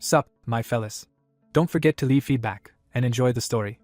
Sup, my fellas. Don't forget to leave feedback, and enjoy the story.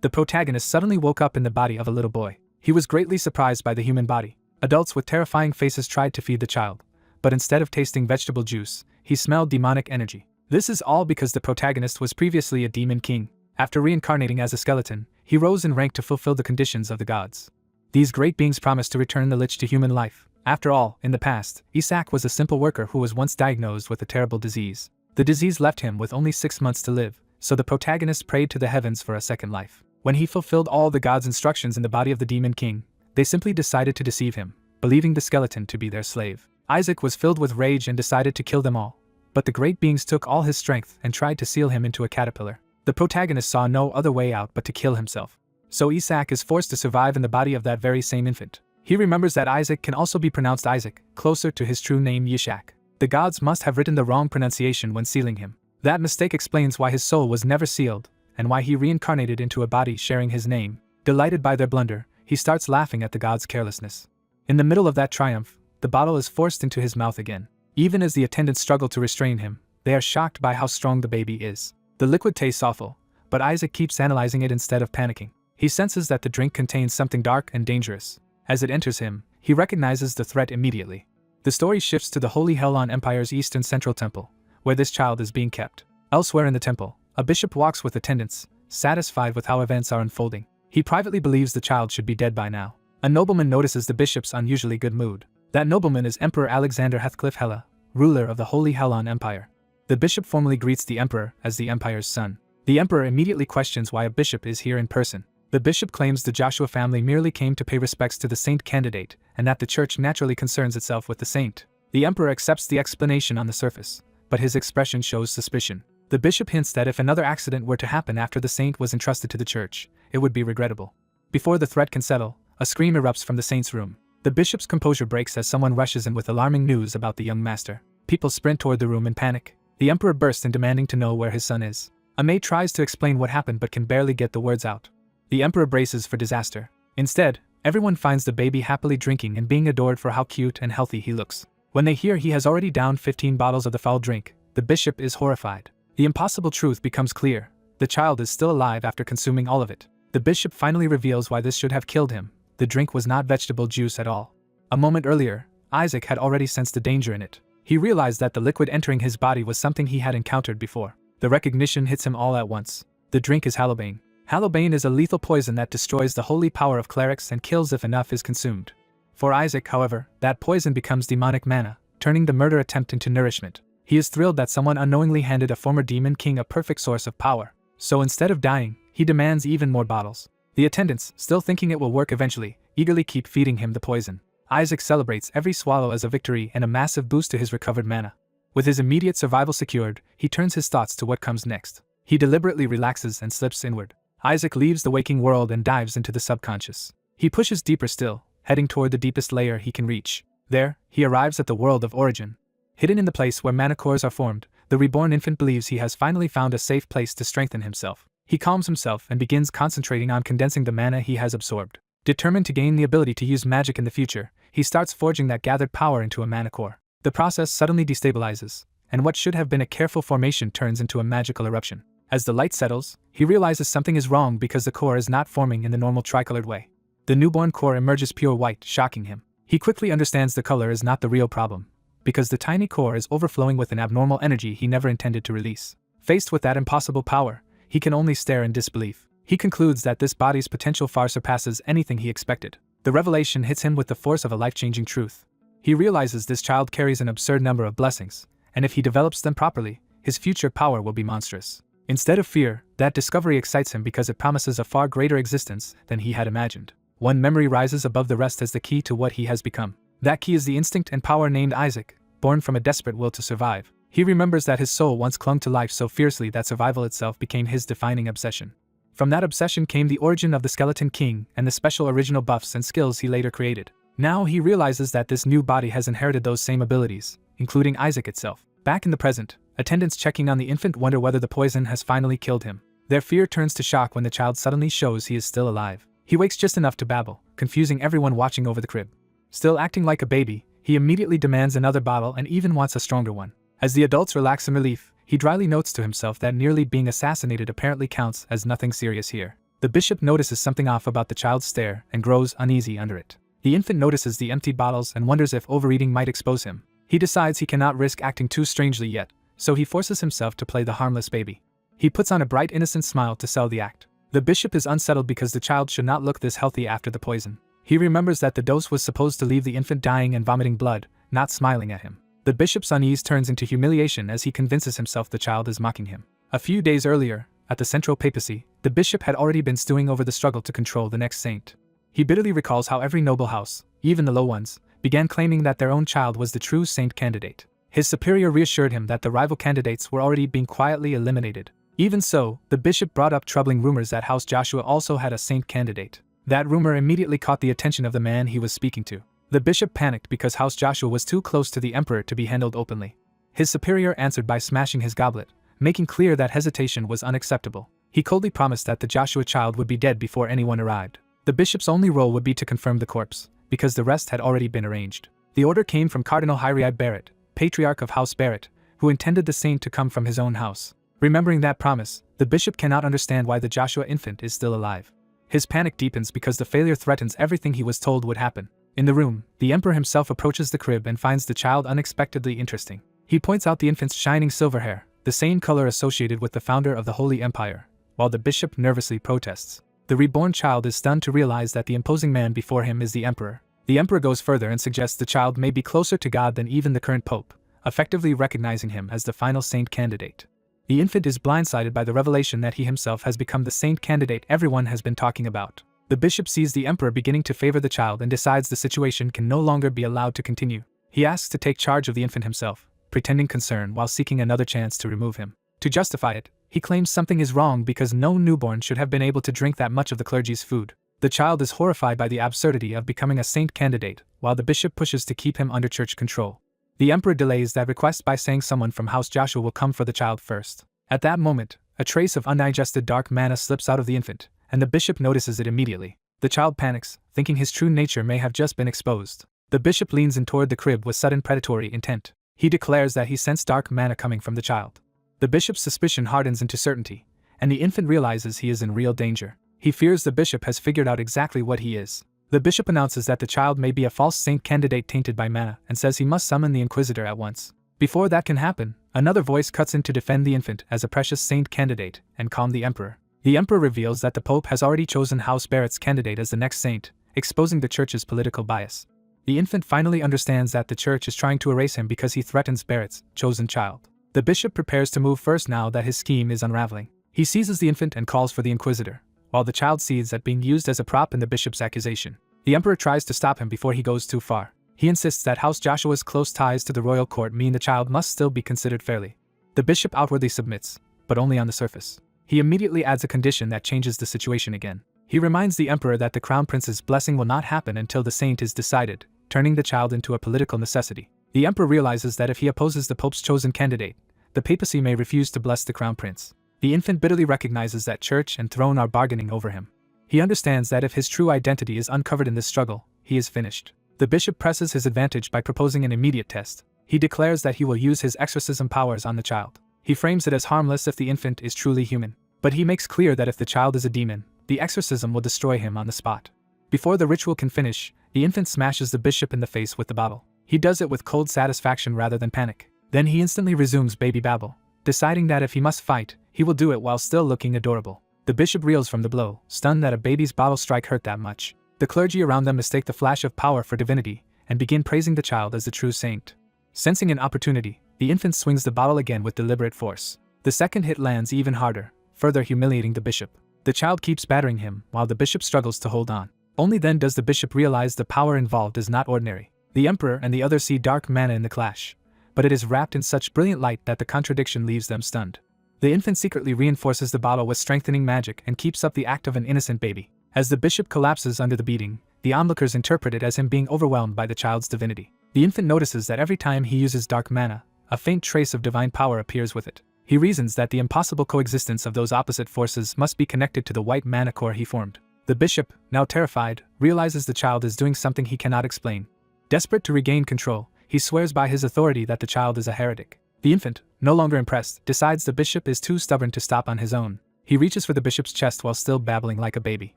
The protagonist suddenly woke up in the body of a little boy. He was greatly surprised by the human body. Adults with terrifying faces tried to feed the child, but instead of tasting vegetable juice, he smelled demonic energy. This is all because the protagonist was previously a demon king. After reincarnating as a skeleton, he rose in rank to fulfill the conditions of the gods. These great beings promised to return the lich to human life. After all, in the past, Isak was a simple worker who was once diagnosed with a terrible disease. The disease left him with only 6 months to live, so the protagonist prayed to the heavens for a second life. When he fulfilled all the gods' instructions in the body of the demon king, they simply decided to deceive him, believing the skeleton to be their slave. Isaac was filled with rage and decided to kill them all, but the great beings took all his strength and tried to seal him into a caterpillar. The protagonist saw no other way out but to kill himself. So Isak is forced to survive in the body of that very same infant. He remembers that Isaac can also be pronounced Isaac, closer to his true name Yishak. The gods must have written the wrong pronunciation when sealing him. That mistake explains why his soul was never sealed, and why he reincarnated into a body sharing his name. Delighted by their blunder, he starts laughing at the gods' carelessness. In the middle of that triumph, the bottle is forced into his mouth again. Even as the attendants struggle to restrain him, they are shocked by how strong the baby is. The liquid tastes awful, but Isaac keeps analyzing it instead of panicking. He senses that the drink contains something dark and dangerous. As it enters him, he recognizes the threat immediately. The story shifts to the Holy Hellon Empire's eastern central temple, where this child is being kept. Elsewhere in the temple, a bishop walks with attendants, satisfied with how events are unfolding. He privately believes the child should be dead by now. A nobleman notices the bishop's unusually good mood. That nobleman is Emperor Alexander Heathcliff Hella, ruler of the Holy Hellon Empire. The bishop formally greets the emperor as the empire's son. The emperor immediately questions why a bishop is here in person. The bishop claims the Joshua family merely came to pay respects to the saint candidate, and that the church naturally concerns itself with the saint. The emperor accepts the explanation on the surface, but his expression shows suspicion. The bishop hints that if another accident were to happen after the saint was entrusted to the church, it would be regrettable. Before the threat can settle, a scream erupts from the saint's room. The bishop's composure breaks as someone rushes in with alarming news about the young master. People sprint toward the room in panic. The emperor bursts in demanding to know where his son is. A maid tries to explain what happened but can barely get the words out. The emperor braces for disaster. Instead, everyone finds the baby happily drinking and being adored for how cute and healthy he looks. When they hear he has already downed 15 bottles of the foul drink, the bishop is horrified. The impossible truth becomes clear. The child is still alive after consuming all of it. The bishop finally reveals why this should have killed him. The drink was not vegetable juice at all. A moment earlier, Isaac had already sensed the danger in it. He realized that the liquid entering his body was something he had encountered before. The recognition hits him all at once. The drink is Hallowbane. Hallowbane is a lethal poison that destroys the holy power of clerics and kills if enough is consumed. For Isaac, however, that poison becomes demonic mana, turning the murder attempt into nourishment. He is thrilled that someone unknowingly handed a former demon king a perfect source of power. So instead of dying, he demands even more bottles. The attendants, still thinking it will work eventually, eagerly keep feeding him the poison. Isaac celebrates every swallow as a victory and a massive boost to his recovered mana. With his immediate survival secured, he turns his thoughts to what comes next. He deliberately relaxes and slips inward. Isaac leaves the waking world and dives into the subconscious. He pushes deeper still, heading toward the deepest layer he can reach. There, he arrives at the world of origin. Hidden in the place where mana cores are formed, the reborn infant believes he has finally found a safe place to strengthen himself. He calms himself and begins concentrating on condensing the mana he has absorbed. Determined to gain the ability to use magic in the future, he starts forging that gathered power into a mana core. The process suddenly destabilizes, and what should have been a careful formation turns into a magical eruption. As the light settles, he realizes something is wrong because the core is not forming in the normal tricolored way. The newborn core emerges pure white, shocking him. He quickly understands the color is not the real problem, because the tiny core is overflowing with an abnormal energy he never intended to release. Faced with that impossible power, he can only stare in disbelief. He concludes that this body's potential far surpasses anything he expected. The revelation hits him with the force of a life-changing truth. He realizes this child carries an absurd number of blessings, and if he develops them properly, his future power will be monstrous. Instead of fear, that discovery excites him because it promises a far greater existence than he had imagined. One memory rises above the rest as the key to what he has become. That key is the instinct and power named Isaac, born from a desperate will to survive. He remembers that his soul once clung to life so fiercely that survival itself became his defining obsession. From that obsession came the origin of the Skeleton King and the special original buffs and skills he later created. Now he realizes that this new body has inherited those same abilities, including Isaac itself. Back in the present, attendants checking on the infant wonder whether the poison has finally killed him. Their fear turns to shock when the child suddenly shows he is still alive. He wakes just enough to babble, confusing everyone watching over the crib. Still acting like a baby, he immediately demands another bottle and even wants a stronger one. As the adults relax in relief, He dryly notes to himself that nearly being assassinated apparently counts as nothing serious here. The bishop notices something off about the child's stare and grows uneasy under it. The infant notices the emptied bottles and wonders if overeating might expose him. He decides he cannot risk acting too strangely yet, so he forces himself to play the harmless baby. He puts on a bright innocent smile to sell the act. The bishop is unsettled because the child should not look this healthy after the poison. He remembers that the dose was supposed to leave the infant dying and vomiting blood, not smiling at him. The bishop's unease turns into humiliation as he convinces himself the child is mocking him. A few days earlier, at the central papacy, the bishop had already been stewing over the struggle to control the next saint. He bitterly recalls how every noble house, even the low ones, began claiming that their own child was the true saint candidate. His superior reassured him that the rival candidates were already being quietly eliminated. Even so, the bishop brought up troubling rumors that House Joshua also had a saint candidate. That rumor immediately caught the attention of the man he was speaking to. The bishop panicked because House Joshua was too close to the emperor to be handled openly. His superior answered by smashing his goblet, making clear that hesitation was unacceptable. He coldly promised that the Joshua child would be dead before anyone arrived. The bishop's only role would be to confirm the corpse, because the rest had already been arranged. The order came from Cardinal Hyriad Barrett, Patriarch of House Barrett, who intended the saint to come from his own house. Remembering that promise, the bishop cannot understand why the Joshua infant is still alive. His panic deepens because the failure threatens everything he was told would happen. In the room, the emperor himself approaches the crib and finds the child unexpectedly interesting. He points out the infant's shining silver hair, the same color associated with the founder of the Holy Empire, while the bishop nervously protests. The reborn child is stunned to realize that the imposing man before him is the emperor. The emperor goes further and suggests the child may be closer to God than even the current pope, effectively recognizing him as the final saint candidate. The infant is blindsided by the revelation that he himself has become the saint candidate everyone has been talking about. The bishop sees the emperor beginning to favor the child and decides the situation can no longer be allowed to continue. He asks to take charge of the infant himself, pretending concern while seeking another chance to remove him. To justify it, he claims something is wrong because no newborn should have been able to drink that much of the clergy's food. The child is horrified by the absurdity of becoming a saint candidate, while the bishop pushes to keep him under church control. The emperor delays that request by saying someone from House Joshua will come for the child first. At that moment, a trace of undigested dark manna slips out of the infant, and the bishop notices it immediately. The child panics, thinking his true nature may have just been exposed. The bishop leans in toward the crib with sudden predatory intent. He declares that he sensed dark manna coming from the child. The bishop's suspicion hardens into certainty, and the infant realizes he is in real danger. He fears the bishop has figured out exactly what he is. The bishop announces that the child may be a false saint candidate tainted by manna and says he must summon the inquisitor at once. Before that can happen, another voice cuts in to defend the infant as a precious saint candidate and calm the emperor. The emperor reveals that the pope has already chosen House Barrett's candidate as the next saint, exposing the church's political bias. The infant finally understands that the church is trying to erase him because he threatens Barrett's chosen child. The bishop prepares to move first now that his scheme is unraveling. He seizes the infant and calls for the inquisitor, while the child sees that being used as a prop in the bishop's accusation. The emperor tries to stop him before he goes too far. He insists that House Joshua's close ties to the royal court mean the child must still be considered fairly. The bishop outwardly submits, but only on the surface. He immediately adds a condition that changes the situation again. He reminds the emperor that the crown prince's blessing will not happen until the saint is decided, turning the child into a political necessity. The emperor realizes that if he opposes the pope's chosen candidate, the papacy may refuse to bless the crown prince. The infant bitterly recognizes that church and throne are bargaining over him. He understands that if his true identity is uncovered in this struggle, he is finished. The bishop presses his advantage by proposing an immediate test. He declares that he will use his exorcism powers on the child. He frames it as harmless if the infant is truly human. But he makes clear that if the child is a demon, the exorcism will destroy him on the spot. Before the ritual can finish, the infant smashes the bishop in the face with the bottle. He does it with cold satisfaction rather than panic. Then he instantly resumes baby babble, deciding that if he must fight, he will do it while still looking adorable. The bishop reels from the blow, stunned that a baby's bottle strike hurt that much. The clergy around them mistake the flash of power for divinity, and begin praising the child as the true saint. Sensing an opportunity, the infant swings the bottle again with deliberate force. The second hit lands even harder, further humiliating the bishop. The child keeps battering him, while the bishop struggles to hold on. Only then does the bishop realize the power involved is not ordinary. The emperor and the others see dark manna in the clash, but it is wrapped in such brilliant light that the contradiction leaves them stunned. The infant secretly reinforces the bottle with strengthening magic and keeps up the act of an innocent baby. As the bishop collapses under the beating, the onlookers interpret it as him being overwhelmed by the child's divinity. The infant notices that every time he uses dark manna, a faint trace of divine power appears with it. He reasons that the impossible coexistence of those opposite forces must be connected to the white mana core he formed. The bishop, now terrified, realizes the child is doing something he cannot explain. Desperate to regain control, he swears by his authority that the child is a heretic. The infant, no longer impressed, decides the bishop is too stubborn to stop on his own. He reaches for the bishop's chest while still babbling like a baby.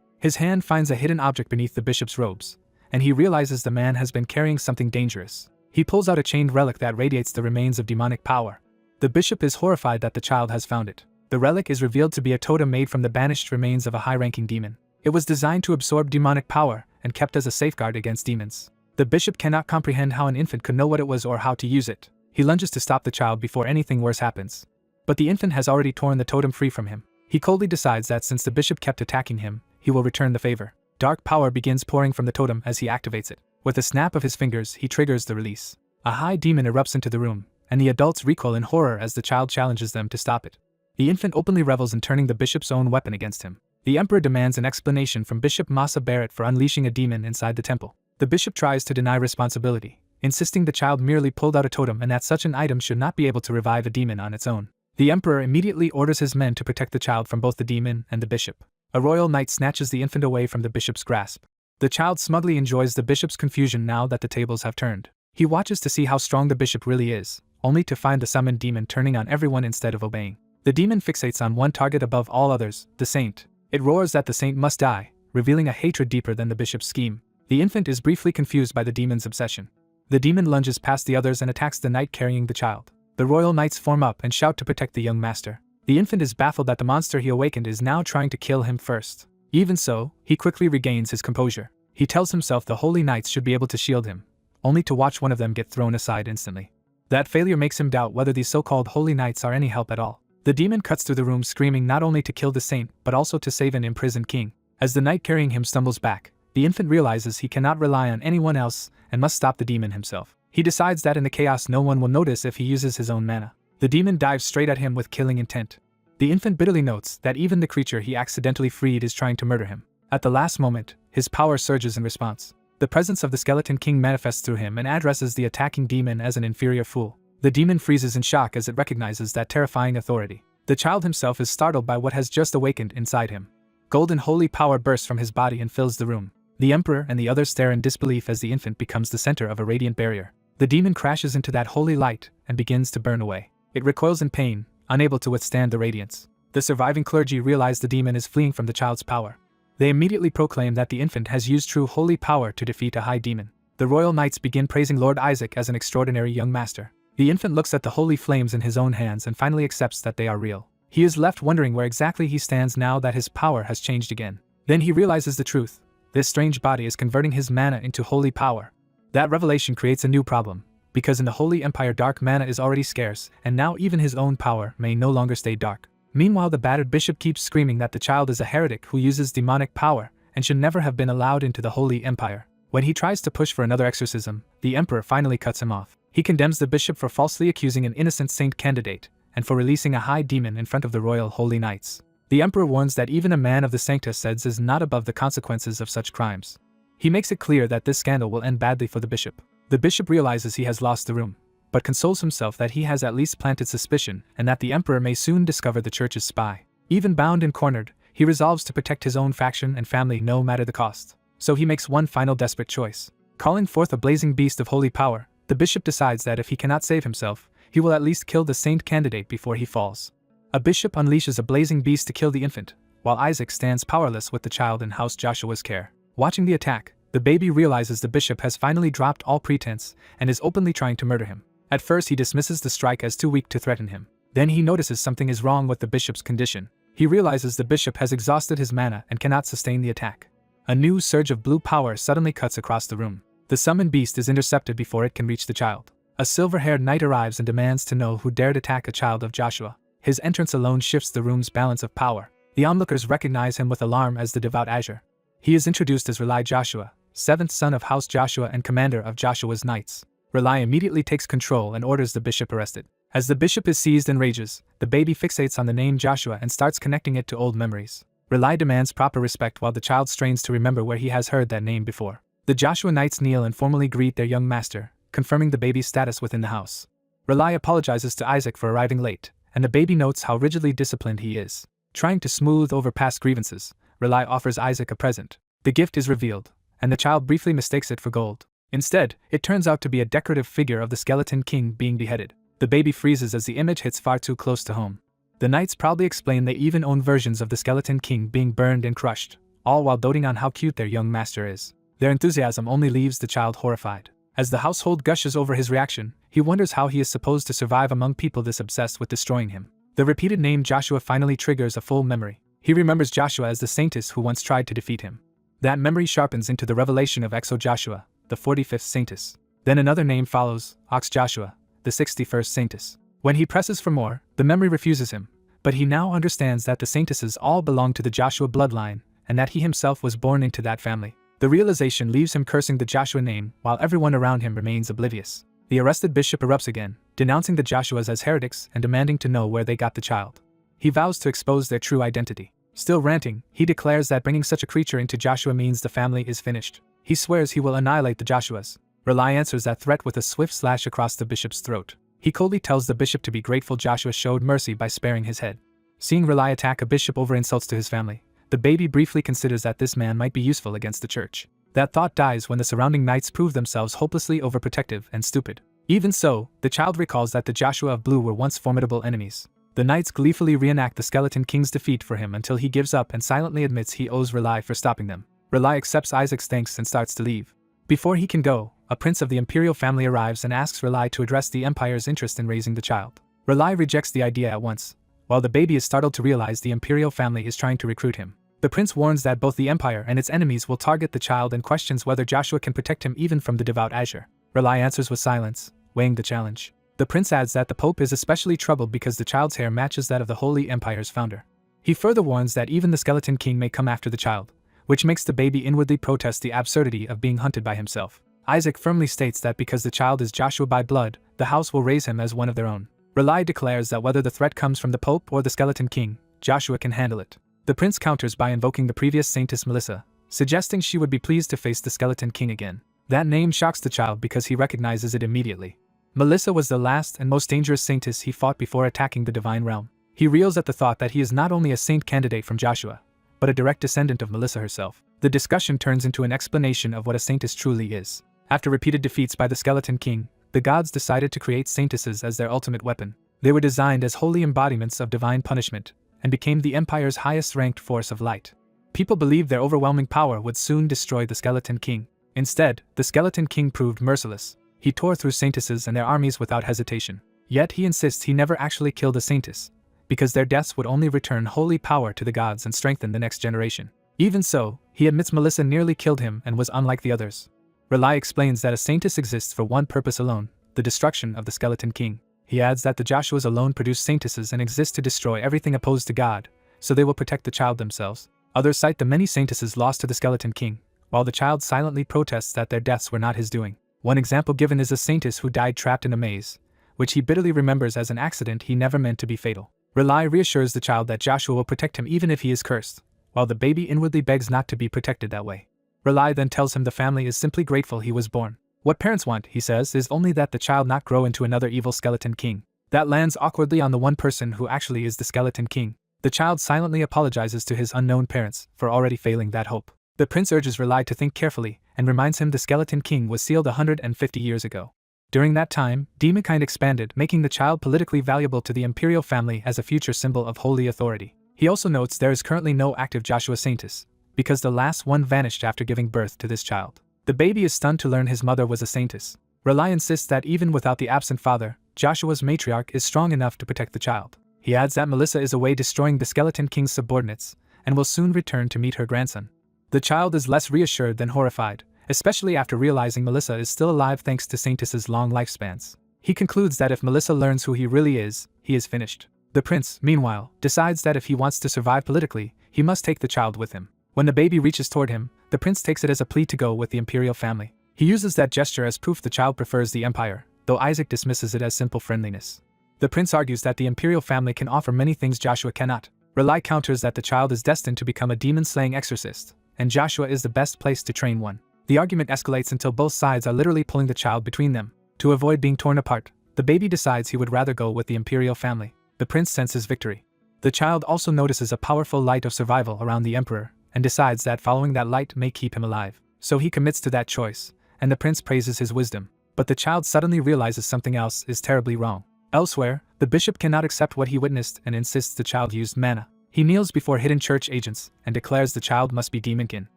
His hand finds a hidden object beneath the bishop's robes, and he realizes the man has been carrying something dangerous. He pulls out a chained relic that radiates the remains of demonic power. The bishop is horrified that the child has found it. The relic is revealed to be a totem made from the banished remains of a high-ranking demon. It was designed to absorb demonic power and kept as a safeguard against demons. The bishop cannot comprehend how an infant could know what it was or how to use it. He lunges to stop the child before anything worse happens. But the infant has already torn the totem free from him. He coldly decides that since the bishop kept attacking him, he will return the favor. Dark power begins pouring from the totem as he activates it. With a snap of his fingers, he triggers the release. A high demon erupts into the room, and the adults recoil in horror as the child challenges them to stop it. The infant openly revels in turning the bishop's own weapon against him. The emperor demands an explanation from Bishop Masa Barrett for unleashing a demon inside the temple. The bishop tries to deny responsibility, insisting the child merely pulled out a totem and that such an item should not be able to revive a demon on its own. The emperor immediately orders his men to protect the child from both the demon and the bishop. A royal knight snatches the infant away from the bishop's grasp. The child smugly enjoys the bishop's confusion now that the tables have turned. He watches to see how strong the bishop really is, only to find the summoned demon turning on everyone instead of obeying. The demon fixates on one target above all others, the saint. It roars that the saint must die, revealing a hatred deeper than the bishop's scheme. The infant is briefly confused by the demon's obsession. The demon lunges past the others and attacks the knight carrying the child. The royal knights form up and shout to protect the young master. The infant is baffled that the monster he awakened is now trying to kill him first. Even so, he quickly regains his composure. He tells himself the holy knights should be able to shield him, only to watch one of them get thrown aside instantly. That failure makes him doubt whether these so-called holy knights are any help at all. The demon cuts through the room screaming not only to kill the saint but also to save an imprisoned king. As the knight carrying him stumbles back, the infant realizes he cannot rely on anyone else and must stop the demon himself. He decides that in the chaos no one will notice if he uses his own mana. The demon dives straight at him with killing intent. The infant bitterly notes that even the creature he accidentally freed is trying to murder him. At the last moment, his power surges in response. The presence of the skeleton king manifests through him and addresses the attacking demon as an inferior fool. The demon freezes in shock as it recognizes that terrifying authority. The child himself is startled by what has just awakened inside him. Golden holy power bursts from his body and fills the room. The emperor and the others stare in disbelief as the infant becomes the center of a radiant barrier. The demon crashes into that holy light and begins to burn away. It recoils in pain, unable to withstand the radiance. The surviving clergy realize the demon is fleeing from the child's power. They immediately proclaim that the infant has used true holy power to defeat a high demon. The royal knights begin praising Lord Isaac as an extraordinary young master. The infant looks at the holy flames in his own hands and finally accepts that they are real. He is left wondering where exactly he stands now that his power has changed again. Then he realizes the truth. This strange body is converting his mana into holy power. That revelation creates a new problem, because in the Holy Empire dark mana is already scarce, and now even his own power may no longer stay dark. Meanwhile, the battered bishop keeps screaming that the child is a heretic who uses demonic power and should never have been allowed into the Holy Empire. When he tries to push for another exorcism, the emperor finally cuts him off. He condemns the bishop for falsely accusing an innocent saint candidate, and for releasing a high demon in front of the royal holy knights. The emperor warns that even a man of the Sanctus Seds is not above the consequences of such crimes. He makes it clear that this scandal will end badly for the bishop. The bishop realizes he has lost the room, but consoles himself that he has at least planted suspicion and that the emperor may soon discover the church's spy. Even bound and cornered, he resolves to protect his own faction and family no matter the cost. So he makes one final desperate choice. Calling forth a blazing beast of holy power, the bishop decides that if he cannot save himself, he will at least kill the saint candidate before he falls. A bishop unleashes a blazing beast to kill the infant, while Isaac stands powerless with the child in House Joshua's care. Watching the attack, the baby realizes the bishop has finally dropped all pretense and is openly trying to murder him. At first he dismisses the strike as too weak to threaten him. Then he notices something is wrong with the bishop's condition. He realizes the bishop has exhausted his mana and cannot sustain the attack. A new surge of blue power suddenly cuts across the room. The summoned beast is intercepted before it can reach the child. A silver-haired knight arrives and demands to know who dared attack a child of Joshua. His entrance alone shifts the room's balance of power. The onlookers recognize him with alarm as the devout Azure. He is introduced as Relai Joshua, seventh son of House Joshua and commander of Joshua's knights. Relai immediately takes control and orders the bishop arrested. As the bishop is seized and rages, the baby fixates on the name Joshua and starts connecting it to old memories. Relai demands proper respect while the child strains to remember where he has heard that name before. The Joshua knights kneel and formally greet their young master, confirming the baby's status within the house. Relai apologizes to Isaac for arriving late, and the baby notes how rigidly disciplined he is. Trying to smooth over past grievances, Relai offers Isaac a present. The gift is revealed, and the child briefly mistakes it for gold. Instead, it turns out to be a decorative figure of the skeleton king being beheaded. The baby freezes as the image hits far too close to home. The knights proudly explain they even own versions of the Skeleton King being burned and crushed, all while doting on how cute their young master is. Their enthusiasm only leaves the child horrified. As the household gushes over his reaction, he wonders how he is supposed to survive among people this obsessed with destroying him. The repeated name Joshua finally triggers a full memory. He remembers Joshua as the saintess who once tried to defeat him. That memory sharpens into the revelation of Exo Joshua, the 45th saintess. Then another name follows, Ox Joshua, the 61st saintess. When he presses for more, the memory refuses him, but he now understands that the saintesses all belong to the Joshua bloodline, and that he himself was born into that family. The realization leaves him cursing the Joshua name while everyone around him remains oblivious. The arrested bishop erupts again, denouncing the Joshuas as heretics and demanding to know where they got the child. He vows to expose their true identity. Still ranting, he declares that bringing such a creature into Joshua means the family is finished. He swears he will annihilate the Joshuas. Relai answers that threat with a swift slash across the bishop's throat. He coldly tells the bishop to be grateful Joshua showed mercy by sparing his head. Seeing Relai attack a bishop over insults to his family, the baby briefly considers that this man might be useful against the church. That thought dies when the surrounding knights prove themselves hopelessly overprotective and stupid. Even so, the child recalls that the Joshua of Blue were once formidable enemies. The knights gleefully reenact the Skeleton King's defeat for him until he gives up and silently admits he owes Relai for stopping them. Relai accepts Isaac's thanks and starts to leave. Before he can go, a prince of the imperial family arrives and asks Relai to address the empire's interest in raising the child. Relai rejects the idea at once, while the baby is startled to realize the imperial family is trying to recruit him. The prince warns that both the empire and its enemies will target the child and questions whether Joshua can protect him even from the devout Azure. Relai answers with silence, weighing the challenge. The prince adds that the Pope is especially troubled because the child's hair matches that of the Holy Empire's founder. He further warns that even the Skeleton King may come after the child, which makes the baby inwardly protest the absurdity of being hunted by himself. Isaac firmly states that because the child is Joshua by blood, the house will raise him as one of their own. Relai declares that whether the threat comes from the Pope or the Skeleton King, Joshua can handle it. The prince counters by invoking the previous saintess Melissa, suggesting she would be pleased to face the Skeleton King again. That name shocks the child because he recognizes it immediately. Melissa was the last and most dangerous saintess he fought before attacking the divine realm. He reels at the thought that he is not only a saint candidate from Joshua, but a direct descendant of Melissa herself. The discussion turns into an explanation of what a saintess truly is. After repeated defeats by the Skeleton King, the gods decided to create saintesses as their ultimate weapon. They were designed as holy embodiments of divine punishment, and became the Empire's highest-ranked force of light. People believed their overwhelming power would soon destroy the Skeleton King. Instead, the Skeleton King proved merciless. He tore through saintesses and their armies without hesitation. Yet he insists he never actually killed a saintess, because their deaths would only return holy power to the gods and strengthen the next generation. Even so, he admits Melissa nearly killed him and was unlike the others. Relai explains that a saintess exists for one purpose alone, the destruction of the Skeleton King. He adds that the Joshuas alone produce saintesses and exist to destroy everything opposed to God, so they will protect the child themselves. Others cite the many saintesses lost to the Skeleton King, while the child silently protests that their deaths were not his doing. One example given is a saintess who died trapped in a maze, which he bitterly remembers as an accident he never meant to be fatal. Relai reassures the child that Joshua will protect him even if he is cursed, while the baby inwardly begs not to be protected that way. Relai then tells him the family is simply grateful he was born. What parents want, he says, is only that the child not grow into another evil Skeleton King. That lands awkwardly on the one person who actually is the Skeleton King. The child silently apologizes to his unknown parents for already failing that hope. The prince urges Relai to think carefully and reminds him the Skeleton King was sealed 150 years ago. During that time, demonkind expanded, making the child politically valuable to the imperial family as a future symbol of holy authority. He also notes there is currently no active Joshua saintess, because the last one vanished after giving birth to this child. The baby is stunned to learn his mother was a saintess. Relai insists that even without the absent father, Joshua's matriarch is strong enough to protect the child. He adds that Melissa is away destroying the Skeleton King's subordinates, and will soon return to meet her grandson. The child is less reassured than horrified, especially after realizing Melissa is still alive thanks to saintesses' long lifespans. He concludes that if Melissa learns who he really is, he is finished. The prince, meanwhile, decides that if he wants to survive politically, he must take the child with him. When the baby reaches toward him, the prince takes it as a plea to go with the imperial family. He uses that gesture as proof the child prefers the empire, though Isaac dismisses it as simple friendliness. The prince argues that the imperial family can offer many things Joshua cannot. Relai counters that the child is destined to become a demon-slaying exorcist, and Joshua is the best place to train one. The argument escalates until both sides are literally pulling the child between them. To avoid being torn apart, the baby decides he would rather go with the imperial family. The prince senses victory. The child also notices a powerful light of survival around the emperor, and decides that following that light may keep him alive. So he commits to that choice, and the prince praises his wisdom. But the child suddenly realizes something else is terribly wrong. Elsewhere, the bishop cannot accept what he witnessed and insists the child used mana. He kneels before hidden church agents and declares the child must be demonkin.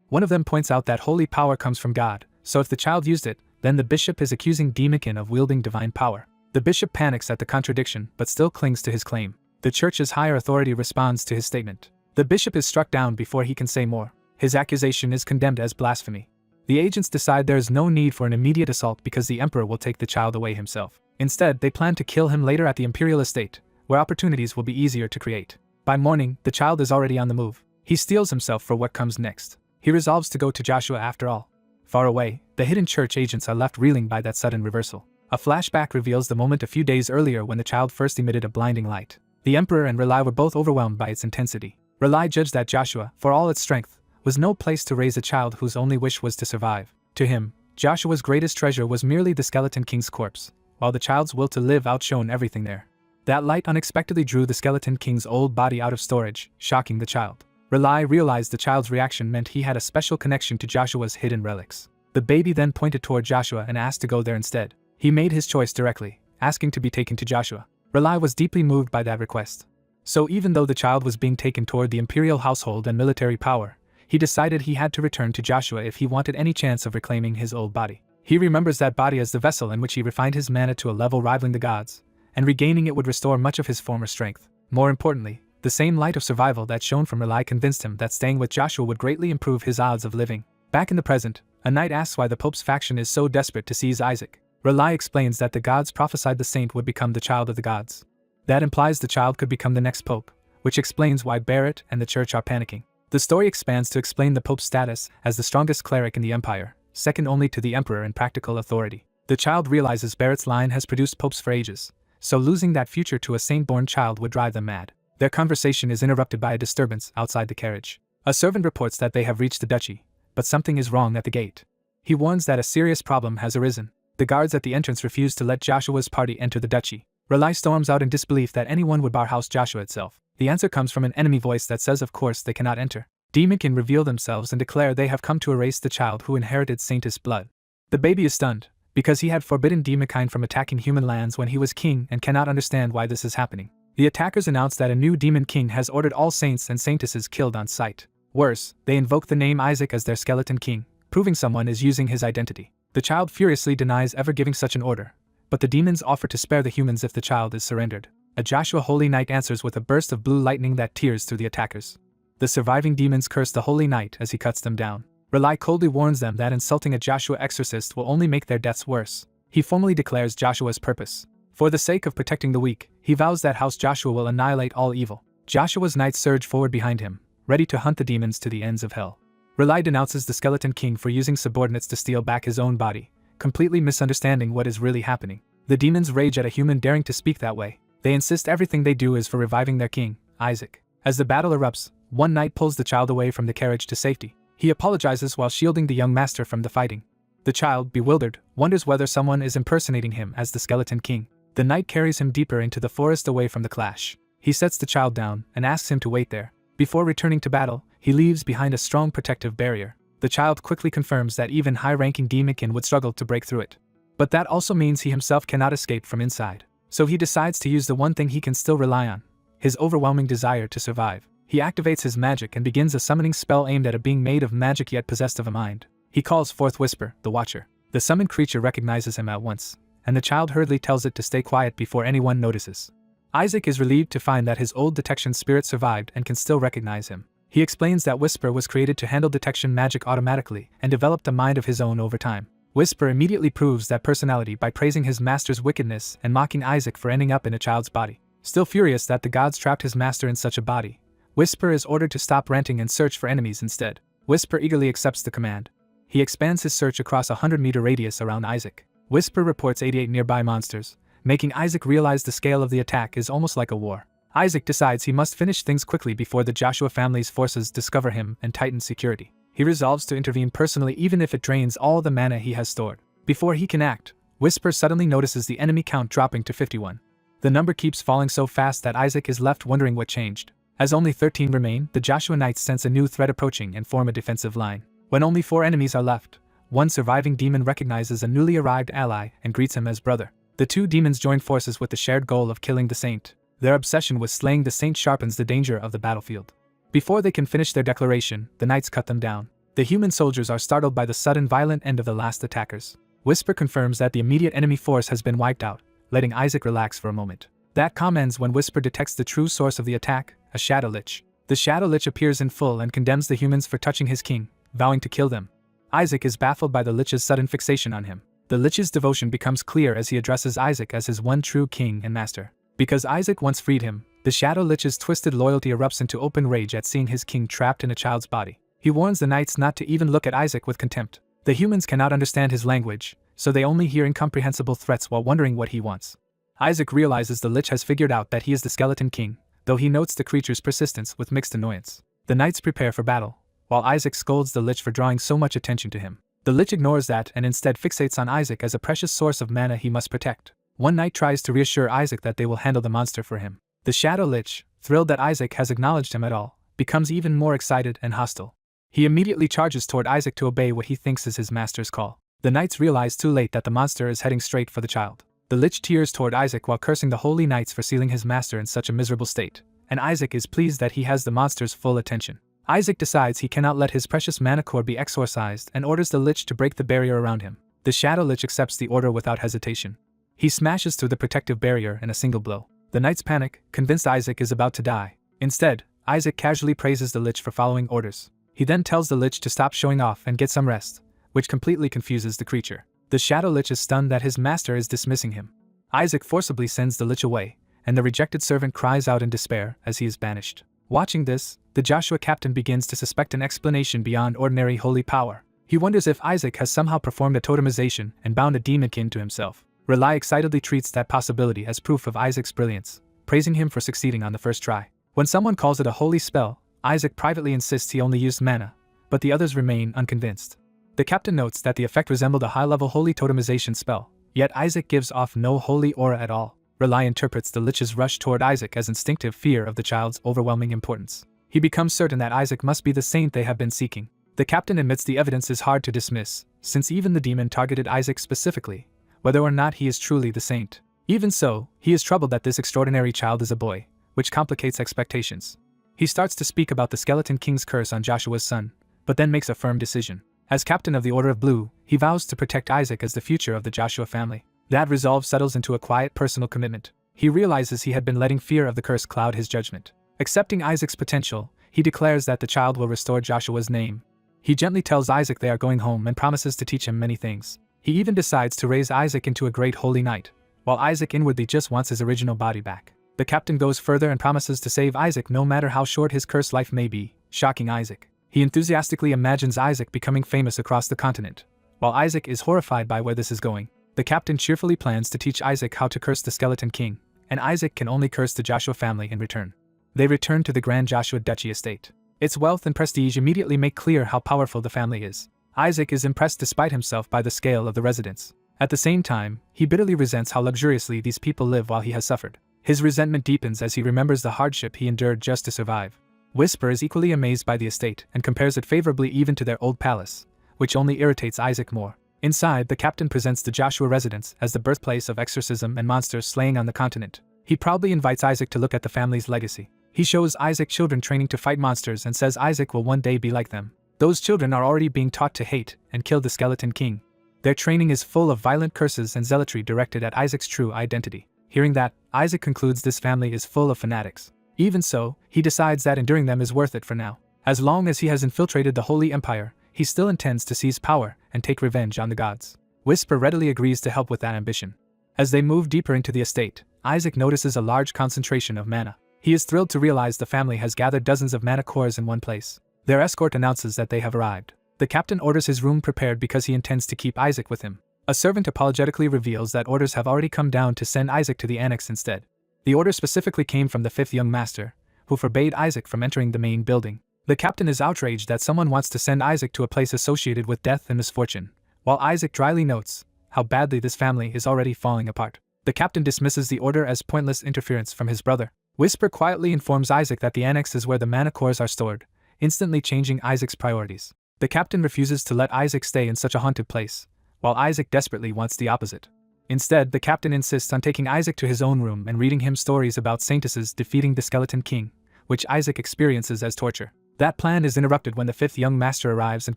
One of them points out that holy power comes from God, so if the child used it, then the bishop is accusing demonkin of wielding divine power. The bishop panics at the contradiction but still clings to his claim. The church's higher authority responds to his statement. The bishop is struck down before he can say more. His accusation is condemned as blasphemy. The agents decide there is no need for an immediate assault because the emperor will take the child away himself. Instead, they plan to kill him later at the imperial estate, where opportunities will be easier to create. By morning, the child is already on the move. He steels himself for what comes next. He resolves to go to Joshua after all. Far away, the hidden church agents are left reeling by that sudden reversal. A flashback reveals the moment a few days earlier when the child first emitted a blinding light. The emperor and Relai were both overwhelmed by its intensity. Relai judged that Joshua, for all its strength, was no place to raise a child whose only wish was to survive. To him, Joshua's greatest treasure was merely the skeleton king's corpse, while the child's will to live outshone everything there. That light unexpectedly drew the skeleton king's old body out of storage, shocking the child. Relai realized the child's reaction meant he had a special connection to Joshua's hidden relics. The baby then pointed toward Joshua and asked to go there instead. He made his choice directly, asking to be taken to Joshua. Relai was deeply moved by that request. So even though the child was being taken toward the imperial household and military power, he decided he had to return to Joshua if he wanted any chance of reclaiming his old body. He remembers that body as the vessel in which he refined his mana to a level rivaling the gods, and regaining it would restore much of his former strength. More importantly, the same light of survival that shone from Relai convinced him that staying with Joshua would greatly improve his odds of living. Back in the present, a knight asks why the Pope's faction is so desperate to seize Isaac. Relai explains that the gods prophesied the saint would become the child of the gods. That implies the child could become the next pope, which explains why Barrett and the church are panicking. The story expands to explain the pope's status as the strongest cleric in the empire, second only to the emperor in practical authority. The child realizes Barrett's line has produced popes for ages, so losing that future to a saint-born child would drive them mad. Their conversation is interrupted by a disturbance outside the carriage. A servant reports that they have reached the duchy, but something is wrong at the gate. He warns that a serious problem has arisen. The guards at the entrance refuse to let Joshua's party enter the duchy. Relai storms out in disbelief that anyone would bar house Joshua itself. The answer comes from an enemy voice that says of course they cannot enter. Demonkin reveal themselves and declare they have come to erase the child who inherited Saintess blood. The baby is stunned, because he had forbidden demonkind from attacking human lands when he was king and cannot understand why this is happening. The attackers announce that a new demon king has ordered all saints and saintesses killed on sight. Worse, they invoke the name Isaac as their skeleton king, proving someone is using his identity. The child furiously denies ever giving such an order, but the demons offer to spare the humans if the child is surrendered. A Joshua Holy Knight answers with a burst of blue lightning that tears through the attackers. The surviving demons curse the Holy Knight as he cuts them down. Relai coldly warns them that insulting a Joshua exorcist will only make their deaths worse. He formally declares Joshua's purpose. For the sake of protecting the weak, he vows that House Joshua will annihilate all evil. Joshua's knights surge forward behind him, ready to hunt the demons to the ends of hell. Relai denounces the skeleton king for using subordinates to steal back his own body, completely misunderstanding what is really happening. The demons rage at a human daring to speak that way. They insist everything they do is for reviving their king, Isaac. As the battle erupts, one knight pulls the child away from the carriage to safety. He apologizes while shielding the young master from the fighting. The child, bewildered, wonders whether someone is impersonating him as the skeleton king. The knight carries him deeper into the forest away from the clash. He sets the child down and asks him to wait there. Before returning to battle, he leaves behind a strong protective barrier. The child quickly confirms that even high-ranking demonkin would struggle to break through it. But that also means he himself cannot escape from inside. So he decides to use the one thing he can still rely on, his overwhelming desire to survive. He activates his magic and begins a summoning spell aimed at a being made of magic yet possessed of a mind. He calls forth Whisper, the Watcher. The summoned creature recognizes him at once, and the child hurriedly tells it to stay quiet before anyone notices. Isaac is relieved to find that his old detection spirit survived and can still recognize him. He explains that Whisper was created to handle detection magic automatically and developed a mind of his own over time. Whisper immediately proves that personality by praising his master's wickedness and mocking Isaac for ending up in a child's body. Still furious that the gods trapped his master in such a body, Whisper is ordered to stop ranting and search for enemies instead. Whisper eagerly accepts the command. He expands his search across a 100-meter radius around Isaac. Whisper reports 88 nearby monsters, making Isaac realize the scale of the attack is almost like a war. Isaac decides he must finish things quickly before the Joshua family's forces discover him and tighten security. He resolves to intervene personally even if it drains all the mana he has stored. Before he can act, Whisper suddenly notices the enemy count dropping to 51. The number keeps falling so fast that Isaac is left wondering what changed. As only 13 remain, the Joshua Knights sense a new threat approaching and form a defensive line. When only 4 enemies are left, one surviving demon recognizes a newly arrived ally and greets him as brother. The two demons join forces with the shared goal of killing the saint. Their obsession with slaying the saint sharpens the danger of the battlefield. Before they can finish their declaration, the knights cut them down. The human soldiers are startled by the sudden violent end of the last attackers. Whisper confirms that the immediate enemy force has been wiped out, letting Isaac relax for a moment. That calm ends when Whisper detects the true source of the attack, a Shadow Lich. The Shadow Lich appears in full and condemns the humans for touching his king, vowing to kill them. Isaac is baffled by the Lich's sudden fixation on him. The Lich's devotion becomes clear as he addresses Isaac as his one true king and master. Because Isaac once freed him, the Shadow Lich's twisted loyalty erupts into open rage at seeing his king trapped in a child's body. He warns the knights not to even look at Isaac with contempt. The humans cannot understand his language, so they only hear incomprehensible threats while wondering what he wants. Isaac realizes the Lich has figured out that he is the Skeleton King, though he notes the creature's persistence with mixed annoyance. The knights prepare for battle, while Isaac scolds the Lich for drawing so much attention to him. The Lich ignores that and instead fixates on Isaac as a precious source of mana he must protect. One knight tries to reassure Isaac that they will handle the monster for him. The Shadow Lich, thrilled that Isaac has acknowledged him at all, becomes even more excited and hostile. He immediately charges toward Isaac to obey what he thinks is his master's call. The knights realize too late that the monster is heading straight for the child. The Lich tears toward Isaac while cursing the holy knights for sealing his master in such a miserable state, and Isaac is pleased that he has the monster's full attention. Isaac decides he cannot let his precious mana core be exorcised and orders the Lich to break the barrier around him. The Shadow Lich accepts the order without hesitation. He smashes through the protective barrier in a single blow. The knights panic, convinced Isaac is about to die. Instead, Isaac casually praises the Lich for following orders. He then tells the Lich to stop showing off and get some rest, which completely confuses the creature. The Shadow Lich is stunned that his master is dismissing him. Isaac forcibly sends the Lich away, and the rejected servant cries out in despair as he is banished. Watching this, the Joshua captain begins to suspect an explanation beyond ordinary holy power. He wonders if Isaac has somehow performed a totemization and bound a demonkin to himself. Rely excitedly treats that possibility as proof of Isaac's brilliance, praising him for succeeding on the first try. When someone calls it a holy spell, Isaac privately insists he only used mana, but the others remain unconvinced. The captain notes that the effect resembled a high-level holy totemization spell, yet Isaac gives off no holy aura at all. Rely interprets the Lich's rush toward Isaac as instinctive fear of the child's overwhelming importance. He becomes certain that Isaac must be the saint they have been seeking. The captain admits the evidence is hard to dismiss, since even the demon targeted Isaac specifically, whether or not he is truly the saint. Even so, he is troubled that this extraordinary child is a boy, which complicates expectations. He starts to speak about the Skeleton King's curse on Joshua's son, but then makes a firm decision. As captain of the Order of Blue, he vows to protect Isaac as the future of the Joshua family. That resolve settles into a quiet personal commitment. He realizes he had been letting fear of the curse cloud his judgment. Accepting Isaac's potential, he declares that the child will restore Joshua's name. He gently tells Isaac they are going home and promises to teach him many things. He even decides to raise Isaac into a great holy knight, while Isaac inwardly just wants his original body back. The captain goes further and promises to save Isaac no matter how short his cursed life may be, shocking Isaac. He enthusiastically imagines Isaac becoming famous across the continent, while Isaac is horrified by where this is going. The captain cheerfully plans to teach Isaac how to curse the Skeleton King, and Isaac can only curse the Joshua family in return. They return to the Grand Joshua Duchy estate. Its wealth and prestige immediately make clear how powerful the family is. Isaac is impressed despite himself by the scale of the residence. At the same time, he bitterly resents how luxuriously these people live while he has suffered. His resentment deepens as he remembers the hardship he endured just to survive. Whisper is equally amazed by the estate and compares it favorably even to their old palace, which only irritates Isaac more. Inside, the captain presents the Joshua residence as the birthplace of exorcism and monsters slaying on the continent. He proudly invites Isaac to look at the family's legacy. He shows Isaac children training to fight monsters and says Isaac will one day be like them. Those children are already being taught to hate and kill the Skeleton King. Their training is full of violent curses and zealotry directed at Isaac's true identity. Hearing that, Isaac concludes this family is full of fanatics. Even so, he decides that enduring them is worth it for now. As long as he has infiltrated the Holy Empire, he still intends to seize power and take revenge on the gods. Whisper readily agrees to help with that ambition. As they move deeper into the estate, Isaac notices a large concentration of mana. He is thrilled to realize the family has gathered dozens of mana cores in one place. Their escort announces that they have arrived. The captain orders his room prepared because he intends to keep Isaac with him. A servant apologetically reveals that orders have already come down to send Isaac to the annex instead. The order specifically came from the fifth young master, who forbade Isaac from entering the main building. The captain is outraged that someone wants to send Isaac to a place associated with death and misfortune, while Isaac dryly notes how badly this family is already falling apart. The captain dismisses the order as pointless interference from his brother. Whisper quietly informs Isaac that the annex is where the mana cores are stored, instantly changing Isaac's priorities. The captain refuses to let Isaac stay in such a haunted place, while Isaac desperately wants the opposite. Instead, the captain insists on taking Isaac to his own room and reading him stories about saintesses defeating the Skeleton King, which Isaac experiences as torture. That plan is interrupted when the fifth young master arrives and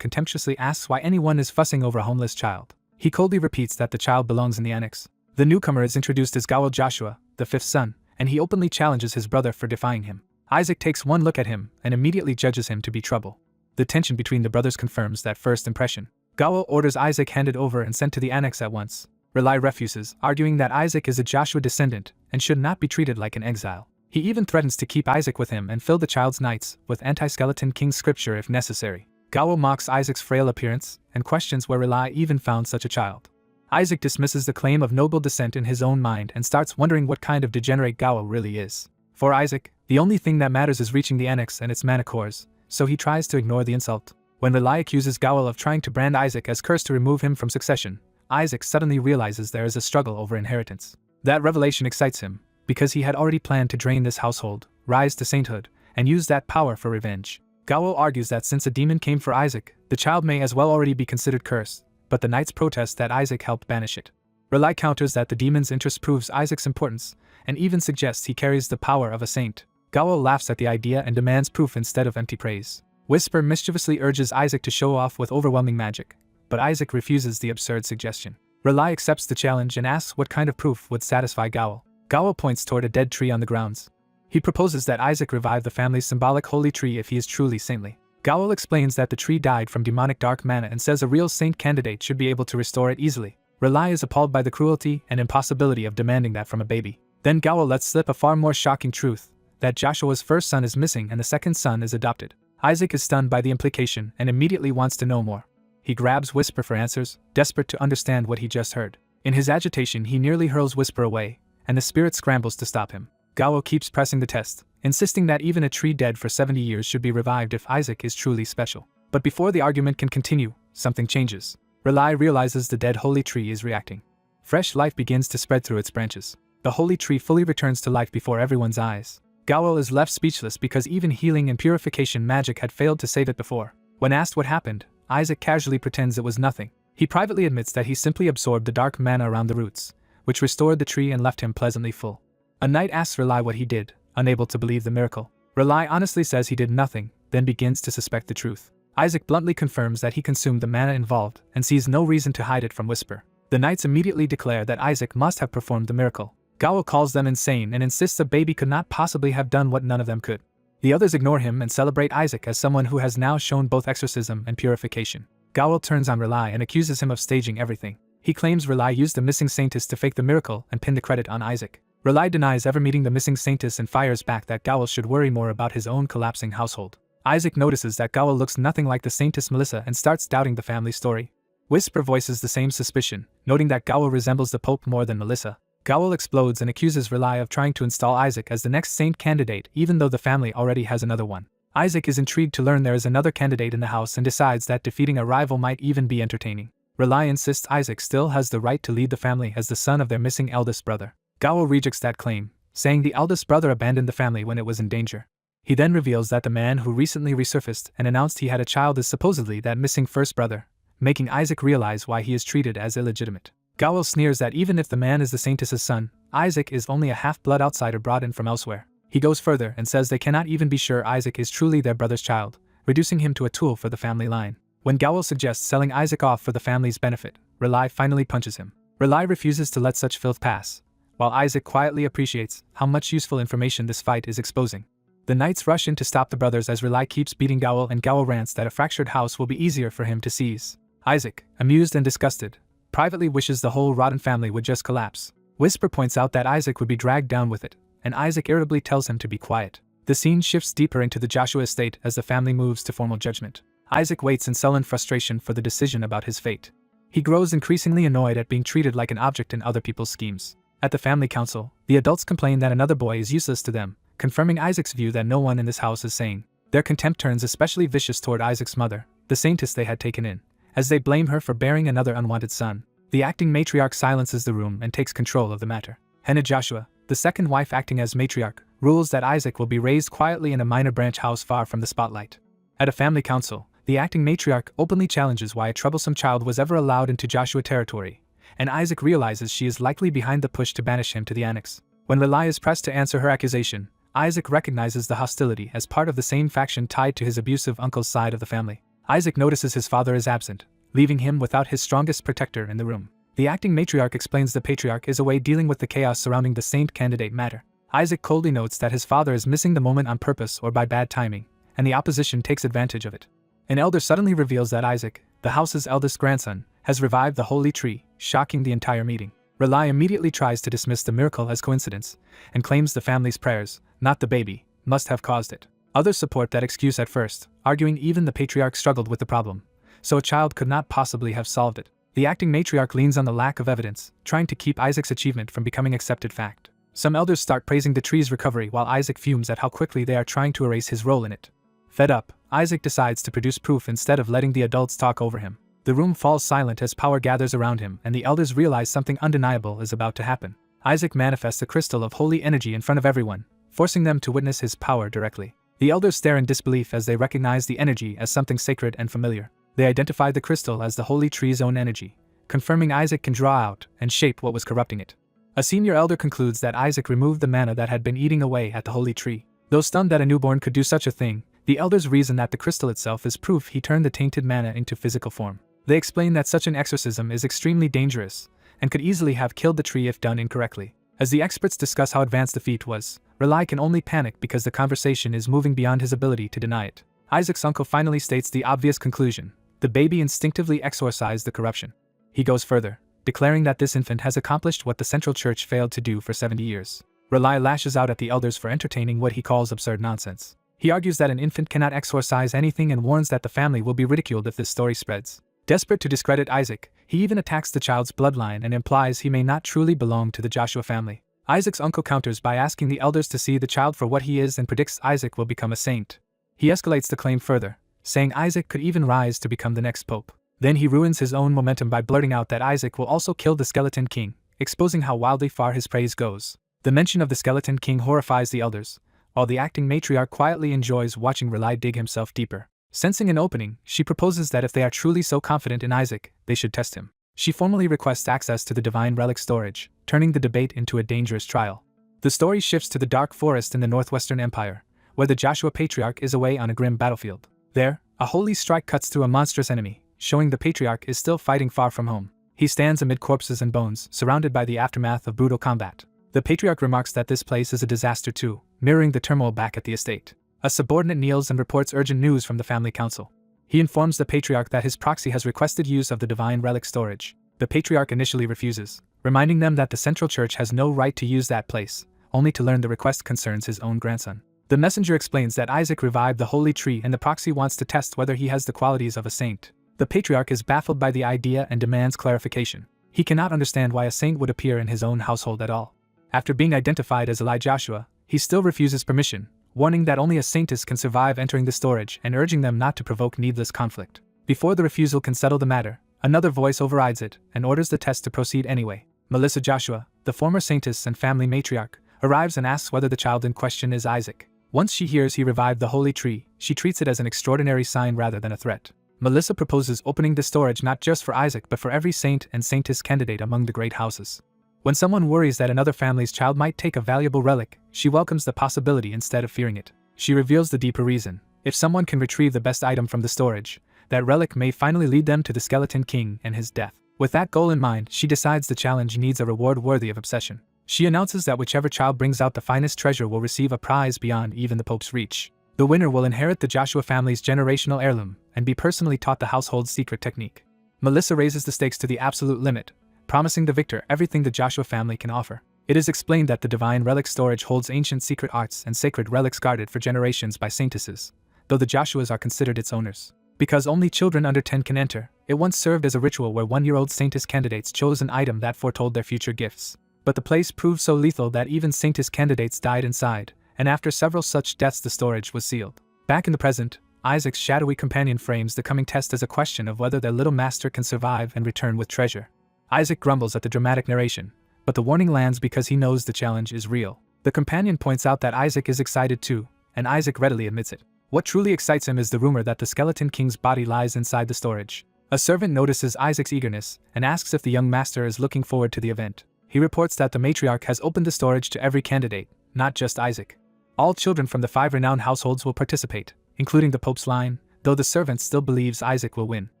contemptuously asks why anyone is fussing over a homeless child. He coldly repeats that the child belongs in the annex. The newcomer is introduced as Gawel Joshua, the fifth son, and he openly challenges his brother for defying him. Isaac takes one look at him and immediately judges him to be trouble. The tension between the brothers confirms that first impression. Gawel orders Isaac handed over and sent to the annex at once. Relai refuses, arguing that Isaac is a Joshua descendant and should not be treated like an exile. He even threatens to keep Isaac with him and fill the child's nights with anti-Skeleton King scripture if necessary. Gawel mocks Isaac's frail appearance and questions where Relai even found such a child. Isaac dismisses the claim of noble descent in his own mind and starts wondering what kind of degenerate Gawel really is. For Isaac, the only thing that matters is reaching the annex and its mana cores, so he tries to ignore the insult. When Relai accuses Gawel of trying to brand Isaac as cursed to remove him from succession, Isaac suddenly realizes there is a struggle over inheritance. That revelation excites him, because he had already planned to drain this household, rise to sainthood, and use that power for revenge. Gawel argues that since a demon came for Isaac, the child may as well already be considered cursed, but the knights protest that Isaac helped banish it. Relai counters that the demon's interest proves Isaac's importance, and even suggests he carries the power of a saint. Gawel laughs at the idea and demands proof instead of empty praise. Whisper mischievously urges Isaac to show off with overwhelming magic, but Isaac refuses the absurd suggestion. Relai accepts the challenge and asks what kind of proof would satisfy Gawel. Gawel points toward a dead tree on the grounds. He proposes that Isaac revive the family's symbolic holy tree if he is truly saintly. Gawel explains that the tree died from demonic dark mana and says a real saint candidate should be able to restore it easily. Relai is appalled by the cruelty and impossibility of demanding that from a baby. Then Gawel lets slip a far more shocking truth, that Joshua's first son is missing and the second son is adopted. Isaac is stunned by the implication and immediately wants to know more. He grabs Whisper for answers, desperate to understand what he just heard. In his agitation, he nearly hurls Whisper away, and the spirit scrambles to stop him. Gawel keeps pressing the test, insisting that even a tree dead for 70 years should be revived if Isaac is truly special. But before the argument can continue, something changes. Relai realizes the dead holy tree is reacting. Fresh life begins to spread through its branches. The holy tree fully returns to life before everyone's eyes. Gawel is left speechless because even healing and purification magic had failed to save it before. When asked what happened, Isaac casually pretends it was nothing. He privately admits that he simply absorbed the dark mana around the roots, which restored the tree and left him pleasantly full. A knight asks Relai what he did, unable to believe the miracle. Relai honestly says he did nothing, then begins to suspect the truth. Isaac bluntly confirms that he consumed the mana involved and sees no reason to hide it from Whisper. The knights immediately declare that Isaac must have performed the miracle. Gawel calls them insane and insists a baby could not possibly have done what none of them could. The others ignore him and celebrate Isaac as someone who has now shown both exorcism and purification. Gawel turns on Relai and accuses him of staging everything. He claims Relai used the missing saintess to fake the miracle and pin the credit on Isaac. Relai denies ever meeting the missing saintess and fires back that Gawel should worry more about his own collapsing household. Isaac notices that Gawel looks nothing like the saintess Melissa and starts doubting the family story. Whisper voices the same suspicion, noting that Gawel resembles the Pope more than Melissa. Gawel explodes and accuses Relai of trying to install Isaac as the next saint candidate even though the family already has another one. Isaac is intrigued to learn there is another candidate in the house and decides that defeating a rival might even be entertaining. Relai insists Isaac still has the right to lead the family as the son of their missing eldest brother. Gawel rejects that claim, saying the eldest brother abandoned the family when it was in danger. He then reveals that the man who recently resurfaced and announced he had a child is supposedly that missing first brother, making Isaac realize why he is treated as illegitimate. Gawel sneers that even if the man is the saintess's son, Isaac is only a half-blood outsider brought in from elsewhere. He goes further and says they cannot even be sure Isaac is truly their brother's child, reducing him to a tool for the family line. When Gawel suggests selling Isaac off for the family's benefit, Relai finally punches him. Relai refuses to let such filth pass, while Isaac quietly appreciates how much useful information this fight is exposing. The knights rush in to stop the brothers as Relai keeps beating Gawel and Gawel rants that a fractured house will be easier for him to seize. Isaac, amused and disgusted, privately wishes the whole rotten family would just collapse. Whisper points out that Isaac would be dragged down with it, and Isaac irritably tells him to be quiet. The scene shifts deeper into the Joshua estate as the family moves to formal judgment. Isaac waits in sullen frustration for the decision about his fate. He grows increasingly annoyed at being treated like an object in other people's schemes. At the family council, the adults complain that another boy is useless to them, confirming Isaac's view that no one in this house is sane. Their contempt turns especially vicious toward Isaac's mother, the saintess they had taken in, as they blame her for bearing another unwanted son. The acting matriarch silences the room and takes control of the matter. Hannah Joshua, the second wife acting as matriarch, rules that Isaac will be raised quietly in a minor branch house far from the spotlight. At a family council, the acting matriarch openly challenges why a troublesome child was ever allowed into Joshua territory, and Isaac realizes she is likely behind the push to banish him to the annex. When Lilai is pressed to answer her accusation, Isaac recognizes the hostility as part of the same faction tied to his abusive uncle's side of the family. Isaac notices his father is absent, leaving him without his strongest protector in the room. The acting matriarch explains the patriarch is away dealing with the chaos surrounding the saint candidate matter. Isaac coldly notes that his father is missing the moment on purpose or by bad timing, and the opposition takes advantage of it. An elder suddenly reveals that Isaac, the house's eldest grandson, has revived the holy tree, shocking the entire meeting. Lilai immediately tries to dismiss the miracle as coincidence, and claims the family's prayers, not the baby, must have caused it. Others support that excuse at first, arguing even the patriarch struggled with the problem, so a child could not possibly have solved it. The acting matriarch leans on the lack of evidence, trying to keep Isaac's achievement from becoming accepted fact. Some elders start praising the tree's recovery while Isaac fumes at how quickly they are trying to erase his role in it. Fed up, Isaac decides to produce proof instead of letting the adults talk over him. The room falls silent as power gathers around him and the elders realize something undeniable is about to happen. Isaac manifests a crystal of holy energy in front of everyone, forcing them to witness his power directly. The elders stare in disbelief as they recognize the energy as something sacred and familiar. They identify the crystal as the holy tree's own energy, confirming Isaac can draw out and shape what was corrupting it. A senior elder concludes that Isaac removed the mana that had been eating away at the holy tree. Though stunned that a newborn could do such a thing, the elders reason that the crystal itself is proof he turned the tainted mana into physical form. They explain that such an exorcism is extremely dangerous, and could easily have killed the tree if done incorrectly. As the experts discuss how advanced the feat was, Lilai can only panic because the conversation is moving beyond his ability to deny it. Isaac's uncle finally states the obvious conclusion: the baby instinctively exorcised the corruption. He goes further, declaring that this infant has accomplished what the Central Church failed to do for 70 years. Lilai lashes out at the elders for entertaining what he calls absurd nonsense. He argues that an infant cannot exorcise anything and warns that the family will be ridiculed if this story spreads. Desperate to discredit Isaac, he even attacks the child's bloodline and implies he may not truly belong to the Joshua family. Isaac's uncle counters by asking the elders to see the child for what he is and predicts Isaac will become a saint. He escalates the claim further, saying Isaac could even rise to become the next pope. Then he ruins his own momentum by blurting out that Isaac will also kill the Skeleton King, exposing how wildly far his praise goes. The mention of the Skeleton King horrifies the elders, while the acting matriarch quietly enjoys watching Lilai dig himself deeper. Sensing an opening, she proposes that if they are truly so confident in Isaac, they should test him. She formally requests access to the divine relic storage, turning the debate into a dangerous trial. The story shifts to the dark forest in the Northwestern Empire, where the Joshua Patriarch is away on a grim battlefield. There, a holy strike cuts through a monstrous enemy, showing the Patriarch is still fighting far from home. He stands amid corpses and bones, surrounded by the aftermath of brutal combat. The Patriarch remarks that this place is a disaster too, mirroring the turmoil back at the estate. A subordinate kneels and reports urgent news from the family council. He informs the Patriarch that his proxy has requested use of the divine relic storage. The Patriarch initially refuses, reminding them that the Central Church has no right to use that place, only to learn the request concerns his own grandson. The messenger explains that Isaac revived the holy tree and the proxy wants to test whether he has the qualities of a saint. The Patriarch is baffled by the idea and demands clarification. He cannot understand why a saint would appear in his own household at all. After being identified as Eli Joshua, he still refuses permission, warning that only a saintess can survive entering the storage and urging them not to provoke needless conflict. Before the refusal can settle the matter, another voice overrides it and orders the test to proceed anyway. Melissa Joshua, the former saintess and family matriarch, arrives and asks whether the child in question is Isaac. Once she hears he revived the holy tree, she treats it as an extraordinary sign rather than a threat. Melissa proposes opening the storage not just for Isaac but for every saint and saintess candidate among the great houses. When someone worries that another family's child might take a valuable relic, she welcomes the possibility instead of fearing it. She reveals the deeper reason. If someone can retrieve the best item from the storage, that relic may finally lead them to the Skeleton King and his death. With that goal in mind, she decides the challenge needs a reward worthy of obsession. She announces that whichever child brings out the finest treasure will receive a prize beyond even the Pope's reach. The winner will inherit the Joshua family's generational heirloom and be personally taught the household's secret technique. Melissa raises the stakes to the absolute limit, promising the victor everything the Joshua family can offer. It is explained that the divine relic storage holds ancient secret arts and sacred relics guarded for generations by saintesses, though the Joshuas are considered its owners. Because only children under 10 can enter, it once served as a ritual where one-year-old saintess candidates chose an item that foretold their future gifts. But the place proved so lethal that even saintess candidates died inside, and after several such deaths the storage was sealed. Back in the present, Isaac's shadowy companion frames the coming test as a question of whether their little master can survive and return with treasure. Isaac grumbles at the dramatic narration, but the warning lands because he knows the challenge is real. The companion points out that Isaac is excited too, and Isaac readily admits it. What truly excites him is the rumor that the Skeleton King's body lies inside the storage. A servant notices Isaac's eagerness and asks if the young master is looking forward to the event. He reports that the matriarch has opened the storage to every candidate, not just Isaac. All children from the 5 renowned households will participate, including the Pope's line, though the servant still believes Isaac will win.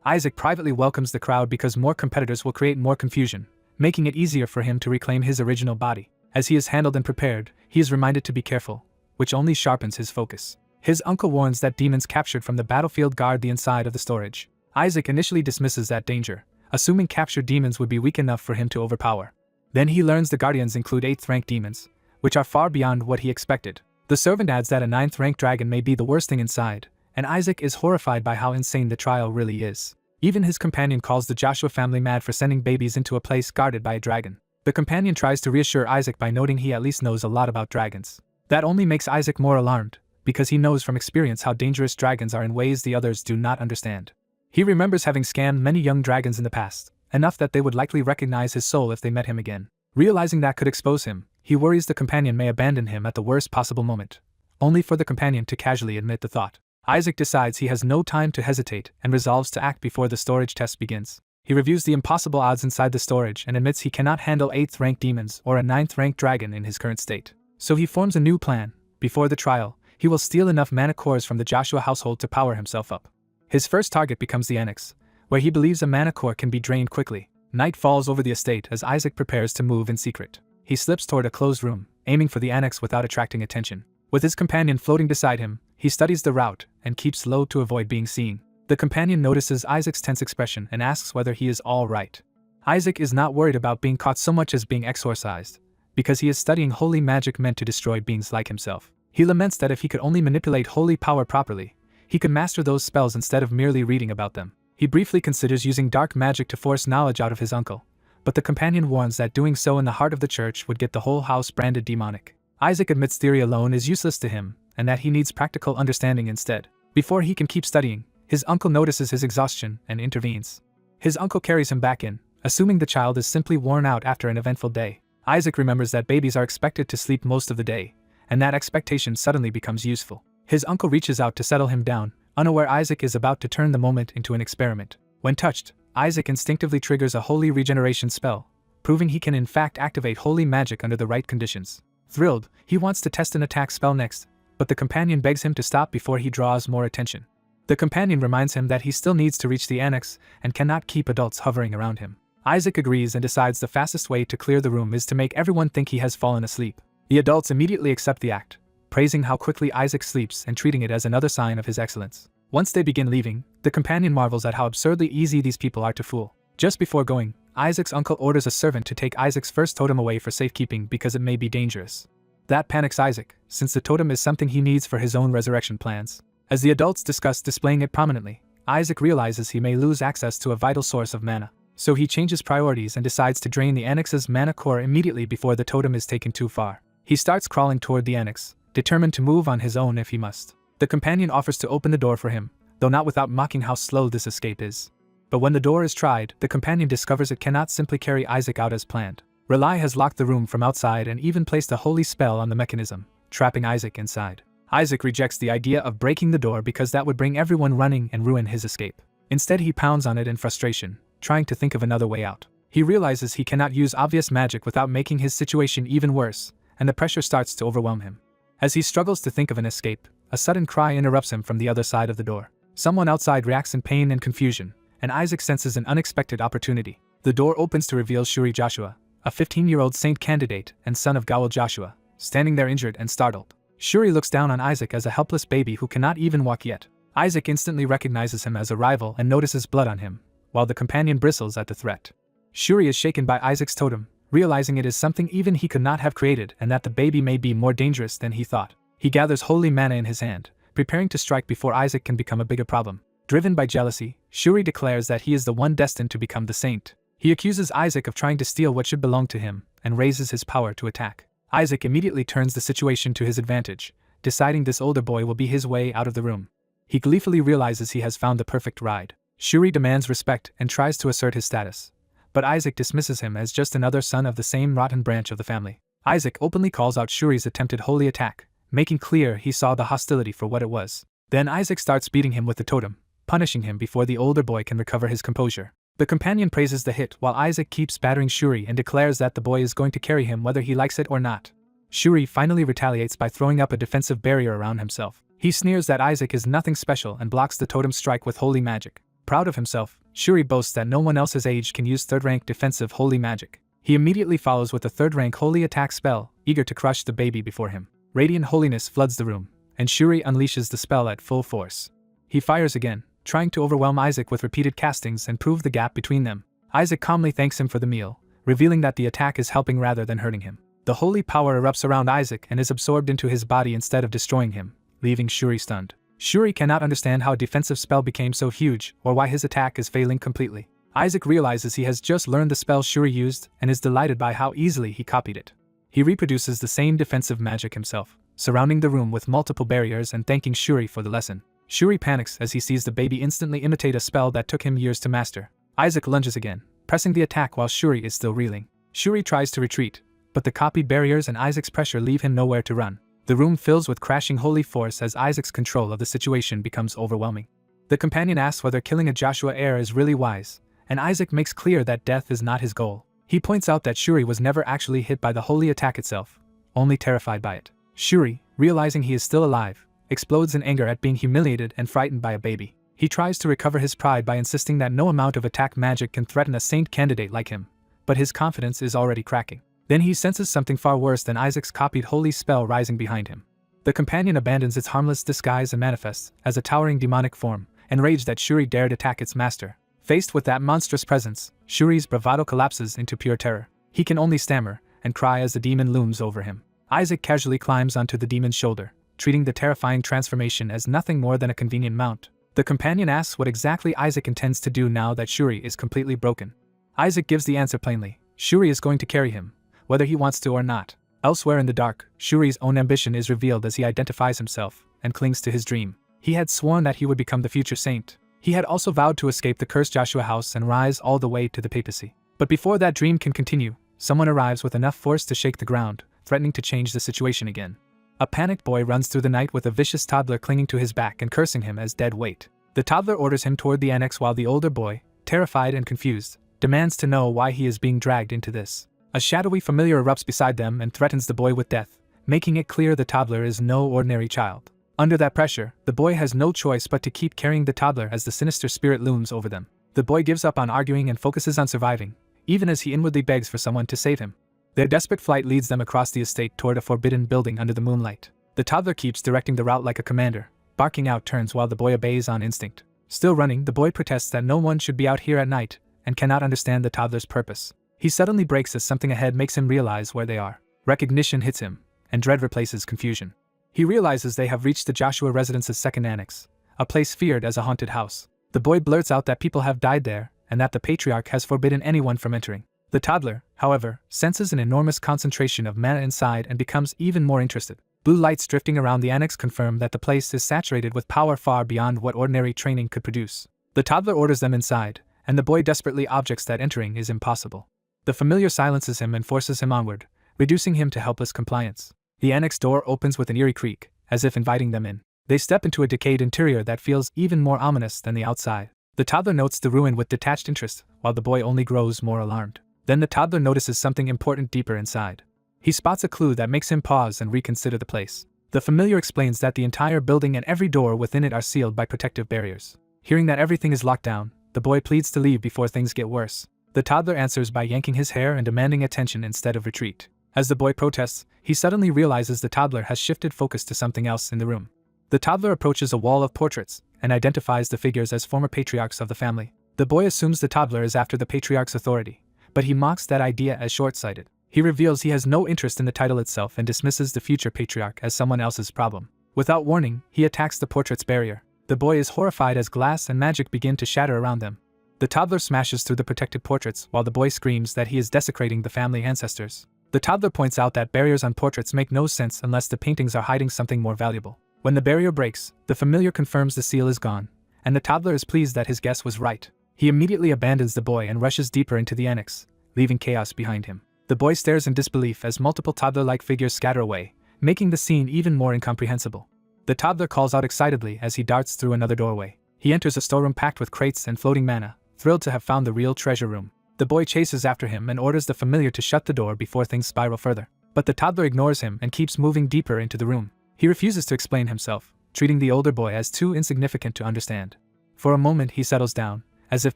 Isaac privately welcomes the crowd because more competitors will create more confusion, making it easier for him to reclaim his original body. As he is handled and prepared, he is reminded to be careful, which only sharpens his focus. His uncle warns that demons captured from the battlefield guard the inside of the storage. Isaac initially dismisses that danger, assuming captured demons would be weak enough for him to overpower. Then he learns the guardians include 8th rank demons, which are far beyond what he expected. The servant adds that a 9th rank dragon may be the worst thing inside, and Isaac is horrified by how insane the trial really is. Even his companion calls the Joshua family mad for sending babies into a place guarded by a dragon. The companion tries to reassure Isaac by noting he at least knows a lot about dragons. That only makes Isaac more alarmed, because he knows from experience how dangerous dragons are in ways the others do not understand. He remembers having scammed many young dragons in the past, enough that they would likely recognize his soul if they met him again. Realizing that could expose him, he worries the companion may abandon him at the worst possible moment, only for the companion to casually admit the thought. Isaac decides he has no time to hesitate and resolves to act before the storage test begins. He reviews the impossible odds inside the storage and admits he cannot handle 8th rank demons or a 9th rank dragon in his current state. So he forms a new plan. Before the trial, he will steal enough mana cores from the Joshua household to power himself up. His first target becomes the annex, where he believes a mana core can be drained quickly. Night falls over the estate as Isaac prepares to move in secret. He slips toward a closed room, aiming for the annex without attracting attention. With his companion floating beside him, he studies the route and keeps low to avoid being seen. The companion notices Isaac's tense expression and asks whether he is all right. Isaac is not worried about being caught so much as being exorcised, because he is studying holy magic meant to destroy beings like himself. He laments that if he could only manipulate holy power properly, he could master those spells instead of merely reading about them. He briefly considers using dark magic to force knowledge out of his uncle, but the companion warns that doing so in the heart of the church would get the whole house branded demonic. Isaac admits theory alone is useless to him, and that he needs practical understanding instead. Before he can keep studying, his uncle notices his exhaustion and intervenes. His uncle carries him back in, assuming the child is simply worn out after an eventful day. Isaac remembers that babies are expected to sleep most of the day, and that expectation suddenly becomes useful. His uncle reaches out to settle him down, unaware Isaac is about to turn the moment into an experiment. When touched, Isaac instinctively triggers a holy regeneration spell, proving he can in fact activate holy magic under the right conditions. Thrilled, he wants to test an attack spell next, but the companion begs him to stop before he draws more attention. The companion reminds him that he still needs to reach the annex and cannot keep adults hovering around him. Isaac agrees and decides the fastest way to clear the room is to make everyone think he has fallen asleep. The adults immediately accept the act, praising how quickly Isaac sleeps and treating it as another sign of his excellence. Once they begin leaving, the companion marvels at how absurdly easy these people are to fool. Just before going, Isaac's uncle orders a servant to take Isaac's first totem away for safekeeping because it may be dangerous. That panics Isaac, since the totem is something he needs for his own resurrection plans. As the adults discuss displaying it prominently, Isaac realizes he may lose access to a vital source of mana. So he changes priorities and decides to drain the annex's mana core immediately before the totem is taken too far. He starts crawling toward the annex, determined to move on his own if he must. The companion offers to open the door for him, though not without mocking how slow this escape is. But when the door is tried, the companion discovers it cannot simply carry Isaac out as planned. Relai has locked the room from outside and even placed a holy spell on the mechanism, trapping Isaac inside. Isaac rejects the idea of breaking the door because that would bring everyone running and ruin his escape. Instead, he pounds on it in frustration, trying to think of another way out. He realizes he cannot use obvious magic without making his situation even worse, and the pressure starts to overwhelm him. As he struggles to think of an escape, a sudden cry interrupts him from the other side of the door. Someone outside reacts in pain and confusion, and Isaac senses an unexpected opportunity. The door opens to reveal Shuri Joshua, a 15-year-old saint candidate and son of Gawel Joshua, standing there injured and startled. Shuri looks down on Isaac as a helpless baby who cannot even walk yet. Isaac instantly recognizes him as a rival and notices blood on him, while the companion bristles at the threat. Shuri is shaken by Isaac's totem, realizing it is something even he could not have created and that the baby may be more dangerous than he thought. He gathers holy mana in his hand, preparing to strike before Isaac can become a bigger problem. Driven by jealousy, Shuri declares that he is the one destined to become the saint. He accuses Isaac of trying to steal what should belong to him and raises his power to attack. Isaac immediately turns the situation to his advantage, deciding this older boy will be his way out of the room. He gleefully realizes he has found the perfect ride. Shuri demands respect and tries to assert his status, but Isaac dismisses him as just another son of the same rotten branch of the family. Isaac openly calls out Shuri's attempted holy attack, making clear he saw the hostility for what it was. Then Isaac starts beating him with the totem, punishing him before the older boy can recover his composure. The companion praises the hit while Isaac keeps battering Shuri and declares that the boy is going to carry him whether he likes it or not. Shuri finally retaliates by throwing up a defensive barrier around himself. He sneers that Isaac is nothing special and blocks the totem strike with holy magic. Proud of himself, Shuri boasts that no one else his age can use 3rd rank defensive holy magic. He immediately follows with a 3rd rank holy attack spell, eager to crush the baby before him. Radiant holiness floods the room, and Shuri unleashes the spell at full force. He fires again, trying to overwhelm Isaac with repeated castings and prove the gap between them. Isaac calmly thanks him for the meal, revealing that the attack is helping rather than hurting him. The holy power erupts around Isaac and is absorbed into his body instead of destroying him, leaving Shuri stunned. Shuri cannot understand how a defensive spell became so huge or why his attack is failing completely. Isaac realizes he has just learned the spell Shuri used and is delighted by how easily he copied it. He reproduces the same defensive magic himself, surrounding the room with multiple barriers and thanking Shuri for the lesson. Shuri panics as he sees the baby instantly imitate a spell that took him years to master. Isaac lunges again, pressing the attack while Shuri is still reeling. Shuri tries to retreat, but the copied barriers and Isaac's pressure leave him nowhere to run. The room fills with crashing holy force as Isaac's control of the situation becomes overwhelming. The companion asks whether killing a Joshua heir is really wise, and Isaac makes clear that death is not his goal. He points out that Shuri was never actually hit by the holy attack itself, only terrified by it. Shuri, realizing he is still alive, explodes in anger at being humiliated and frightened by a baby. He tries to recover his pride by insisting that no amount of attack magic can threaten a saint candidate like him, but his confidence is already cracking. Then he senses something far worse than Isaac's copied holy spell rising behind him. The companion abandons its harmless disguise and manifests as a towering demonic form, enraged that Shuri dared attack its master. Faced with that monstrous presence, Shuri's bravado collapses into pure terror. He can only stammer and cry as the demon looms over him. Isaac casually climbs onto the demon's shoulder, treating the terrifying transformation as nothing more than a convenient mount. The companion asks what exactly Isaac intends to do now that Shuri is completely broken. Isaac gives the answer plainly. Shuri is going to carry him, whether he wants to or not. Elsewhere in the dark, Shuri's own ambition is revealed as he identifies himself and clings to his dream. He had sworn that he would become the future saint. He had also vowed to escape the cursed Joshua house and rise all the way to the papacy. But before that dream can continue, someone arrives with enough force to shake the ground, threatening to change the situation again. A panicked boy runs through the night with a vicious toddler clinging to his back and cursing him as dead weight. The toddler orders him toward the annex while the older boy, terrified and confused, demands to know why he is being dragged into this. A shadowy familiar erupts beside them and threatens the boy with death, making it clear the toddler is no ordinary child. Under that pressure, the boy has no choice but to keep carrying the toddler as the sinister spirit looms over them. The boy gives up on arguing and focuses on surviving, even as he inwardly begs for someone to save him. Their desperate flight leads them across the estate toward a forbidden building under the moonlight. The toddler keeps directing the route like a commander, barking out turns while the boy obeys on instinct. Still running, the boy protests that no one should be out here at night, and cannot understand the toddler's purpose. He suddenly breaks as something ahead makes him realize where they are. Recognition hits him, and dread replaces confusion. He realizes they have reached the Joshua residence's second annex, a place feared as a haunted house. The boy blurts out that people have died there, and that the patriarch has forbidden anyone from entering. The toddler, however, senses an enormous concentration of mana inside and becomes even more interested. Blue lights drifting around the annex confirm that the place is saturated with power far beyond what ordinary training could produce. The toddler orders them inside, and the boy desperately objects that entering is impossible. The familiar silences him and forces him onward, reducing him to helpless compliance. The annex door opens with an eerie creak, as if inviting them in. They step into a decayed interior that feels even more ominous than the outside. The toddler notes the ruin with detached interest, while the boy only grows more alarmed. Then the toddler notices something important deeper inside. He spots a clue that makes him pause and reconsider the place. The familiar explains that the entire building and every door within it are sealed by protective barriers. Hearing that everything is locked down, the boy pleads to leave before things get worse. The toddler answers by yanking his hair and demanding attention instead of retreat. As the boy protests, he suddenly realizes the toddler has shifted focus to something else in the room. The toddler approaches a wall of portraits and identifies the figures as former patriarchs of the family. The boy assumes the toddler is after the patriarch's authority, but he mocks that idea as short-sighted. He reveals he has no interest in the title itself and dismisses the future patriarch as someone else's problem. Without warning, he attacks the portrait's barrier. The boy is horrified as glass and magic begin to shatter around them. The toddler smashes through the protected portraits while the boy screams that he is desecrating the family ancestors. The toddler points out that barriers on portraits make no sense unless the paintings are hiding something more valuable. When the barrier breaks, the familiar confirms the seal is gone, and the toddler is pleased that his guess was right. He immediately abandons the boy and rushes deeper into the annex, leaving chaos behind him. The boy stares in disbelief as multiple toddler-like figures scatter away, making the scene even more incomprehensible. The toddler calls out excitedly as he darts through another doorway. He enters a storeroom packed with crates and floating mana, thrilled to have found the real treasure room. The boy chases after him and orders the familiar to shut the door before things spiral further. But the toddler ignores him and keeps moving deeper into the room. He refuses to explain himself, treating the older boy as too insignificant to understand. For a moment he settles down, as if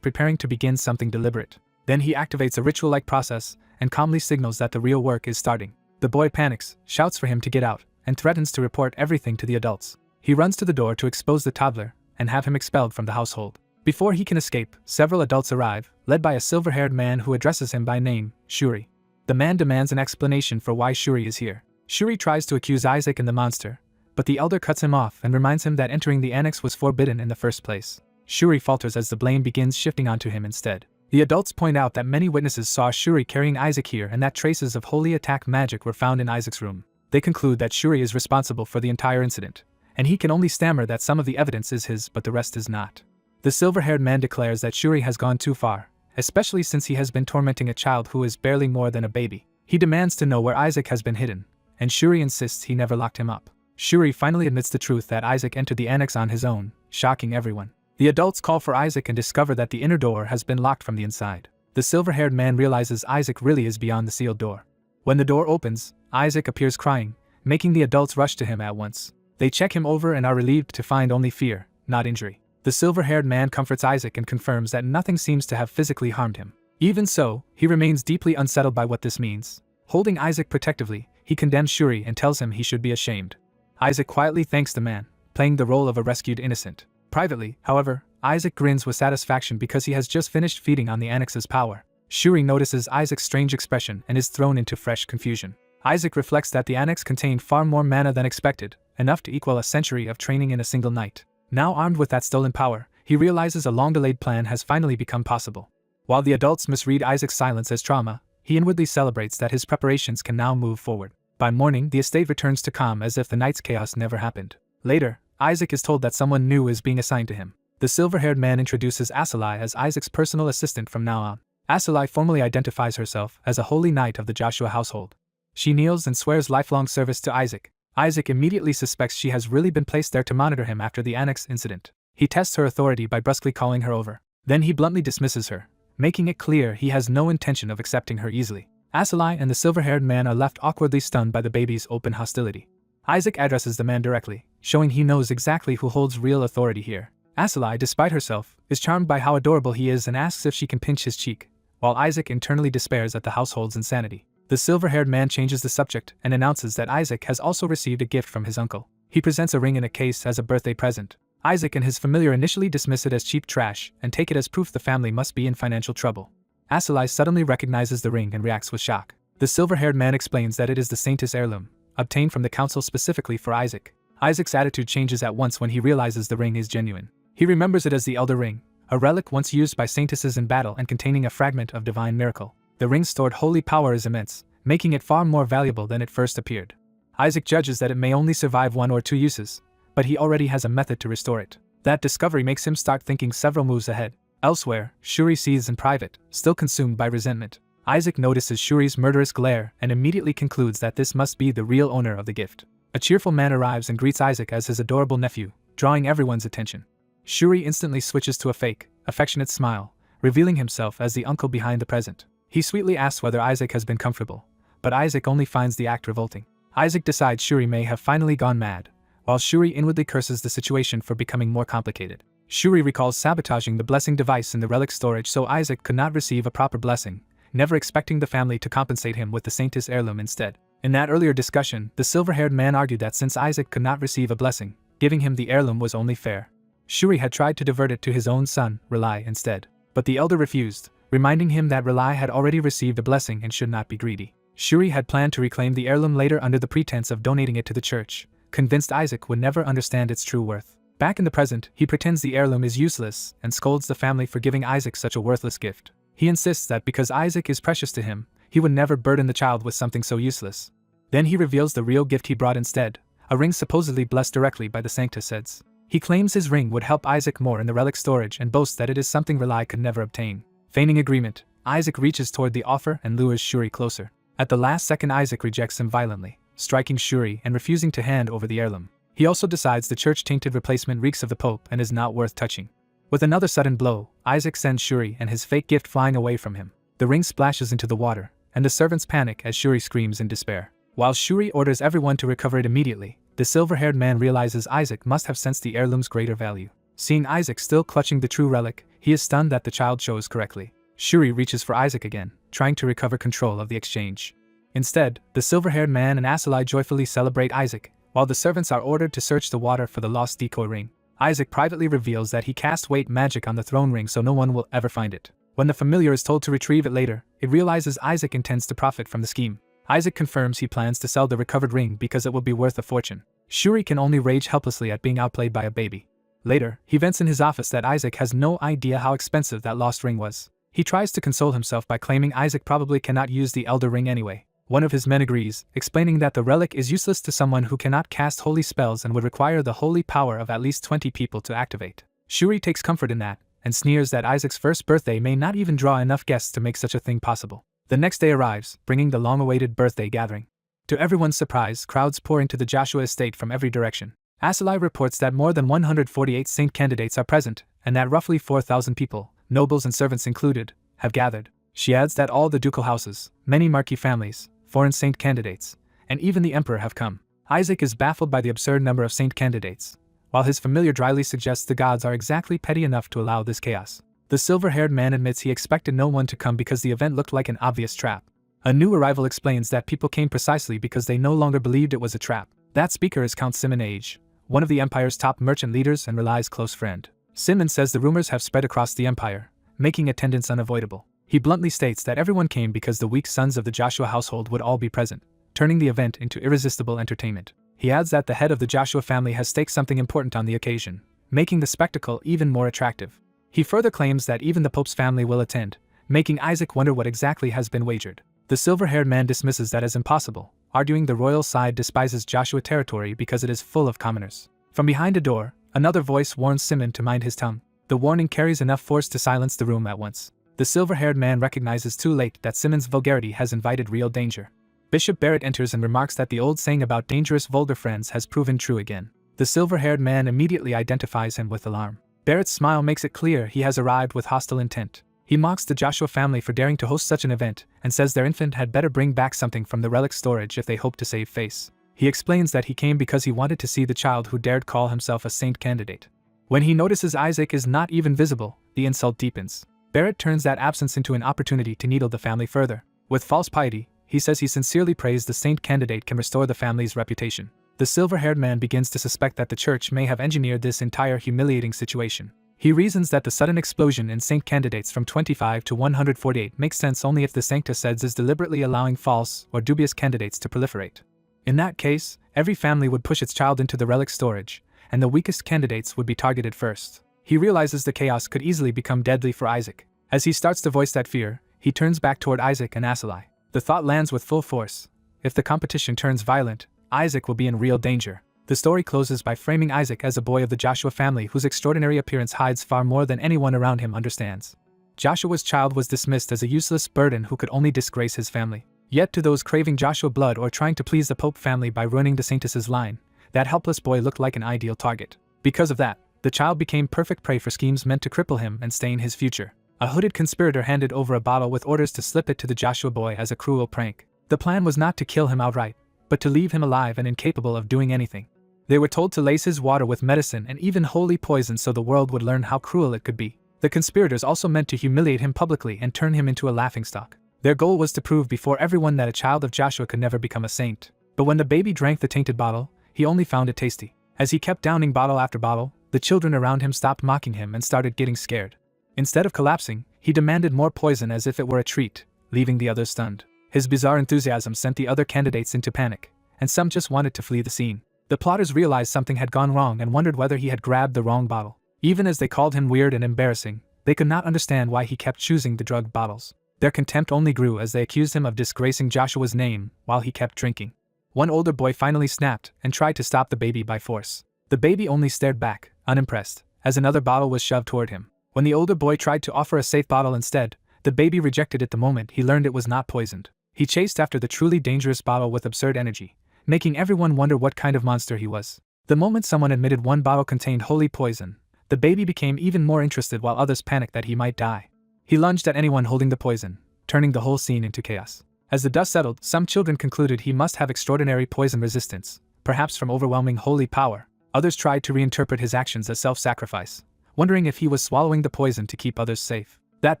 preparing to begin something deliberate. Then he activates a ritual-like process and calmly signals that the real work is starting. The boy panics, shouts for him to get out, and threatens to report everything to the adults. He runs to the door to expose the toddler and have him expelled from the household. Before he can escape, several adults arrive, led by a silver-haired man who addresses him by name, Shuri. The man demands an explanation for why Shuri is here. Shuri tries to accuse Isaac and the monster, but the elder cuts him off and reminds him that entering the annex was forbidden in the first place. Shuri falters as the blame begins shifting onto him instead. The adults point out that many witnesses saw Shuri carrying Isaac here and that traces of holy attack magic were found in Isaac's room. They conclude that Shuri is responsible for the entire incident, and he can only stammer that some of the evidence is his but the rest is not. The silver-haired man declares that Shuri has gone too far, especially since he has been tormenting a child who is barely more than a baby. He demands to know where Isaac has been hidden, and Shuri insists he never locked him up. Shuri finally admits the truth that Isaac entered the annex on his own, shocking everyone. The adults call for Isaac and discover that the inner door has been locked from the inside. The silver-haired man realizes Isaac really is beyond the sealed door. When the door opens, Isaac appears crying, making the adults rush to him at once. They check him over and are relieved to find only fear, not injury. The silver-haired man comforts Isaac and confirms that nothing seems to have physically harmed him. Even so, he remains deeply unsettled by what this means. Holding Isaac protectively, he condemns Shuri and tells him he should be ashamed. Isaac quietly thanks the man, playing the role of a rescued innocent. Privately, however, Isaac grins with satisfaction because he has just finished feeding on the annex's power. Shuri notices Isaac's strange expression and is thrown into fresh confusion. Isaac reflects that the annex contained far more mana than expected, enough to equal a century of training in a single night. Now armed with that stolen power, he realizes a long-delayed plan has finally become possible. While the adults misread Isaac's silence as trauma, he inwardly celebrates that his preparations can now move forward. By morning, the estate returns to calm as if the night's chaos never happened. Later, Isaac is told that someone new is being assigned to him. The silver-haired man introduces Asura as Isaac's personal assistant from now on. Asura formally identifies herself as a holy knight of the Joshua household. She kneels and swears lifelong service to Isaac. Isaac immediately suspects she has really been placed there to monitor him after the annex incident. He tests her authority by brusquely calling her over. Then he bluntly dismisses her, making it clear he has no intention of accepting her easily. Asura and the silver-haired man are left awkwardly stunned by the baby's open hostility. Isaac addresses the man directly, showing he knows exactly who holds real authority here. Asura, despite herself, is charmed by how adorable he is and asks if she can pinch his cheek, while Isaac internally despairs at the household's insanity. The silver-haired man changes the subject and announces that Isaac has also received a gift from his uncle. He presents a ring in a case as a birthday present. Isaac and his familiar initially dismiss it as cheap trash and take it as proof the family must be in financial trouble. Asura suddenly recognizes the ring and reacts with shock. The silver-haired man explains that it is the Saintess heirloom, obtained from the council specifically for Isaac. Isaac's attitude changes at once when he realizes the ring is genuine. He remembers it as the Elder Ring, a relic once used by saintesses in battle and containing a fragment of divine miracle. The ring's stored holy power is immense, making it far more valuable than it first appeared. Isaac judges that it may only survive 1 or 2 uses, but he already has a method to restore it. That discovery makes him start thinking several moves ahead. Elsewhere, Shuri seethes in private, still consumed by resentment. Isaac notices Shuri's murderous glare and immediately concludes that this must be the real owner of the gift. A cheerful man arrives and greets Isaac as his adorable nephew, drawing everyone's attention. Shuri instantly switches to a fake, affectionate smile, revealing himself as the uncle behind the present. He sweetly asks whether Isaac has been comfortable, but Isaac only finds the act revolting. Isaac decides Shuri may have finally gone mad, while Shuri inwardly curses the situation for becoming more complicated. Shuri recalls sabotaging the blessing device in the relic storage so Isaac could not receive a proper blessing, never expecting the family to compensate him with the Saintess heirloom instead. In that earlier discussion, the silver-haired man argued that since Isaac could not receive a blessing, giving him the heirloom was only fair. Shuri had tried to divert it to his own son, Relai, instead. But the elder refused, reminding him that Relai had already received a blessing and should not be greedy. Shuri had planned to reclaim the heirloom later under the pretense of donating it to the church, convinced Isaac would never understand its true worth. Back in the present, he pretends the heirloom is useless and scolds the family for giving Isaac such a worthless gift. He insists that because Isaac is precious to him, he would never burden the child with something so useless. Then he reveals the real gift he brought instead, a ring supposedly blessed directly by the Sanctus. He claims his ring would help Isaac more in the relic storage and boasts that it is something Relai could never obtain. Feigning agreement, Isaac reaches toward the offer and lures Shuri closer. At the last second, Isaac rejects him violently, striking Shuri and refusing to hand over the heirloom. He also decides the church-tainted replacement reeks of the Pope and is not worth touching. With another sudden blow, Isaac sends Shuri and his fake gift flying away from him. The ring splashes into the water, and the servants panic as Shuri screams in despair. While Shuri orders everyone to recover it immediately, the silver-haired man realizes Isaac must have sensed the heirloom's greater value. Seeing Isaac still clutching the true relic, he is stunned that the child chose correctly. Shuri reaches for Isaac again, trying to recover control of the exchange. Instead, the silver-haired man and Asura joyfully celebrate Isaac, while the servants are ordered to search the water for the lost decoy ring. Isaac privately reveals that he cast weight magic on the throne ring so no one will ever find it. When the familiar is told to retrieve it later, it realizes Isaac intends to profit from the scheme. Isaac confirms he plans to sell the recovered ring because it will be worth a fortune. Shuri can only rage helplessly at being outplayed by a baby. Later, he vents in his office that Isaac has no idea how expensive that lost ring was. He tries to console himself by claiming Isaac probably cannot use the Elder Ring anyway. One of his men agrees, explaining that the relic is useless to someone who cannot cast holy spells and would require the holy power of at least 20 people to activate. Shuri takes comfort in that, and sneers that Isaac's first birthday may not even draw enough guests to make such a thing possible. The next day arrives, bringing the long-awaited birthday gathering. To everyone's surprise, crowds pour into the Joshua estate from every direction. Asura reports that more than 148 saint candidates are present, and that roughly 4,000 people, nobles and servants included, have gathered. She adds that all the ducal houses, many marquis families, foreign saint candidates, and even the emperor have come. Isaac is baffled by the absurd number of saint candidates, while his familiar dryly suggests the gods are exactly petty enough to allow this chaos. The silver-haired man admits he expected no one to come because the event looked like an obvious trap. A new arrival explains that people came precisely because they no longer believed it was a trap. That speaker is Count Simon Age, one of the empire's top merchant leaders and Relai's close friend. Simon says the rumors have spread across the empire, making attendance unavoidable. He bluntly states that everyone came because the weak sons of the Joshua household would all be present, turning the event into irresistible entertainment. He adds that the head of the Joshua family has staked something important on the occasion, making the spectacle even more attractive. He further claims that even the Pope's family will attend, making Isaac wonder what exactly has been wagered. The silver-haired man dismisses that as impossible, arguing the royal side despises Joshua territory because it is full of commoners. From behind a door, another voice warns Simon to mind his tongue. The warning carries enough force to silence the room at once. The silver-haired man recognizes too late that Simon's vulgarity has invited real danger. Bishop Barrett enters and remarks that the old saying about dangerous vulgar friends has proven true again. The silver-haired man immediately identifies him with alarm. Barrett's smile makes it clear he has arrived with hostile intent. He mocks the Joshua family for daring to host such an event, and says their infant had better bring back something from the relic storage if they hope to save face. He explains that he came because he wanted to see the child who dared call himself a saint candidate. When he notices Isaac is not even visible, the insult deepens. Barrett turns that absence into an opportunity to needle the family further. With false piety, he says he sincerely prays the saint candidate can restore the family's reputation. The silver-haired man begins to suspect that the church may have engineered this entire humiliating situation. He reasons that the sudden explosion in saint candidates from 25 to 148 makes sense only if the Sancta Seds is deliberately allowing false or dubious candidates to proliferate. In that case, every family would push its child into the relic storage, and the weakest candidates would be targeted first. He realizes the chaos could easily become deadly for Isaac. As he starts to voice that fear, he turns back toward Isaac and Asura. The thought lands with full force. If the competition turns violent, Isaac will be in real danger. The story closes by framing Isaac as a boy of the Joshua family whose extraordinary appearance hides far more than anyone around him understands. Joshua's child was dismissed as a useless burden who could only disgrace his family. Yet to those craving Joshua blood or trying to please the Pope family by ruining the Saintess's line, that helpless boy looked like an ideal target. Because of that, the child became perfect prey for schemes meant to cripple him and stain his future. A hooded conspirator handed over a bottle with orders to slip it to the Joshua boy as a cruel prank. The plan was not to kill him outright, but to leave him alive and incapable of doing anything. They were told to lace his water with medicine and even holy poison so the world would learn how cruel it could be. The conspirators also meant to humiliate him publicly and turn him into a laughingstock. Their goal was to prove before everyone that a child of Joshua could never become a saint. But when the baby drank the tainted bottle, he only found it tasty. As he kept downing bottle after bottle, the children around him stopped mocking him and started getting scared. Instead of collapsing, he demanded more poison as if it were a treat, leaving the others stunned. His bizarre enthusiasm sent the other candidates into panic, and some just wanted to flee the scene. The plotters realized something had gone wrong and wondered whether he had grabbed the wrong bottle. Even as they called him weird and embarrassing, they could not understand why he kept choosing the drugged bottles. Their contempt only grew as they accused him of disgracing Joshua's name while he kept drinking. One older boy finally snapped and tried to stop the baby by force. The baby only stared back, unimpressed, as another bottle was shoved toward him. When the older boy tried to offer a safe bottle instead, the baby rejected it the moment he learned it was not poisoned. He chased after the truly dangerous bottle with absurd energy, making everyone wonder what kind of monster he was. The moment someone admitted one bottle contained holy poison, The baby became even more interested while others panicked that he might die. He lunged at anyone holding the poison, turning the whole scene into chaos. As the dust settled, some children concluded he must have extraordinary poison resistance, perhaps from overwhelming holy power. Others tried to reinterpret his actions as self-sacrifice, wondering if he was swallowing the poison to keep others safe. That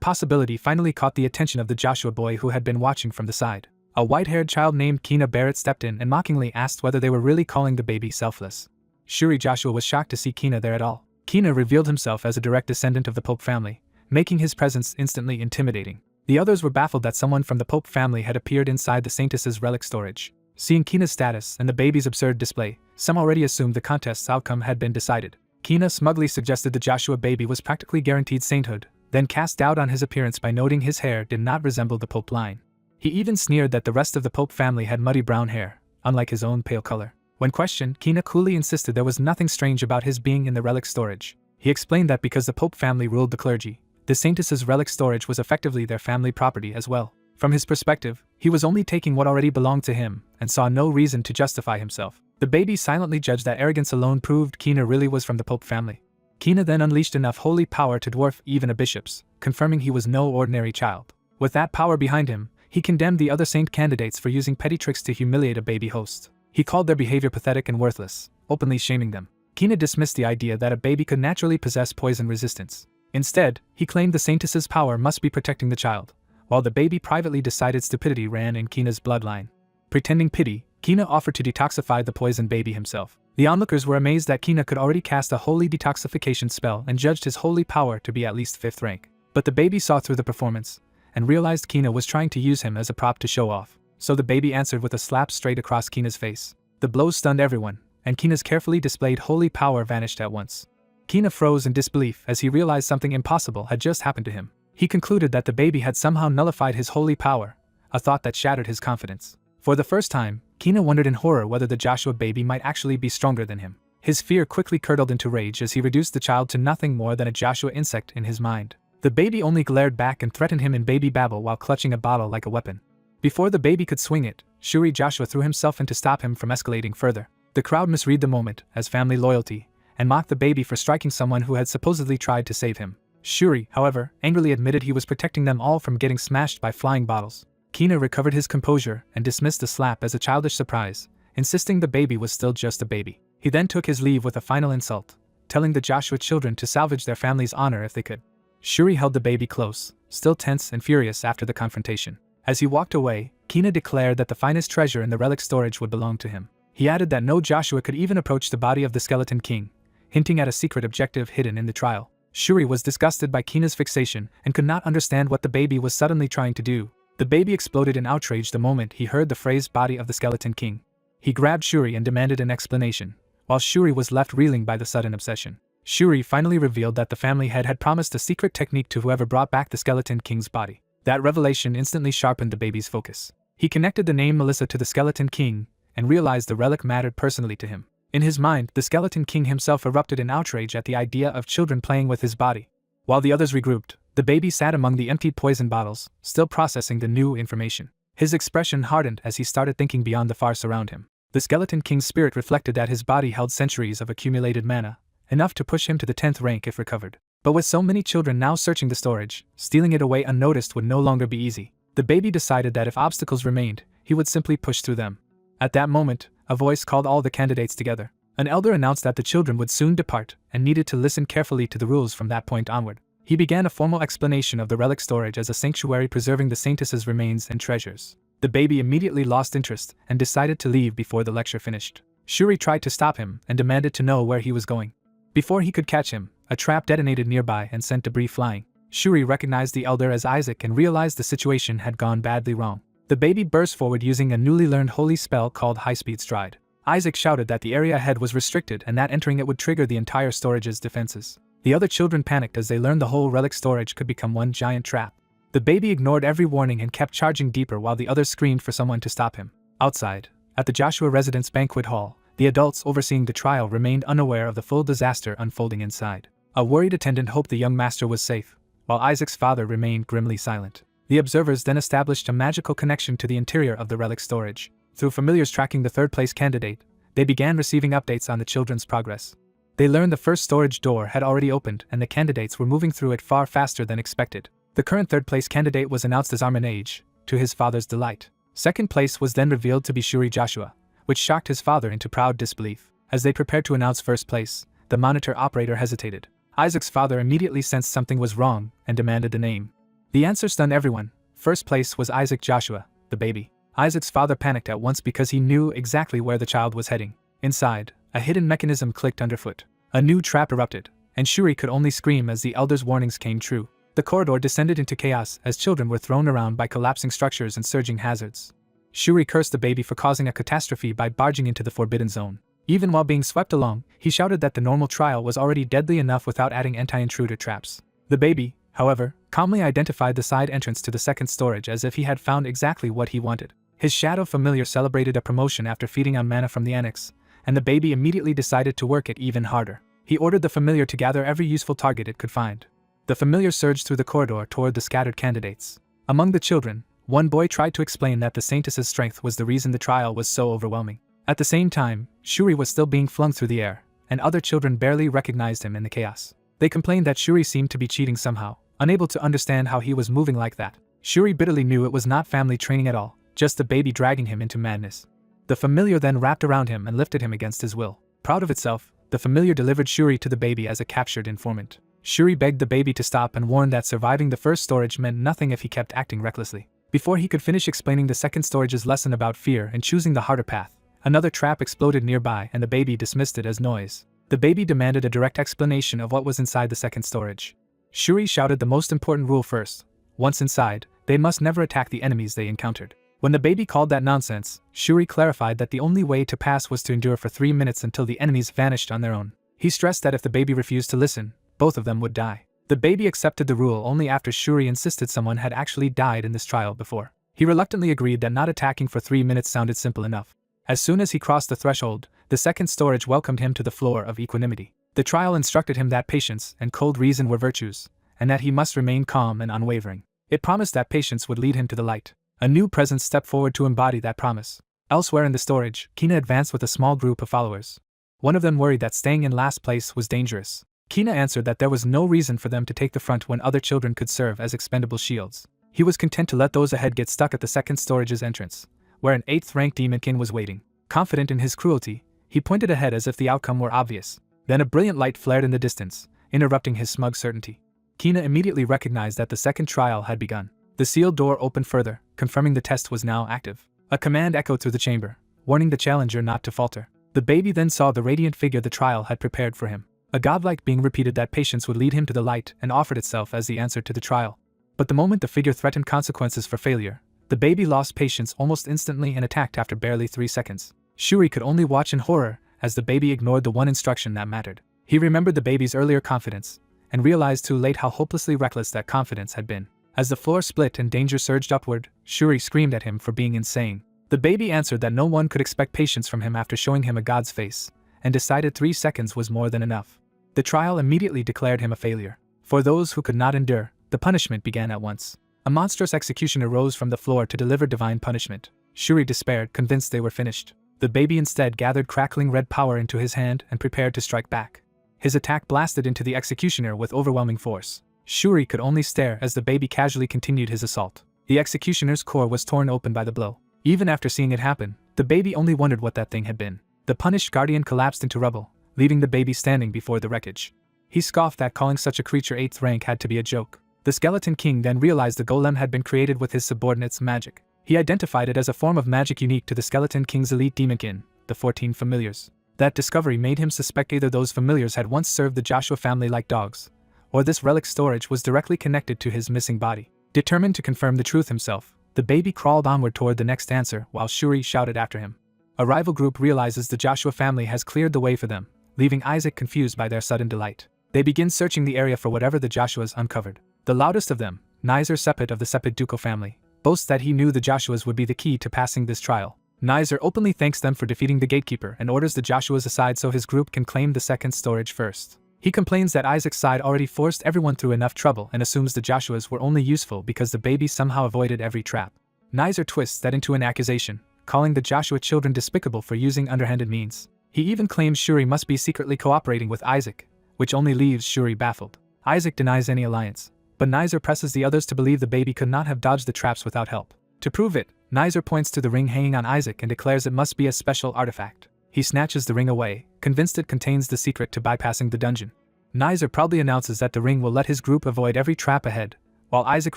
possibility finally caught the attention of the Joshua boy who had been watching from the side. A white-haired child named Kina Barrett stepped in and mockingly asked whether they were really calling the baby selfless. Shuri Joshua was shocked to see Kina there at all. Kina revealed himself as a direct descendant of the Pope family, making his presence instantly intimidating. The others were baffled that someone from the Pope family had appeared inside the Saintess's relic storage. Seeing Kina's status and the baby's absurd display, some already assumed the contest's outcome had been decided. Kina smugly suggested the Joshua baby was practically guaranteed sainthood, then cast doubt on his appearance by noting his hair did not resemble the Pope line. He even sneered that the rest of the Pope family had muddy brown hair, unlike his own pale color. When questioned, Kina coolly insisted there was nothing strange about his being in the relic storage. He explained that because the Pope family ruled the clergy, the Saintess's relic storage was effectively their family property as well. From his perspective, he was only taking what already belonged to him and saw no reason to justify himself. The baby silently judged that arrogance alone proved Kina really was from the Pope family. Kina then unleashed enough holy power to dwarf even a bishop's, confirming he was no ordinary child. With that power behind him, he condemned the other saint candidates for using petty tricks to humiliate a baby host. He called their behavior pathetic and worthless, openly shaming them. Kina dismissed the idea that a baby could naturally possess poison resistance. Instead, he claimed the Saintess's power must be protecting the child, while the baby privately decided stupidity ran in Kina's bloodline. Pretending pity, Kina offered to detoxify the poisoned baby himself. The onlookers were amazed that Kina could already cast a holy detoxification spell and judged his holy power to be at least 5th rank. But the baby saw through the performance, and realized Kina was trying to use him as a prop to show off. So the baby answered with a slap straight across Kina's face. The blow stunned everyone, and Kina's carefully displayed holy power vanished at once. Kina froze in disbelief as he realized something impossible had just happened to him. He concluded that the baby had somehow nullified his holy power, a thought that shattered his confidence. For the first time, Kina wondered in horror whether the Joshua baby might actually be stronger than him. His fear quickly curdled into rage as he reduced the child to nothing more than a Joshua insect in his mind. The baby only glared back and threatened him in baby babble while clutching a bottle like a weapon. Before the baby could swing it, Shuri Joshua threw himself in to stop him from escalating further. The crowd misread the moment as family loyalty, and mocked the baby for striking someone who had supposedly tried to save him. Shuri, however, angrily admitted he was protecting them all from getting smashed by flying bottles. Kina recovered his composure and dismissed the slap as a childish surprise, insisting the baby was still just a baby. He then took his leave with a final insult, telling the Joshua children to salvage their family's honor if they could. Shuri held the baby close, still tense and furious after the confrontation. As he walked away, Kina declared that the finest treasure in the relic storage would belong to him. He added that no Joshua could even approach the body of the skeleton king, hinting at a secret objective hidden in the trial. Shuri was disgusted by Kina's fixation and could not understand what the baby was suddenly trying to do. The baby exploded in outrage the moment he heard the phrase body of the skeleton king. He grabbed Shuri and demanded an explanation, while Shuri was left reeling by the sudden obsession. Shuri finally revealed that the family head had promised a secret technique to whoever brought back the skeleton king's body. That revelation instantly sharpened the baby's focus. He connected the name Melissa to the skeleton king and realized the relic mattered personally to him. In his mind, the skeleton king himself erupted in outrage at the idea of children playing with his body. While the others regrouped, the baby sat among the emptied poison bottles, still processing the new information. His expression hardened as he started thinking beyond the farce around him. The skeleton king's spirit reflected that his body held centuries of accumulated mana, enough to push him to the 10th rank if recovered. But with so many children now searching the storage, stealing it away unnoticed would no longer be easy. The baby decided that if obstacles remained, he would simply push through them. At that moment, a voice called all the candidates together. An elder announced that the children would soon depart and needed to listen carefully to the rules from that point onward. He began a formal explanation of the relic storage as a sanctuary preserving the Saintess's remains and treasures. The baby immediately lost interest and decided to leave before the lecture finished. Shuri tried to stop him and demanded to know where he was going. Before he could catch him, a trap detonated nearby and sent debris flying. Shuri recognized the elder as Isaac and realized the situation had gone badly wrong. The baby burst forward using a newly learned holy spell called High-Speed Stride. Isaac shouted that the area ahead was restricted and that entering it would trigger the entire storage's defenses. The other children panicked as they learned the whole relic storage could become one giant trap. The baby ignored every warning and kept charging deeper while the others screamed for someone to stop him. Outside, at the Joshua residence banquet hall, the adults overseeing the trial remained unaware of the full disaster unfolding inside. A worried attendant hoped the young master was safe, while Isaac's father remained grimly silent. The observers then established a magical connection to the interior of the relic storage. Through familiars tracking the third-place candidate, they began receiving updates on the children's progress. They learned the first storage door had already opened and the candidates were moving through it far faster than expected. The current third-place candidate was announced as Armanage, to his father's delight. Second place was then revealed to be Shuri Joshua, which shocked his father into proud disbelief. As they prepared to announce first place, the monitor operator hesitated. Isaac's father immediately sensed something was wrong and demanded the name. The answer stunned everyone. First place was Isaac Joshua, the baby. Isaac's father panicked at once because he knew exactly where the child was heading. Inside, a hidden mechanism clicked underfoot. A new trap erupted, and Shuri could only scream as the elder's warnings came true. The corridor descended into chaos as children were thrown around by collapsing structures and surging hazards. Shuri cursed the baby for causing a catastrophe by barging into the forbidden zone. Even while being swept along, he shouted that the normal trial was already deadly enough without adding anti-intruder traps. The baby, however, calmly identified the side entrance to the second storage as if he had found exactly what he wanted. His shadow familiar celebrated a promotion after feeding on mana from the annex, and the baby immediately decided to work it even harder. He ordered the familiar to gather every useful target it could find. The familiar surged through the corridor toward the scattered candidates. Among the children, one boy tried to explain that the Saintess's strength was the reason the trial was so overwhelming. At the same time, Shuri was still being flung through the air, and other children barely recognized him in the chaos. They complained that Shuri seemed to be cheating somehow, unable to understand how he was moving like that. Shuri bitterly knew it was not family training at all, just the baby dragging him into madness. The familiar then wrapped around him and lifted him against his will. Proud of itself, the familiar delivered Shuri to the baby as a captured informant. Shuri begged the baby to stop and warned that surviving the first storage meant nothing if he kept acting recklessly. Before he could finish explaining the second storage's lesson about fear and choosing the harder path, another trap exploded nearby and the baby dismissed it as noise. The baby demanded a direct explanation of what was inside the second storage. Shuri shouted the most important rule first. Once inside, they must never attack the enemies they encountered. When the baby called that nonsense, Shuri clarified that the only way to pass was to endure for 3 minutes until the enemies vanished on their own. He stressed that if the baby refused to listen, both of them would die. The baby accepted the rule only after Shuri insisted someone had actually died in this trial before. He reluctantly agreed that not attacking for 3 minutes sounded simple enough. As soon as he crossed the threshold, the second storage welcomed him to the floor of equanimity. The trial instructed him that patience and cold reason were virtues, and that he must remain calm and unwavering. It promised that patience would lead him to the light. A new presence stepped forward to embody that promise. Elsewhere in the storage, Kina advanced with a small group of followers. One of them worried that staying in last place was dangerous. Kina answered that there was no reason for them to take the front when other children could serve as expendable shields. He was content to let those ahead get stuck at the second storage's entrance, where an 8th-ranked demonkin was waiting. Confident in his cruelty, he pointed ahead as if the outcome were obvious. Then a brilliant light flared in the distance, interrupting his smug certainty. Kina immediately recognized that the second trial had begun. The sealed door opened further, confirming the test was now active. A command echoed through the chamber, warning the challenger not to falter. The baby then saw the radiant figure the trial had prepared for him. A godlike being repeated that patience would lead him to the light and offered itself as the answer to the trial. But the moment the figure threatened consequences for failure, the baby lost patience almost instantly and attacked after barely 3 seconds. Shuri could only watch in horror as the baby ignored the one instruction that mattered. He remembered the baby's earlier confidence, and realized too late how hopelessly reckless that confidence had been. As the floor split and danger surged upward, Shuri screamed at him for being insane. The baby answered that no one could expect patience from him after showing him a god's face, and decided 3 seconds was more than enough. The trial immediately declared him a failure. For those who could not endure, the punishment began at once. A monstrous executioner rose from the floor to deliver divine punishment. Shuri despaired, convinced they were finished. The baby instead gathered crackling red power into his hand and prepared to strike back. His attack blasted into the executioner with overwhelming force. Shuri could only stare as the baby casually continued his assault. The executioner's core was torn open by the blow. Even after seeing it happen, the baby only wondered what that thing had been. The punished guardian collapsed into rubble, leaving the baby standing before the wreckage. He scoffed that calling such a creature 8th rank had to be a joke. The Skeleton King then realized the golem had been created with his subordinate's magic. He identified it as a form of magic unique to the Skeleton King's elite demonkin, the 14 familiars. That discovery made him suspect either those familiars had once served the Joshua family like dogs, or this relic storage was directly connected to his missing body. Determined to confirm the truth himself, the baby crawled onward toward the next answer while Shuri shouted after him. A rival group realizes the Joshua family has cleared the way for them, leaving Isaac confused by their sudden delight. They begin searching the area for whatever the Joshuas uncovered. The loudest of them, Nizer Sepet of the Sepet Ducal family, boasts that he knew the Joshuas would be the key to passing this trial. Nizer openly thanks them for defeating the gatekeeper and orders the Joshuas aside so his group can claim the second storage first. He complains that Isaac's side already forced everyone through enough trouble and assumes the Joshuas were only useful because the baby somehow avoided every trap. Nizer twists that into an accusation, calling the Joshua children despicable for using underhanded means. He even claims Shuri must be secretly cooperating with Isaac, which only leaves Shuri baffled. Isaac denies any alliance, but Nizer presses the others to believe the baby could not have dodged the traps without help. To prove it, Nizer points to the ring hanging on Isaac and declares it must be a special artifact. He snatches the ring away, convinced it contains the secret to bypassing the dungeon. Nizer proudly announces that the ring will let his group avoid every trap ahead, while Isaac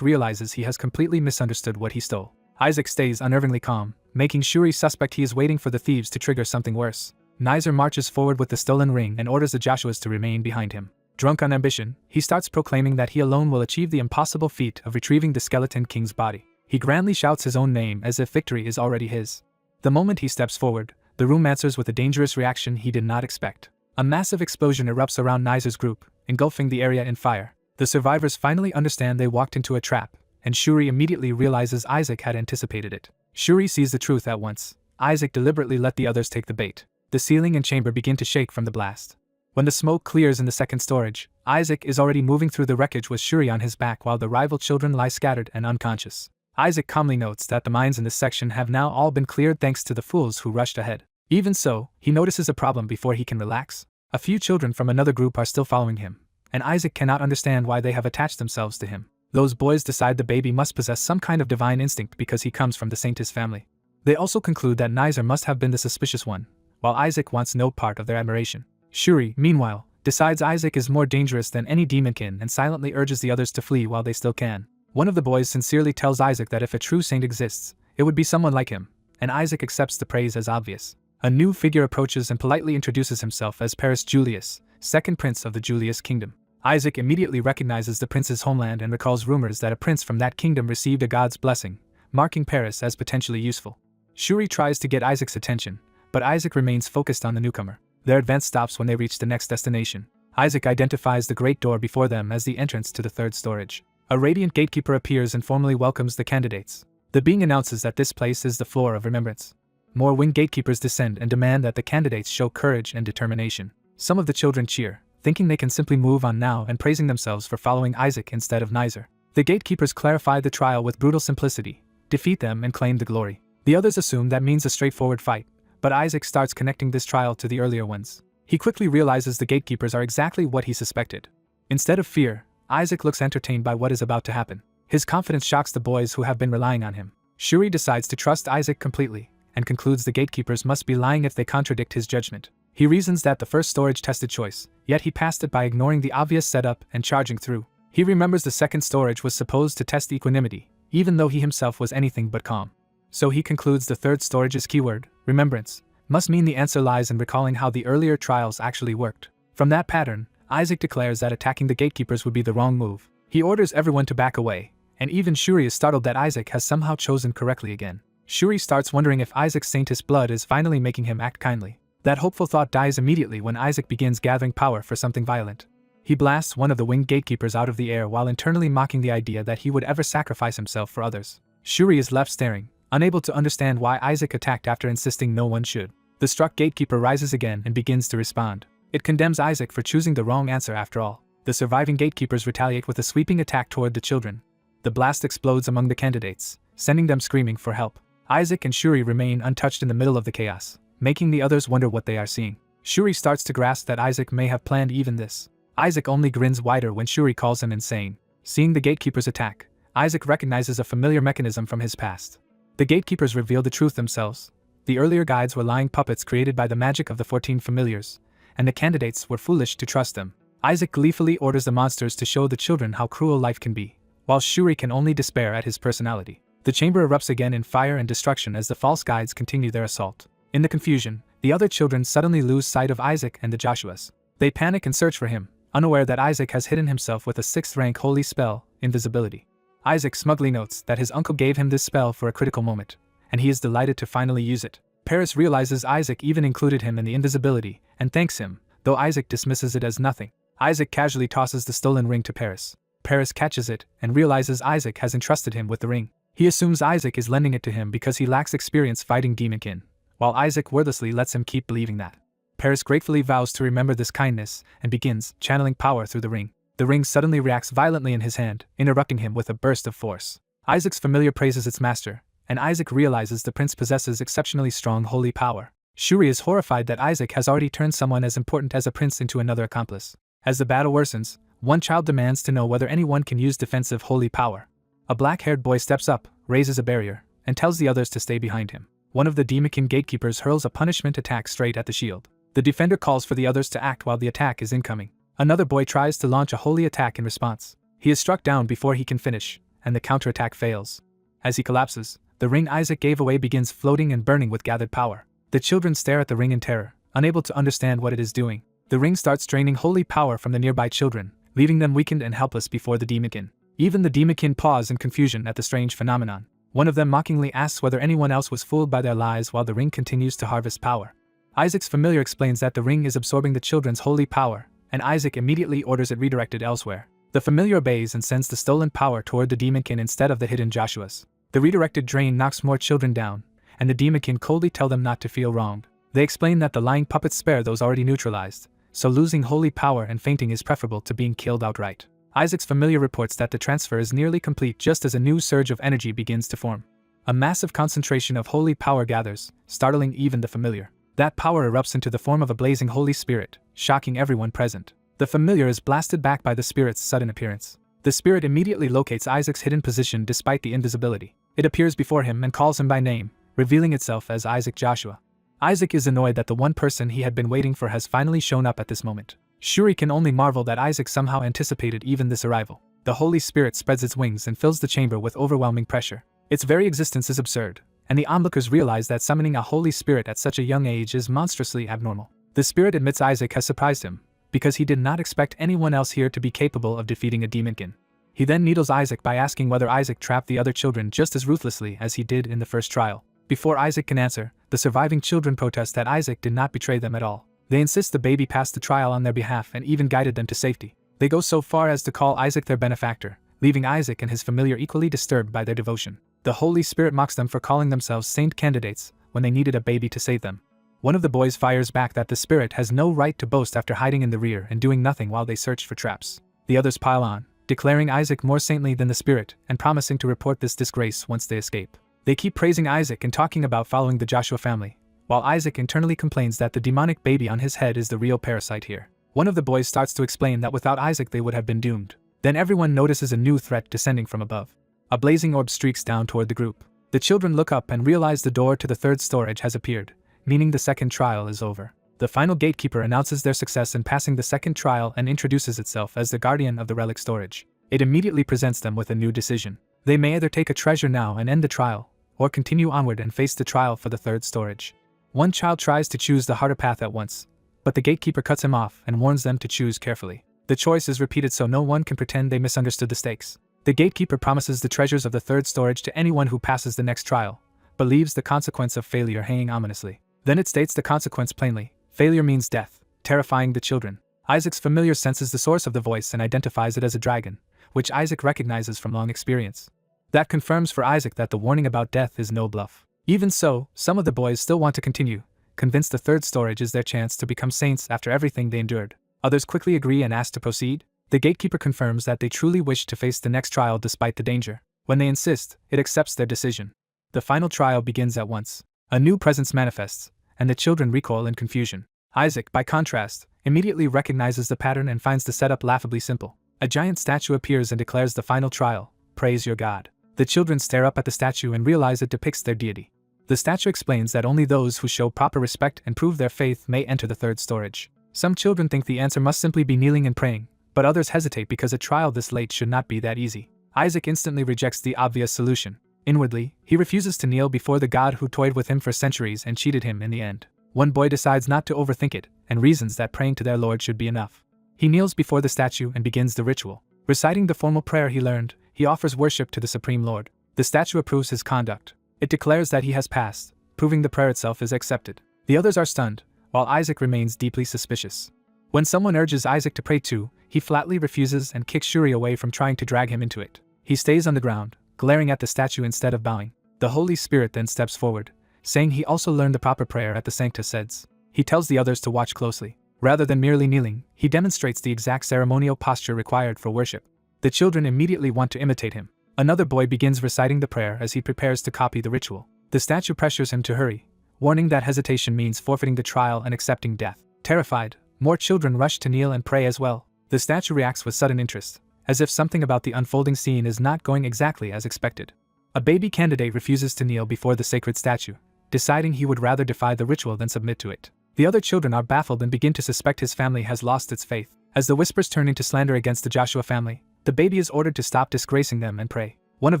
realizes he has completely misunderstood what he stole. Isaac stays unnervingly calm, making Shuri suspect he is waiting for the thieves to trigger something worse. Nizer marches forward with the stolen ring and orders the Joshuas to remain behind him. Drunk on ambition, he starts proclaiming that he alone will achieve the impossible feat of retrieving the Skeleton King's body. He grandly shouts his own name as if victory is already his. The moment he steps forward, the room answers with a dangerous reaction he did not expect. A massive explosion erupts around Nizer's group, engulfing the area in fire. The survivors finally understand they walked into a trap, and Shuri immediately realizes Isaac had anticipated it. Shuri sees the truth at once. Isaac deliberately let the others take the bait. The ceiling and chamber begin to shake from the blast. When the smoke clears in the second storage, Isaac is already moving through the wreckage with Shuri on his back while the rival children lie scattered and unconscious. Isaac calmly notes that the mines in this section have now all been cleared thanks to the fools who rushed ahead. Even so, he notices a problem before he can relax. A few children from another group are still following him, and Isaac cannot understand why they have attached themselves to him. Those boys decide the baby must possess some kind of divine instinct because he comes from the Saintess family. They also conclude that Nizer must have been the suspicious one, while Isaac wants no part of their admiration. Shuri, meanwhile, decides Isaac is more dangerous than any demonkin and silently urges the others to flee while they still can. One of the boys sincerely tells Isaac that if a true saint exists, it would be someone like him, and Isaac accepts the praise as obvious. A new figure approaches and politely introduces himself as Paris Julius, second prince of the Julius kingdom. Isaac immediately recognizes the prince's homeland and recalls rumors that a prince from that kingdom received a god's blessing, marking Paris as potentially useful. Shuri tries to get Isaac's attention, but Isaac remains focused on the newcomer. Their advance stops when they reach the next destination. Isaac identifies the great door before them as the entrance to the third storage. A radiant gatekeeper appears and formally welcomes the candidates. The being announces that this place is the floor of remembrance. More winged gatekeepers descend and demand that the candidates show courage and determination. Some of the children cheer, thinking they can simply move on now and praising themselves for following Isaac instead of Nizer. The gatekeepers clarify the trial with brutal simplicity, defeat them and claim the glory. The others assume that means a straightforward fight, but Isaac starts connecting this trial to the earlier ones. He quickly realizes the gatekeepers are exactly what he suspected. Instead of fear, Isaac looks entertained by what is about to happen. His confidence shocks the boys who have been relying on him. Shuri decides to trust Isaac completely, and concludes the gatekeepers must be lying if they contradict his judgment. He reasons that the first storage tested choice, yet he passed it by ignoring the obvious setup and charging through. He remembers the second storage was supposed to test equanimity, even though he himself was anything but calm. So he concludes the third storage's keyword, remembrance, must mean the answer lies in recalling how the earlier trials actually worked. From that pattern, Isaac declares that attacking the gatekeepers would be the wrong move. He orders everyone to back away, and even Shuri is startled that Isaac has somehow chosen correctly again. Shuri starts wondering if Isaac's saintess blood is finally making him act kindly. That hopeful thought dies immediately when Isaac begins gathering power for something violent. He blasts one of the winged gatekeepers out of the air while internally mocking the idea that he would ever sacrifice himself for others. Shuri is left staring, unable to understand why Isaac attacked after insisting no one should. The struck gatekeeper rises again and begins to respond. It condemns Isaac for choosing the wrong answer after all. The surviving gatekeepers retaliate with a sweeping attack toward the children. The blast explodes among the candidates, sending them screaming for help. Isaac and Shuri remain untouched in the middle of the chaos, making the others wonder what they are seeing. Shuri starts to grasp that Isaac may have planned even this. Isaac only grins wider when Shuri calls him insane. Seeing the gatekeepers attack, Isaac recognizes a familiar mechanism from his past. The gatekeepers reveal the truth themselves. The earlier guides were lying puppets created by the magic of the 14 familiars, and the candidates were foolish to trust them. Isaac gleefully orders the monsters to show the children how cruel life can be, while Shuri can only despair at his personality. The chamber erupts again in fire and destruction as the false guides continue their assault. In the confusion, the other children suddenly lose sight of Isaac and the Joshuas. They panic and search for him, unaware that Isaac has hidden himself with a 6th rank holy spell, invisibility. Isaac smugly notes that his uncle gave him this spell for a critical moment, and he is delighted to finally use it. Paris realizes Isaac even included him in the invisibility, and thanks him, though Isaac dismisses it as nothing. Isaac casually tosses the stolen ring to Paris. Paris catches it, and realizes Isaac has entrusted him with the ring. He assumes Isaac is lending it to him because he lacks experience fighting demonkin, while Isaac wordlessly lets him keep believing that. Paris gratefully vows to remember this kindness, and begins channeling power through the ring. The ring suddenly reacts violently in his hand, interrupting him with a burst of force. Isaac's familiar praises its master, and Isaac realizes the prince possesses exceptionally strong holy power. Shuri is horrified that Isaac has already turned someone as important as a prince into another accomplice. As the battle worsens, one child demands to know whether anyone can use defensive holy power. A black-haired boy steps up, raises a barrier, and tells the others to stay behind him. One of the Demon gatekeepers hurls a punishment attack straight at the shield. The defender calls for the others to act while the attack is incoming. Another boy tries to launch a holy attack in response. He is struck down before he can finish, and the counterattack fails. As he collapses, the ring Isaac gave away begins floating and burning with gathered power. The children stare at the ring in terror, unable to understand what it is doing. The ring starts draining holy power from the nearby children, leaving them weakened and helpless before the Demonkin. Even the Demonkin pause in confusion at the strange phenomenon. One of them mockingly asks whether anyone else was fooled by their lies while the ring continues to harvest power. Isaac's familiar explains that the ring is absorbing the children's holy power, and Isaac immediately orders it redirected elsewhere. The familiar obeys and sends the stolen power toward the Demonkin instead of the hidden Joshuas. The redirected drain knocks more children down, and the Demonkin coldly tell them not to feel wronged. They explain that the lying puppets spare those already neutralized, so losing holy power and fainting is preferable to being killed outright. Isaac's familiar reports that the transfer is nearly complete just as a new surge of energy begins to form. A massive concentration of holy power gathers, startling even the familiar. That power erupts into the form of a blazing holy spirit, shocking everyone present. The familiar is blasted back by the spirit's sudden appearance. The spirit immediately locates Isaac's hidden position despite the invisibility. It appears before him and calls him by name, revealing itself as Isaac Joshua. Isaac is annoyed that the one person he had been waiting for has finally shown up at this moment. Shuri can only marvel that Isaac somehow anticipated even this arrival. The Holy Spirit spreads its wings and fills the chamber with overwhelming pressure. Its very existence is absurd, and the onlookers realize that summoning a Holy Spirit at such a young age is monstrously abnormal. The spirit admits Isaac has surprised him, because he did not expect anyone else here to be capable of defeating a Demonkin. He then needles Isaac by asking whether Isaac trapped the other children just as ruthlessly as he did in the first trial. Before Isaac can answer, the surviving children protest that Isaac did not betray them at all. They insist the baby passed the trial on their behalf and even guided them to safety. They go so far as to call Isaac their benefactor, leaving Isaac and his familiar equally disturbed by their devotion. The Holy Spirit mocks them for calling themselves saint candidates when they needed a baby to save them. One of the boys fires back that the spirit has no right to boast after hiding in the rear and doing nothing while they search for traps. The others pile on, declaring Isaac more saintly than the spirit and promising to report this disgrace once they escape. They keep praising Isaac and talking about following the Joshua family, while Isaac internally complains that the demonic baby on his head is the real parasite here. One of the boys starts to explain that without Isaac they would have been doomed. Then everyone notices a new threat descending from above. A blazing orb streaks down toward the group. The children look up and realize the door to the third storage has appeared, meaning the second trial is over. The final gatekeeper announces their success in passing the second trial and introduces itself as the guardian of the relic storage. It immediately presents them with a new decision. They may either take a treasure now and end the trial, or continue onward and face the trial for the third storage. One child tries to choose the harder path at once, but the gatekeeper cuts him off and warns them to choose carefully. The choice is repeated so no one can pretend they misunderstood the stakes. The gatekeeper promises the treasures of the third storage to anyone who passes the next trial, but leaves the consequence of failure hanging ominously. Then it states the consequence plainly: failure means death, terrifying the children. Isaac's familiar senses the source of the voice and identifies it as a dragon, which Isaac recognizes from long experience. That confirms for Isaac that the warning about death is no bluff. Even so, some of the boys still want to continue, convinced the third storage is their chance to become saints after everything they endured. Others quickly agree and ask to proceed. The gatekeeper confirms that they truly wish to face the next trial despite the danger. When they insist, it accepts their decision. The final trial begins at once. A new presence manifests, and the children recoil in confusion. Isaac, by contrast, immediately recognizes the pattern and finds the setup laughably simple. A giant statue appears and declares the final trial: praise your God. The children stare up at the statue and realize it depicts their deity. The statue explains that only those who show proper respect and prove their faith may enter the third storage. Some children think the answer must simply be kneeling and praying, but others hesitate because a trial this late should not be that easy. Isaac instantly rejects the obvious solution. Inwardly, he refuses to kneel before the God who toyed with him for centuries and cheated him in the end. One boy decides not to overthink it and reasons that praying to their Lord should be enough. He kneels before the statue and begins the ritual. Reciting the formal prayer he learned, he offers worship to the Supreme Lord. The statue approves his conduct. It declares that he has passed, proving the prayer itself is accepted. The others are stunned, while Isaac remains deeply suspicious. When someone urges Isaac to pray too, he flatly refuses and kicks Shuri away from trying to drag him into it. He stays on the ground, glaring at the statue instead of bowing. The Holy Spirit then steps forward, saying he also learned the proper prayer at the Sancta Seds. He tells the others to watch closely. Rather than merely kneeling, he demonstrates the exact ceremonial posture required for worship. The children immediately want to imitate him. Another boy begins reciting the prayer as he prepares to copy the ritual. The statue pressures him to hurry, warning that hesitation means forfeiting the trial and accepting death. Terrified, more children rush to kneel and pray as well. The statue reacts with sudden interest, as if something about the unfolding scene is not going exactly as expected. A baby candidate refuses to kneel before the sacred statue, deciding he would rather defy the ritual than submit to it. The other children are baffled and begin to suspect his family has lost its faith. As the whispers turn into slander against the Joshua family, the baby is ordered to stop disgracing them and pray. One of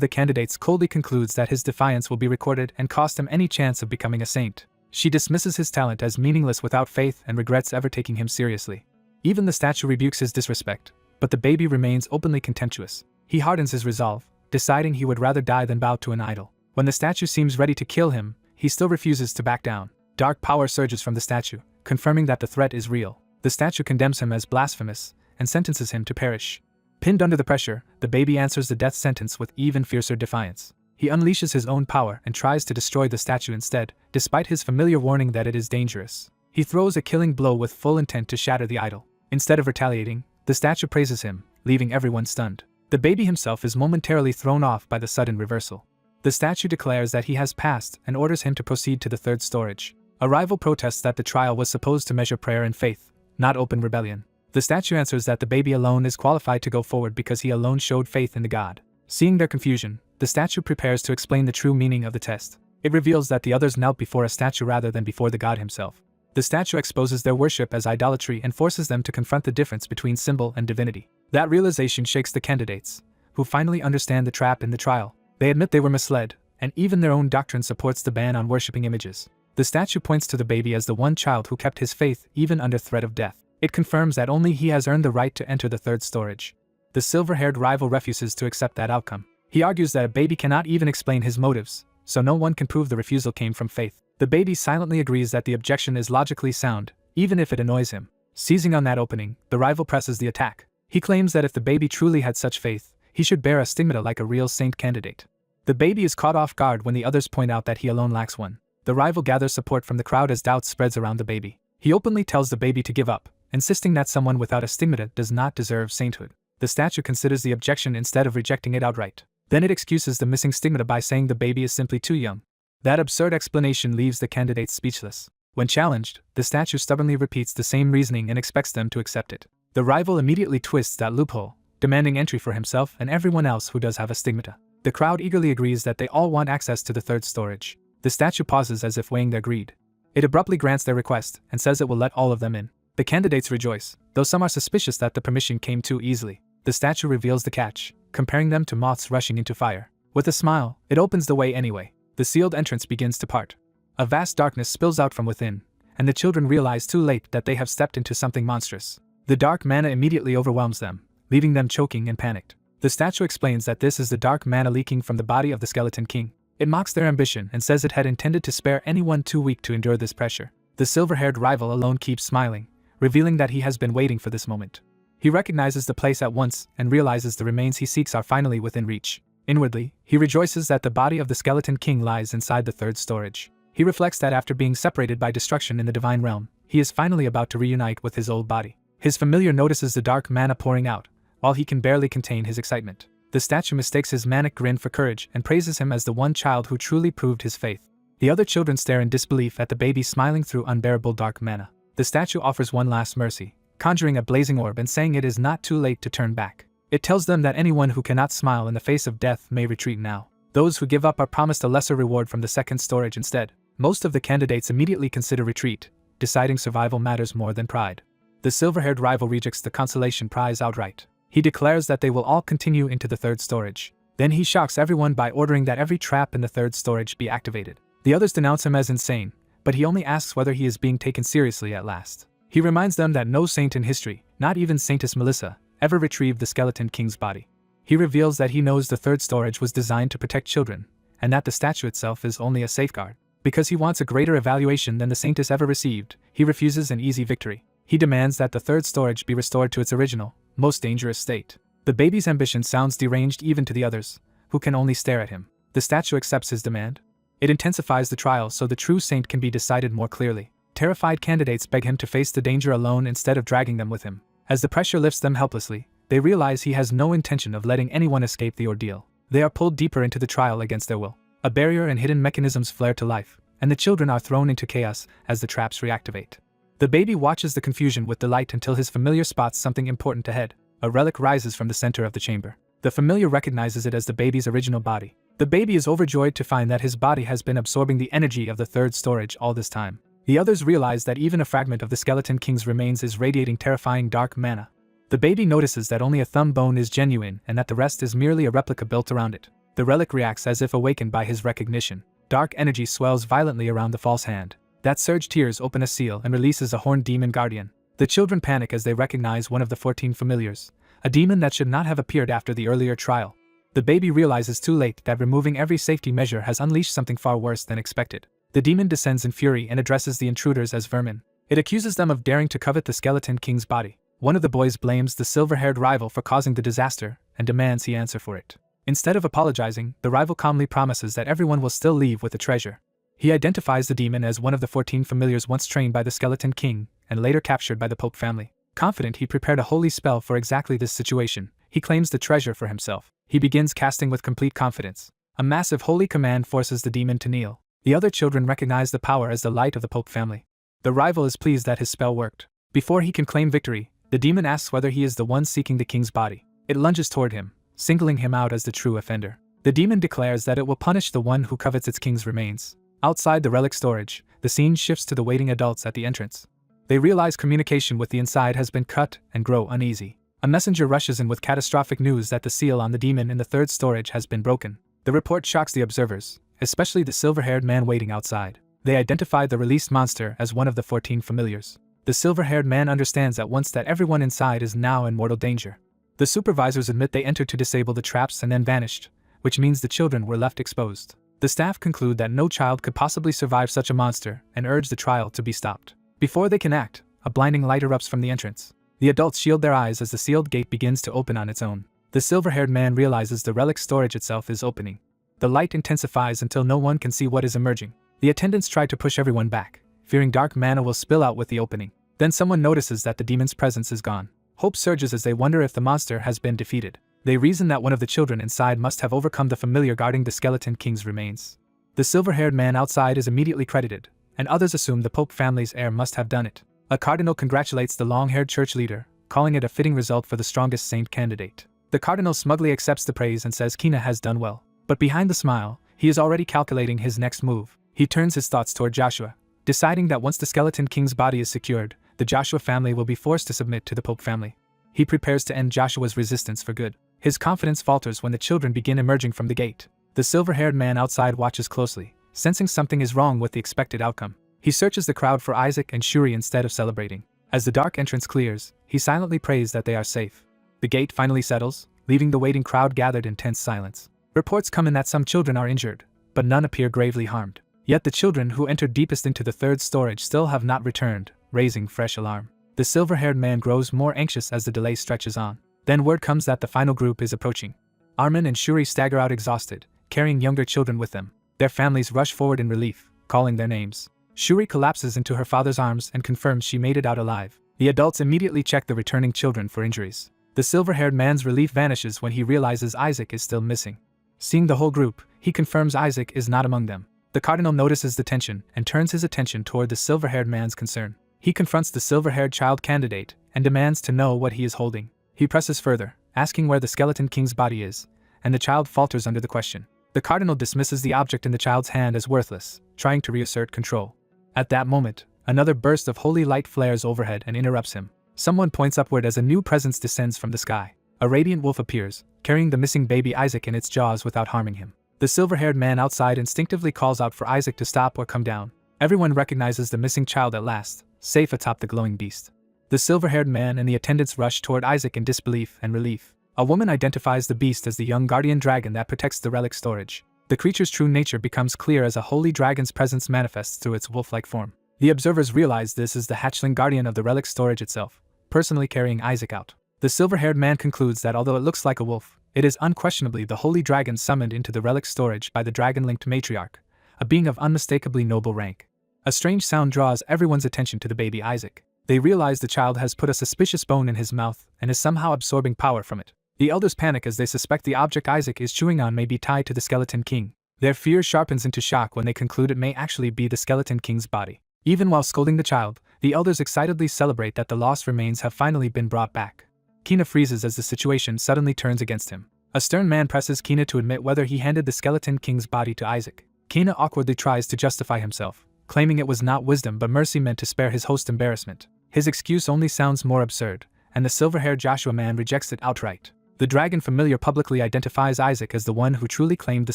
the candidates coldly concludes that his defiance will be recorded and cost him any chance of becoming a saint. She dismisses his talent as meaningless without faith and regrets ever taking him seriously. Even the statue rebukes his disrespect, but the baby remains openly contemptuous. He hardens his resolve, deciding he would rather die than bow to an idol. When the statue seems ready to kill him, he still refuses to back down. Dark power surges from the statue, confirming that the threat is real. The statue condemns him as blasphemous and sentences him to perish. Pinned under the pressure, the baby answers the death sentence with even fiercer defiance. He unleashes his own power and tries to destroy the statue instead, despite his familiar warning that it is dangerous. He throws a killing blow with full intent to shatter the idol. Instead of retaliating, the statue praises him, leaving everyone stunned. The baby himself is momentarily thrown off by the sudden reversal. The statue declares that he has passed and orders him to proceed to the third storage. A rival protests that the trial was supposed to measure prayer and faith, not open rebellion. The statue answers that the baby alone is qualified to go forward because he alone showed faith in the god. Seeing their confusion, the statue prepares to explain the true meaning of the test. It reveals that the others knelt before a statue rather than before the god himself. The statue exposes their worship as idolatry and forces them to confront the difference between symbol and divinity. That realization shakes the candidates, who finally understand the trap in the trial. They admit they were misled, and even their own doctrine supports the ban on worshipping images. The statue points to the baby as the one child who kept his faith even under threat of death. It confirms that only he has earned the right to enter the third storage. The silver-haired rival refuses to accept that outcome. He argues that a baby cannot even explain his motives, so no one can prove the refusal came from faith. The baby silently agrees that the objection is logically sound, even if it annoys him. Seizing on that opening, the rival presses the attack. He claims that if the baby truly had such faith, he should bear a stigmata like a real saint candidate. The baby is caught off guard when the others point out that he alone lacks one. The rival gathers support from the crowd as doubt spreads around the baby. He openly tells the baby to give up, insisting that someone without a stigmata does not deserve sainthood. The statue considers the objection instead of rejecting it outright. Then it excuses the missing stigmata by saying the baby is simply too young. That absurd explanation leaves the candidates speechless. When challenged, the statue stubbornly repeats the same reasoning and expects them to accept it. The rival immediately twists that loophole, demanding entry for himself and everyone else who does have a stigmata. The crowd eagerly agrees that they all want access to the third storage. The statue pauses as if weighing their greed. It abruptly grants their request and says it will let all of them in. The candidates rejoice, though some are suspicious that the permission came too easily. The statue reveals the catch, comparing them to moths rushing into fire. With a smile, it opens the way anyway. The sealed entrance begins to part. A vast darkness spills out from within, and the children realize too late that they have stepped into something monstrous. The dark mana immediately overwhelms them, leaving them choking and panicked. The statue explains that this is the dark mana leaking from the body of the skeleton king. It mocks their ambition and says it had intended to spare anyone too weak to endure this pressure. The silver-haired rival alone keeps smiling, revealing that he has been waiting for this moment. He recognizes the place at once and realizes the remains he seeks are finally within reach. Inwardly, he rejoices that the body of the skeleton king lies inside the third storage. He reflects that after being separated by destruction in the divine realm, he is finally about to reunite with his old body. His familiar notices the dark mana pouring out, while he can barely contain his excitement. The statue mistakes his manic grin for courage and praises him as the one child who truly proved his faith. The other children stare in disbelief at the baby smiling through unbearable dark mana. The statue offers one last mercy, conjuring a blazing orb and saying it is not too late to turn back. It tells them that anyone who cannot smile in the face of death may retreat now. Those who give up are promised a lesser reward from the second storage instead. Most of the candidates immediately consider retreat, deciding survival matters more than pride. The silver-haired rival rejects the consolation prize outright. He declares that they will all continue into the third storage. Then he shocks everyone by ordering that every trap in the third storage be activated. The others denounce him as insane, but he only asks whether he is being taken seriously at last. He reminds them that no saint in history, not even Saintess Melissa, ever retrieved the skeleton king's body. He reveals that he knows the third storage was designed to protect children, and that the statue itself is only a safeguard. Because he wants a greater evaluation than the saintess ever received, he refuses an easy victory. He demands that the third storage be restored to its original, most dangerous state. The baby's ambition sounds deranged even to the others, who can only stare at him. The statue accepts his demand. It intensifies the trial so the true saint can be decided more clearly. Terrified candidates beg him to face the danger alone instead of dragging them with him. As the pressure lifts them helplessly, they realize he has no intention of letting anyone escape the ordeal. They are pulled deeper into the trial against their will. A barrier and hidden mechanisms flare to life, and the children are thrown into chaos as the traps reactivate. The baby watches the confusion with delight until his familiar spots something important ahead. A relic rises from the center of the chamber. The familiar recognizes it as the baby's original body. The baby is overjoyed to find that his body has been absorbing the energy of the third storage all this time. The others realize that even a fragment of the Skeleton King's remains is radiating terrifying dark mana. The baby notices that only a thumb bone is genuine and that the rest is merely a replica built around it. The relic reacts as if awakened by his recognition. Dark energy swells violently around the false hand. That surge tears open a seal and releases a horned demon guardian. The children panic as they recognize one of the 14 familiars, a demon that should not have appeared after the earlier trial. The baby realizes too late that removing every safety measure has unleashed something far worse than expected. The demon descends in fury and addresses the intruders as vermin. It accuses them of daring to covet the Skeleton King's body. One of the boys blames the silver-haired rival for causing the disaster and demands he answer for it. Instead of apologizing, the rival calmly promises that everyone will still leave with the treasure. He identifies the demon as one of the 14 familiars once trained by the Skeleton King and later captured by the Pope family. Confident he prepared a holy spell for exactly this situation, he claims the treasure for himself. He begins casting with complete confidence. A massive holy command forces the demon to kneel. The other children recognize the power as the light of the Pope family. The rival is pleased that his spell worked. Before he can claim victory, the demon asks whether he is the one seeking the king's body. It lunges toward him, singling him out as the true offender. The demon declares that it will punish the one who covets its king's remains. Outside the relic storage, the scene shifts to the waiting adults at the entrance. They realize communication with the inside has been cut and grow uneasy. A messenger rushes in with catastrophic news that the seal on the demon in the third storage has been broken. The report shocks the observers, especially the silver-haired man waiting outside. They identify the released monster as one of the 14 familiars. The silver-haired man understands at once that everyone inside is now in mortal danger. The supervisors admit they entered to disable the traps and then vanished, which means the children were left exposed. The staff conclude that no child could possibly survive such a monster and urge the trial to be stopped. Before they can act, a blinding light erupts from the entrance. The adults shield their eyes as the sealed gate begins to open on its own. The silver-haired man realizes the relic storage itself is opening. The light intensifies until no one can see what is emerging. The attendants try to push everyone back, fearing dark mana will spill out with the opening. Then someone notices that the demon's presence is gone. Hope surges as they wonder if the monster has been defeated. They reason that one of the children inside must have overcome the familiar guarding the Skeleton King's remains. The silver-haired man outside is immediately credited, and others assume the Pope family's heir must have done it. A cardinal congratulates the long-haired church leader, calling it a fitting result for the strongest saint candidate. The cardinal smugly accepts the praise and says Kina has done well. But behind the smile, he is already calculating his next move. He turns his thoughts toward Joshua, deciding that once the Skeleton King's body is secured, the Joshua family will be forced to submit to the Pope family. He prepares to end Joshua's resistance for good. His confidence falters when the children begin emerging from the gate. The silver-haired man outside watches closely, sensing something is wrong with the expected outcome. He searches the crowd for Isaac and Shuri instead of celebrating. As the dark entrance clears, he silently prays that they are safe. The gate finally settles, leaving the waiting crowd gathered in tense silence. Reports come in that some children are injured, but none appear gravely harmed. Yet the children who entered deepest into the third storage still have not returned, raising fresh alarm. The silver-haired man grows more anxious as the delay stretches on. Then word comes that the final group is approaching. Armin and Shuri stagger out exhausted, carrying younger children with them. Their families rush forward in relief, calling their names. Shuri collapses into her father's arms and confirms she made it out alive. The adults immediately check the returning children for injuries. The silver-haired man's relief vanishes when he realizes Isaac is still missing. Seeing the whole group, he confirms Isaac is not among them. The cardinal notices the tension and turns his attention toward the silver-haired man's concern. He confronts the silver-haired child candidate and demands to know what he is holding. He presses further, asking where the Skeleton King's body is, and the child falters under the question. The cardinal dismisses the object in the child's hand as worthless, trying to reassert control. At that moment, another burst of holy light flares overhead and interrupts him. Someone points upward as a new presence descends from the sky. A radiant wolf appears, carrying the missing baby Isaac in its jaws without harming him. The silver-haired man outside instinctively calls out for Isaac to stop or come down. Everyone recognizes the missing child at last, safe atop the glowing beast. The silver-haired man and the attendants rush toward Isaac in disbelief and relief. A woman identifies the beast as the young guardian dragon that protects the relic storage. The creature's true nature becomes clear as a holy dragon's presence manifests through its wolf-like form. The observers realize this is the hatchling guardian of the relic storage itself, personally carrying Isaac out. The silver-haired man concludes that although it looks like a wolf, it is unquestionably the holy dragon summoned into the relic storage by the dragon-linked matriarch, a being of unmistakably noble rank. A strange sound draws everyone's attention to the baby Isaac. They realize the child has put a suspicious bone in his mouth and is somehow absorbing power from it. The elders panic as they suspect the object Isaac is chewing on may be tied to the Skeleton King. Their fear sharpens into shock when they conclude it may actually be the Skeleton King's body. Even while scolding the child, the elders excitedly celebrate that the lost remains have finally been brought back. Kina freezes as the situation suddenly turns against him. A stern man presses Kina to admit whether he handed the Skeleton King's body to Isaac. Kina awkwardly tries to justify himself, claiming it was not wisdom but mercy meant to spare his host embarrassment. His excuse only sounds more absurd, and the silver-haired Joshua man rejects it outright. The dragon familiar publicly identifies Isaac as the one who truly claimed the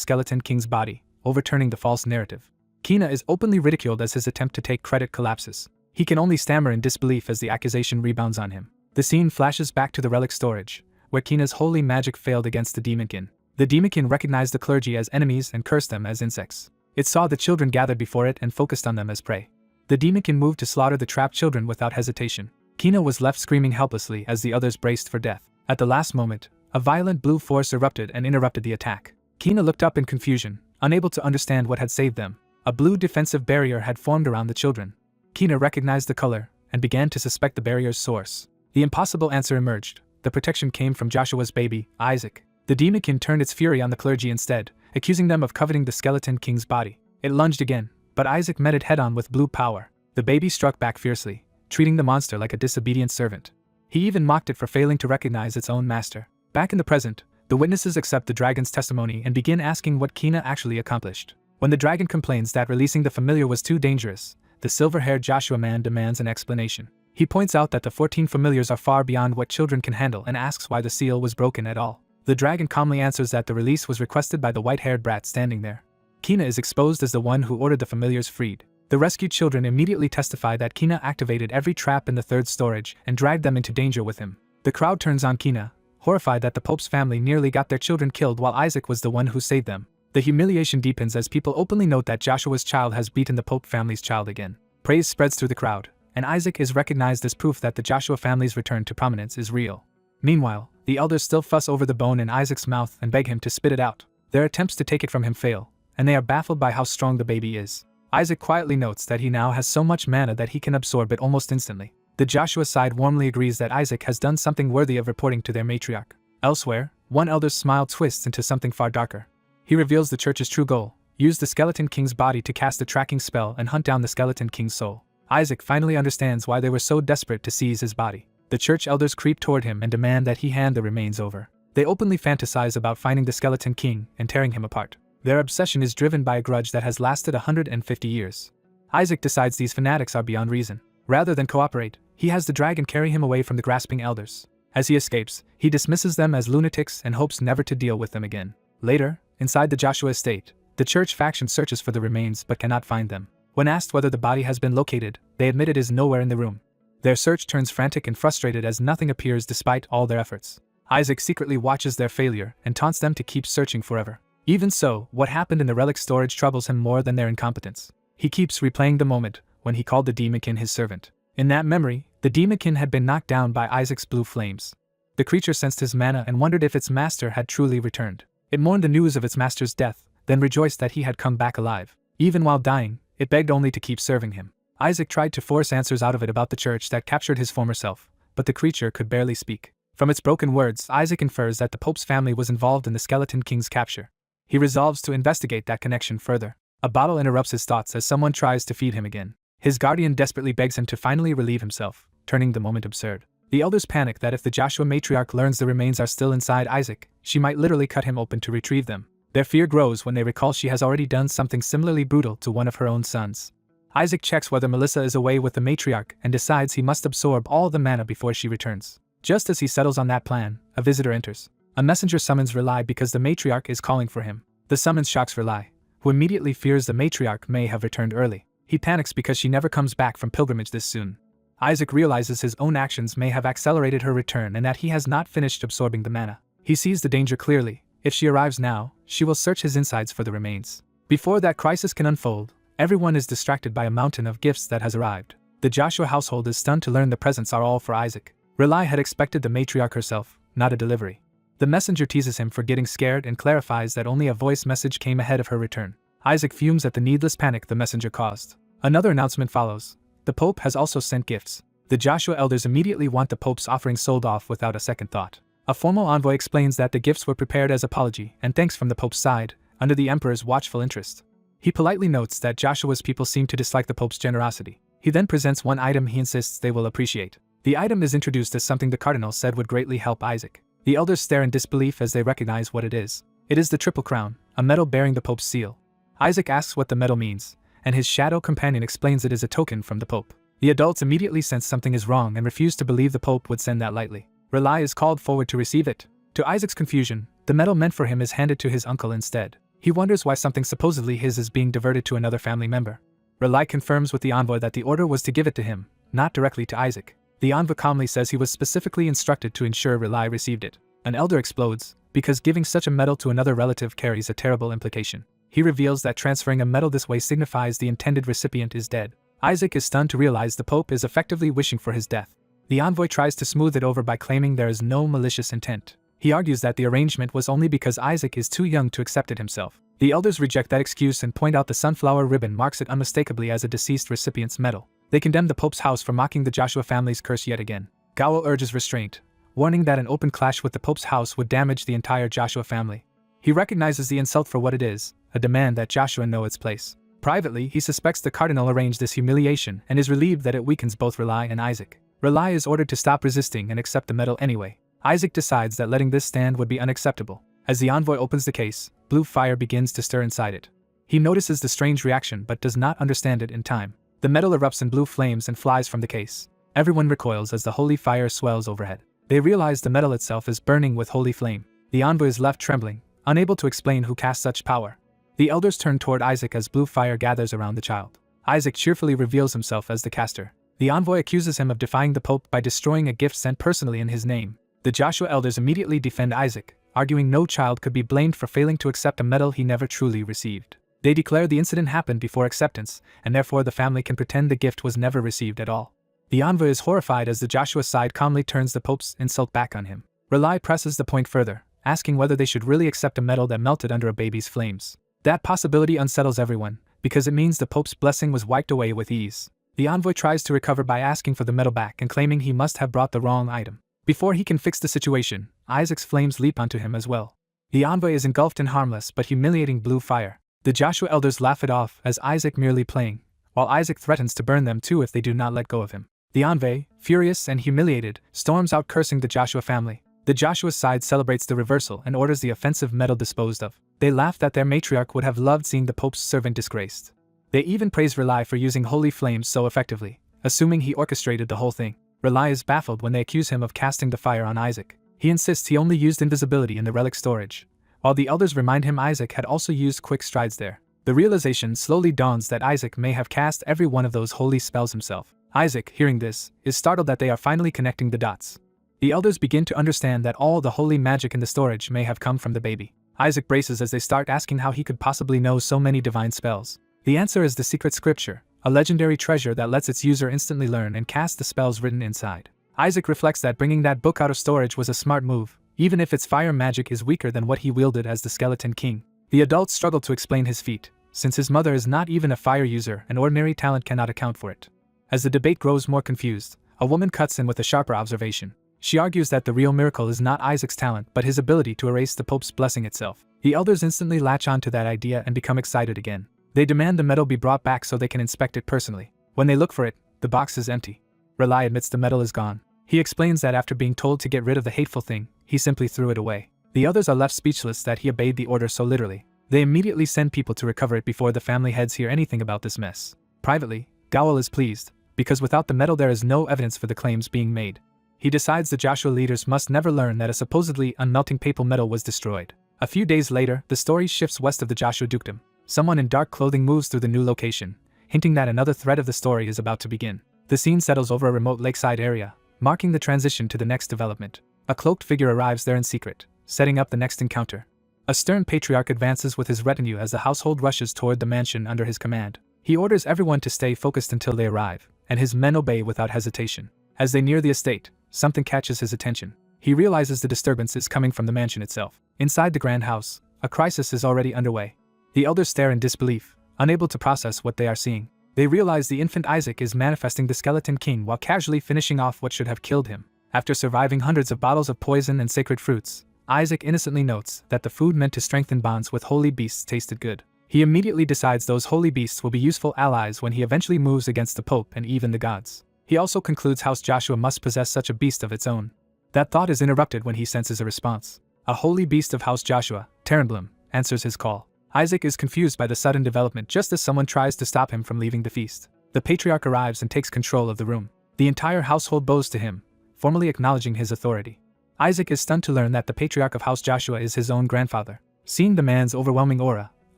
Skeleton King's body, overturning the false narrative. Kina is openly ridiculed as his attempt to take credit collapses. He can only stammer in disbelief as the accusation rebounds on him. The scene flashes back to the relic storage, where Kina's holy magic failed against the Demonkin. The Demonkin recognized the clergy as enemies and cursed them as insects. It saw the children gathered before it and focused on them as prey. The Demonkin moved to slaughter the trapped children without hesitation. Kina was left screaming helplessly as the others braced for death. At the last moment, a violent blue force erupted and interrupted the attack. Kina looked up in confusion, unable to understand what had saved them. A blue defensive barrier had formed around the children. Kina recognized the color and began to suspect the barrier's source. The impossible answer emerged. The protection came from Joshua's baby, Isaac. The Demonkin turned its fury on the clergy instead, accusing them of coveting the Skeleton King's body. It lunged again, but Isaac met it head-on with blue power. The baby struck back fiercely, treating the monster like a disobedient servant. He even mocked it for failing to recognize its own master. Back in the present, the witnesses accept the dragon's testimony and begin asking what Kina actually accomplished. When the dragon complains that releasing the familiar was too dangerous, the silver-haired Joshua man demands an explanation. He points out that the 14 familiars are far beyond what children can handle and asks why the seal was broken at all. The dragon calmly answers that the release was requested by the white-haired brat standing there. Kina is exposed as the one who ordered the familiars freed. The rescued children immediately testify that Kina activated every trap in the third storage and dragged them into danger with him. The crowd turns on Kina, horrified that the Pope's family nearly got their children killed while Isaac was the one who saved them. The humiliation deepens as people openly note that Joshua's child has beaten the Pope family's child again. Praise spreads through the crowd, and Isaac is recognized as proof that the Joshua family's return to prominence is real. Meanwhile, the elders still fuss over the bone in Isaac's mouth and beg him to spit it out. Their attempts to take it from him fail, and they are baffled by how strong the baby is. Isaac quietly notes that he now has so much mana that he can absorb it almost instantly. The Joshua side warmly agrees that Isaac has done something worthy of reporting to their matriarch. Elsewhere, one elder's smile twists into something far darker. He reveals the church's true goal: use the Skeleton King's body to cast a tracking spell and hunt down the Skeleton King's soul. Isaac finally understands why they were so desperate to seize his body. The church elders creep toward him and demand that he hand the remains over. They openly fantasize about finding the Skeleton King and tearing him apart. Their obsession is driven by a grudge that has lasted 150 years. Isaac decides these fanatics are beyond reason. Rather than cooperate, he has the dragon carry him away from the grasping elders. As he escapes, he dismisses them as lunatics and hopes never to deal with them again. Later, inside the Joshua estate, the church faction searches for the remains but cannot find them. When asked whether the body has been located, they admit it is nowhere in the room. Their search turns frantic and frustrated as nothing appears despite all their efforts. Isaac secretly watches their failure and taunts them to keep searching forever. Even so, what happened in the relic storage troubles him more than their incompetence. He keeps replaying the moment when he called the Demonkin his servant. In that memory, the Demonkin had been knocked down by Isaac's blue flames. The creature sensed his mana and wondered if its master had truly returned. It mourned the news of its master's death, then rejoiced that he had come back alive. Even while dying, it begged only to keep serving him. Isaac tried to force answers out of it about the church that captured his former self, but the creature could barely speak. From its broken words, Isaac infers that the Pope's family was involved in the Skeleton King's capture. He resolves to investigate that connection further. A bottle interrupts his thoughts as someone tries to feed him again. His guardian desperately begs him to finally relieve himself, turning the moment absurd. The elders panic that if the Joshua matriarch learns the remains are still inside Isaac, she might literally cut him open to retrieve them. Their fear grows when they recall she has already done something similarly brutal to one of her own sons. Isaac checks whether Melissa is away with the matriarch and decides he must absorb all the mana before she returns. Just as he settles on that plan, a visitor enters. A messenger summons Relai because the matriarch is calling for him. The summons shocks Relai, who immediately fears the matriarch may have returned early. He panics because she never comes back from pilgrimage this soon. Isaac realizes his own actions may have accelerated her return and that he has not finished absorbing the mana. He sees the danger clearly. If she arrives now, she will search his insides for the remains. Before that crisis can unfold, everyone is distracted by a mountain of gifts that has arrived. The Joshua household is stunned to learn the presents are all for Isaac. Relai had expected the matriarch herself, not a delivery. The messenger teases him for getting scared and clarifies that only a voice message came ahead of her return. Isaac fumes at the needless panic the messenger caused. Another announcement follows. The Pope has also sent gifts. The Joshua elders immediately want the Pope's offering sold off without a second thought. A formal envoy explains that the gifts were prepared as apology and thanks from the Pope's side, under the Emperor's watchful interest. He politely notes that Joshua's people seem to dislike the Pope's generosity. He then presents one item he insists they will appreciate. The item is introduced as something the Cardinal said would greatly help Isaac. The elders stare in disbelief as they recognize what it is. It is the Triple Crown, a medal bearing the Pope's seal. Isaac asks what the medal means, and his shadow companion explains it is a token from the Pope. The adults immediately sense something is wrong and refuse to believe the Pope would send that lightly. Relai is called forward to receive it. To Isaac's confusion, the medal meant for him is handed to his uncle instead. He wonders why something supposedly his is being diverted to another family member. Relai confirms with the envoy that the order was to give it to him, not directly to Isaac. The envoy calmly says he was specifically instructed to ensure Relai received it. An elder explodes, because giving such a medal to another relative carries a terrible implication. He reveals that transferring a medal this way signifies the intended recipient is dead. Isaac is stunned to realize the Pope is effectively wishing for his death. The envoy tries to smooth it over by claiming there is no malicious intent. He argues that the arrangement was only because Isaac is too young to accept it himself. The elders reject that excuse and point out the sunflower ribbon marks it unmistakably as a deceased recipient's medal. They condemn the Pope's house for mocking the Joshua family's curse yet again. Gao urges restraint, warning that an open clash with the Pope's house would damage the entire Joshua family. He recognizes the insult for what it is, a demand that Joshua know its place. Privately, he suspects the Cardinal arranged this humiliation and is relieved that it weakens both Relai and Isaac. Relai is ordered to stop resisting and accept the medal anyway. Isaac decides that letting this stand would be unacceptable. As the envoy opens the case, blue fire begins to stir inside it. He notices the strange reaction but does not understand it in time. The medal erupts in blue flames and flies from the case. Everyone recoils as the holy fire swells overhead. They realize the medal itself is burning with holy flame. The envoy is left trembling, unable to explain who cast such power. The elders turn toward Isaac as blue fire gathers around the child. Isaac cheerfully reveals himself as the caster. The envoy accuses him of defying the Pope by destroying a gift sent personally in his name. The Joshua elders immediately defend Isaac, arguing no child could be blamed for failing to accept a medal he never truly received. They declare the incident happened before acceptance, and therefore the family can pretend the gift was never received at all. The envoy is horrified as the Joshua side calmly turns the Pope's insult back on him. Relai presses the point further, asking whether they should really accept a medal that melted under a baby's flames. That possibility unsettles everyone, because it means the Pope's blessing was wiped away with ease. The envoy tries to recover by asking for the medal back and claiming he must have brought the wrong item. Before he can fix the situation, Isaac's flames leap onto him as well. The envoy is engulfed in harmless but humiliating blue fire. The Joshua elders laugh it off as Isaac merely playing, while Isaac threatens to burn them too if they do not let go of him. The envoy, furious and humiliated, storms out cursing the Joshua family. The Joshua side celebrates the reversal and orders the offensive medal disposed of. They laugh that their matriarch would have loved seeing the Pope's servant disgraced. They even praise Relai for using holy flames so effectively, assuming he orchestrated the whole thing. Relai is baffled when they accuse him of casting the fire on Isaac. He insists he only used invisibility in the relic storage, while the elders remind him Isaac had also used quick strides there. The realization slowly dawns that Isaac may have cast every one of those holy spells himself. Isaac, hearing this, is startled that they are finally connecting the dots. The elders begin to understand that all the holy magic in the storage may have come from the baby. Isaac braces as they start asking how he could possibly know so many divine spells. The answer is the secret scripture, a legendary treasure that lets its user instantly learn and cast the spells written inside. Isaac reflects that bringing that book out of storage was a smart move, even if its fire magic is weaker than what he wielded as the Skeleton King. The adults struggle to explain his feat, since his mother is not even a fire user and ordinary talent cannot account for it. As the debate grows more confused, a woman cuts in with a sharper observation. She argues that the real miracle is not Isaac's talent but his ability to erase the Pope's blessing itself. The elders instantly latch on to that idea and become excited again. They demand the medal be brought back so they can inspect it personally. When they look for it, the box is empty. Relai admits the medal is gone. He explains that after being told to get rid of the hateful thing, he simply threw it away. The others are left speechless that he obeyed the order so literally. They immediately send people to recover it before the family heads hear anything about this mess. Privately, Gowel is pleased, because without the medal there is no evidence for the claims being made. He decides the Joshua leaders must never learn that a supposedly unmelting papal medal was destroyed. A few days later, the story shifts west of the Joshua dukedom. Someone in dark clothing moves through the new location, hinting that another thread of the story is about to begin. The scene settles over a remote lakeside area, marking the transition to the next development. A cloaked figure arrives there in secret, setting up the next encounter. A stern patriarch advances with his retinue as the household rushes toward the mansion under his command. He orders everyone to stay focused until they arrive, and his men obey without hesitation. As they near the estate, something catches his attention. He realizes the disturbance is coming from the mansion itself. Inside the grand house, a crisis is already underway. The elders stare in disbelief, unable to process what they are seeing. They realize the infant Isaac is manifesting the Skeleton King while casually finishing off what should have killed him. After surviving hundreds of bottles of poison and sacred fruits, Isaac innocently notes that the food meant to strengthen bonds with holy beasts tasted good. He immediately decides those holy beasts will be useful allies when he eventually moves against the Pope and even the gods. He also concludes House Joshua must possess such a beast of its own. That thought is interrupted when he senses a response. A holy beast of House Joshua, Terenblum, answers his call. Isaac is confused by the sudden development just as someone tries to stop him from leaving the feast. The patriarch arrives and takes control of the room. The entire household bows to him, formally acknowledging his authority. Isaac is stunned to learn that the patriarch of House Joshua is his own grandfather. Seeing the man's overwhelming aura,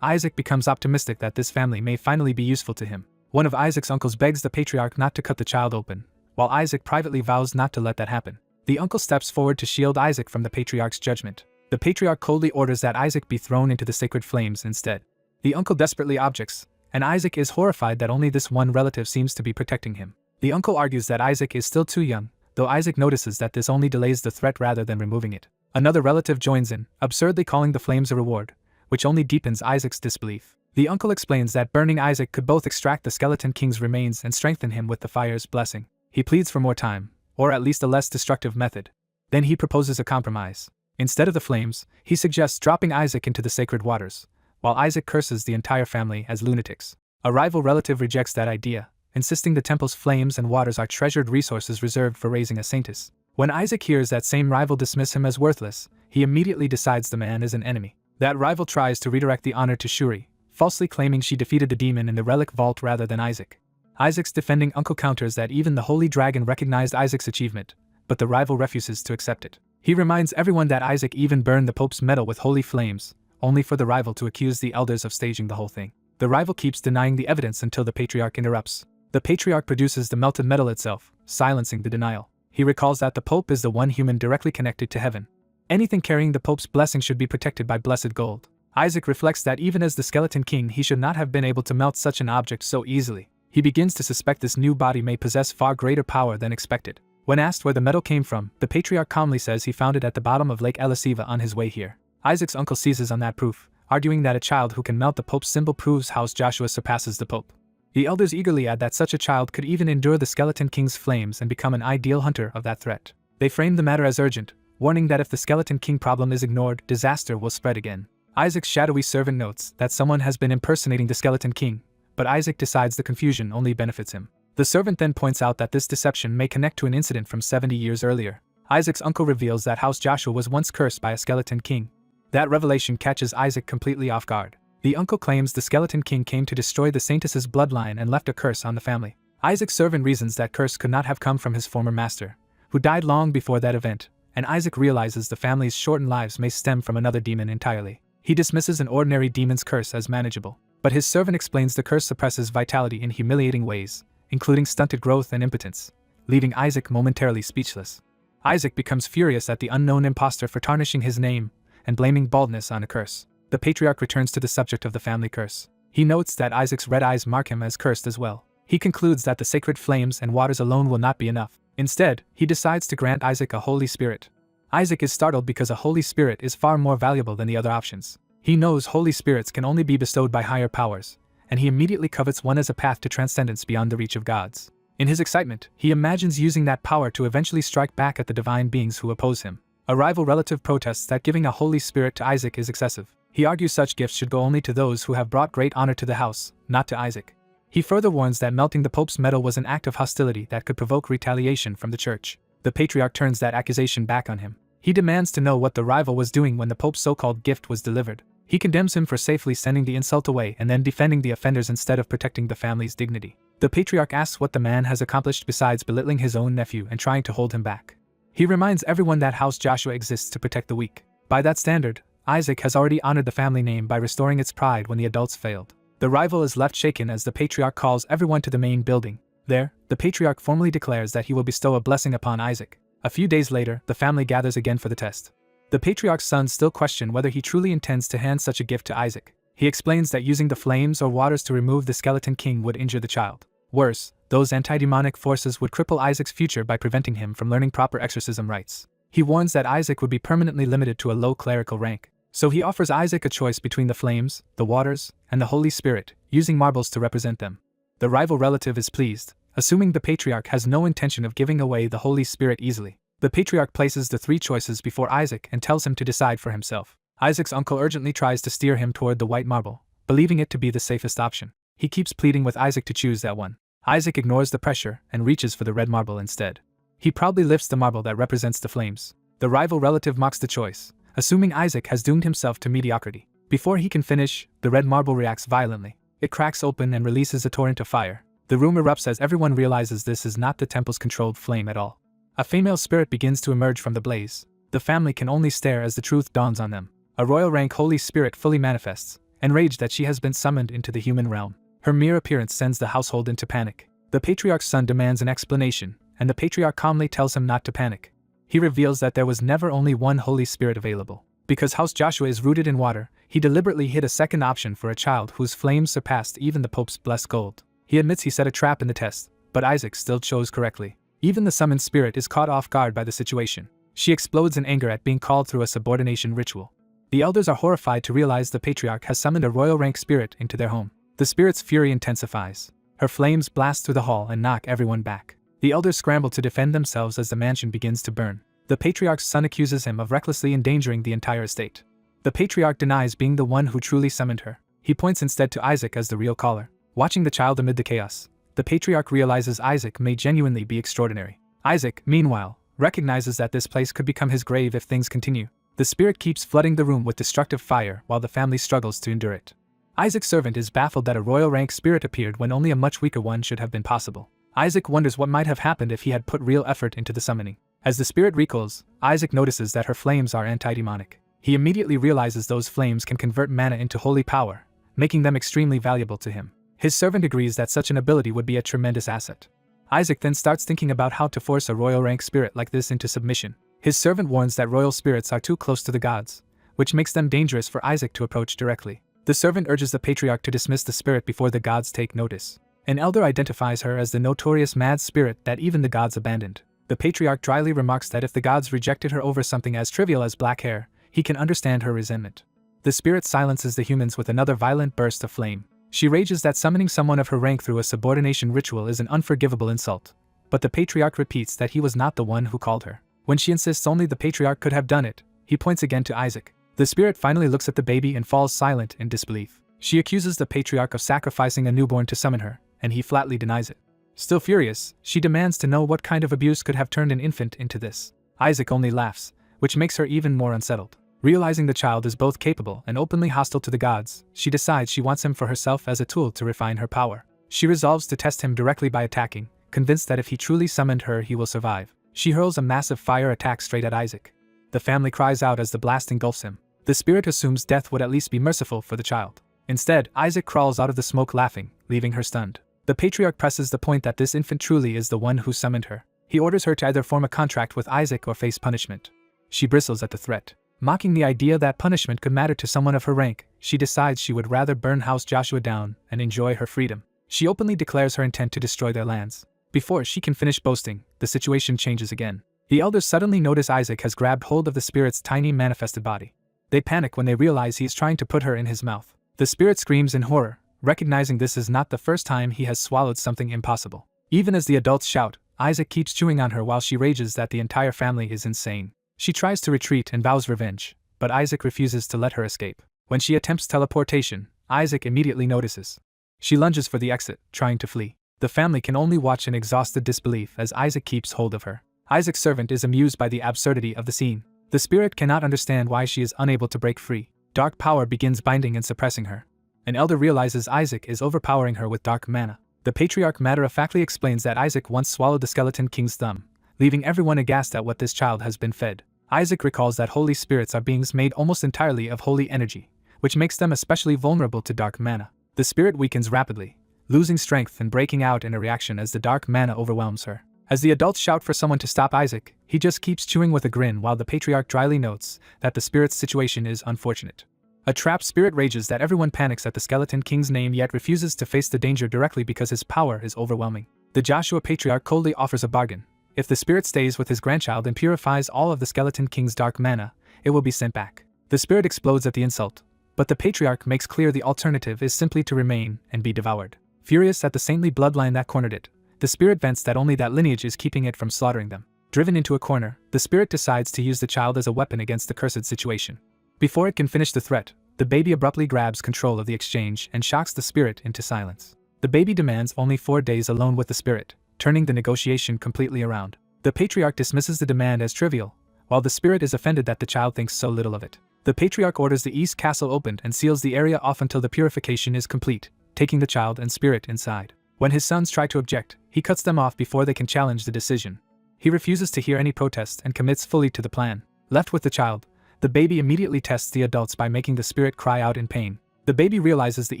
Isaac becomes optimistic that this family may finally be useful to him. One of Isaac's uncles begs the patriarch not to cut the child open, while Isaac privately vows not to let that happen. The uncle steps forward to shield Isaac from the patriarch's judgment. The patriarch coldly orders that Isaac be thrown into the sacred flames instead. The uncle desperately objects, and Isaac is horrified that only this one relative seems to be protecting him. The uncle argues that Isaac is still too young, though Isaac notices that this only delays the threat rather than removing it. Another relative joins in, absurdly calling the flames a reward, which only deepens Isaac's disbelief. The uncle explains that burning Isaac could both extract the skeleton king's remains and strengthen him with the fire's blessing. He pleads for more time, or at least a less destructive method. Then he proposes a compromise. Instead of the flames, he suggests dropping Isaac into the sacred waters, while Isaac curses the entire family as lunatics. A rival relative rejects that idea, insisting the temple's flames and waters are treasured resources reserved for raising a saintess. When Isaac hears that same rival dismiss him as worthless, he immediately decides the man is an enemy. That rival tries to redirect the honor to Shuri, falsely claiming she defeated the demon in the relic vault rather than Isaac. Isaac's defending uncle counters that even the holy dragon recognized Isaac's achievement, but the rival refuses to accept it. He reminds everyone that Isaac even burned the Pope's medal with holy flames, only for the rival to accuse the elders of staging the whole thing. The rival keeps denying the evidence until the patriarch interrupts. The patriarch produces the melted metal itself, silencing the denial. He recalls that the Pope is the one human directly connected to heaven. Anything carrying the Pope's blessing should be protected by blessed gold. Isaac reflects that even as the skeleton king he should not have been able to melt such an object so easily. He begins to suspect this new body may possess far greater power than expected. When asked where the metal came from, the patriarch calmly says he found it at the bottom of Lake Elisiva on his way here. Isaac's uncle seizes on that proof, arguing that a child who can melt the Pope's symbol proves House Joshua surpasses the Pope. The elders eagerly add that such a child could even endure the skeleton king's flames and become an ideal hunter of that threat. They frame the matter as urgent, warning that if the skeleton king problem is ignored, disaster will spread again. Isaac's shadowy servant notes that someone has been impersonating the skeleton king, but Isaac decides the confusion only benefits him. The servant then points out that this deception may connect to an incident from 70 years earlier. Isaac's uncle reveals that House Joshua was once cursed by a skeleton king. That revelation catches Isaac completely off guard. The uncle claims the skeleton king came to destroy the saintess's bloodline and left a curse on the family. Isaac's servant reasons that curse could not have come from his former master, who died long before that event, and Isaac realizes the family's shortened lives may stem from another demon entirely. He dismisses an ordinary demon's curse as manageable, but his servant explains the curse suppresses vitality in humiliating ways, including stunted growth and impotence, leaving Isaac momentarily speechless. Isaac becomes furious at the unknown impostor for tarnishing his name and blaming baldness on a curse. The patriarch returns to the subject of the family curse. He notes that Isaac's red eyes mark him as cursed as well. He concludes that the sacred flames and waters alone will not be enough. Instead, he decides to grant Isaac a Holy Spirit. Isaac is startled because a Holy Spirit is far more valuable than the other options. He knows Holy Spirits can only be bestowed by higher powers, and he immediately covets one as a path to transcendence beyond the reach of gods. In his excitement, he imagines using that power to eventually strike back at the divine beings who oppose him. A rival relative protests that giving a Holy Spirit to Isaac is excessive. He argues such gifts should go only to those who have brought great honor to the house, not to Isaac. He further warns that melting the Pope's medal was an act of hostility that could provoke retaliation from the church. The patriarch turns that accusation back on him. He demands to know what the rival was doing when the Pope's so-called gift was delivered. He condemns him for safely sending the insult away and then defending the offenders instead of protecting the family's dignity. The patriarch asks what the man has accomplished besides belittling his own nephew and trying to hold him back. He reminds everyone that House Joshua exists to protect the weak. By that standard, Isaac has already honored the family name by restoring its pride when the adults failed. The rival is left shaken as the patriarch calls everyone to the main building. There, the patriarch formally declares that he will bestow a blessing upon Isaac. A few days later, the family gathers again for the test. The patriarch's sons still question whether he truly intends to hand such a gift to Isaac. He explains that using the flames or waters to remove the skeleton king would injure the child. Worse, those anti-demonic forces would cripple Isaac's future by preventing him from learning proper exorcism rites. He warns that Isaac would be permanently limited to a low clerical rank. So he offers Isaac a choice between the flames, the waters, and the Holy Spirit, using marbles to represent them. The rival relative is pleased, assuming the patriarch has no intention of giving away the Holy Spirit easily. The patriarch places the three choices before Isaac and tells him to decide for himself. Isaac's uncle urgently tries to steer him toward the white marble, believing it to be the safest option. He keeps pleading with Isaac to choose that one. Isaac ignores the pressure and reaches for the red marble instead. He proudly lifts the marble that represents the flames. The rival relative mocks the choice, assuming Isaac has doomed himself to mediocrity. Before he can finish, the red marble reacts violently. It cracks open and releases a torrent of fire. The room erupts as everyone realizes this is not the temple's controlled flame at all. A female spirit begins to emerge from the blaze. The family can only stare as the truth dawns on them. A royal rank holy spirit fully manifests, enraged that she has been summoned into the human realm. Her mere appearance sends the household into panic. The patriarch's son demands an explanation, and the patriarch calmly tells him not to panic. He reveals that there was never only one holy spirit available. Because House Joshua is rooted in water, he deliberately hid a second option for a child whose flames surpassed even the Pope's blessed gold. He admits he set a trap in the test, but Isaac still chose correctly. Even the summoned spirit is caught off guard by the situation. She explodes in anger at being called through a subordination ritual. The elders are horrified to realize the patriarch has summoned a royal rank spirit into their home. The spirit's fury intensifies. Her flames blast through the hall and knock everyone back. The elders scramble to defend themselves as the mansion begins to burn. The patriarch's son accuses him of recklessly endangering the entire estate. The patriarch denies being the one who truly summoned her. He points instead to Isaac as the real caller. Watching the child amid the chaos, the patriarch realizes Isaac may genuinely be extraordinary. Isaac, meanwhile, recognizes that this place could become his grave if things continue. The spirit keeps flooding the room with destructive fire while the family struggles to endure it. Isaac's servant is baffled that a royal rank spirit appeared when only a much weaker one should have been possible. Isaac wonders what might have happened if he had put real effort into the summoning. As the spirit recoils, Isaac notices that her flames are anti-demonic. He immediately realizes those flames can convert mana into holy power, making them extremely valuable to him. His servant agrees that such an ability would be a tremendous asset. Isaac then starts thinking about how to force a royal rank spirit like this into submission. His servant warns that royal spirits are too close to the gods, which makes them dangerous for Isaac to approach directly. The servant urges the patriarch to dismiss the spirit before the gods take notice. An elder identifies her as the notorious mad spirit that even the gods abandoned. The patriarch dryly remarks that if the gods rejected her over something as trivial as black hair, he can understand her resentment. The spirit silences the humans with another violent burst of flame. She rages that summoning someone of her rank through a subordination ritual is an unforgivable insult, but the patriarch repeats that he was not the one who called her. When she insists only the patriarch could have done it, he points again to Isaac. The spirit finally looks at the baby and falls silent in disbelief. She accuses the patriarch of sacrificing a newborn to summon her, and he flatly denies it. Still furious, she demands to know what kind of abuse could have turned an infant into this. Isaac only laughs, which makes her even more unsettled. Realizing the child is both capable and openly hostile to the gods, she decides she wants him for herself as a tool to refine her power. She resolves to test him directly by attacking, convinced that if he truly summoned her he will survive. She hurls a massive fire attack straight at Isaac. The family cries out as the blast engulfs him. The spirit assumes death would at least be merciful for the child. Instead, Isaac crawls out of the smoke laughing, leaving her stunned. The patriarch presses the point that this infant truly is the one who summoned her. He orders her to either form a contract with Isaac or face punishment. She bristles at the threat. Mocking the idea that punishment could matter to someone of her rank, she decides she would rather burn House Joshua down and enjoy her freedom. She openly declares her intent to destroy their lands. Before she can finish boasting, the situation changes again. The elders suddenly notice Isaac has grabbed hold of the spirit's tiny manifested body. They panic when they realize he is trying to put her in his mouth. The spirit screams in horror, recognizing this is not the first time he has swallowed something impossible. Even as the adults shout, Isaac keeps chewing on her while she rages that the entire family is insane. She tries to retreat and vows revenge, but Isaac refuses to let her escape. When she attempts teleportation, Isaac immediately notices. She lunges for the exit, trying to flee. The family can only watch in exhausted disbelief as Isaac keeps hold of her. Isaac's servant is amused by the absurdity of the scene. The spirit cannot understand why she is unable to break free. Dark power begins binding and suppressing her. An elder realizes Isaac is overpowering her with dark mana. The patriarch matter-of-factly explains that Isaac once swallowed the skeleton king's thumb, leaving everyone aghast at what this child has been fed. Isaac recalls that holy spirits are beings made almost entirely of holy energy, which makes them especially vulnerable to dark mana. The spirit weakens rapidly, losing strength and breaking out in a reaction as the dark mana overwhelms her. As the adults shout for someone to stop Isaac, he just keeps chewing with a grin while the patriarch dryly notes that the spirit's situation is unfortunate. A trapped spirit rages that everyone panics at the skeleton king's name yet refuses to face the danger directly because his power is overwhelming. The Joshua patriarch coldly offers a bargain. If the spirit stays with his grandchild and purifies all of the skeleton king's dark mana, it will be sent back. The spirit explodes at the insult, but the patriarch makes clear the alternative is simply to remain and be devoured. Furious at the saintly bloodline that cornered it, the spirit vents that only that lineage is keeping it from slaughtering them. Driven into a corner, the spirit decides to use the child as a weapon against the cursed situation. Before it can finish the threat, the baby abruptly grabs control of the exchange and shocks the spirit into silence. The baby demands only 4 days alone with the spirit, turning the negotiation completely around. The patriarch dismisses the demand as trivial, while the spirit is offended that the child thinks so little of it. The patriarch orders the east castle opened and seals the area off until the purification is complete, taking the child and spirit inside. When his sons try to object, he cuts them off before they can challenge the decision. He refuses to hear any protest and commits fully to the plan. Left with the child, the baby immediately tests the adults by making the spirit cry out in pain. The baby realizes the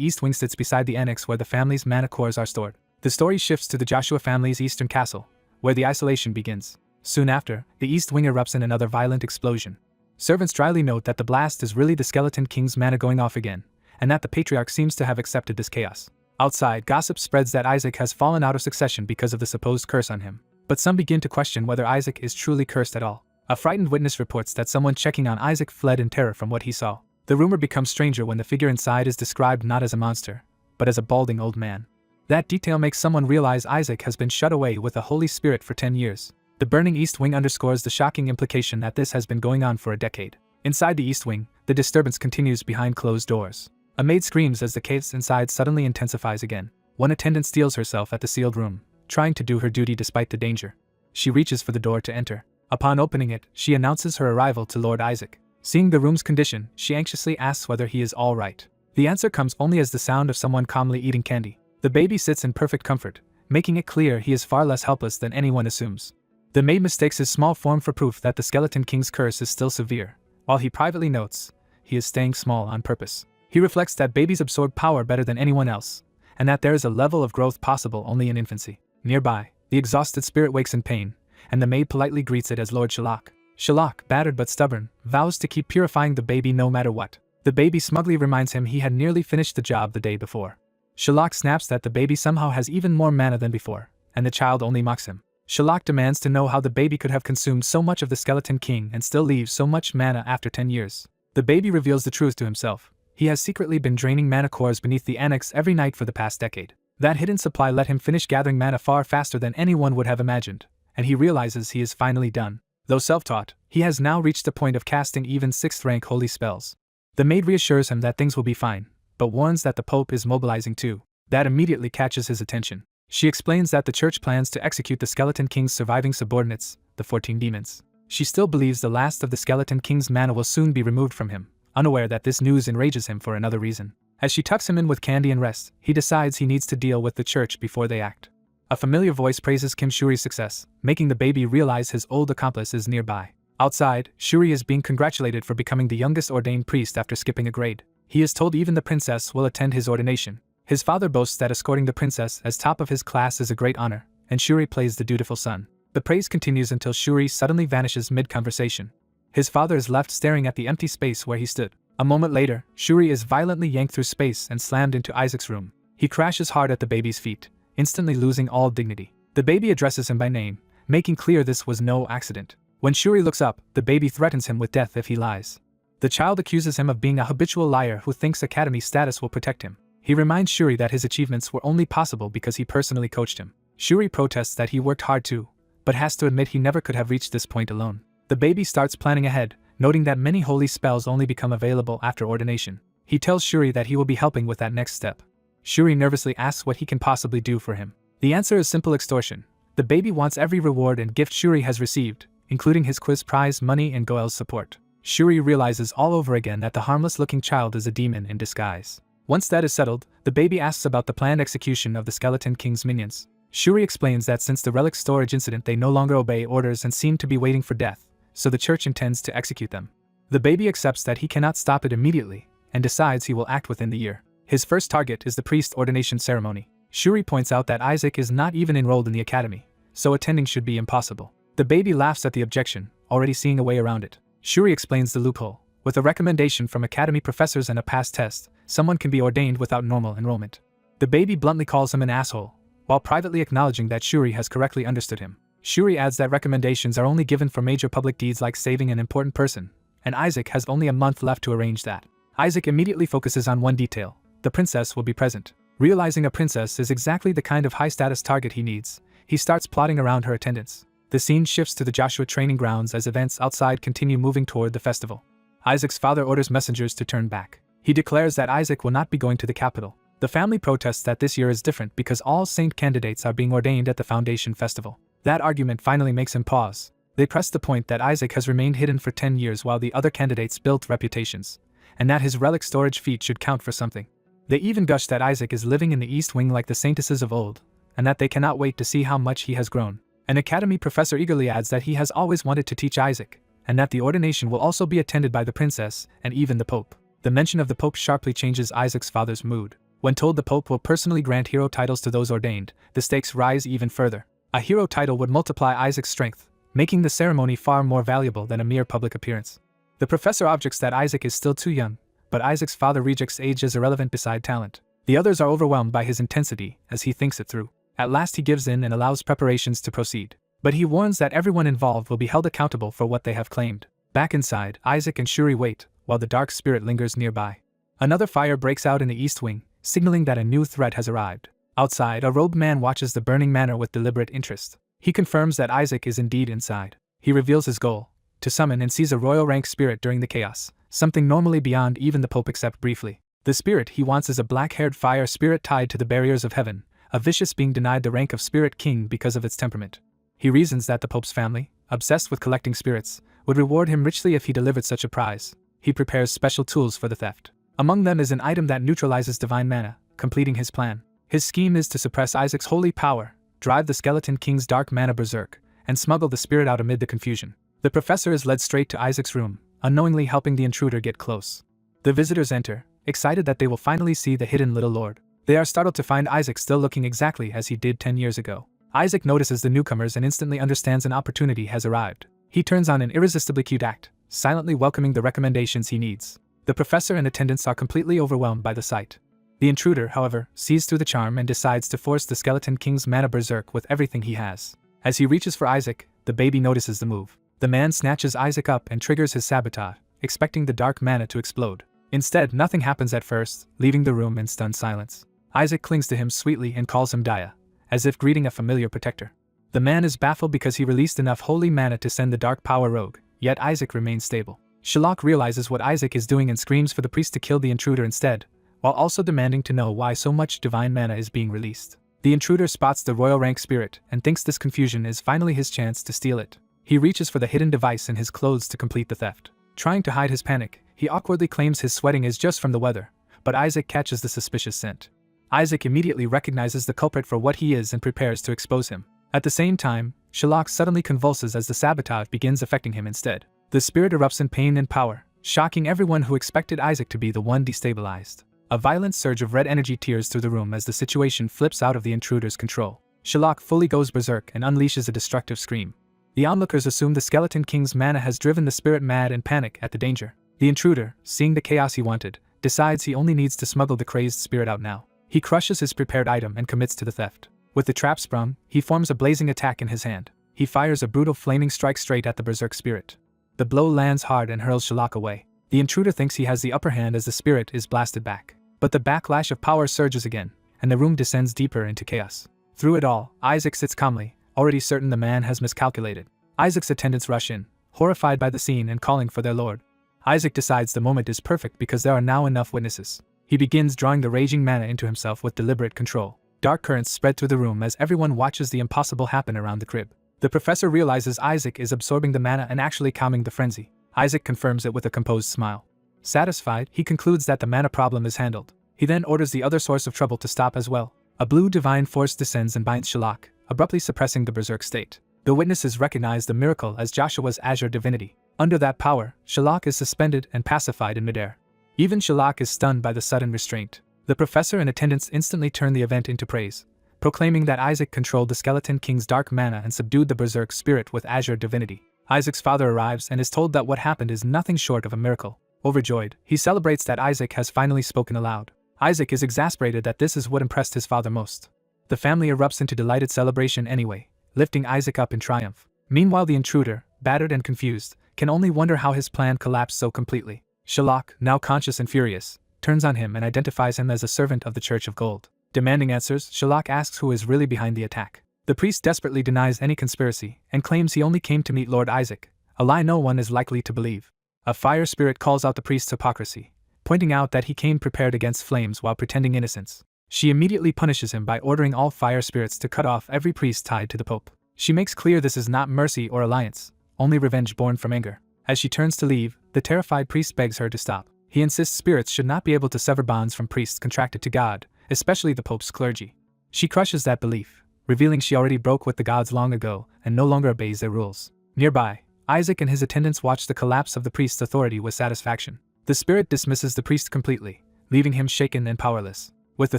east wing sits beside the annex where the family's mana cores are stored. The story shifts to the Joshua family's eastern castle, where the isolation begins. Soon after, the east wing erupts in another violent explosion. Servants dryly note that the blast is really the Skeleton King's mana going off again, and that the patriarch seems to have accepted this chaos. Outside, gossip spreads that Isaac has fallen out of succession because of the supposed curse on him. But some begin to question whether Isaac is truly cursed at all. A frightened witness reports that someone checking on Isaac fled in terror from what he saw. The rumor becomes stranger when the figure inside is described not as a monster, but as a balding old man. That detail makes someone realize Isaac has been shut away with the Holy Spirit for 10 years. The burning East Wing underscores the shocking implication that this has been going on for a decade. Inside the East Wing, the disturbance continues behind closed doors. A maid screams as the chaos inside suddenly intensifies again. One attendant steals herself at the sealed room, trying to do her duty despite the danger. She reaches for the door to enter. Upon opening it, she announces her arrival to Lord Isaac. Seeing the room's condition, she anxiously asks whether he is all right. The answer comes only as the sound of someone calmly eating candy. The baby sits in perfect comfort, making it clear he is far less helpless than anyone assumes. The maid mistakes his small form for proof that the Skeleton King's curse is still severe, while he privately notes he is staying small on purpose. He reflects that babies absorb power better than anyone else, and that there is a level of growth possible only in infancy. Nearby, the exhausted spirit wakes in pain, and the maid politely greets it as Lord Shalak. Shalak, battered but stubborn, vows to keep purifying the baby no matter what. The baby smugly reminds him he had nearly finished the job the day before. Shalak snaps that the baby somehow has even more mana than before, and the child only mocks him. Shalak demands to know how the baby could have consumed so much of the Skeleton King and still leave so much mana after 10 years. The baby reveals the truth to himself. He has secretly been draining mana cores beneath the annex every night for the past decade. That hidden supply let him finish gathering mana far faster than anyone would have imagined, and he realizes he is finally done. Though self-taught, he has now reached the point of casting even 6th rank holy spells. The maid reassures him that things will be fine, but warns that the Pope is mobilizing too. That immediately catches his attention. She explains that the church plans to execute the Skeleton King's surviving subordinates, the 14 demons. She still believes the last of the Skeleton King's mana will soon be removed from him, unaware that this news enrages him for another reason. As she tucks him in with candy and rest, he decides he needs to deal with the church before they act. A familiar voice praises Kim Shuri's success, making the baby realize his old accomplice is nearby. Outside, Shuri is being congratulated for becoming the youngest ordained priest after skipping a grade. He is told even the princess will attend his ordination. His father boasts that escorting the princess as top of his class is a great honor, and Shuri plays the dutiful son. The praise continues until Shuri suddenly vanishes mid-conversation. His father is left staring at the empty space where he stood. A moment later, Shuri is violently yanked through space and slammed into Isaac's room. He crashes hard at the baby's feet, instantly losing all dignity. The baby addresses him by name, making clear this was no accident. When Shuri looks up, the baby threatens him with death if he lies. The child accuses him of being a habitual liar who thinks academy status will protect him. He reminds Shuri that his achievements were only possible because he personally coached him. Shuri protests that he worked hard too, but has to admit he never could have reached this point alone. The baby starts planning ahead, noting that many holy spells only become available after ordination. He tells Shuri that he will be helping with that next step. Shuri nervously asks what he can possibly do for him. The answer is simple extortion. The baby wants every reward and gift Shuri has received, including his quiz prize money and Goel's support. Shuri realizes all over again that the harmless-looking child is a demon in disguise. Once that is settled, the baby asks about the planned execution of the Skeleton King's minions. Shuri explains that since the relic storage incident they no longer obey orders and seem to be waiting for death, so the church intends to execute them. The baby accepts that he cannot stop it immediately, and decides he will act within the year. His first target is the priest ordination ceremony. Shuri points out that Isaac is not even enrolled in the academy, so attending should be impossible. The baby laughs at the objection, already seeing a way around it. Shuri explains the loophole. With a recommendation from academy professors and a past test, someone can be ordained without normal enrollment. The baby bluntly calls him an asshole, while privately acknowledging that Shuri has correctly understood him. Shuri adds that recommendations are only given for major public deeds like saving an important person, and Isaac has only a month left to arrange that. Isaac immediately focuses on one detail: the princess will be present. Realizing a princess is exactly the kind of high-status target he needs, he starts plotting around her attendance. The scene shifts to the Joshua training grounds as events outside continue moving toward the festival. Isaac's father orders messengers to turn back. He declares that Isaac will not be going to the capital. The family protests that this year is different because all saint candidates are being ordained at the Foundation Festival. That argument finally makes him pause. They press the point that Isaac has remained hidden for 10 years while the other candidates built reputations, and that his relic storage feat should count for something. They even gush that Isaac is living in the East Wing like the saintesses of old, and that they cannot wait to see how much he has grown. An academy professor eagerly adds that he has always wanted to teach Isaac, and that the ordination will also be attended by the princess and even the Pope. The mention of the Pope sharply changes Isaac's father's mood. When told the Pope will personally grant hero titles to those ordained, the stakes rise even further. A hero title would multiply Isaac's strength, making the ceremony far more valuable than a mere public appearance. The professor objects that Isaac is still too young, but Isaac's father rejects age as irrelevant beside talent. The others are overwhelmed by his intensity as he thinks it through. At last he gives in and allows preparations to proceed. But he warns that everyone involved will be held accountable for what they have claimed. Back inside, Isaac and Shuri wait, while the dark spirit lingers nearby. Another fire breaks out in the East Wing, signaling that a new threat has arrived. Outside, a robed man watches the burning manor with deliberate interest. He confirms that Isaac is indeed inside. He reveals his goal, to summon and seize a royal rank spirit during the chaos, something normally beyond even the Pope except briefly. The spirit he wants is a black-haired fire spirit tied to the barriers of heaven, a vicious being denied the rank of spirit king because of its temperament. He reasons that the Pope's family, obsessed with collecting spirits, would reward him richly if he delivered such a prize. He prepares special tools for the theft. Among them is an item that neutralizes divine mana, completing his plan. His scheme is to suppress Isaac's holy power, drive the Skeleton King's dark mana berserk, and smuggle the spirit out amid the confusion. The professor is led straight to Isaac's room, unknowingly helping the intruder get close. The visitors enter, excited that they will finally see the hidden little lord. They are startled to find Isaac still looking exactly as he did 10 years ago. Isaac notices the newcomers and instantly understands an opportunity has arrived. He turns on an irresistibly cute act, silently welcoming the recommendations he needs. The professor and attendants are completely overwhelmed by the sight. The intruder, however, sees through the charm and decides to force the Skeleton King's mana berserk with everything he has. As he reaches for Isaac, the baby notices the move. The man snatches Isaac up and triggers his sabotage, expecting the dark mana to explode. Instead, nothing happens at first, leaving the room in stunned silence. Isaac clings to him sweetly and calls him Daya, as if greeting a familiar protector. The man is baffled because he released enough holy mana to send the dark power rogue, yet Isaac remains stable. Shalak realizes what Isaac is doing and screams for the priest to kill the intruder instead, while also demanding to know why so much divine mana is being released. The intruder spots the royal rank spirit and thinks this confusion is finally his chance to steal it. He reaches for the hidden device in his clothes to complete the theft. Trying to hide his panic, he awkwardly claims his sweating is just from the weather, but Isaac catches the suspicious scent. Isaac immediately recognizes the culprit for what he is and prepares to expose him. At the same time, Shalak suddenly convulses as the sabotage begins affecting him instead. The spirit erupts in pain and power, shocking everyone who expected Isaac to be the one destabilized. A violent surge of red energy tears through the room as the situation flips out of the intruder's control. Shalak fully goes berserk and unleashes a destructive scream. The onlookers assume the Skeleton King's mana has driven the spirit mad and panic at the danger. The intruder, seeing the chaos he wanted, decides he only needs to smuggle the crazed spirit out now. He crushes his prepared item and commits to the theft. With the trap sprung, he forms a blazing attack in his hand. He fires a brutal flaming strike straight at the berserk spirit. The blow lands hard and hurls Shalak away. The intruder thinks he has the upper hand as the spirit is blasted back. But the backlash of power surges again, and the room descends deeper into chaos. Through it all, Isaac sits calmly, already certain the man has miscalculated. Isaac's attendants rush in, horrified by the scene and calling for their lord. Isaac decides the moment is perfect because there are now enough witnesses. He begins drawing the raging mana into himself with deliberate control. Dark currents spread through the room as everyone watches the impossible happen around the crib. The professor realizes Isaac is absorbing the mana and actually calming the frenzy. Isaac confirms it with a composed smile. Satisfied, he concludes that the mana problem is handled. He then orders the other source of trouble to stop as well. A blue divine force descends and binds Shalak, abruptly suppressing the berserk state. The witnesses recognize the miracle as Joshua's azure divinity. Under that power, Shalak is suspended and pacified in midair. Even Shalak is stunned by the sudden restraint. The professor and attendants instantly turn the event into praise, proclaiming that Isaac controlled the Skeleton King's dark mana and subdued the berserk spirit with azure divinity. Isaac's father arrives and is told that what happened is nothing short of a miracle. Overjoyed, he celebrates that Isaac has finally spoken aloud. Isaac is exasperated that this is what impressed his father most. The family erupts into delighted celebration anyway, lifting Isaac up in triumph. Meanwhile, the intruder, battered and confused, can only wonder how his plan collapsed so completely. Shalak, now conscious and furious, turns on him and identifies him as a servant of the Church of Gold. Demanding answers, Shalak asks who is really behind the attack. The priest desperately denies any conspiracy and claims he only came to meet Lord Isaac, a lie no one is likely to believe. A fire spirit calls out the priest's hypocrisy, pointing out that he came prepared against flames while pretending innocence. She immediately punishes him by ordering all fire spirits to cut off every priest tied to the Pope. She makes clear this is not mercy or alliance, only revenge born from anger. As she turns to leave, the terrified priest begs her to stop. He insists spirits should not be able to sever bonds from priests contracted to God, especially the Pope's clergy. She crushes that belief, revealing she already broke with the gods long ago and no longer obeys their rules. Nearby, Isaac and his attendants watch the collapse of the priest's authority with satisfaction. The spirit dismisses the priest completely, leaving him shaken and powerless. With the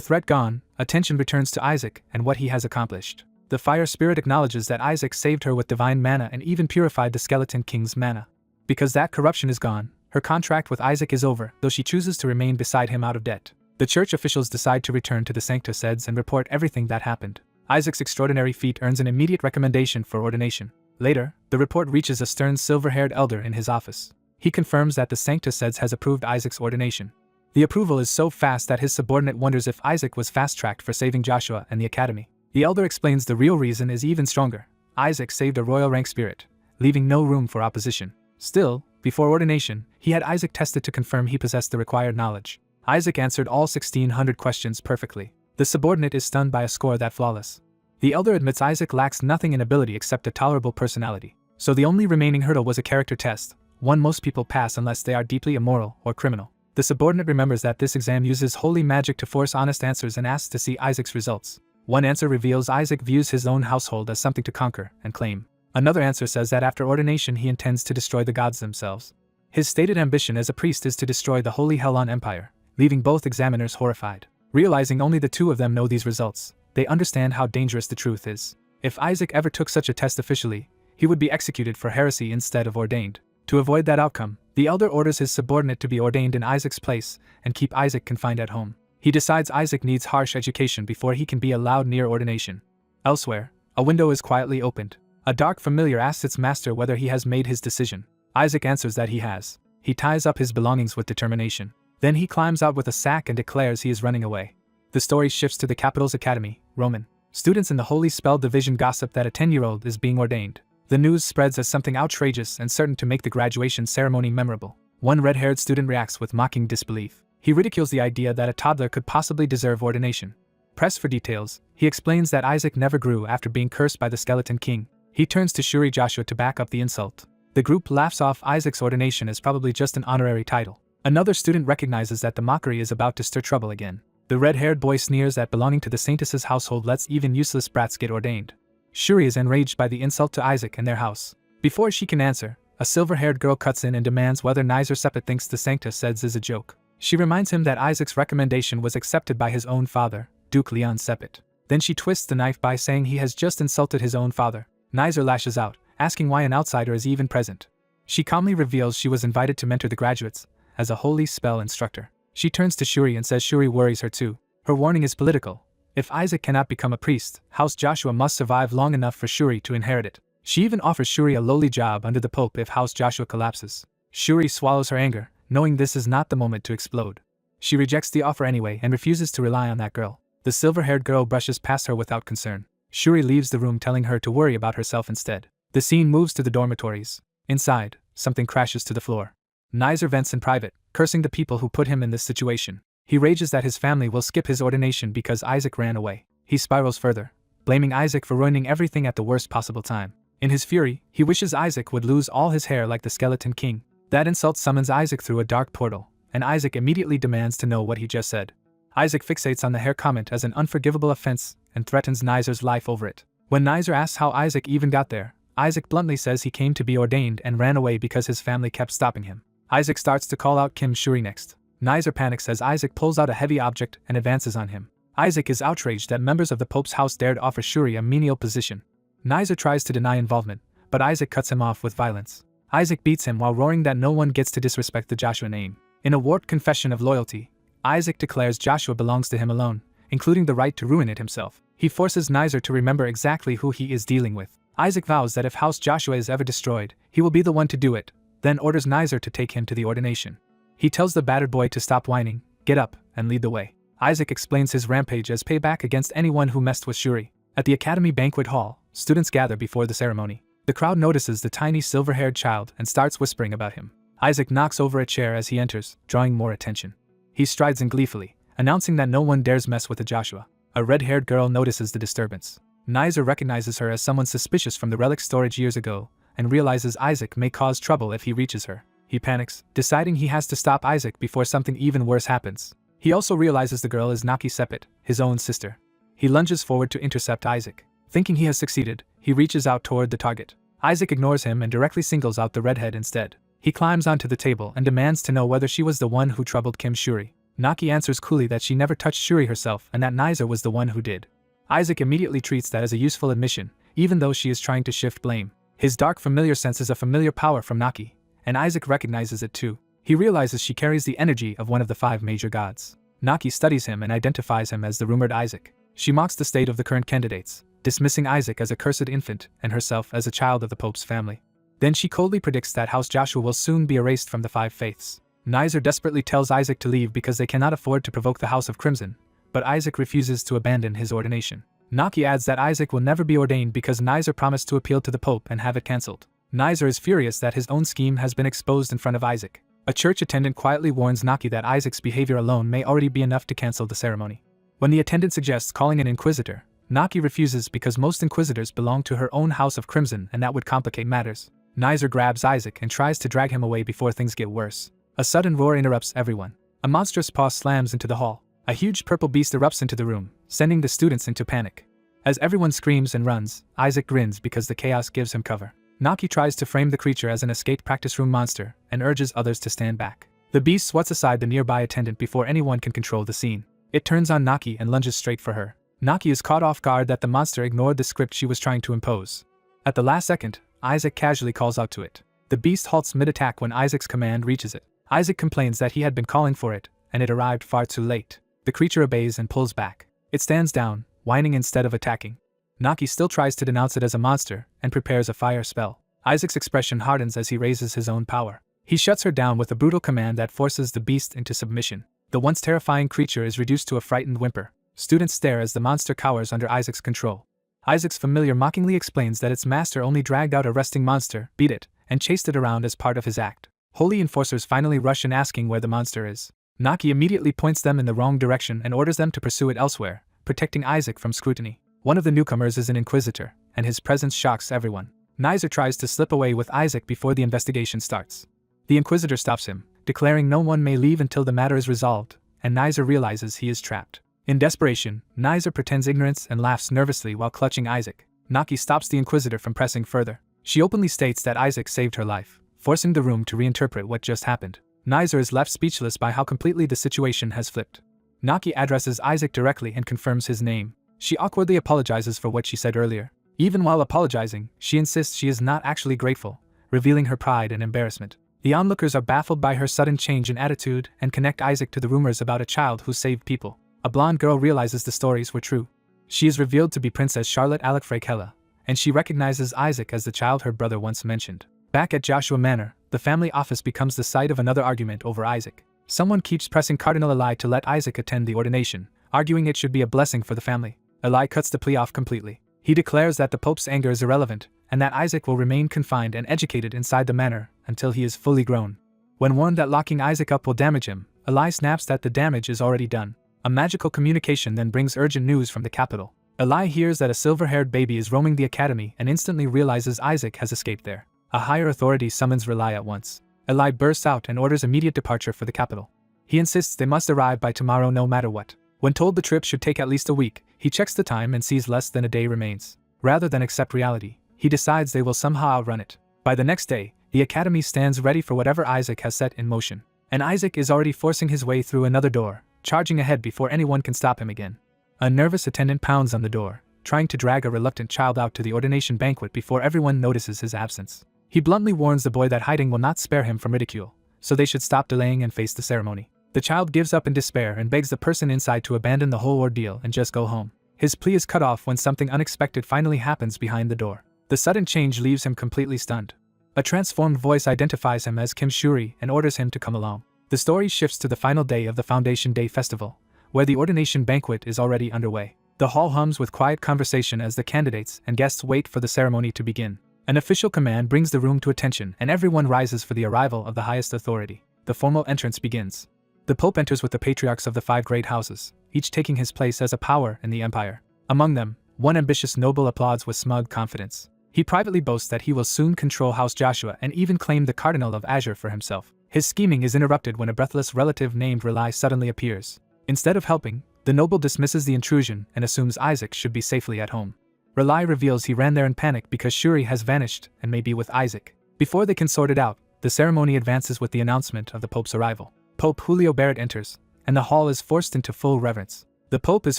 threat gone, attention returns to Isaac and what he has accomplished. The fire spirit acknowledges that Isaac saved her with divine manna and even purified the skeleton king's mana. Because that corruption is gone, her contract with Isaac is over, though she chooses to remain beside him out of debt. The church officials decide to return to the Sancta Seds and report everything that happened. Isaac's extraordinary feat earns an immediate recommendation for ordination. Later, the report reaches a stern silver-haired elder in his office. He confirms that the Sancta Seds has approved Isaac's ordination. The approval is so fast that his subordinate wonders if Isaac was fast-tracked for saving Joshua and the academy. The elder explains the real reason is even stronger. Isaac saved a royal rank spirit, leaving no room for opposition. Still, before ordination, he had Isaac tested to confirm he possessed the required knowledge. Isaac answered all 1,600 questions perfectly. The subordinate is stunned by a score that flawless. The elder admits Isaac lacks nothing in ability except a tolerable personality. So the only remaining hurdle was a character test, one most people pass unless they are deeply immoral or criminal. The subordinate remembers that this exam uses holy magic to force honest answers and asks to see Isaac's results. One answer reveals Isaac views his own household as something to conquer and claim. Another answer says that after ordination he intends to destroy the gods themselves. His stated ambition as a priest is to destroy the Holy Hellon Empire, leaving both examiners horrified. Realizing only the two of them know these results, they understand how dangerous the truth is. If Isaac ever took such a test officially, he would be executed for heresy instead of ordained. To avoid that outcome, the elder orders his subordinate to be ordained in Isaac's place and keep Isaac confined at home. He decides Isaac needs harsh education before he can be allowed near ordination. Elsewhere, a window is quietly opened. A dark familiar asks its master whether he has made his decision. Isaac answers that he has. He ties up his belongings with determination. Then he climbs out with a sack and declares he is running away. The story shifts to the capital's academy, Roman. Students in the Holy Spell Division gossip that a 10-year-old is being ordained. The news spreads as something outrageous and certain to make the graduation ceremony memorable. One red-haired student reacts with mocking disbelief. He ridicules the idea that a toddler could possibly deserve ordination. Pressed for details, he explains that Isaac never grew after being cursed by the Skeleton King. He turns to Shuri Joshua to back up the insult. The group laughs off Isaac's ordination as probably just an honorary title. Another student recognizes that the mockery is about to stir trouble again. The red-haired boy sneers that belonging to the Saintess's household lets even useless brats get ordained. Shuri is enraged by the insult to Isaac and their house. Before she can answer, a silver-haired girl cuts in and demands whether Nizer Sepet thinks the Sancta Seds is a joke. She reminds him that Isaac's recommendation was accepted by his own father, Duke Leon Sepet. Then she twists the knife by saying he has just insulted his own father. Nizer lashes out, asking why an outsider is even present. She calmly reveals she was invited to mentor the graduates, as a holy spell instructor. She turns to Shuri and says Shuri worries her too. Her warning is political. If Isaac cannot become a priest, House Joshua must survive long enough for Shuri to inherit it. She even offers Shuri a lowly job under the Pope if House Joshua collapses. Shuri swallows her anger, knowing this is not the moment to explode. She rejects the offer anyway and refuses to rely on that girl. The silver-haired girl brushes past her without concern. Shuri leaves the room telling her to worry about herself instead. The scene moves to the dormitories. Inside, something crashes to the floor. Nizer vents in private, cursing the people who put him in this situation. He rages that his family will skip his ordination because Isaac ran away. He spirals further, blaming Isaac for ruining everything at the worst possible time. In his fury, he wishes Isaac would lose all his hair like the Skeleton King. That insult summons Isaac through a dark portal, and Isaac immediately demands to know what he just said. Isaac fixates on the hair comment as an unforgivable offense and threatens Nizer's life over it. When Nizer asks how Isaac even got there, Isaac bluntly says he came to be ordained and ran away because his family kept stopping him. Isaac starts to call out Kim Shuri next. Nizer panics as Isaac pulls out a heavy object and advances on him. Isaac is outraged that members of the Pope's house dared offer Shuri a menial position. Nizer tries to deny involvement, but Isaac cuts him off with violence. Isaac beats him while roaring that no one gets to disrespect the Joshua name. In a warped confession of loyalty, Isaac declares Joshua belongs to him alone, including the right to ruin it himself. He forces Nizer to remember exactly who he is dealing with. Isaac vows that if House Joshua is ever destroyed, he will be the one to do it, then orders Nizer to take him to the ordination. He tells the battered boy to stop whining, get up, and lead the way. Isaac explains his rampage as payback against anyone who messed with Shuri. At the academy banquet hall, students gather before the ceremony. The crowd notices the tiny silver-haired child and starts whispering about him. Isaac knocks over a chair as he enters, drawing more attention. He strides in gleefully, announcing that no one dares mess with the Joshua. A red-haired girl notices the disturbance. Nizer recognizes her as someone suspicious from the relic storage years ago, and realizes Isaac may cause trouble if he reaches her. He panics, deciding he has to stop Isaac before something even worse happens. He also realizes the girl is Sepet, his own sister. He lunges forward to intercept Isaac. Thinking he has succeeded, he reaches out toward the target. Isaac ignores him and directly singles out the redhead instead. He climbs onto the table and demands to know whether she was the one who troubled Kim Shuri. Naki answers coolly that she never touched Shuri herself and that Nizer was the one who did. Isaac immediately treats that as a useful admission, even though she is trying to shift blame. His dark familiar senses a familiar power from Naki, and Isaac recognizes it too. He realizes she carries the energy of one of the 5 major gods. Naki studies him and identifies him as the rumored Isaac. She mocks the state of the current candidates, dismissing Isaac as a cursed infant and herself as a child of the Pope's family. Then she coldly predicts that House Joshua will soon be erased from the 5 faiths. Nizer desperately tells Isaac to leave because they cannot afford to provoke the House of Crimson, but Isaac refuses to abandon his ordination. Naki adds that Isaac will never be ordained because Nizer promised to appeal to the Pope and have it cancelled. Nizer is furious that his own scheme has been exposed in front of Isaac. A church attendant quietly warns Naki that Isaac's behavior alone may already be enough to cancel the ceremony. When the attendant suggests calling an inquisitor, Naki refuses because most inquisitors belong to her own House of Crimson and that would complicate matters. Nizer grabs Isaac and tries to drag him away before things get worse. A sudden roar interrupts everyone. A monstrous paw slams into the hall. A huge purple beast erupts into the room, sending the students into panic. As everyone screams and runs, Isaac grins because the chaos gives him cover. Naki tries to frame the creature as an escaped practice room monster and urges others to stand back. The beast swats aside the nearby attendant before anyone can control the scene. It turns on Naki and lunges straight for her. Naki is caught off guard that the monster ignored the script she was trying to impose. At the last second, Isaac casually calls out to it. The beast halts mid-attack when Isaac's command reaches it. Isaac complains that he had been calling for it, and it arrived far too late. The creature obeys and pulls back. It stands down, whining instead of attacking. Naki still tries to denounce it as a monster, and prepares a fire spell. Isaac's expression hardens as he raises his own power. He shuts her down with a brutal command that forces the beast into submission. The once terrifying creature is reduced to a frightened whimper. Students stare as the monster cowers under Isaac's control. Isaac's familiar mockingly explains that its master only dragged out a resting monster, beat it, and chased it around as part of his act. Holy enforcers finally rush in asking where the monster is. Naki immediately points them in the wrong direction and orders them to pursue it elsewhere, protecting Isaac from scrutiny. One of the newcomers is an inquisitor, and his presence shocks everyone. Nizer tries to slip away with Isaac before the investigation starts. The inquisitor stops him, declaring no one may leave until the matter is resolved, and Nizer realizes he is trapped. In desperation, Nizer pretends ignorance and laughs nervously while clutching Isaac. Naki stops the inquisitor from pressing further. She openly states that Isaac saved her life, forcing the room to reinterpret what just happened. Nizer is left speechless by how completely the situation has flipped. Naki addresses Isaac directly and confirms his name. She awkwardly apologizes for what she said earlier. Even while apologizing, she insists she is not actually grateful, revealing her pride and embarrassment. The onlookers are baffled by her sudden change in attitude and connect Isaac to the rumors about a child who saved people. A blonde girl realizes the stories were true. She is revealed to be Princess Charlotte Alecfrakella, and she recognizes Isaac as the child her brother once mentioned. Back at Joshua Manor, the family office becomes the site of another argument over Isaac. Someone keeps pressing Cardinal Eli to let Isaac attend the ordination, arguing it should be a blessing for the family. Eli cuts the plea off completely. He declares that the Pope's anger is irrelevant, and that Isaac will remain confined and educated inside the manor until he is fully grown. When warned that locking Isaac up will damage him, Eli snaps that the damage is already done. A magical communication then brings urgent news from the capital. Eli hears that a silver-haired baby is roaming the academy and instantly realizes Isaac has escaped there. A higher authority summons Eli at once. Eli bursts out and orders immediate departure for the capital. He insists they must arrive by tomorrow no matter what. When told the trip should take at least a week, he checks the time and sees less than a day remains. Rather than accept reality, he decides they will somehow outrun it. By the next day, the academy stands ready for whatever Isaac has set in motion. And Isaac is already forcing his way through another door, charging ahead before anyone can stop him again. A nervous attendant pounds on the door, trying to drag a reluctant child out to the ordination banquet before everyone notices his absence. He bluntly warns the boy that hiding will not spare him from ridicule, so they should stop delaying and face the ceremony. The child gives up in despair and begs the person inside to abandon the whole ordeal and just go home. His plea is cut off when something unexpected finally happens behind the door. The sudden change leaves him completely stunned. A transformed voice identifies him as Kim Shuri and orders him to come along. The story shifts to the final day of the Foundation Day Festival, where the ordination banquet is already underway. The hall hums with quiet conversation as the candidates and guests wait for the ceremony to begin. An official command brings the room to attention and everyone rises for the arrival of the highest authority. The formal entrance begins. The Pope enters with the patriarchs of the 5 great houses, each taking his place as a power in the empire. Among them, one ambitious noble applauds with smug confidence. He privately boasts that he will soon control House Joshua and even claim the Cardinal of Azure for himself. His scheming is interrupted when a breathless relative named Relai suddenly appears. Instead of helping, the noble dismisses the intrusion and assumes Isaac should be safely at home. Relai reveals he ran there in panic because Shuri has vanished and may be with Isaac. Before they can sort it out, the ceremony advances with the announcement of the Pope's arrival. Pope Julio Barrett enters, and the hall is forced into full reverence. The Pope is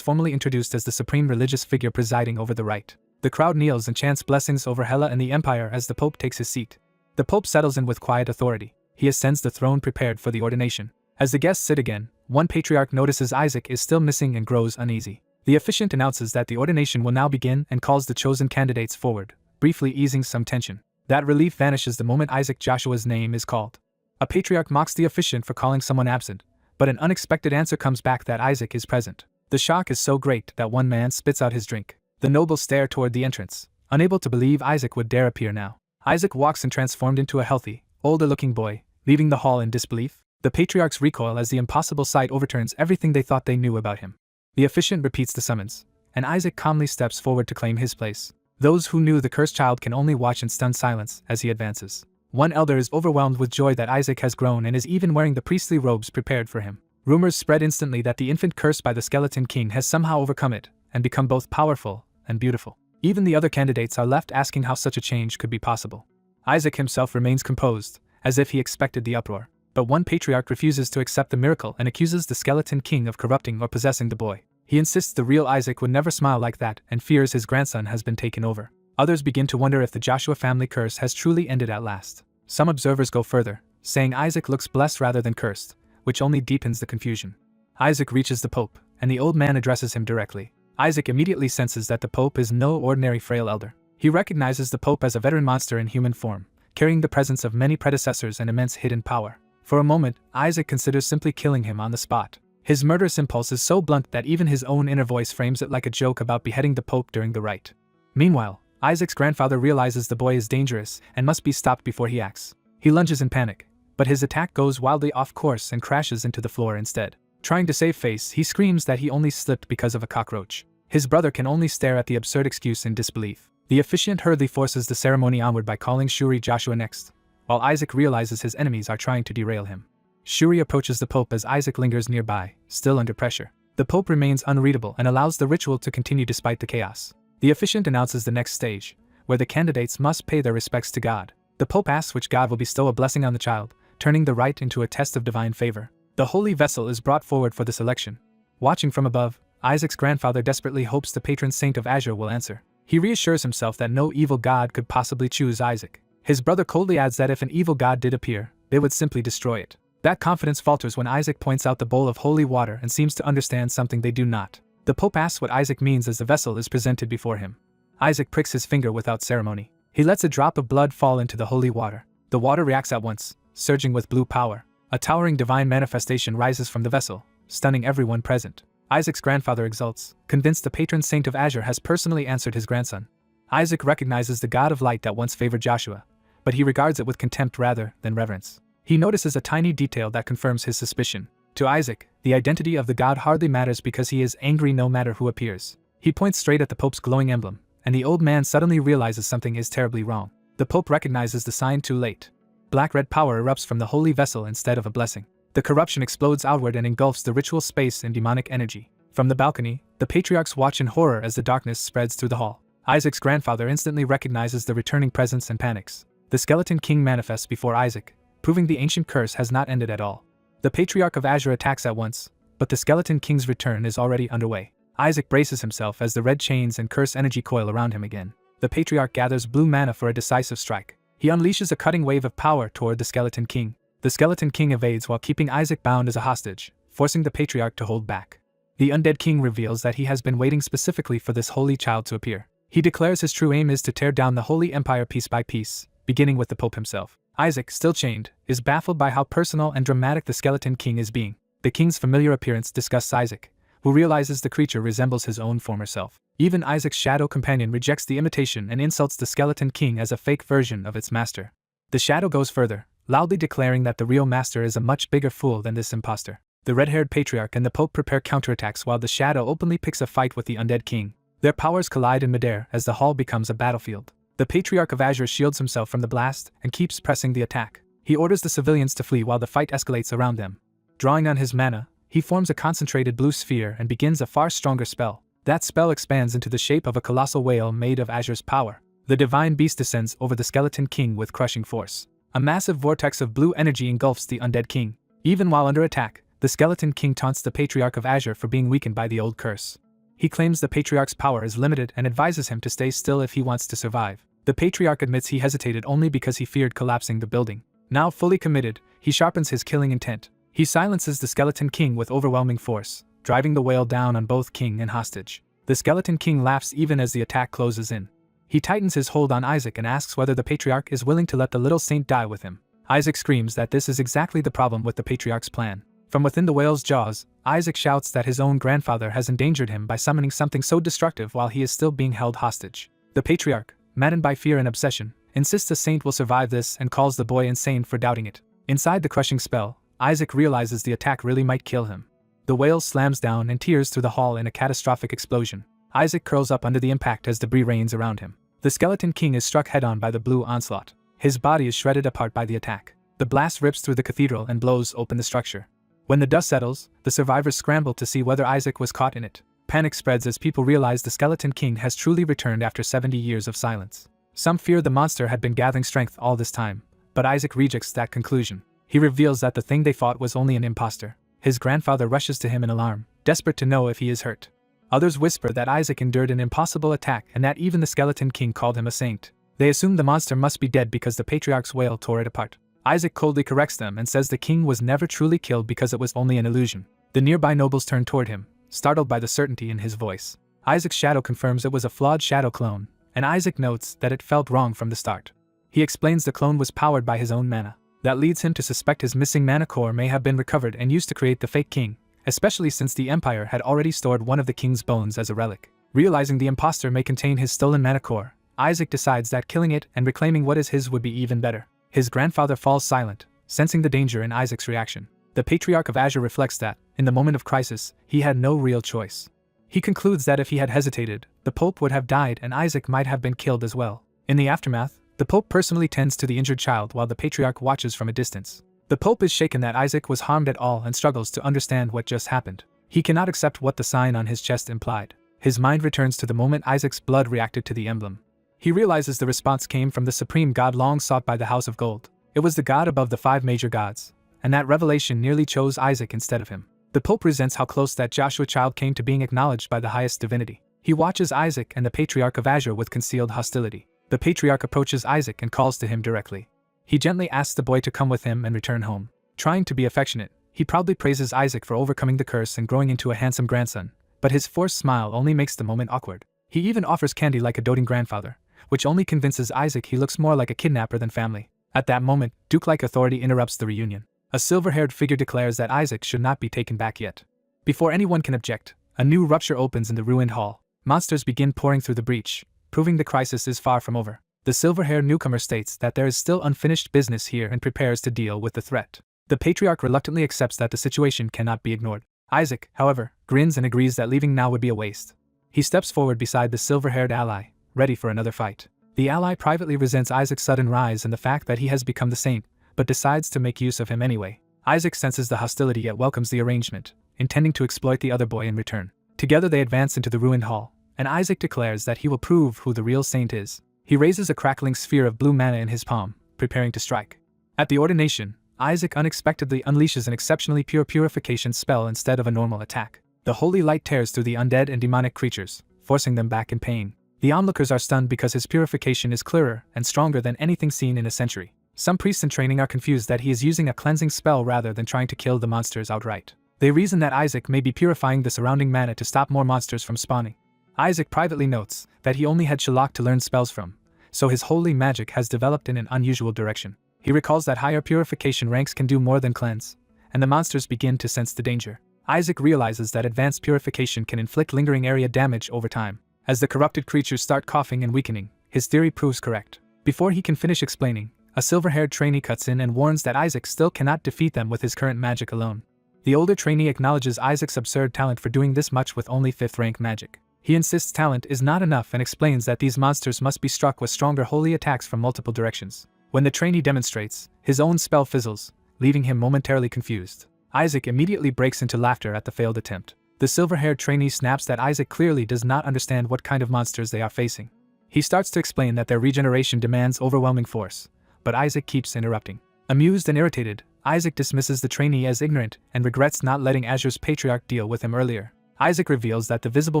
formally introduced as the supreme religious figure presiding over the rite. The crowd kneels and chants blessings over Hela and the Empire as the Pope takes his seat. The Pope settles in with quiet authority. He ascends the throne prepared for the ordination. As the guests sit again, one patriarch notices Isaac is still missing and grows uneasy. The officiant announces that the ordination will now begin and calls the chosen candidates forward, briefly easing some tension. That relief vanishes the moment Isaac Joshua's name is called. A patriarch mocks the officiant for calling someone absent, but an unexpected answer comes back that Isaac is present. The shock is so great that one man spits out his drink. The nobles stare toward the entrance, unable to believe Isaac would dare appear now. Isaac walks in transformed into a healthy, older-looking boy, leaving the hall in disbelief. The patriarchs recoil as the impossible sight overturns everything they thought they knew about him. The officiant repeats the summons, and Isaac calmly steps forward to claim his place. Those who knew the cursed child can only watch in stunned silence as he advances. One elder is overwhelmed with joy that Isaac has grown and is even wearing the priestly robes prepared for him. Rumors spread instantly that the infant cursed by the Skeleton King has somehow overcome it and become both powerful and beautiful. Even the other candidates are left asking how such a change could be possible. Isaac himself remains composed, as if he expected the uproar. But one patriarch refuses to accept the miracle and accuses the Skeleton King of corrupting or possessing the boy. He insists the real Isaac would never smile like that and fears his grandson has been taken over. Others begin to wonder if the Joshua family curse has truly ended at last. Some observers go further, saying Isaac looks blessed rather than cursed, which only deepens the confusion. Isaac reaches the Pope, and the old man addresses him directly. Isaac immediately senses that the Pope is no ordinary frail elder. He recognizes the Pope as a veteran monster in human form, carrying the presence of many predecessors and immense hidden power. For a moment, Isaac considers simply killing him on the spot. His murderous impulse is so blunt that even his own inner voice frames it like a joke about beheading the Pope during the rite. Meanwhile, Isaac's grandfather realizes the boy is dangerous and must be stopped before he acts. He lunges in panic, but his attack goes wildly off course and crashes into the floor instead. Trying to save face, he screams that he only slipped because of a cockroach. His brother can only stare at the absurd excuse in disbelief. The officiant hurriedly forces the ceremony onward by calling Shuri Joshua next, while Isaac realizes his enemies are trying to derail him. Shuri approaches the Pope as Isaac lingers nearby, still under pressure. The Pope remains unreadable and allows the ritual to continue despite the chaos. The officiant announces the next stage, where the candidates must pay their respects to God. The Pope asks which God will bestow a blessing on the child, turning the rite into a test of divine favor. The holy vessel is brought forward for the selection. Watching from above, Isaac's grandfather desperately hopes the patron saint of Azure will answer. He reassures himself that no evil god could possibly choose Isaac. His brother coldly adds that if an evil god did appear, they would simply destroy it. That confidence falters when Isaac points out the bowl of holy water and seems to understand something they do not. The Pope asks what Isaac means as the vessel is presented before him. Isaac pricks his finger without ceremony. He lets a drop of blood fall into the holy water. The water reacts at once, surging with blue power. A towering divine manifestation rises from the vessel, stunning everyone present. Isaac's grandfather exults, convinced the patron saint of Azure has personally answered his grandson. Isaac recognizes the god of light that once favored Joshua, but he regards it with contempt rather than reverence. He notices a tiny detail that confirms his suspicion. To Isaac, the identity of the god hardly matters because he is angry no matter who appears. He points straight at the Pope's glowing emblem, and the old man suddenly realizes something is terribly wrong. The Pope recognizes the sign too late. Black-red power erupts from the holy vessel instead of a blessing. The corruption explodes outward and engulfs the ritual space in demonic energy. From the balcony, the patriarchs watch in horror as the darkness spreads through the hall. Isaac's grandfather instantly recognizes the returning presence and panics. The Skeleton King manifests before Isaac, proving the ancient curse has not ended at all. The Patriarch of Azure attacks at once, but the Skeleton King's return is already underway. Isaac braces himself as the red chains and curse energy coil around him again. The Patriarch gathers blue mana for a decisive strike. He unleashes a cutting wave of power toward the Skeleton King. The Skeleton King evades while keeping Isaac bound as a hostage, forcing the Patriarch to hold back. The Undead King reveals that he has been waiting specifically for this holy child to appear. He declares his true aim is to tear down the Holy Empire piece by piece, beginning with the Pope himself. Isaac, still chained, is baffled by how personal and dramatic the Skeleton King is being. The king's familiar appearance disgusts Isaac, who realizes the creature resembles his own former self. Even Isaac's shadow companion rejects the imitation and insults the Skeleton King as a fake version of its master. The shadow goes further, loudly declaring that the real master is a much bigger fool than this imposter. The red-haired patriarch and the Pope prepare counterattacks while the shadow openly picks a fight with the undead king. Their powers collide in midair as the hall becomes a battlefield. The Patriarch of Azure shields himself from the blast and keeps pressing the attack. He orders the civilians to flee while the fight escalates around them. Drawing on his mana, he forms a concentrated blue sphere and begins a far stronger spell. That spell expands into the shape of a colossal whale made of Azure's power. The divine beast descends over the Skeleton King with crushing force. A massive vortex of blue energy engulfs the undead king. Even while under attack, the Skeleton King taunts the Patriarch of Azure for being weakened by the old curse. He claims the Patriarch's power is limited and advises him to stay still if he wants to survive. The Patriarch admits he hesitated only because he feared collapsing the building. Now fully committed, he sharpens his killing intent. He silences the Skeleton King with overwhelming force, driving the whale down on both king and hostage. The Skeleton King laughs even as the attack closes in. He tightens his hold on Isaac and asks whether the Patriarch is willing to let the little saint die with him. Isaac screams that this is exactly the problem with the Patriarch's plan. From within the whale's jaws, Isaac shouts that his own grandfather has endangered him by summoning something so destructive while he is still being held hostage. The Patriarch, maddened by fear and obsession, insists a saint will survive this and calls the boy insane for doubting it. Inside the crushing spell, Isaac realizes the attack really might kill him. The whale slams down and tears through the hall in a catastrophic explosion. Isaac curls up under the impact as debris rains around him. The Skeleton King is struck head-on by the blue onslaught. His body is shredded apart by the attack. The blast rips through the cathedral and blows open the structure. When the dust settles, the survivors scramble to see whether Isaac was caught in it. Panic spreads as people realize the Skeleton King has truly returned after 70 years of silence. Some fear the monster had been gathering strength all this time, but Isaac rejects that conclusion. He reveals that the thing they fought was only an imposter. His grandfather rushes to him in alarm, desperate to know if he is hurt. Others whisper that Isaac endured an impossible attack and that even the Skeleton King called him a saint. They assume the monster must be dead because the Patriarch's whale tore it apart. Isaac coldly corrects them and says the king was never truly killed because it was only an illusion. The nearby nobles turn toward him, startled by the certainty in his voice. Isaac's shadow confirms it was a flawed shadow clone, and Isaac notes that it felt wrong from the start. He explains the clone was powered by his own mana. That leads him to suspect his missing mana core may have been recovered and used to create the fake king, especially since the Empire had already stored one of the king's bones as a relic. Realizing the imposter may contain his stolen mana core, Isaac decides that killing it and reclaiming what is his would be even better. His grandfather falls silent, sensing the danger in Isaac's reaction. The Patriarch of Azure reflects that, in the moment of crisis, he had no real choice. He concludes that if he had hesitated, the Pope would have died and Isaac might have been killed as well. In the aftermath, the Pope personally tends to the injured child while the Patriarch watches from a distance. The Pope is shaken that Isaac was harmed at all and struggles to understand what just happened. He cannot accept what the sign on his chest implied. His mind returns to the moment Isaac's blood reacted to the emblem. He realizes the response came from the supreme god long sought by the House of Gold. It was the god above the 5 major gods, and that revelation nearly chose Isaac instead of him. The Pope resents how close that Joshua child came to being acknowledged by the highest divinity. He watches Isaac and the Patriarch of Azure with concealed hostility. The Patriarch approaches Isaac and calls to him directly. He gently asks the boy to come with him and return home. Trying to be affectionate, he proudly praises Isaac for overcoming the curse and growing into a handsome grandson, but his forced smile only makes the moment awkward. He even offers candy like a doting grandfather, which only convinces Isaac he looks more like a kidnapper than family. At that moment, Duke-like authority interrupts the reunion. A silver-haired figure declares that Isaac should not be taken back yet. Before anyone can object, a new rupture opens in the ruined hall. Monsters begin pouring through the breach, proving the crisis is far from over. The silver-haired newcomer states that there is still unfinished business here and prepares to deal with the threat. The Patriarch reluctantly accepts that the situation cannot be ignored. Isaac, however, grins and agrees that leaving now would be a waste. He steps forward beside the silver-haired ally, ready for another fight. The ally privately resents Isaac's sudden rise and the fact that he has become the saint, but decides to make use of him anyway. Isaac senses the hostility yet welcomes the arrangement, intending to exploit the other boy in return. Together they advance into the ruined hall, and Isaac declares that he will prove who the real saint is. He raises a crackling sphere of blue mana in his palm, preparing to strike. At the ordination, Isaac unexpectedly unleashes an exceptionally pure purification spell instead of a normal attack. The holy light tears through the undead and demonic creatures, forcing them back in pain. The onlookers are stunned because his purification is clearer and stronger than anything seen in a century. Some priests in training are confused that he is using a cleansing spell rather than trying to kill the monsters outright. They reason that Isaac may be purifying the surrounding mana to stop more monsters from spawning. Isaac privately notes that he only had Shalak to learn spells from, so his holy magic has developed in an unusual direction. He recalls that higher purification ranks can do more than cleanse, and the monsters begin to sense the danger. Isaac realizes that advanced purification can inflict lingering area damage over time. As the corrupted creatures start coughing and weakening, his theory proves correct. Before he can finish explaining, a silver-haired trainee cuts in and warns that Isaac still cannot defeat them with his current magic alone. The older trainee acknowledges Isaac's absurd talent for doing this much with only 5th-rank magic. He insists talent is not enough and explains that these monsters must be struck with stronger holy attacks from multiple directions. When the trainee demonstrates, his own spell fizzles, leaving him momentarily confused. Isaac immediately breaks into laughter at the failed attempt. The silver-haired trainee snaps that Isaac clearly does not understand what kind of monsters they are facing. He starts to explain that their regeneration demands overwhelming force, but Isaac keeps interrupting. Amused and irritated, Isaac dismisses the trainee as ignorant and regrets not letting Azure's patriarch deal with him earlier. Isaac reveals that the visible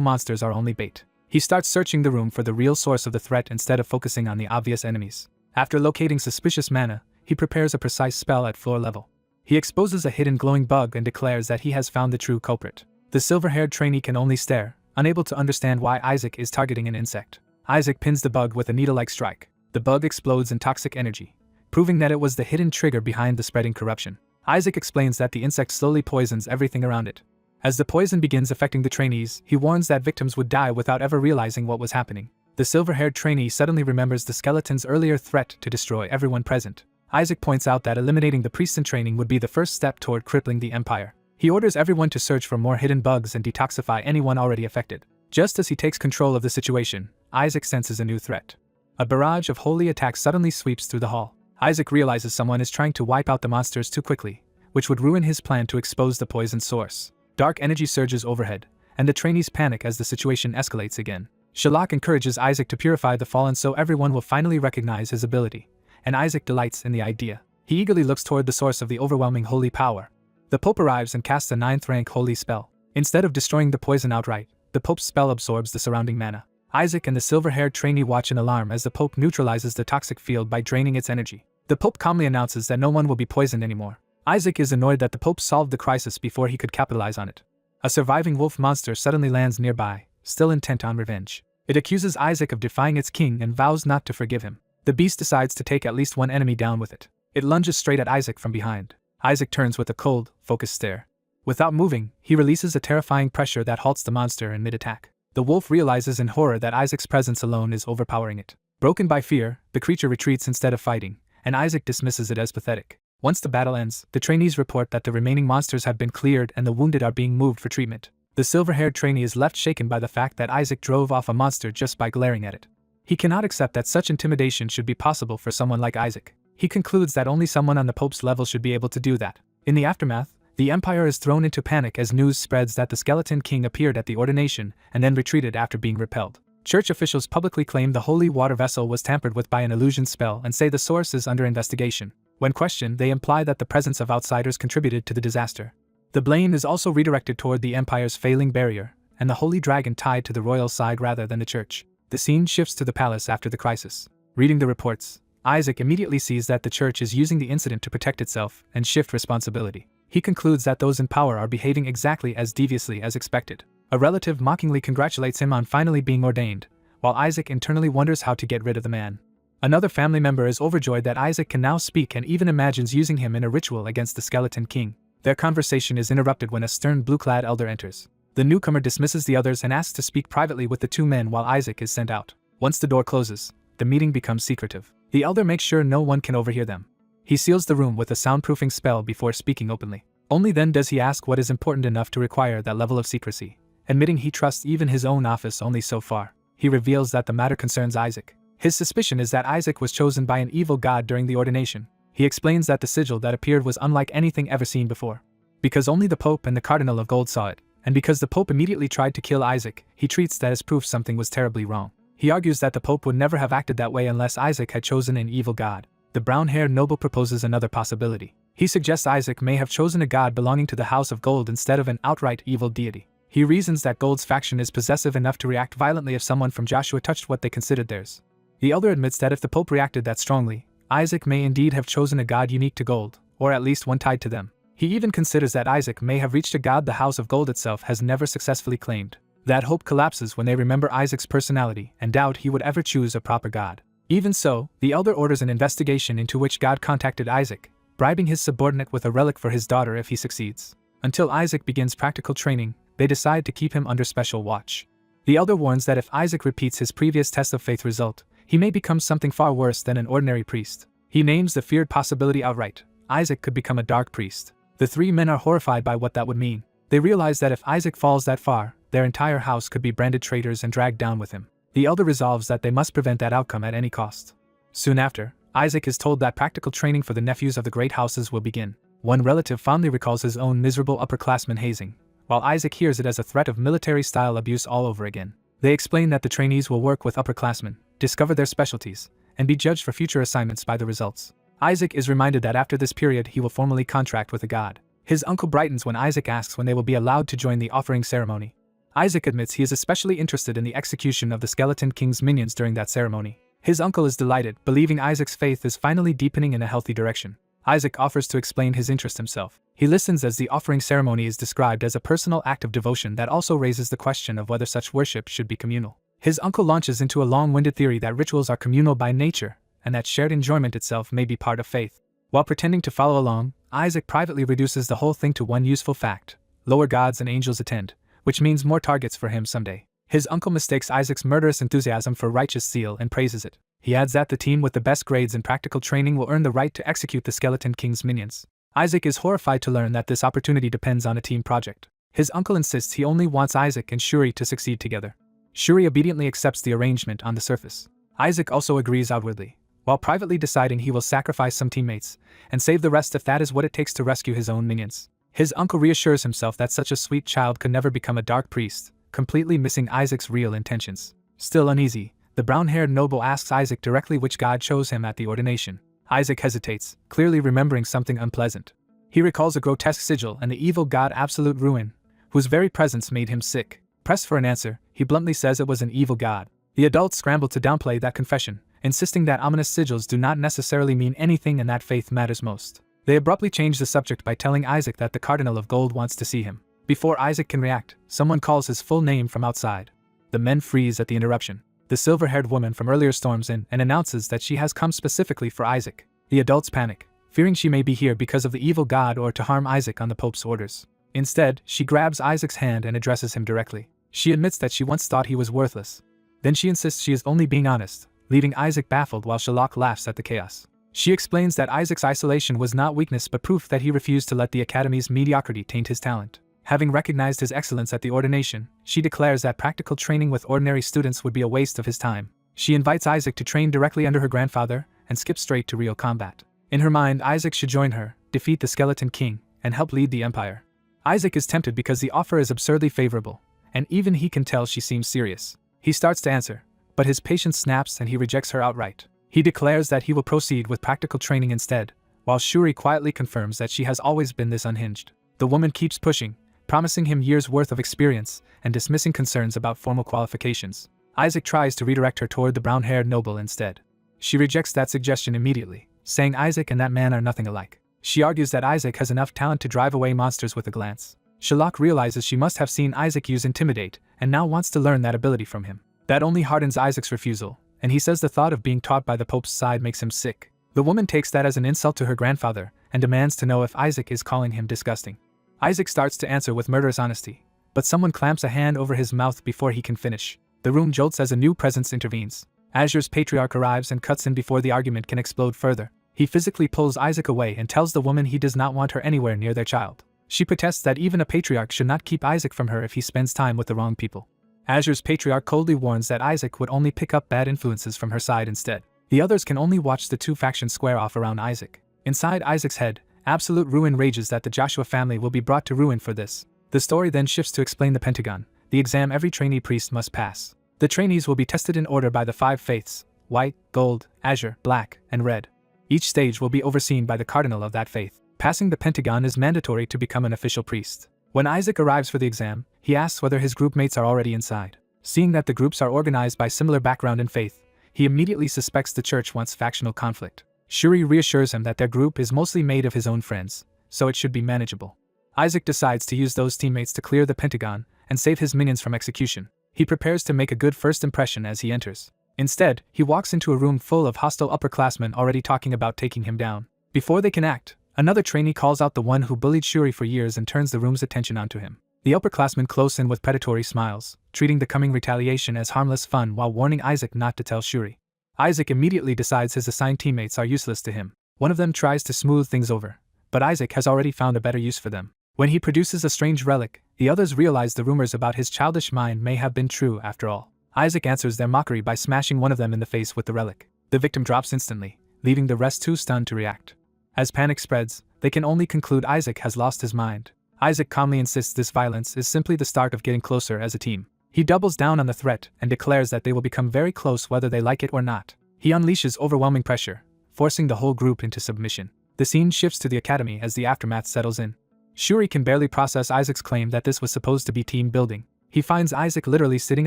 monsters are only bait. He starts searching the room for the real source of the threat instead of focusing on the obvious enemies. After locating suspicious mana, he prepares a precise spell at floor level. He exposes a hidden glowing bug and declares that he has found the true culprit. The silver-haired trainee can only stare, unable to understand why Isaac is targeting an insect. Isaac pins the bug with a needle-like strike. The bug explodes in toxic energy, proving that it was the hidden trigger behind the spreading corruption. Isaac explains that the insect slowly poisons everything around it. As the poison begins affecting the trainees, he warns that victims would die without ever realizing what was happening. The silver-haired trainee suddenly remembers the skeleton's earlier threat to destroy everyone present. Isaac points out that eliminating the priests in training would be the first step toward crippling the empire. He orders everyone to search for more hidden bugs and detoxify anyone already affected. Just as he takes control of the situation, Isaac senses a new threat. A barrage of holy attacks suddenly sweeps through the hall. Isaac realizes someone is trying to wipe out the monsters too quickly, which would ruin his plan to expose the poison source. Dark energy surges overhead, and the trainees panic as the situation escalates again. Shalak encourages Isaac to purify the fallen so everyone will finally recognize his ability, and Isaac delights in the idea. He eagerly looks toward the source of the overwhelming holy power. The Pope arrives and casts a 9th-rank holy spell. Instead of destroying the poison outright, the Pope's spell absorbs the surrounding mana. Isaac and the silver-haired trainee watch in alarm as the Pope neutralizes the toxic field by draining its energy. The Pope calmly announces that no one will be poisoned anymore. Isaac is annoyed that the Pope solved the crisis before he could capitalize on it. A surviving wolf monster suddenly lands nearby, still intent on revenge. It accuses Isaac of defying its king and vows not to forgive him. The beast decides to take at least one enemy down with it. It lunges straight at Isaac from behind. Isaac turns with a cold, focused stare. Without moving, he releases a terrifying pressure that halts the monster in mid-attack. The wolf realizes in horror that Isaac's presence alone is overpowering it. Broken by fear, the creature retreats instead of fighting, and Isaac dismisses it as pathetic. Once the battle ends, the trainees report that the remaining monsters have been cleared and the wounded are being moved for treatment. The silver-haired trainee is left shaken by the fact that Isaac drove off a monster just by glaring at it. He cannot accept that such intimidation should be possible for someone like Isaac. He concludes that only someone on the Pope's level should be able to do that. In the aftermath, the Empire is thrown into panic as news spreads that the Skeleton King appeared at the ordination and then retreated after being repelled. Church officials publicly claim the holy water vessel was tampered with by an illusion spell and say the source is under investigation. When questioned, they imply that the presence of outsiders contributed to the disaster. The blame is also redirected toward the Empire's failing barrier, and the holy dragon tied to the royal side rather than the church. The scene shifts to the palace after the crisis. Reading the reports, Isaac immediately sees that the church is using the incident to protect itself and shift responsibility. He concludes that those in power are behaving exactly as deviously as expected. A relative mockingly congratulates him on finally being ordained, while Isaac internally wonders how to get rid of the man. Another family member is overjoyed that Isaac can now speak and even imagines using him in a ritual against the Skeleton King. Their conversation is interrupted when a stern blue-clad elder enters. The newcomer dismisses the others and asks to speak privately with the two men while Isaac is sent out. Once the door closes, the meeting becomes secretive. The elder makes sure no one can overhear them. He seals the room with a soundproofing spell before speaking openly. Only then does he ask what is important enough to require that level of secrecy. Admitting he trusts even his own office only so far, he reveals that the matter concerns Isaac. His suspicion is that Isaac was chosen by an evil god during the ordination. He explains that the sigil that appeared was unlike anything ever seen before. Because only the Pope and the Cardinal of Gold saw it, and because the Pope immediately tried to kill Isaac, he treats that as proof something was terribly wrong. He argues that the Pope would never have acted that way unless Isaac had chosen an evil god. The brown-haired noble proposes another possibility. He suggests Isaac may have chosen a god belonging to the House of Gold instead of an outright evil deity. He reasons that Gold's faction is possessive enough to react violently if someone from Joshua touched what they considered theirs. The elder admits that if the Pope reacted that strongly, Isaac may indeed have chosen a god unique to Gold, or at least one tied to them. He even considers that Isaac may have reached a god the House of Gold itself has never successfully claimed. That hope collapses when they remember Isaac's personality and doubt he would ever choose a proper god. Even so, the elder orders an investigation into which god contacted Isaac, bribing his subordinate with a relic for his daughter if he succeeds. Until Isaac begins practical training, they decide to keep him under special watch. The elder warns that if Isaac repeats his previous test of faith result, he may become something far worse than an ordinary priest. He names the feared possibility outright: Isaac could become a dark priest. The three men are horrified by what that would mean. They realize that if Isaac falls that far, their entire house could be branded traitors and dragged down with him. The elder resolves that they must prevent that outcome at any cost. Soon after, Isaac is told that practical training for the nephews of the great houses will begin. One relative fondly recalls his own miserable upperclassman hazing, while Isaac hears it as a threat of military-style abuse all over again. They explain that the trainees will work with upperclassmen, discover their specialties, and be judged for future assignments by the results. Isaac is reminded that after this period he will formally contract with a god. His uncle brightens when Isaac asks when they will be allowed to join the offering ceremony. Isaac admits he is especially interested in the execution of the Skeleton King's minions during that ceremony. His uncle is delighted, believing Isaac's faith is finally deepening in a healthy direction. Isaac offers to explain his interest himself. He listens as the offering ceremony is described as a personal act of devotion that also raises the question of whether such worship should be communal. His uncle launches into a long-winded theory that rituals are communal by nature, and that shared enjoyment itself may be part of faith. While pretending to follow along, Isaac privately reduces the whole thing to one useful fact: lower gods and angels attend, which means more targets for him someday. His uncle mistakes Isaac's murderous enthusiasm for righteous zeal and praises it. He adds that the team with the best grades in practical training will earn the right to execute the Skeleton King's minions. Isaac is horrified to learn that this opportunity depends on a team project. His uncle insists he only wants Isaac and Shuri to succeed together. Shuri obediently accepts the arrangement on the surface. Isaac also agrees outwardly, while privately deciding he will sacrifice some teammates and save the rest if that is what it takes to rescue his own minions. His uncle reassures himself that such a sweet child could never become a dark priest, completely missing Isaac's real intentions. Still uneasy, the brown-haired noble asks Isaac directly which god chose him at the ordination. Isaac hesitates, clearly remembering something unpleasant. He recalls a grotesque sigil and the evil god Absolute Ruin, whose very presence made him sick. Pressed for an answer, he bluntly says it was an evil god. The adults scramble to downplay that confession, insisting that ominous sigils do not necessarily mean anything and that faith matters most. They abruptly change the subject by telling Isaac that the Cardinal of Gold wants to see him. Before Isaac can react, someone calls his full name from outside. The men freeze at the interruption. The silver-haired woman from earlier storms in and announces that she has come specifically for Isaac. The adults panic, fearing she may be here because of the evil god or to harm Isaac on the Pope's orders. Instead, she grabs Isaac's hand and addresses him directly. She admits that she once thought he was worthless. Then she insists she is only being honest, leaving Isaac baffled while Sherlock laughs at the chaos. She explains that Isaac's isolation was not weakness but proof that he refused to let the Academy's mediocrity taint his talent. Having recognized his excellence at the ordination, she declares that practical training with ordinary students would be a waste of his time. She invites Isaac to train directly under her grandfather and skip straight to real combat. In her mind, Isaac should join her, defeat the Skeleton King, and help lead the Empire. Isaac is tempted because the offer is absurdly favorable, and even he can tell she seems serious. He starts to answer, but his patience snaps and he rejects her outright. He declares that he will proceed with practical training instead, while Shuri quietly confirms that she has always been this unhinged. The woman keeps pushing, promising him years' worth of experience and dismissing concerns about formal qualifications. Isaac tries to redirect her toward the brown-haired noble instead. She rejects that suggestion immediately, saying Isaac and that man are nothing alike. She argues that Isaac has enough talent to drive away monsters with a glance. Sherlock realizes she must have seen Isaac use Intimidate and now wants to learn that ability from him. That only hardens Isaac's refusal, and he says the thought of being taught by the Pope's side makes him sick. The woman takes that as an insult to her grandfather and demands to know if Isaac is calling him disgusting. Isaac starts to answer with murderous honesty, but someone clamps a hand over his mouth before he can finish. The room jolts as a new presence intervenes. Azure's patriarch arrives and cuts in before the argument can explode further. He physically pulls Isaac away and tells the woman he does not want her anywhere near their child. She protests that even a patriarch should not keep Isaac from her if he spends time with the wrong people. Azure's patriarch coldly warns that Isaac would only pick up bad influences from her side instead. The others can only watch the two factions square off around Isaac. Inside Isaac's head, Absolute Ruin rages that the Joshua family will be brought to ruin for this. The story then shifts to explain the Pentagon, the exam every trainee priest must pass. The trainees will be tested in order by the 5 faiths: white, gold, azure, black, and red. Each stage will be overseen by the cardinal of that faith. Passing the Pentagon is mandatory to become an official priest. When Isaac arrives for the exam, he asks whether his group mates are already inside. Seeing that the groups are organized by similar background and faith, he immediately suspects the church wants factional conflict. Shuri reassures him that their group is mostly made of his own friends, so it should be manageable. Isaac decides to use those teammates to clear the Pentagon and save his minions from execution. He prepares to make a good first impression as he enters. Instead, he walks into a room full of hostile upperclassmen already talking about taking him down. Before they can act, Another trainee calls out the one who bullied Shuri for years and turns the room's attention onto him. The upperclassmen close in with predatory smiles, treating the coming retaliation as harmless fun while warning Isaac not to tell Shuri. Isaac immediately decides his assigned teammates are useless to him. One of them tries to smooth things over, but Isaac has already found a better use for them. When he produces a strange relic, the others realize the rumors about his childish mind may have been true after all. Isaac answers their mockery by smashing one of them in the face with the relic. The victim drops instantly, leaving the rest too stunned to react. As panic spreads, they can only conclude Isaac has lost his mind. Isaac calmly insists this violence is simply the start of getting closer as a team. He doubles down on the threat and declares that they will become very close whether they like it or not. He unleashes overwhelming pressure, forcing the whole group into submission. The scene shifts to the academy as the aftermath settles in. Shuri can barely process Isaac's claim that this was supposed to be team building. He finds Isaac literally sitting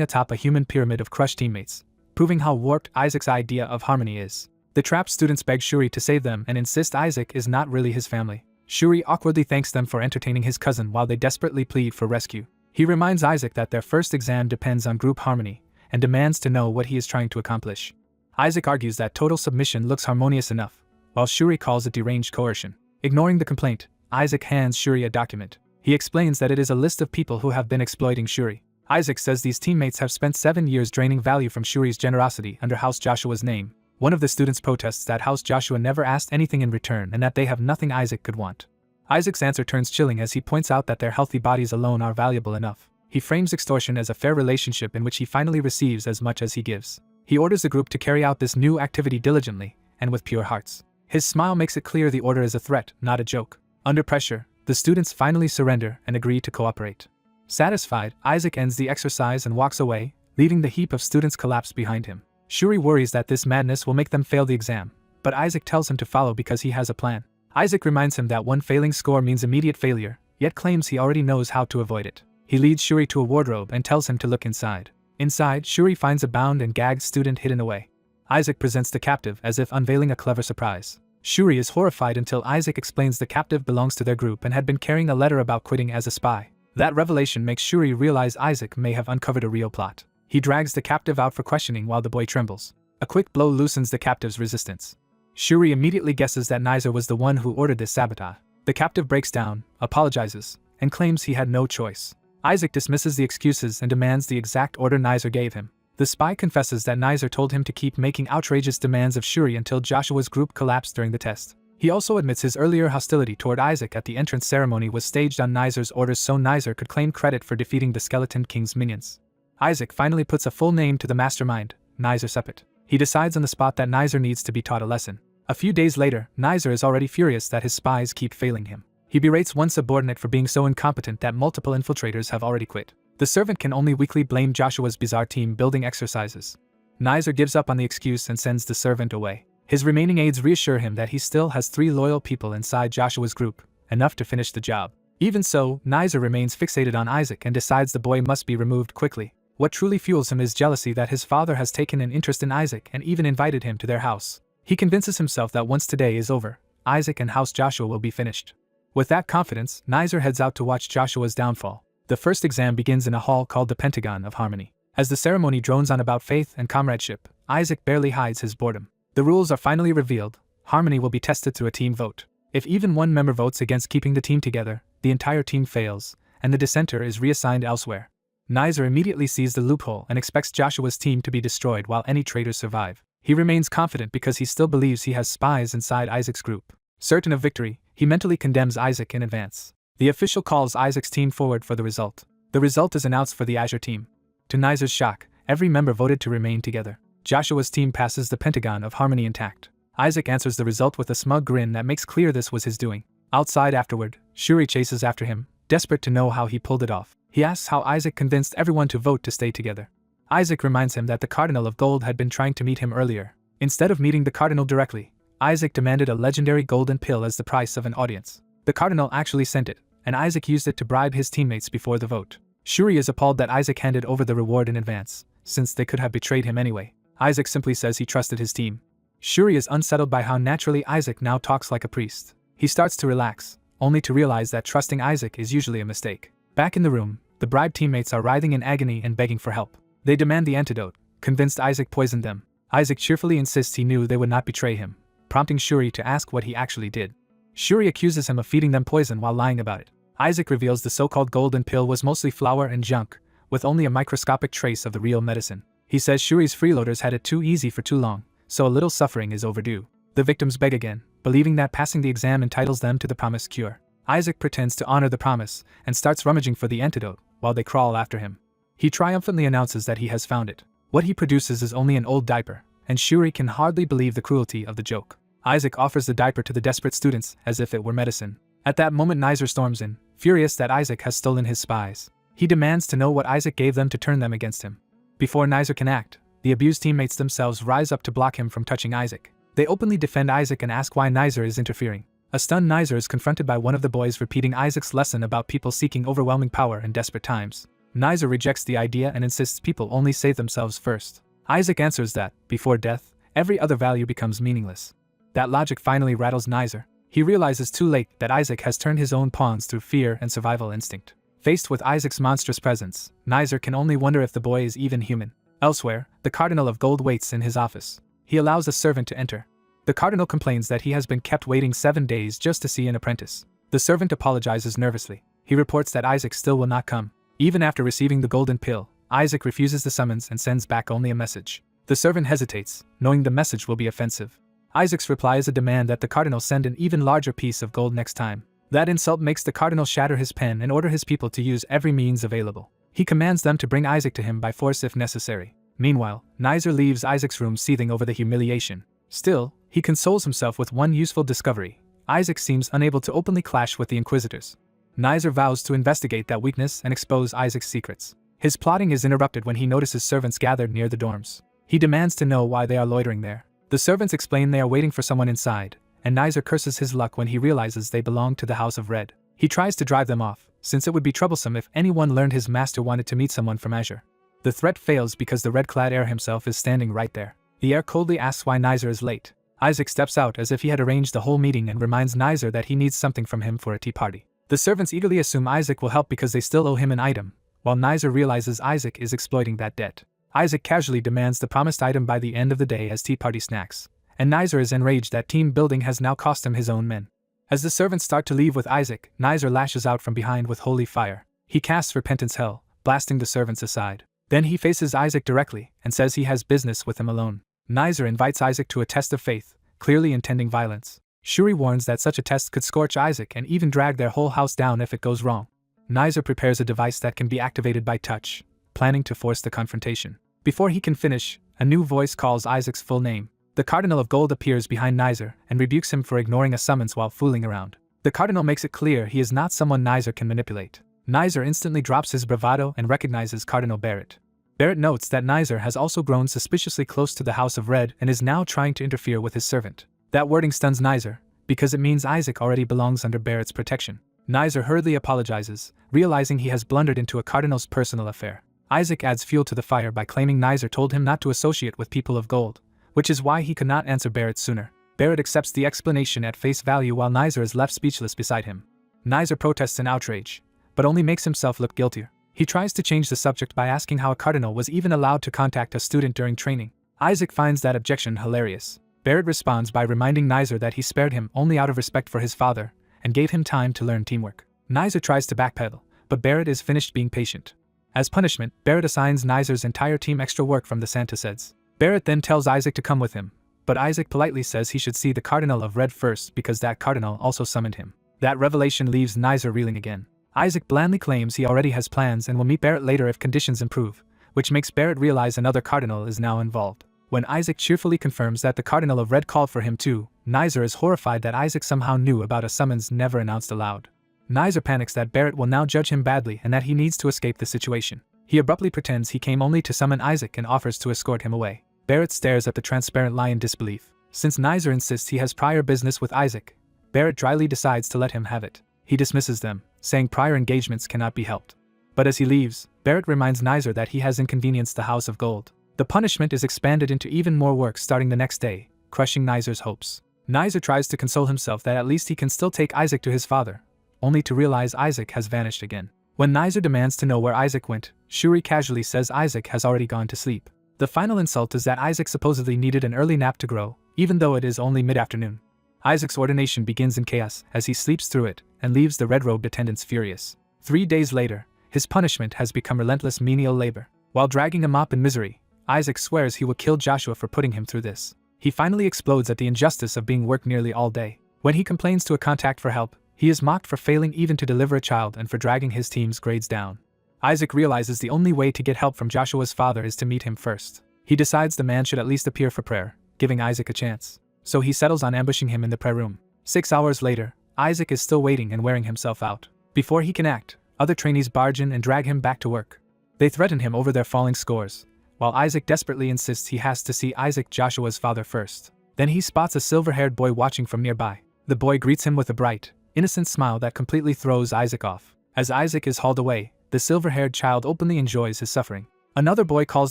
atop a human pyramid of crushed teammates, proving how warped Isaac's idea of harmony is. The trapped students beg Shuri to save them and insist Isaac is not really his family. Shuri awkwardly thanks them for entertaining his cousin while they desperately plead for rescue. He reminds Isaac that their first exam depends on group harmony, and demands to know what he is trying to accomplish. Isaac argues that total submission looks harmonious enough, while Shuri calls it deranged coercion. Ignoring the complaint, Isaac hands Shuri a document. He explains that it is a list of people who have been exploiting Shuri. Isaac says these teammates have spent 7 years draining value from Shuri's generosity under House Joshua's name. One of the students protests that House Joshua never asked anything in return and that they have nothing Isaac could want. Isaac's answer turns chilling as he points out that their healthy bodies alone are valuable enough. He frames extortion as a fair relationship in which he finally receives as much as he gives. He orders the group to carry out this new activity diligently and with pure hearts. His smile makes it clear the order is a threat, not a joke. Under pressure, the students finally surrender and agree to cooperate. Satisfied, Isaac ends the exercise and walks away, leaving the heap of students collapse behind him. Shuri worries that this madness will make them fail the exam, but Isaac tells him to follow because he has a plan. Isaac reminds him that one failing score means immediate failure, yet claims he already knows how to avoid it. He leads Shuri to a wardrobe and tells him to look inside. Inside, Shuri finds a bound and gagged student hidden away. Isaac presents the captive as if unveiling a clever surprise. Shuri is horrified until Isaac explains the captive belongs to their group and had been carrying a letter about quitting as a spy. That revelation makes Shuri realize Isaac may have uncovered a real plot. He drags the captive out for questioning while the boy trembles. A quick blow loosens the captive's resistance. Shuri immediately guesses that Dronzer was the one who ordered this sabotage. The captive breaks down, apologizes, and claims he had no choice. Isaac dismisses the excuses and demands the exact order Dronzer gave him. The spy confesses that Dronzer told him to keep making outrageous demands of Shuri until Joshua's group collapsed during the test. He also admits his earlier hostility toward Isaac at the entrance ceremony was staged on Dronzer's orders so Dronzer could claim credit for defeating the Skeleton King's minions. Isaac finally puts a full name to the mastermind, ManhwaCapped. He decides on the spot that Dronzer needs to be taught a lesson. A few days later, Dronzer is already furious that his spies keep failing him. He berates one subordinate for being so incompetent that multiple infiltrators have already quit. The servant can only weakly blame Joshua's bizarre team building exercises. Dronzer gives up on the excuse and sends the servant away. His remaining aides reassure him that he still has 3 loyal people inside Joshua's group, enough to finish the job. Even so, Dronzer remains fixated on Isaac and decides the boy must be removed quickly. What truly fuels him is jealousy that his father has taken an interest in Isaac and even invited him to their house. He convinces himself that once today is over, Isaac and House Joshua will be finished. With that confidence, Dronzer heads out to watch Joshua's downfall. The first exam begins in a hall called the Pentagon of Harmony. As the ceremony drones on about faith and comradeship, Isaac barely hides his boredom. The rules are finally revealed. Harmony will be tested through a team vote. If even one member votes against keeping the team together, the entire team fails, and the dissenter is reassigned elsewhere. Dronzer immediately sees the loophole and expects Joshua's team to be destroyed while any traitors survive. He remains confident because he still believes he has spies inside Isaac's group. Certain of victory, he mentally condemns Isaac in advance. The official calls Isaac's team forward for the result. The result is announced for the Azure team. To Dronzer's shock, every member voted to remain together. Joshua's team passes the Pentagon of Harmony intact. Isaac answers the result with a smug grin that makes clear this was his doing. Outside afterward, Shuri chases after him, desperate to know how he pulled it off. He asks how Isaac convinced everyone to vote to stay together. Isaac reminds him that the Cardinal of Gold had been trying to meet him earlier. Instead of meeting the Cardinal directly, Isaac demanded a legendary golden pill as the price of an audience. The Cardinal actually sent it, and Isaac used it to bribe his teammates before the vote. Shuri is appalled that Isaac handed over the reward in advance, since they could have betrayed him anyway. Isaac simply says he trusted his team. Shuri is unsettled by how naturally Isaac now talks like a priest. He starts to relax, only to realize that trusting Isaac is usually a mistake. Back in the room, the bribed teammates are writhing in agony and begging for help. They demand the antidote, convinced Isaac poisoned them. Isaac cheerfully insists he knew they would not betray him, prompting Shuri to ask what he actually did. Shuri accuses him of feeding them poison while lying about it. Isaac reveals the so-called golden pill was mostly flour and junk, with only a microscopic trace of the real medicine. He says Shuri's freeloaders had it too easy for too long, so a little suffering is overdue. The victims beg again, believing that passing the exam entitles them to the promised cure. Isaac pretends to honor the promise and starts rummaging for the antidote while they crawl after him. He triumphantly announces that he has found it. What he produces is only an old diaper, and Shuri can hardly believe the cruelty of the joke. Isaac offers the diaper to the desperate students as if it were medicine. At that moment Dronzer storms in, furious that Isaac has stolen his spies. He demands to know what Isaac gave them to turn them against him. Before Dronzer can act, the abused teammates themselves rise up to block him from touching Isaac. They openly defend Isaac and ask why Dronzer is interfering. A stunned Dronzer is confronted by one of the boys repeating Isaac's lesson about people seeking overwhelming power in desperate times. Dronzer rejects the idea and insists people only save themselves first. Isaac answers that, before death, every other value becomes meaningless. That logic finally rattles Dronzer. He realizes too late that Isaac has turned his own pawns through fear and survival instinct. Faced with Isaac's monstrous presence, Dronzer can only wonder if the boy is even human. Elsewhere, the Cardinal of Gold waits in his office. He allows a servant to enter. The Cardinal complains that he has been kept waiting 7 days just to see an apprentice. The servant apologizes nervously. He reports that Isaac still will not come. Even after receiving the golden pill, Isaac refuses the summons and sends back only a message. The servant hesitates, knowing the message will be offensive. Isaac's reply is a demand that the Cardinal send an even larger piece of gold next time. That insult makes the Cardinal shatter his pen and order his people to use every means available. He commands them to bring Isaac to him by force if necessary. Meanwhile, Dronzer leaves Isaac's room seething over the humiliation. Still, he consoles himself with one useful discovery. Isaac seems unable to openly clash with the Inquisitors. Dronzer vows to investigate that weakness and expose Isaac's secrets. His plotting is interrupted when he notices servants gathered near the dorms. He demands to know why they are loitering there. The servants explain they are waiting for someone inside, and Dronzer curses his luck when he realizes they belong to the House of Red. He tries to drive them off, since it would be troublesome if anyone learned his master wanted to meet someone from Azure. The threat fails because the red-clad heir himself is standing right there. The heir coldly asks why Dronzer is late. Isaac steps out as if he had arranged the whole meeting and reminds Dronzer that he needs something from him for a tea party. The servants eagerly assume Isaac will help because they still owe him an item, while Dronzer realizes Isaac is exploiting that debt. Isaac casually demands the promised item by the end of the day as tea party snacks, and Dronzer is enraged that team building has now cost him his own men. As the servants start to leave with Isaac, Dronzer lashes out from behind with holy fire. He casts Repentance Hell, blasting the servants aside. Then he faces Isaac directly and says he has business with him alone. Dronzer invites Isaac to a test of faith, clearly intending violence. Shuri warns that such a test could scorch Isaac and even drag their whole house down if it goes wrong. Dronzer prepares a device that can be activated by touch, planning to force the confrontation. Before he can finish, a new voice calls Isaac's full name. The Cardinal of Gold appears behind Dronzer and rebukes him for ignoring a summons while fooling around. The Cardinal makes it clear he is not someone Dronzer can manipulate. Dronzer instantly drops his bravado and recognizes Cardinal Barrett. Barrett notes that Dronzer has also grown suspiciously close to the House of Red and is now trying to interfere with his servant. That wording stuns Dronzer, because it means Isaac already belongs under Barrett's protection. Dronzer hurriedly apologizes, realizing he has blundered into a Cardinal's personal affair. Isaac adds fuel to the fire by claiming Dronzer told him not to associate with people of gold, which is why he could not answer Barrett sooner. Barrett accepts the explanation at face value while Dronzer is left speechless beside him. Dronzer protests in outrage, but only makes himself look guiltier. He tries to change the subject by asking how a Cardinal was even allowed to contact a student during training. Isaac finds that objection hilarious. Barrett responds by reminding Dronzer that he spared him only out of respect for his father, and gave him time to learn teamwork. Dronzer tries to backpedal, but Barrett is finished being patient. As punishment, Barrett assigns Dronzer's entire team extra work from the Santa Seds. Barrett then tells Isaac to come with him, but Isaac politely says he should see the Cardinal of Red first because that Cardinal also summoned him. That revelation leaves Dronzer reeling again. Isaac blandly claims he already has plans and will meet Barrett later if conditions improve, which makes Barrett realize another Cardinal is now involved. When Isaac cheerfully confirms that the Cardinal of Red called for him too, Dronzer is horrified that Isaac somehow knew about a summons never announced aloud. Dronzer panics that Barrett will now judge him badly and that he needs to escape the situation. He abruptly pretends he came only to summon Isaac and offers to escort him away. Barrett stares at the transparent lie in disbelief. Since Dronzer insists he has prior business with Isaac, Barrett dryly decides to let him have it. He dismisses them, saying prior engagements cannot be helped. But as he leaves, Barrett reminds Dronzer that he has inconvenienced the House of Gold. The punishment is expanded into even more work starting the next day, crushing Dronzer's hopes. Dronzer tries to console himself that at least he can still take Isaac to his father, only to realize Isaac has vanished again. When Dronzer demands to know where Isaac went, Shuri casually says Isaac has already gone to sleep. The final insult is that Isaac supposedly needed an early nap to grow, even though it is only mid-afternoon. Isaac's ordination begins in chaos as he sleeps through it and leaves the red-robed attendants furious. 3 days later, his punishment has become relentless menial labor. While dragging a mop in misery, Isaac swears he will kill Joshua for putting him through this. He finally explodes at the injustice of being worked nearly all day. When he complains to a contact for help, he is mocked for failing even to deliver a child and for dragging his team's grades down. Isaac realizes the only way to get help from Joshua's father is to meet him first. He decides the man should at least appear for prayer, giving Isaac a chance. So he settles on ambushing him in the prayer room. 6 hours later, Isaac is still waiting and wearing himself out. Before he can act, other trainees barge in and drag him back to work. They threaten him over their falling scores, while Isaac desperately insists he has to see Isaac, Joshua's father, first. Then he spots a silver-haired boy watching from nearby. The boy greets him with a bright, innocent smile that completely throws Isaac off. As Isaac is hauled away, the silver-haired child openly enjoys his suffering. Another boy calls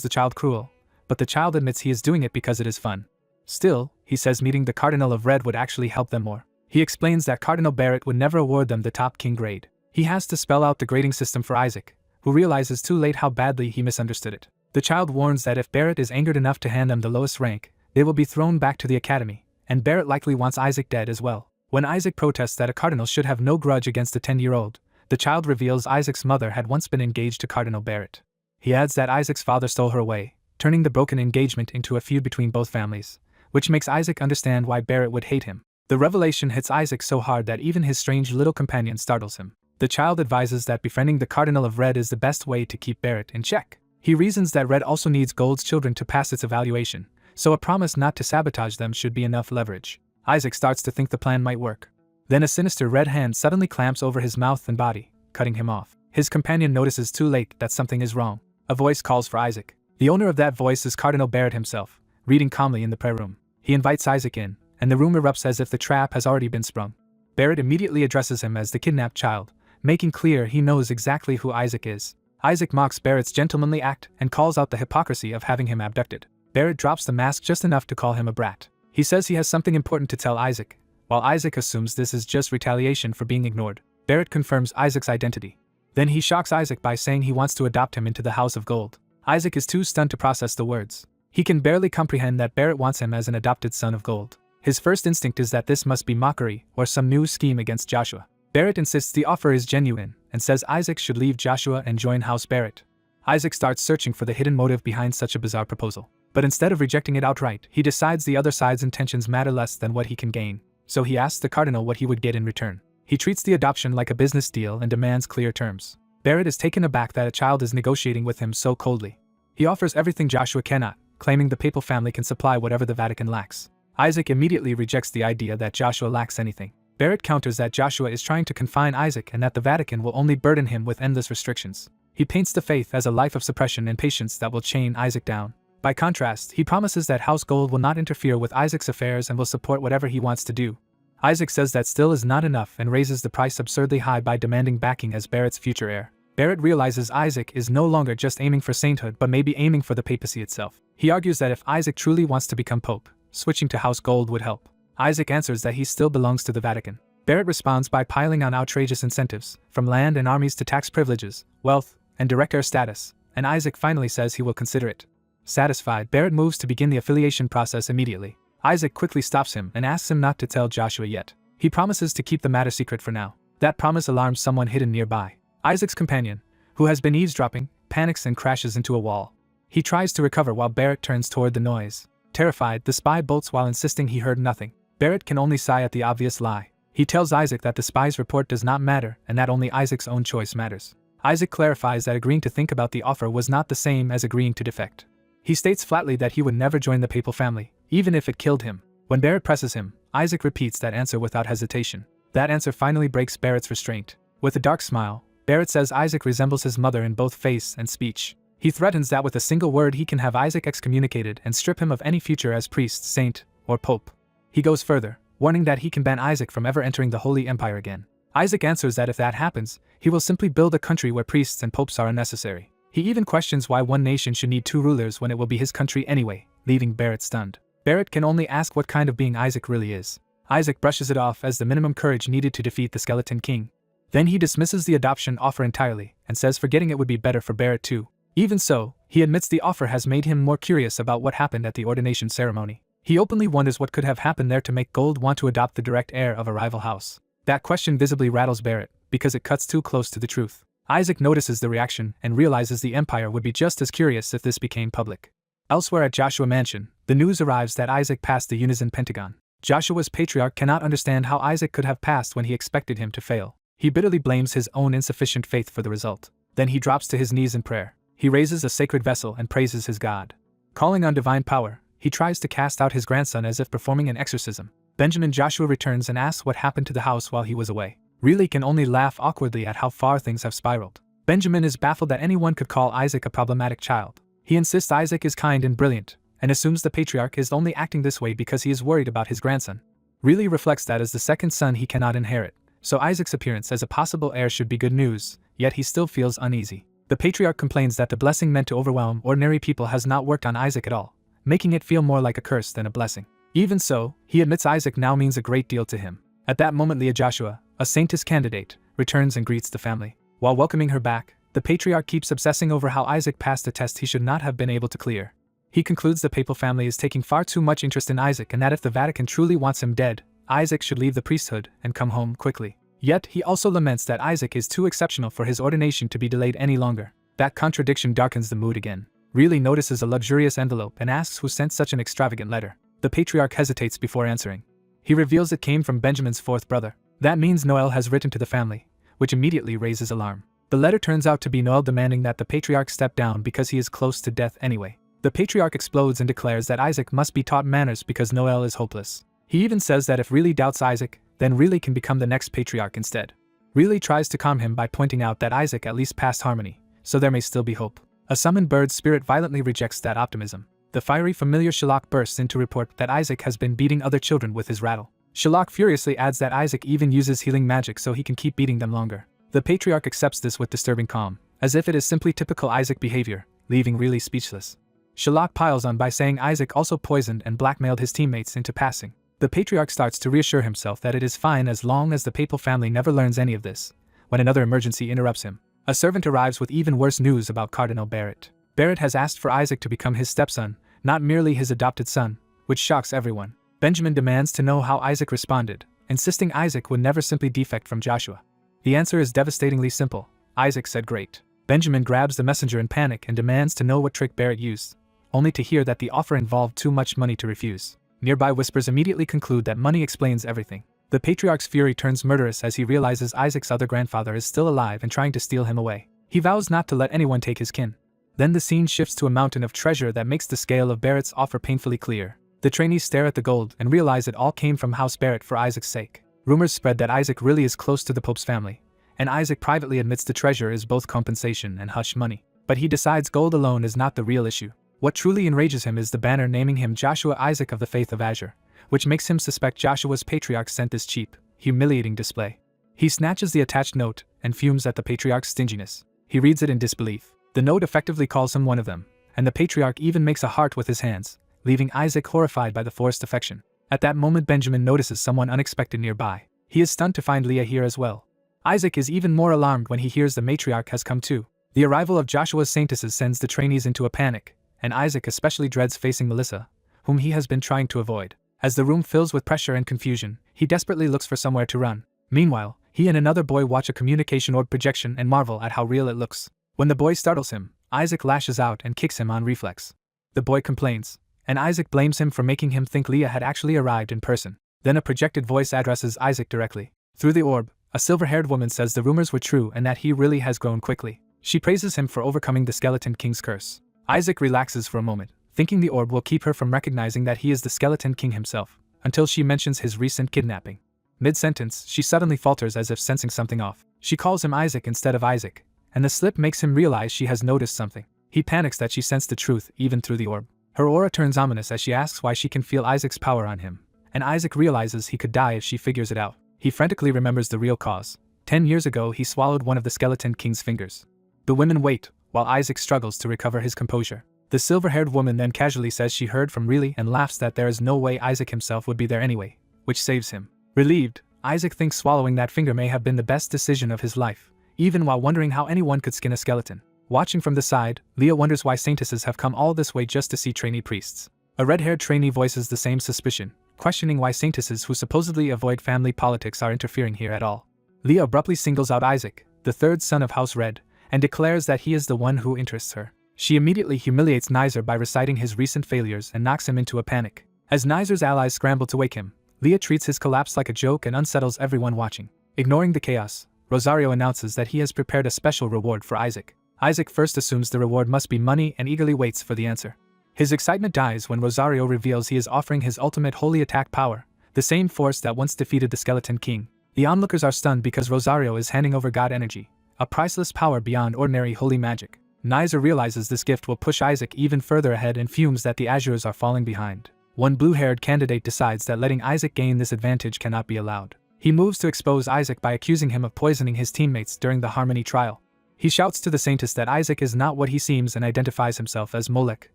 the child cruel, but the child admits he is doing it because it is fun. Still, he says meeting the Cardinal of Red would actually help them more. He explains that Cardinal Barrett would never award them the top king grade. He has to spell out the grading system for Isaac, who realizes too late how badly he misunderstood it. The child warns that if Barrett is angered enough to hand them the lowest rank, they will be thrown back to the academy, and Barrett likely wants Isaac dead as well. When Isaac protests that a cardinal should have no grudge against a 10-year-old, the child reveals Isaac's mother had once been engaged to Cardinal Barrett. He adds that Isaac's father stole her away, turning the broken engagement into a feud between both families, which makes Isaac understand why Barrett would hate him. The revelation hits Isaac so hard that even his strange little companion startles him. The child advises that befriending the Cardinal of Red is the best way to keep Barrett in check. He reasons that Red also needs Gold's children to pass its evaluation, so a promise not to sabotage them should be enough leverage. Isaac starts to think the plan might work. Then a sinister red hand suddenly clamps over his mouth and body, cutting him off. His companion notices too late that something is wrong. A voice calls for Isaac. The owner of that voice is Cardinal Barrett himself, reading calmly in the prayer room. He invites Isaac in, and the room erupts as if the trap has already been sprung. Barrett immediately addresses him as the kidnapped child, making clear he knows exactly who Isaac is. Isaac mocks Barrett's gentlemanly act and calls out the hypocrisy of having him abducted. Barrett drops the mask just enough to call him a brat. He says he has something important to tell Isaac, while Isaac assumes this is just retaliation for being ignored. Barrett confirms Isaac's identity. Then he shocks Isaac by saying he wants to adopt him into the House of Gold. Isaac is too stunned to process the words. He can barely comprehend that Barrett wants him as an adopted son of Gold. His first instinct is that this must be mockery or some new scheme against Joshua. Barrett insists the offer is genuine and says Isaac should leave Joshua and join House Barrett. Isaac starts searching for the hidden motive behind such a bizarre proposal. But instead of rejecting it outright, he decides the other side's intentions matter less than what he can gain. So he asks the Cardinal what he would get in return. He treats the adoption like a business deal and demands clear terms. Barrett is taken aback that a child is negotiating with him so coldly. He offers everything Joshua cannot, claiming the papal family can supply whatever the Vatican lacks. Isaac immediately rejects the idea that Joshua lacks anything. Barrett counters that Joshua is trying to confine Isaac and that the Vatican will only burden him with endless restrictions. He paints the faith as a life of suppression and patience that will chain Isaac down. By contrast, he promises that House Gold will not interfere with Isaac's affairs and will support whatever he wants to do. Isaac says that still is not enough and raises the price absurdly high by demanding backing as Barrett's future heir. Barrett realizes Isaac is no longer just aiming for sainthood but maybe aiming for the papacy itself. He argues that if Isaac truly wants to become pope, switching to House Gold would help. Isaac answers that he still belongs to the Vatican. Barrett responds by piling on outrageous incentives, from land and armies to tax privileges, wealth, and direct heir status, and Isaac finally says he will consider it. Satisfied, Barrett moves to begin the affiliation process immediately. Isaac quickly stops him and asks him not to tell Joshua yet. He promises to keep the matter secret for now. That promise alarms someone hidden nearby. Isaac's companion, who has been eavesdropping, panics and crashes into a wall. He tries to recover while Barrett turns toward the noise. Terrified, the spy bolts while insisting he heard nothing. Barrett can only sigh at the obvious lie. He tells Isaac that the spy's report does not matter and that only Isaac's own choice matters. Isaac clarifies that agreeing to think about the offer was not the same as agreeing to defect. He states flatly that he would never join the papal family, even if it killed him. When Barrett presses him, Isaac repeats that answer without hesitation. That answer finally breaks Barrett's restraint. With a dark smile, Barrett says Isaac resembles his mother in both face and speech. He threatens that with a single word he can have Isaac excommunicated and strip him of any future as priest, saint, or pope. He goes further, warning that he can ban Isaac from ever entering the Holy Empire again. Isaac answers that if that happens, he will simply build a country where priests and popes are unnecessary. He even questions why one nation should need 2 rulers when it will be his country anyway, leaving Barrett stunned. Barrett can only ask what kind of being Isaac really is. Isaac brushes it off as the minimum courage needed to defeat the Skeleton King. Then he dismisses the adoption offer entirely, and says forgetting it would be better for Barrett too. Even so, he admits the offer has made him more curious about what happened at the ordination ceremony. He openly wonders what could have happened there to make Gold want to adopt the direct heir of a rival house. That question visibly rattles Barrett, because it cuts too close to the truth. Isaac notices the reaction and realizes the Empire would be just as curious if this became public. Elsewhere at Joshua Mansion, the news arrives that Isaac passed the Unison Pentagon. Joshua's patriarch cannot understand how Isaac could have passed when he expected him to fail. He bitterly blames his own insufficient faith for the result. Then he drops to his knees in prayer. He raises a sacred vessel and praises his God. Calling on divine power, he tries to cast out his grandson as if performing an exorcism. Benjamin Joshua returns and asks what happened to the house while he was away. Riley can only laugh awkwardly at how far things have spiraled. Benjamin is baffled that anyone could call Isaac a problematic child. He insists Isaac is kind and brilliant, and assumes the patriarch is only acting this way because he is worried about his grandson. Riley reflects that as the second son he cannot inherit, so Isaac's appearance as a possible heir should be good news, yet he still feels uneasy. The patriarch complains that the blessing meant to overwhelm ordinary people has not worked on Isaac at all, making it feel more like a curse than a blessing. Even so, he admits Isaac now means a great deal to him. At that moment Leah Joshua, a Saintess candidate, returns and greets the family. While welcoming her back, the patriarch keeps obsessing over how Isaac passed a test he should not have been able to clear. He concludes the papal family is taking far too much interest in Isaac and that if the Vatican truly wants him dead, Isaac should leave the priesthood and come home quickly. Yet he also laments that Isaac is too exceptional for his ordination to be delayed any longer. That contradiction darkens the mood again. Riley notices a luxurious envelope and asks who sent such an extravagant letter. The patriarch hesitates before answering. He reveals it came from Benjamin's fourth brother. That means Noel has written to the family, which immediately raises alarm. The letter turns out to be Noel demanding that the patriarch step down because he is close to death anyway. The patriarch explodes and declares that Isaac must be taught manners because Noel is hopeless. He even says that if Riley doubts Isaac, then Riley can become the next patriarch instead. Riley tries to calm him by pointing out that Isaac at least passed harmony, so there may still be hope. A summoned bird spirit violently rejects that optimism. The fiery familiar Sherlock bursts in to report that Isaac has been beating other children with his rattle. Sherlock furiously adds that Isaac even uses healing magic so he can keep beating them longer. The patriarch accepts this with disturbing calm, as if it is simply typical Isaac behavior, leaving Riley speechless. Sherlock piles on by saying Isaac also poisoned and blackmailed his teammates into passing. The patriarch starts to reassure himself that it is fine as long as the papal family never learns any of this, when another emergency interrupts him. A servant arrives with even worse news about Cardinal Barrett. Barrett has asked for Isaac to become his stepson, not merely his adopted son, which shocks everyone. Benjamin demands to know how Isaac responded, insisting Isaac would never simply defect from Joshua. The answer is devastatingly simple. Isaac said great. Benjamin grabs the messenger in panic and demands to know what trick Barrett used, only to hear that the offer involved too much money to refuse. Nearby whispers immediately conclude that money explains everything. The patriarch's fury turns murderous as he realizes Isaac's other grandfather is still alive and trying to steal him away. He vows not to let anyone take his kin. Then the scene shifts to a mountain of treasure that makes the scale of Barrett's offer painfully clear. The trainees stare at the gold and realize it all came from House Barrett for Isaac's sake. Rumors spread that Isaac really is close to the Pope's family, and Isaac privately admits the treasure is both compensation and hush money. But he decides gold alone is not the real issue. What truly enrages him is the banner naming him Joshua Isaac of the Faith of Azure, which makes him suspect Joshua's patriarch sent this cheap, humiliating display. He snatches the attached note and fumes at the patriarch's stinginess. He reads it in disbelief. The note effectively calls him one of them, and the patriarch even makes a heart with his hands, leaving Isaac horrified by the forced affection. At that moment Benjamin notices someone unexpected nearby. He is stunned to find Leah here as well. Isaac is even more alarmed when he hears the matriarch has come too. The arrival of Joshua's saintesses sends the trainees into a panic, and Isaac especially dreads facing Melissa, whom he has been trying to avoid. As the room fills with pressure and confusion, he desperately looks for somewhere to run. Meanwhile, he and another boy watch a communication orb projection and marvel at how real it looks. When the boy startles him, Isaac lashes out and kicks him on reflex. The boy complains, and Isaac blames him for making him think Leah had actually arrived in person. Then a projected voice addresses Isaac directly. Through the orb, a silver-haired woman says the rumors were true and that he really has grown quickly. She praises him for overcoming the Skeleton King's curse. Isaac relaxes for a moment, thinking the orb will keep her from recognizing that he is the Skeleton King himself, until she mentions his recent kidnapping. Mid-sentence, she suddenly falters as if sensing something off. She calls him Isaac instead of Isaac, and the slip makes him realize she has noticed something. He panics that she sensed the truth even through the orb. Her aura turns ominous as she asks why she can feel Isaac's power on him, and Isaac realizes he could die if she figures it out. He frantically remembers the real cause. 10 years ago he swallowed one of the Skeleton King's fingers. The women wait, while Isaac struggles to recover his composure. The silver-haired woman then casually says she heard from Riley and laughs that there is no way Isaac himself would be there anyway, which saves him. Relieved, Isaac thinks swallowing that finger may have been the best decision of his life, even while wondering how anyone could skin a skeleton. Watching from the side, Leah wonders why saintesses have come all this way just to see trainee priests. A red-haired trainee voices the same suspicion, questioning why saintesses who supposedly avoid family politics are interfering here at all. Leah abruptly singles out Isaac, the third son of House Red, and declares that he is the one who interests her. She immediately humiliates Nizer by reciting his recent failures and knocks him into a panic. As Nizer's allies scramble to wake him, Leah treats his collapse like a joke and unsettles everyone watching. Ignoring the chaos, Rosario announces that he has prepared a special reward for Isaac. Isaac first assumes the reward must be money and eagerly waits for the answer. His excitement dies when Rosario reveals he is offering his ultimate holy attack power, the same force that once defeated the Skeleton King. The onlookers are stunned because Rosario is handing over God energy, a priceless power beyond ordinary holy magic. Nizer realizes this gift will push Isaac even further ahead and fumes that the Azures are falling behind. One blue-haired candidate decides that letting Isaac gain this advantage cannot be allowed. He moves to expose Isaac by accusing him of poisoning his teammates during the Harmony trial. He shouts to the Saintess that Isaac is not what he seems and identifies himself as Molech,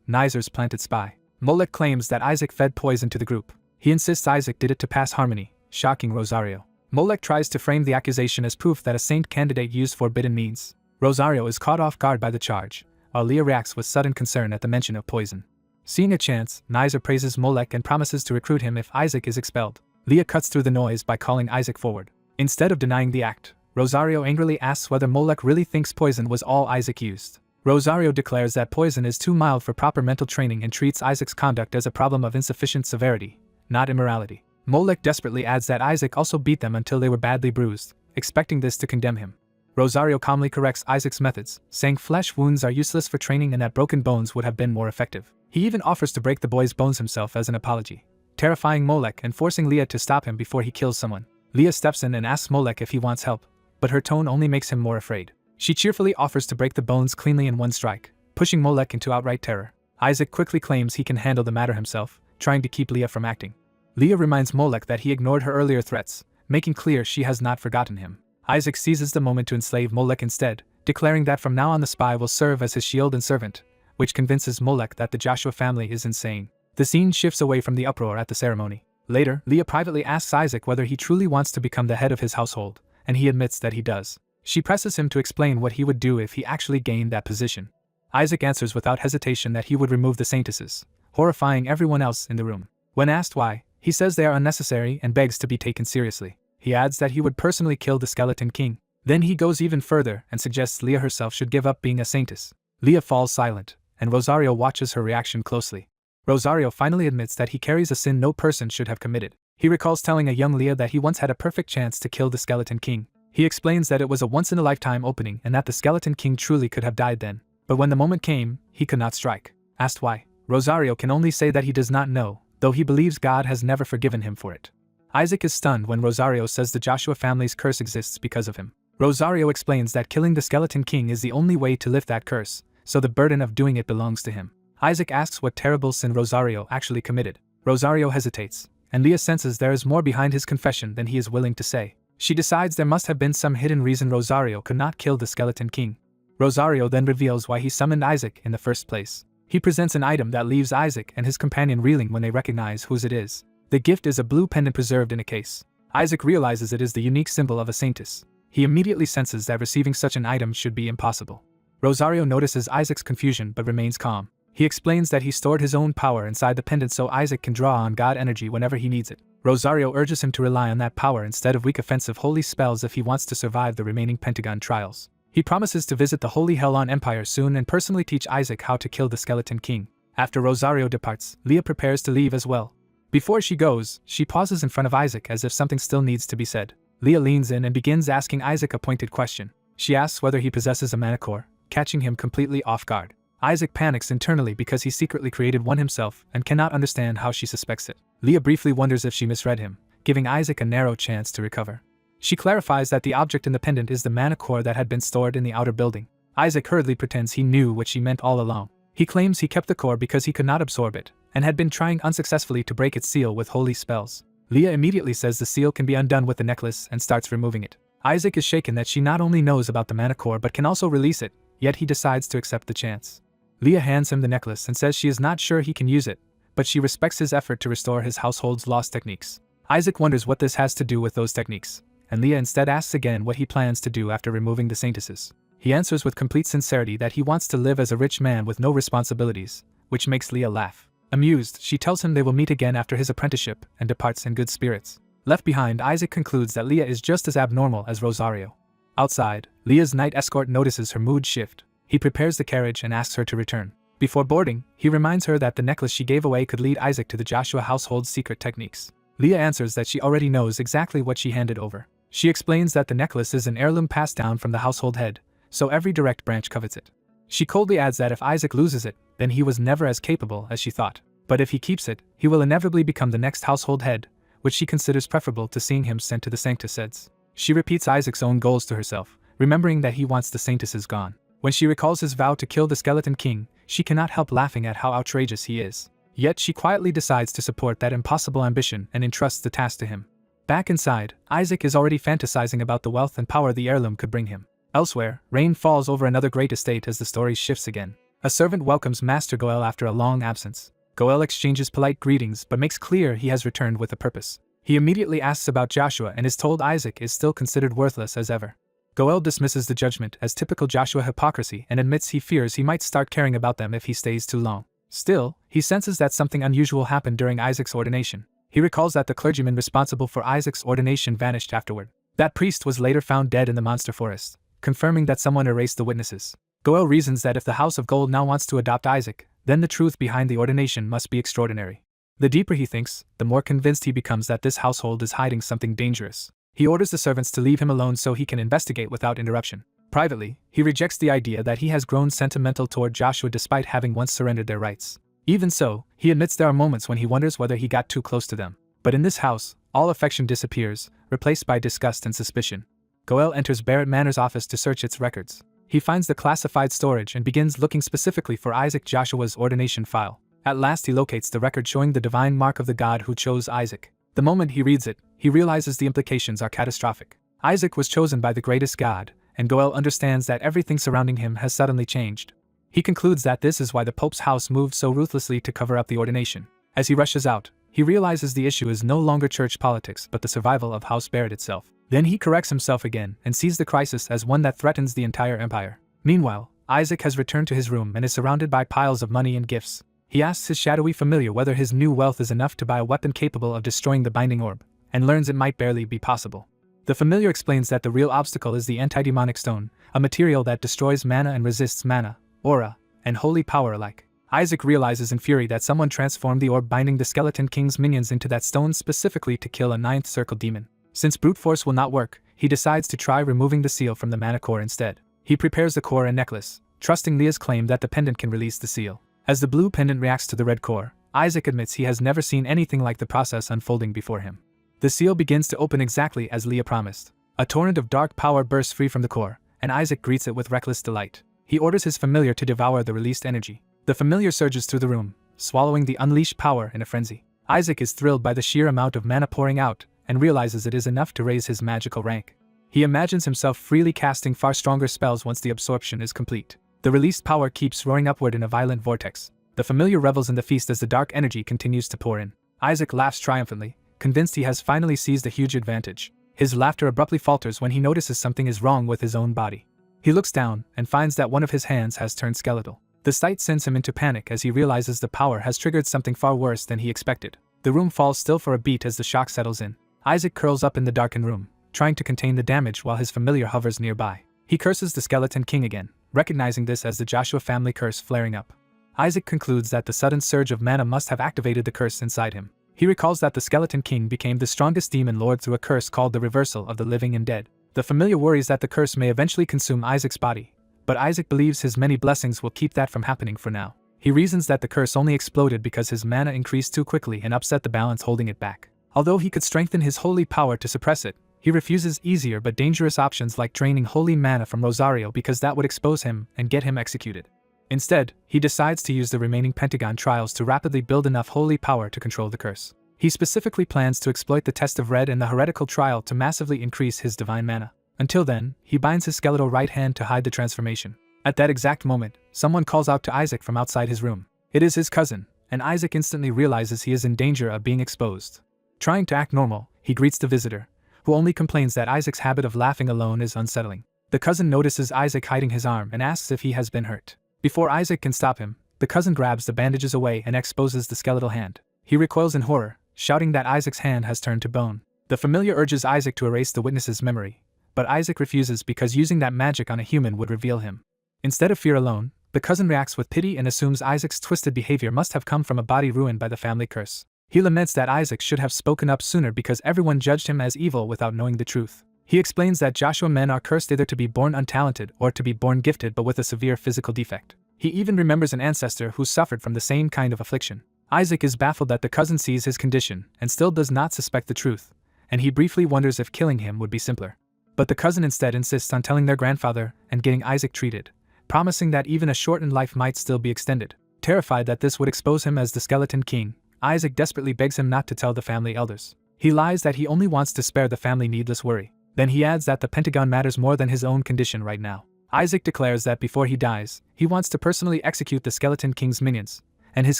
Nizer's planted spy. Molech claims that Isaac fed poison to the group. He insists Isaac did it to pass Harmony, shocking Rosario. Molech tries to frame the accusation as proof that a saint candidate used forbidden means. Rosario is caught off guard by the charge, while Leah reacts with sudden concern at the mention of poison. Seeing a chance, Nizer praises Molech and promises to recruit him if Isaac is expelled. Leah cuts through the noise by calling Isaac forward. Instead of denying the act, Rosario angrily asks whether Molech really thinks poison was all Isaac used. Rosario declares that poison is too mild for proper mental training and treats Isaac's conduct as a problem of insufficient severity, not immorality. Molech desperately adds that Isaac also beat them until they were badly bruised, expecting this to condemn him. Rosario calmly corrects Isaac's methods, saying flesh wounds are useless for training and that broken bones would have been more effective. He even offers to break the boy's bones himself as an apology, terrifying Molech and forcing Leah to stop him before he kills someone. Leah steps in and asks Molech if he wants help, but her tone only makes him more afraid. She cheerfully offers to break the bones cleanly in one strike, pushing Molech into outright terror. Isaac quickly claims he can handle the matter himself, trying to keep Leah from acting. Leah reminds Molech that he ignored her earlier threats, making clear she has not forgotten him. Isaac seizes the moment to enslave Molech instead, declaring that from now on the spy will serve as his shield and servant, which convinces Molech that the Joshua family is insane. The scene shifts away from the uproar at the ceremony. Later, Leah privately asks Isaac whether he truly wants to become the head of his household, and he admits that he does. She presses him to explain what he would do if he actually gained that position. Isaac answers without hesitation that he would remove the saintesses, horrifying everyone else in the room. When asked why, he says they are unnecessary and begs to be taken seriously. He adds that he would personally kill the Skeleton King. Then he goes even further and suggests Leah herself should give up being a saintess. Leah falls silent, and Rosario watches her reaction closely. Rosario finally admits that he carries a sin no person should have committed. He recalls telling a young Leah that he once had a perfect chance to kill the Skeleton King. He explains that it was a once-in-a-lifetime opening and that the Skeleton King truly could have died then. But when the moment came, he could not strike. Asked why, Rosario can only say that he does not know, though he believes God has never forgiven him for it. Isaac is stunned when Rosario says the Joshua family's curse exists because of him. Rosario explains that killing the Skeleton King is the only way to lift that curse, so the burden of doing it belongs to him. Isaac asks what terrible sin Rosario actually committed. Rosario hesitates, and Leah senses there is more behind his confession than he is willing to say. She decides there must have been some hidden reason Rosario could not kill the Skeleton King. Rosario then reveals why he summoned Isaac in the first place. He presents an item that leaves Isaac and his companion reeling when they recognize whose it is. The gift is a blue pendant preserved in a case. Isaac realizes it is the unique symbol of a saintess. He immediately senses that receiving such an item should be impossible. Rosario notices Isaac's confusion but remains calm. He explains that he stored his own power inside the pendant so Isaac can draw on God energy whenever he needs it. Rosario urges him to rely on that power instead of weak offensive holy spells if he wants to survive the remaining Pentagon trials. He promises to visit the Holy Hellon Empire soon and personally teach Isaac how to kill the Skeleton King. After Rosario departs, Leah prepares to leave as well. Before she goes, she pauses in front of Isaac as if something still needs to be said. Leah leans in and begins asking Isaac a pointed question. She asks whether he possesses a manicore, catching him completely off guard. Isaac panics internally because he secretly created one himself and cannot understand how she suspects it. Leah briefly wonders if she misread him, giving Isaac a narrow chance to recover. She clarifies that the object in the pendant is the manicore that had been stored in the outer building. Isaac hurriedly pretends he knew what she meant all along. He claims he kept the core because he could not absorb it, and had been trying unsuccessfully to break its seal with holy spells. Leah immediately says the seal can be undone with the necklace and starts removing it. Isaac is shaken that she not only knows about the manicore but can also release it, yet he decides to accept the chance. Leah hands him the necklace and says she is not sure he can use it, but she respects his effort to restore his household's lost techniques. Isaac wonders what this has to do with those techniques, and Leah instead asks again what he plans to do after removing the saintesses. He answers with complete sincerity that he wants to live as a rich man with no responsibilities, which makes Leah laugh. Amused, she tells him they will meet again after his apprenticeship and departs in good spirits. Left behind, Isaac concludes that Leah is just as abnormal as Rosario. Outside, Leah's night escort notices her mood shift. He prepares the carriage and asks her to return. Before boarding, he reminds her that the necklace she gave away could lead Isaac to the Joshua household's secret techniques. Leah answers that she already knows exactly what she handed over. She explains that the necklace is an heirloom passed down from the household head, so every direct branch covets it. She coldly adds that if Isaac loses it, then he was never as capable as she thought. But if he keeps it, he will inevitably become the next household head, which she considers preferable to seeing him sent to the Sanctuseds. She repeats Isaac's own goals to herself, remembering that he wants the Sanctuses gone. When she recalls his vow to kill the Skeleton King, she cannot help laughing at how outrageous he is. Yet she quietly decides to support that impossible ambition and entrusts the task to him. Back inside, Isaac is already fantasizing about the wealth and power the heirloom could bring him. Elsewhere, rain falls over another great estate as the story shifts again. A servant welcomes Master Goel after a long absence. Goel exchanges polite greetings but makes clear he has returned with a purpose. He immediately asks about Joshua and is told Isaac is still considered worthless as ever. Goel dismisses the judgment as typical Joshua hypocrisy and admits he fears he might start caring about them if he stays too long. Still, he senses that something unusual happened during Isaac's ordination. He recalls that the clergyman responsible for Isaac's ordination vanished afterward. That priest was later found dead in the monster forest, confirming that someone erased the witnesses. Goel reasons that if the House of Gold now wants to adopt Isaac, then the truth behind the ordination must be extraordinary. The deeper he thinks, the more convinced he becomes that this household is hiding something dangerous. He orders the servants to leave him alone so he can investigate without interruption. Privately, he rejects the idea that he has grown sentimental toward Joshua despite having once surrendered their rights. Even so, he admits there are moments when he wonders whether he got too close to them. But in this house, all affection disappears, replaced by disgust and suspicion. Goel enters Barrett Manor's office to search its records. He finds the classified storage and begins looking specifically for Isaac Joshua's ordination file. At last he locates the record showing the divine mark of the god who chose Isaac. The moment he reads it, he realizes the implications are catastrophic. Isaac was chosen by the greatest god, and Goel understands that everything surrounding him has suddenly changed. He concludes that this is why the Pope's house moved so ruthlessly to cover up the ordination. As he rushes out, he realizes the issue is no longer church politics but the survival of House Barrett itself. Then he corrects himself again and sees the crisis as one that threatens the entire empire. Meanwhile, Isaac has returned to his room and is surrounded by piles of money and gifts. He asks his shadowy familiar whether his new wealth is enough to buy a weapon capable of destroying the binding orb, and learns it might barely be possible. The familiar explains that the real obstacle is the antidemonic stone, a material that destroys mana and resists mana, aura, and holy power alike. Isaac realizes in fury that someone transformed the orb binding the Skeleton King's minions into that stone specifically to kill a ninth circle demon. Since brute force will not work, he decides to try removing the seal from the mana core instead. He prepares the core and necklace, trusting Leah's claim that the pendant can release the seal. As the blue pendant reacts to the red core, Isaac admits he has never seen anything like the process unfolding before him. The seal begins to open exactly as Leah promised. A torrent of dark power bursts free from the core, and Isaac greets it with reckless delight. He orders his familiar to devour the released energy. The familiar surges through the room, swallowing the unleashed power in a frenzy. Isaac is thrilled by the sheer amount of mana pouring out, and realizes it is enough to raise his magical rank. He imagines himself freely casting far stronger spells once the absorption is complete. The released power keeps roaring upward in a violent vortex. The familiar revels in the feast as the dark energy continues to pour in. Isaac laughs triumphantly, convinced he has finally seized a huge advantage. His laughter abruptly falters when he notices something is wrong with his own body. He looks down and finds that one of his hands has turned skeletal. The sight sends him into panic as he realizes the power has triggered something far worse than he expected. The room falls still for a beat as the shock settles in. Isaac curls up in the darkened room, trying to contain the damage while his familiar hovers nearby. He curses the Skeleton King again, recognizing this as the Joshua family curse flaring up. Isaac concludes that the sudden surge of mana must have activated the curse inside him. He recalls that the Skeleton King became the strongest demon lord through a curse called the reversal of the living and dead. The familiar worries that the curse may eventually consume Isaac's body, but Isaac believes his many blessings will keep that from happening for now. He reasons that the curse only exploded because his mana increased too quickly and upset the balance holding it back. Although he could strengthen his holy power to suppress it, he refuses easier but dangerous options like draining holy mana from Rosario because that would expose him and get him executed. Instead, he decides to use the remaining Pentagon trials to rapidly build enough holy power to control the curse. He specifically plans to exploit the test of red and the heretical trial to massively increase his divine mana. Until then, he binds his skeletal right hand to hide the transformation. At that exact moment, someone calls out to Isaac from outside his room. It is his cousin, and Isaac instantly realizes he is in danger of being exposed. Trying to act normal, he greets the visitor, who only complains that Isaac's habit of laughing alone is unsettling. The cousin notices Isaac hiding his arm and asks if he has been hurt. Before Isaac can stop him, the cousin grabs the bandages away and exposes the skeletal hand. He recoils in horror, shouting that Isaac's hand has turned to bone. The familiar urges Isaac to erase the witness's memory, but Isaac refuses because using that magic on a human would reveal him. Instead of fear alone, the cousin reacts with pity and assumes Isaac's twisted behavior must have come from a body ruined by the family curse. He laments that Isaac should have spoken up sooner because everyone judged him as evil without knowing the truth. He explains that Joshua men are cursed either to be born untalented or to be born gifted but with a severe physical defect. He even remembers an ancestor who suffered from the same kind of affliction. Isaac is baffled that the cousin sees his condition and still does not suspect the truth, and he briefly wonders if killing him would be simpler. But the cousin instead insists on telling their grandfather and getting Isaac treated, promising that even a shortened life might still be extended. Terrified that this would expose him as the Skeleton King, Isaac desperately begs him not to tell the family elders. He lies that he only wants to spare the family needless worry. Then he adds that the Pentagon matters more than his own condition right now. Isaac declares that before he dies, he wants to personally execute the Skeleton King's minions, and his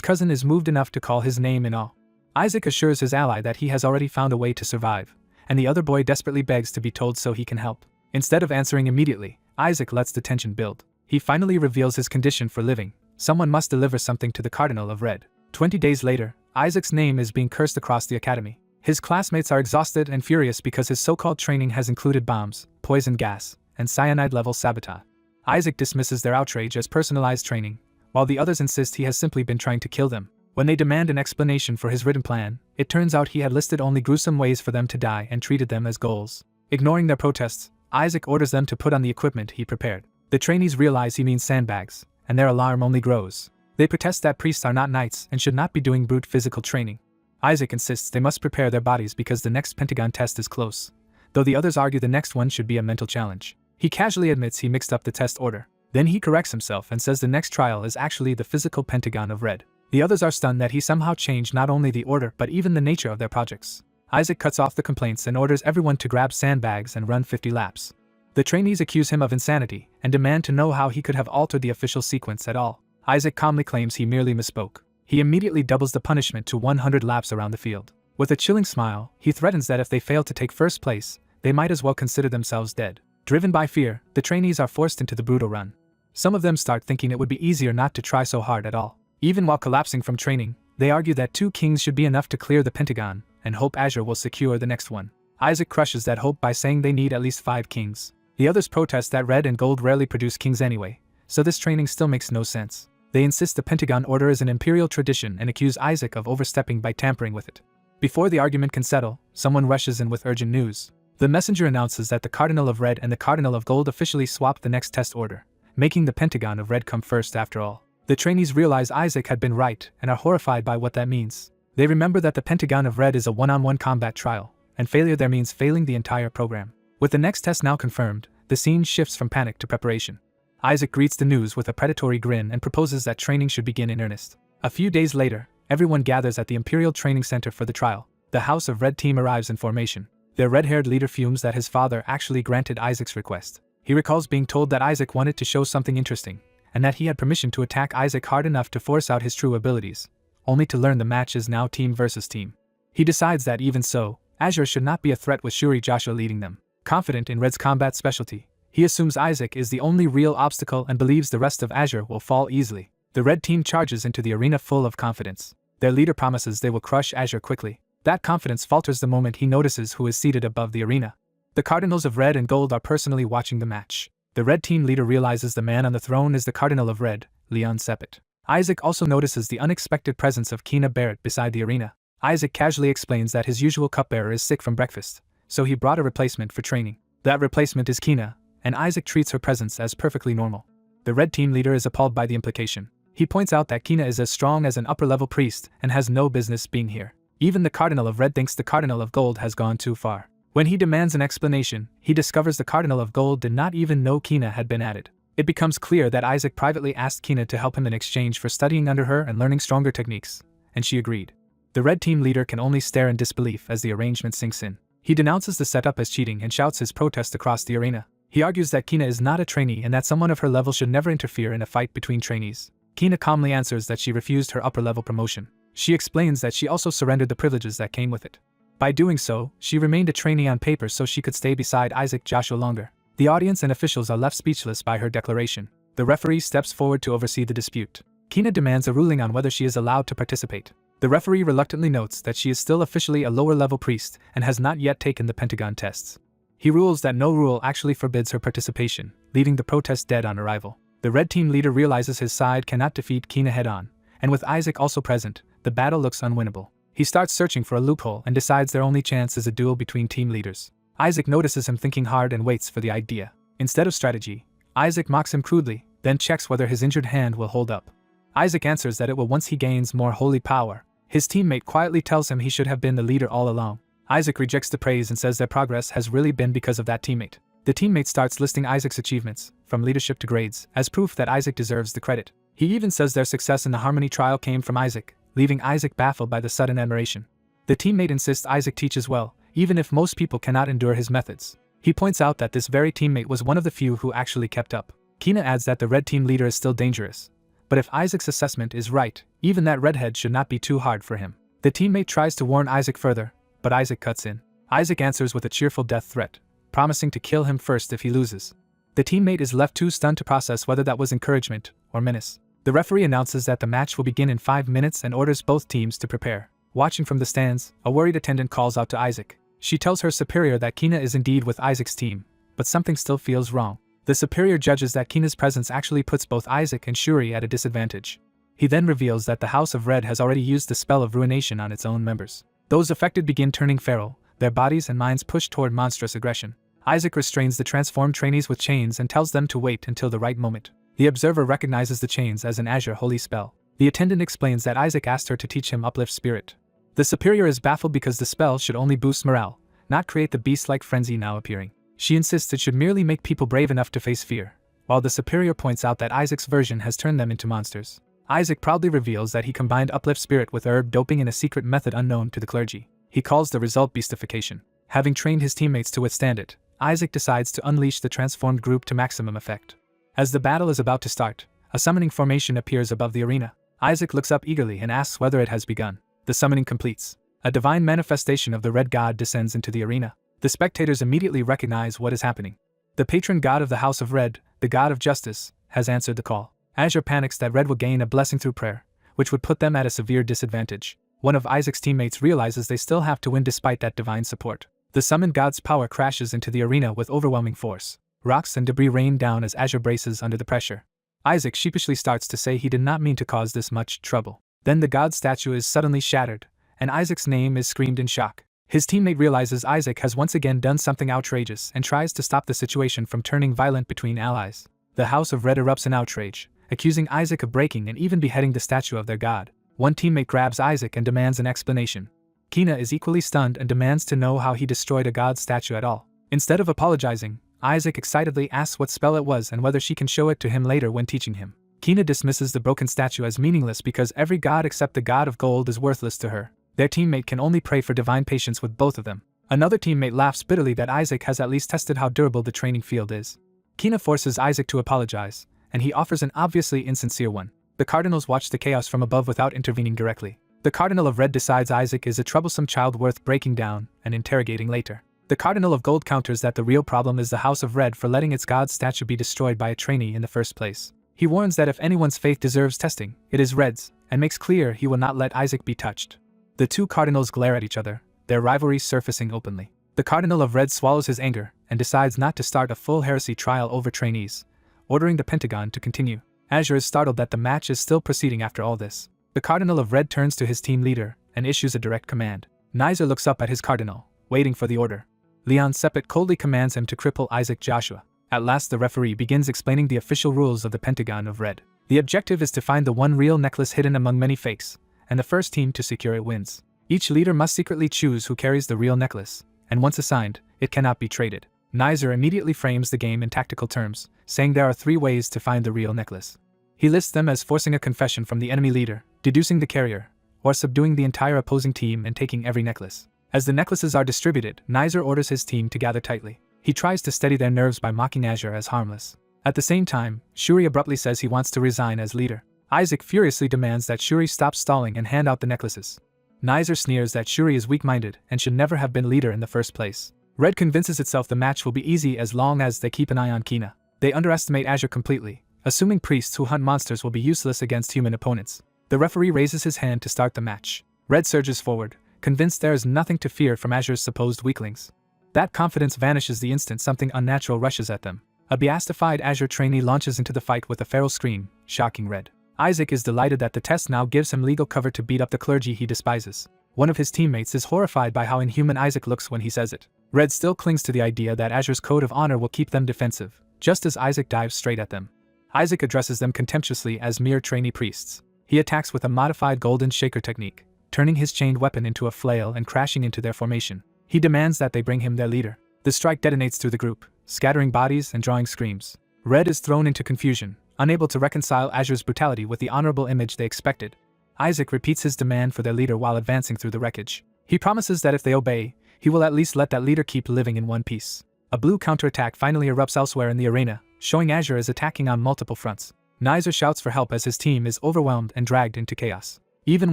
cousin is moved enough to call his name in awe. Isaac assures his ally that he has already found a way to survive, and the other boy desperately begs to be told so he can help. Instead of answering immediately, Isaac lets the tension build. He finally reveals his condition for living. Someone must deliver something to the Cardinal of Red. 20 days later, Isaac's name is being cursed across the academy. His classmates are exhausted and furious because his so-called training has included bombs, poison gas, and cyanide-level sabotage. Isaac dismisses their outrage as personalized training, while the others insist he has simply been trying to kill them. When they demand an explanation for his written plan, it turns out he had listed only gruesome ways for them to die and treated them as goals. Ignoring their protests, Isaac orders them to put on the equipment he prepared. The trainees realize he means sandbags, and their alarm only grows. They protest that priests are not knights and should not be doing brute physical training. Isaac insists they must prepare their bodies because the next Pentagon test is close, though the others argue the next one should be a mental challenge. He casually admits he mixed up the test order. Then he corrects himself and says the next trial is actually the physical Pentagon of Red. The others are stunned that he somehow changed not only the order but even the nature of their projects. Isaac cuts off the complaints and orders everyone to grab sandbags and run 50 laps. The trainees accuse him of insanity and demand to know how he could have altered the official sequence at all. Isaac calmly claims he merely misspoke. He immediately doubles the punishment to 100 laps around the field. With a chilling smile, he threatens that if they fail to take first place, they might as well consider themselves dead. Driven by fear, the trainees are forced into the brutal run. Some of them start thinking it would be easier not to try so hard at all. Even while collapsing from training, they argue that 2 kings should be enough to clear the Pentagon, and hope Azure will secure the next one. Isaac crushes that hope by saying they need at least 5 kings. The others protest that red and gold rarely produce kings anyway, so this training still makes no sense. They insist the Pentagon order is an imperial tradition and accuse Isaac of overstepping by tampering with it. Before the argument can settle, someone rushes in with urgent news. The messenger announces that the Cardinal of Red and the Cardinal of Gold officially swapped the next test order, making the Pentagon of Red come first after all. The trainees realize Isaac had been right and are horrified by what that means. They remember that the Pentagon of Red is a one-on-one combat trial, and failure there means failing the entire program. With the next test now confirmed, the scene shifts from panic to preparation. Isaac greets the news with a predatory grin and proposes that training should begin in earnest. A few days later, everyone gathers at the Imperial Training Center for the trial. The House of Red team arrives in formation. Their red-haired leader fumes that his father actually granted Isaac's request. He recalls being told that Isaac wanted to show something interesting, and that he had permission to attack Isaac hard enough to force out his true abilities, only to learn the match is now team versus team. He decides that even so, Azure should not be a threat with Shuri Joshua leading them. Confident in Red's combat specialty, he assumes Isaac is the only real obstacle and believes the rest of Azure will fall easily. The Red team charges into the arena full of confidence. Their leader promises they will crush Azure quickly. That confidence falters the moment he notices who is seated above the arena. The Cardinals of Red and Gold are personally watching the match. The Red team leader realizes the man on the throne is the Cardinal of Red, Leon Sepet. Isaac also notices the unexpected presence of Kina Barrett beside the arena. Isaac casually explains that his usual cupbearer is sick from breakfast, so he brought a replacement for training. That replacement is Kina, and Isaac treats her presence as perfectly normal. The Red team leader is appalled by the implication. He points out that Kina is as strong as an upper-level priest and has no business being here. Even the Cardinal of Red thinks the Cardinal of Gold has gone too far. When he demands an explanation, he discovers the Cardinal of Gold did not even know Kina had been added. It becomes clear that Isaac privately asked Kina to help him in exchange for studying under her and learning stronger techniques, and she agreed. The Red team leader can only stare in disbelief as the arrangement sinks in. He denounces the setup as cheating and shouts his protest across the arena. He argues that Kina is not a trainee and that someone of her level should never interfere in a fight between trainees. Kina calmly answers that she refused her upper-level promotion. She explains that she also surrendered the privileges that came with it. By doing so, she remained a trainee on paper so she could stay beside Isaac Joshua longer. The audience and officials are left speechless by her declaration. The referee steps forward to oversee the dispute. Kina demands a ruling on whether she is allowed to participate. The referee reluctantly notes that she is still officially a lower-level priest and has not yet taken the pentagon tests. He rules that no rule actually forbids her participation, leaving the protest dead on arrival. The red team leader realizes his side cannot defeat Kina head-on, and with Isaac also present, the battle looks unwinnable. He starts searching for a loophole and decides their only chance is a duel between team leaders. Isaac notices him thinking hard and waits for the idea. Instead of strategy, Isaac mocks him crudely, then checks whether his injured hand will hold up. Isaac answers that it will once he gains more holy power. His teammate quietly tells him he should have been the leader all along. Isaac rejects the praise and says their progress has really been because of that teammate. The teammate starts listing Isaac's achievements, from leadership to grades, as proof that Isaac deserves the credit. He even says their success in the harmony trial came from Isaac, leaving Isaac baffled by the sudden admiration. The teammate insists Isaac teaches well, even if most people cannot endure his methods. He points out that this very teammate was one of the few who actually kept up. Kina adds that the red team leader is still dangerous, but if Isaac's assessment is right, even that redhead should not be too hard for him. The teammate tries to warn Isaac further, but Isaac cuts in. Isaac answers with a cheerful death threat, promising to kill him first if he loses. The teammate is left too stunned to process whether that was encouragement or menace. The referee announces that the match will begin in 5 minutes and orders both teams to prepare. Watching from the stands, a worried attendant calls out to Isaac. She tells her superior that Kina is indeed with Isaac's team, but something still feels wrong. The superior judges that Kina's presence actually puts both Isaac and Shuri at a disadvantage. He then reveals that the House of Red has already used the spell of ruination on its own members. Those affected begin turning feral, their bodies and minds pushed toward monstrous aggression. Isaac restrains the transformed trainees with chains and tells them to wait until the right moment. The observer recognizes the chains as an Azure holy spell. The attendant explains that Isaac asked her to teach him uplift spirit. The superior is baffled because the spell should only boost morale, not create the beast-like frenzy now appearing. She insists it should merely make people brave enough to face fear, while the superior points out that Isaac's version has turned them into monsters. Isaac proudly reveals that he combined uplift spirit with herb doping in a secret method unknown to the clergy. He calls the result beastification. Having trained his teammates to withstand it, Isaac decides to unleash the transformed group to maximum effect. As the battle is about to start, a summoning formation appears above the arena. Isaac looks up eagerly and asks whether it has begun. The summoning completes. A divine manifestation of the red god descends into the arena. The spectators immediately recognize what is happening. The patron god of the House of Red, the god of justice, has answered the call. Azure panics that Red will gain a blessing through prayer, which would put them at a severe disadvantage. One of Isaac's teammates realizes they still have to win despite that divine support. The summoned god's power crashes into the arena with overwhelming force. Rocks and debris rain down as Azure braces under the pressure. Isaac sheepishly starts to say he did not mean to cause this much trouble. Then the god's statue is suddenly shattered, and Isaac's name is screamed in shock. His teammate realizes Isaac has once again done something outrageous and tries to stop the situation from turning violent between allies. The House of Red erupts in outrage, accusing Isaac of breaking and even beheading the statue of their god. One teammate grabs Isaac and demands an explanation. Kina is equally stunned and demands to know how he destroyed a god statue at all. Instead of apologizing, Isaac excitedly asks what spell it was and whether she can show it to him later when teaching him. Kina dismisses the broken statue as meaningless because every god except the god of gold is worthless to her. Their teammate can only pray for divine patience with both of them. Another teammate laughs bitterly that Isaac has at least tested how durable the training field is. Kina forces Isaac to apologize, and he offers an obviously insincere one. The cardinals watch the chaos from above without intervening directly. The Cardinal of Red decides Isaac is a troublesome child worth breaking down and interrogating later. The Cardinal of Gold counters that the real problem is the House of Red for letting its god statue be destroyed by a trainee in the first place. He warns that if anyone's faith deserves testing, it is Red's, and makes clear he will not let Isaac be touched. The two cardinals glare at each other, their rivalry surfacing openly. The Cardinal of Red swallows his anger and decides not to start a full heresy trial over trainees, ordering the Pentagon to continue. Azure is startled that the match is still proceeding after all this. The Cardinal of Red turns to his team leader and issues a direct command. Nizer looks up at his cardinal, waiting for the order. Leon Sepet coldly commands him to cripple Isaac Joshua. At last the referee begins explaining the official rules of the Pentagon of Red. The objective is to find the one real necklace hidden among many fakes, and the first team to secure it wins. Each leader must secretly choose who carries the real necklace, and once assigned, it cannot be traded. Nizer immediately frames the game in tactical terms, saying there are 3 ways to find the real necklace. He lists them as forcing a confession from the enemy leader, deducing the carrier, or subduing the entire opposing team and taking every necklace. As the necklaces are distributed, Nizer orders his team to gather tightly. He tries to steady their nerves by mocking Azure as harmless. At the same time, Shuri abruptly says he wants to resign as leader. Isaac furiously demands that Shuri stop stalling and hand out the necklaces. Nizer sneers that Shuri is weak-minded and should never have been leader in the first place. Red convinces itself the match will be easy as long as they keep an eye on Kina. They underestimate Azure completely, assuming priests who hunt monsters will be useless against human opponents. The referee raises his hand to start the match. Red surges forward, convinced there is nothing to fear from Azure's supposed weaklings. That confidence vanishes the instant something unnatural rushes at them. A beastified Azure trainee launches into the fight with a feral scream, shocking Red. Isaac is delighted that the test now gives him legal cover to beat up the clergy he despises. One of his teammates is horrified by how inhuman Isaac looks when he says it. Red still clings to the idea that Azure's code of honor will keep them defensive, just as Isaac dives straight at them. Isaac addresses them contemptuously as mere trainee priests. He attacks with a modified golden shaker technique, turning his chained weapon into a flail and crashing into their formation. He demands that they bring him their leader. The strike detonates through the group, scattering bodies and drawing screams. Red is thrown into confusion, unable to reconcile Azure's brutality with the honorable image they expected. Isaac repeats his demand for their leader while advancing through the wreckage. He promises that if they obey, he will at least let that leader keep living in one piece. A blue counterattack finally erupts elsewhere in the arena, showing Azure is attacking on multiple fronts. Nizer shouts for help as his team is overwhelmed and dragged into chaos. Even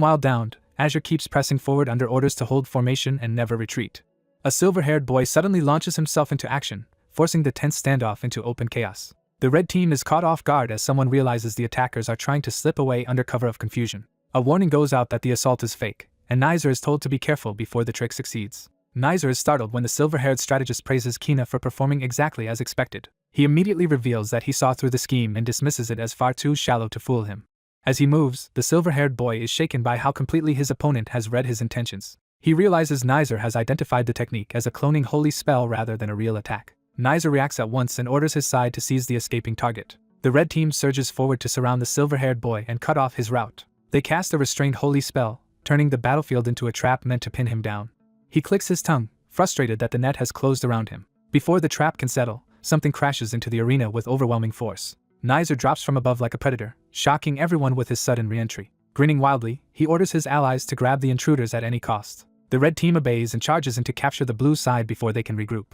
while downed, Azure keeps pressing forward under orders to hold formation and never retreat. A silver-haired boy suddenly launches himself into action, forcing the tense standoff into open chaos. The red team is caught off guard as someone realizes the attackers are trying to slip away under cover of confusion. A warning goes out that the assault is fake, and Nizer is told to be careful before the trick succeeds. Nizer is startled when the silver-haired strategist praises Kina for performing exactly as expected. He immediately reveals that he saw through the scheme and dismisses it as far too shallow to fool him. As he moves, the silver-haired boy is shaken by how completely his opponent has read his intentions. He realizes Nizer has identified the technique as a cloning holy spell rather than a real attack. Nizer reacts at once and orders his side to seize the escaping target. The red team surges forward to surround the silver-haired boy and cut off his route. They cast a restrained holy spell, turning the battlefield into a trap meant to pin him down. He clicks his tongue, frustrated that the net has closed around him. Before the trap can settle, something crashes into the arena with overwhelming force. Nizer drops from above like a predator, shocking everyone with his sudden re-entry. Grinning wildly, he orders his allies to grab the intruders at any cost. The red team obeys and charges in to capture the blue side before they can regroup.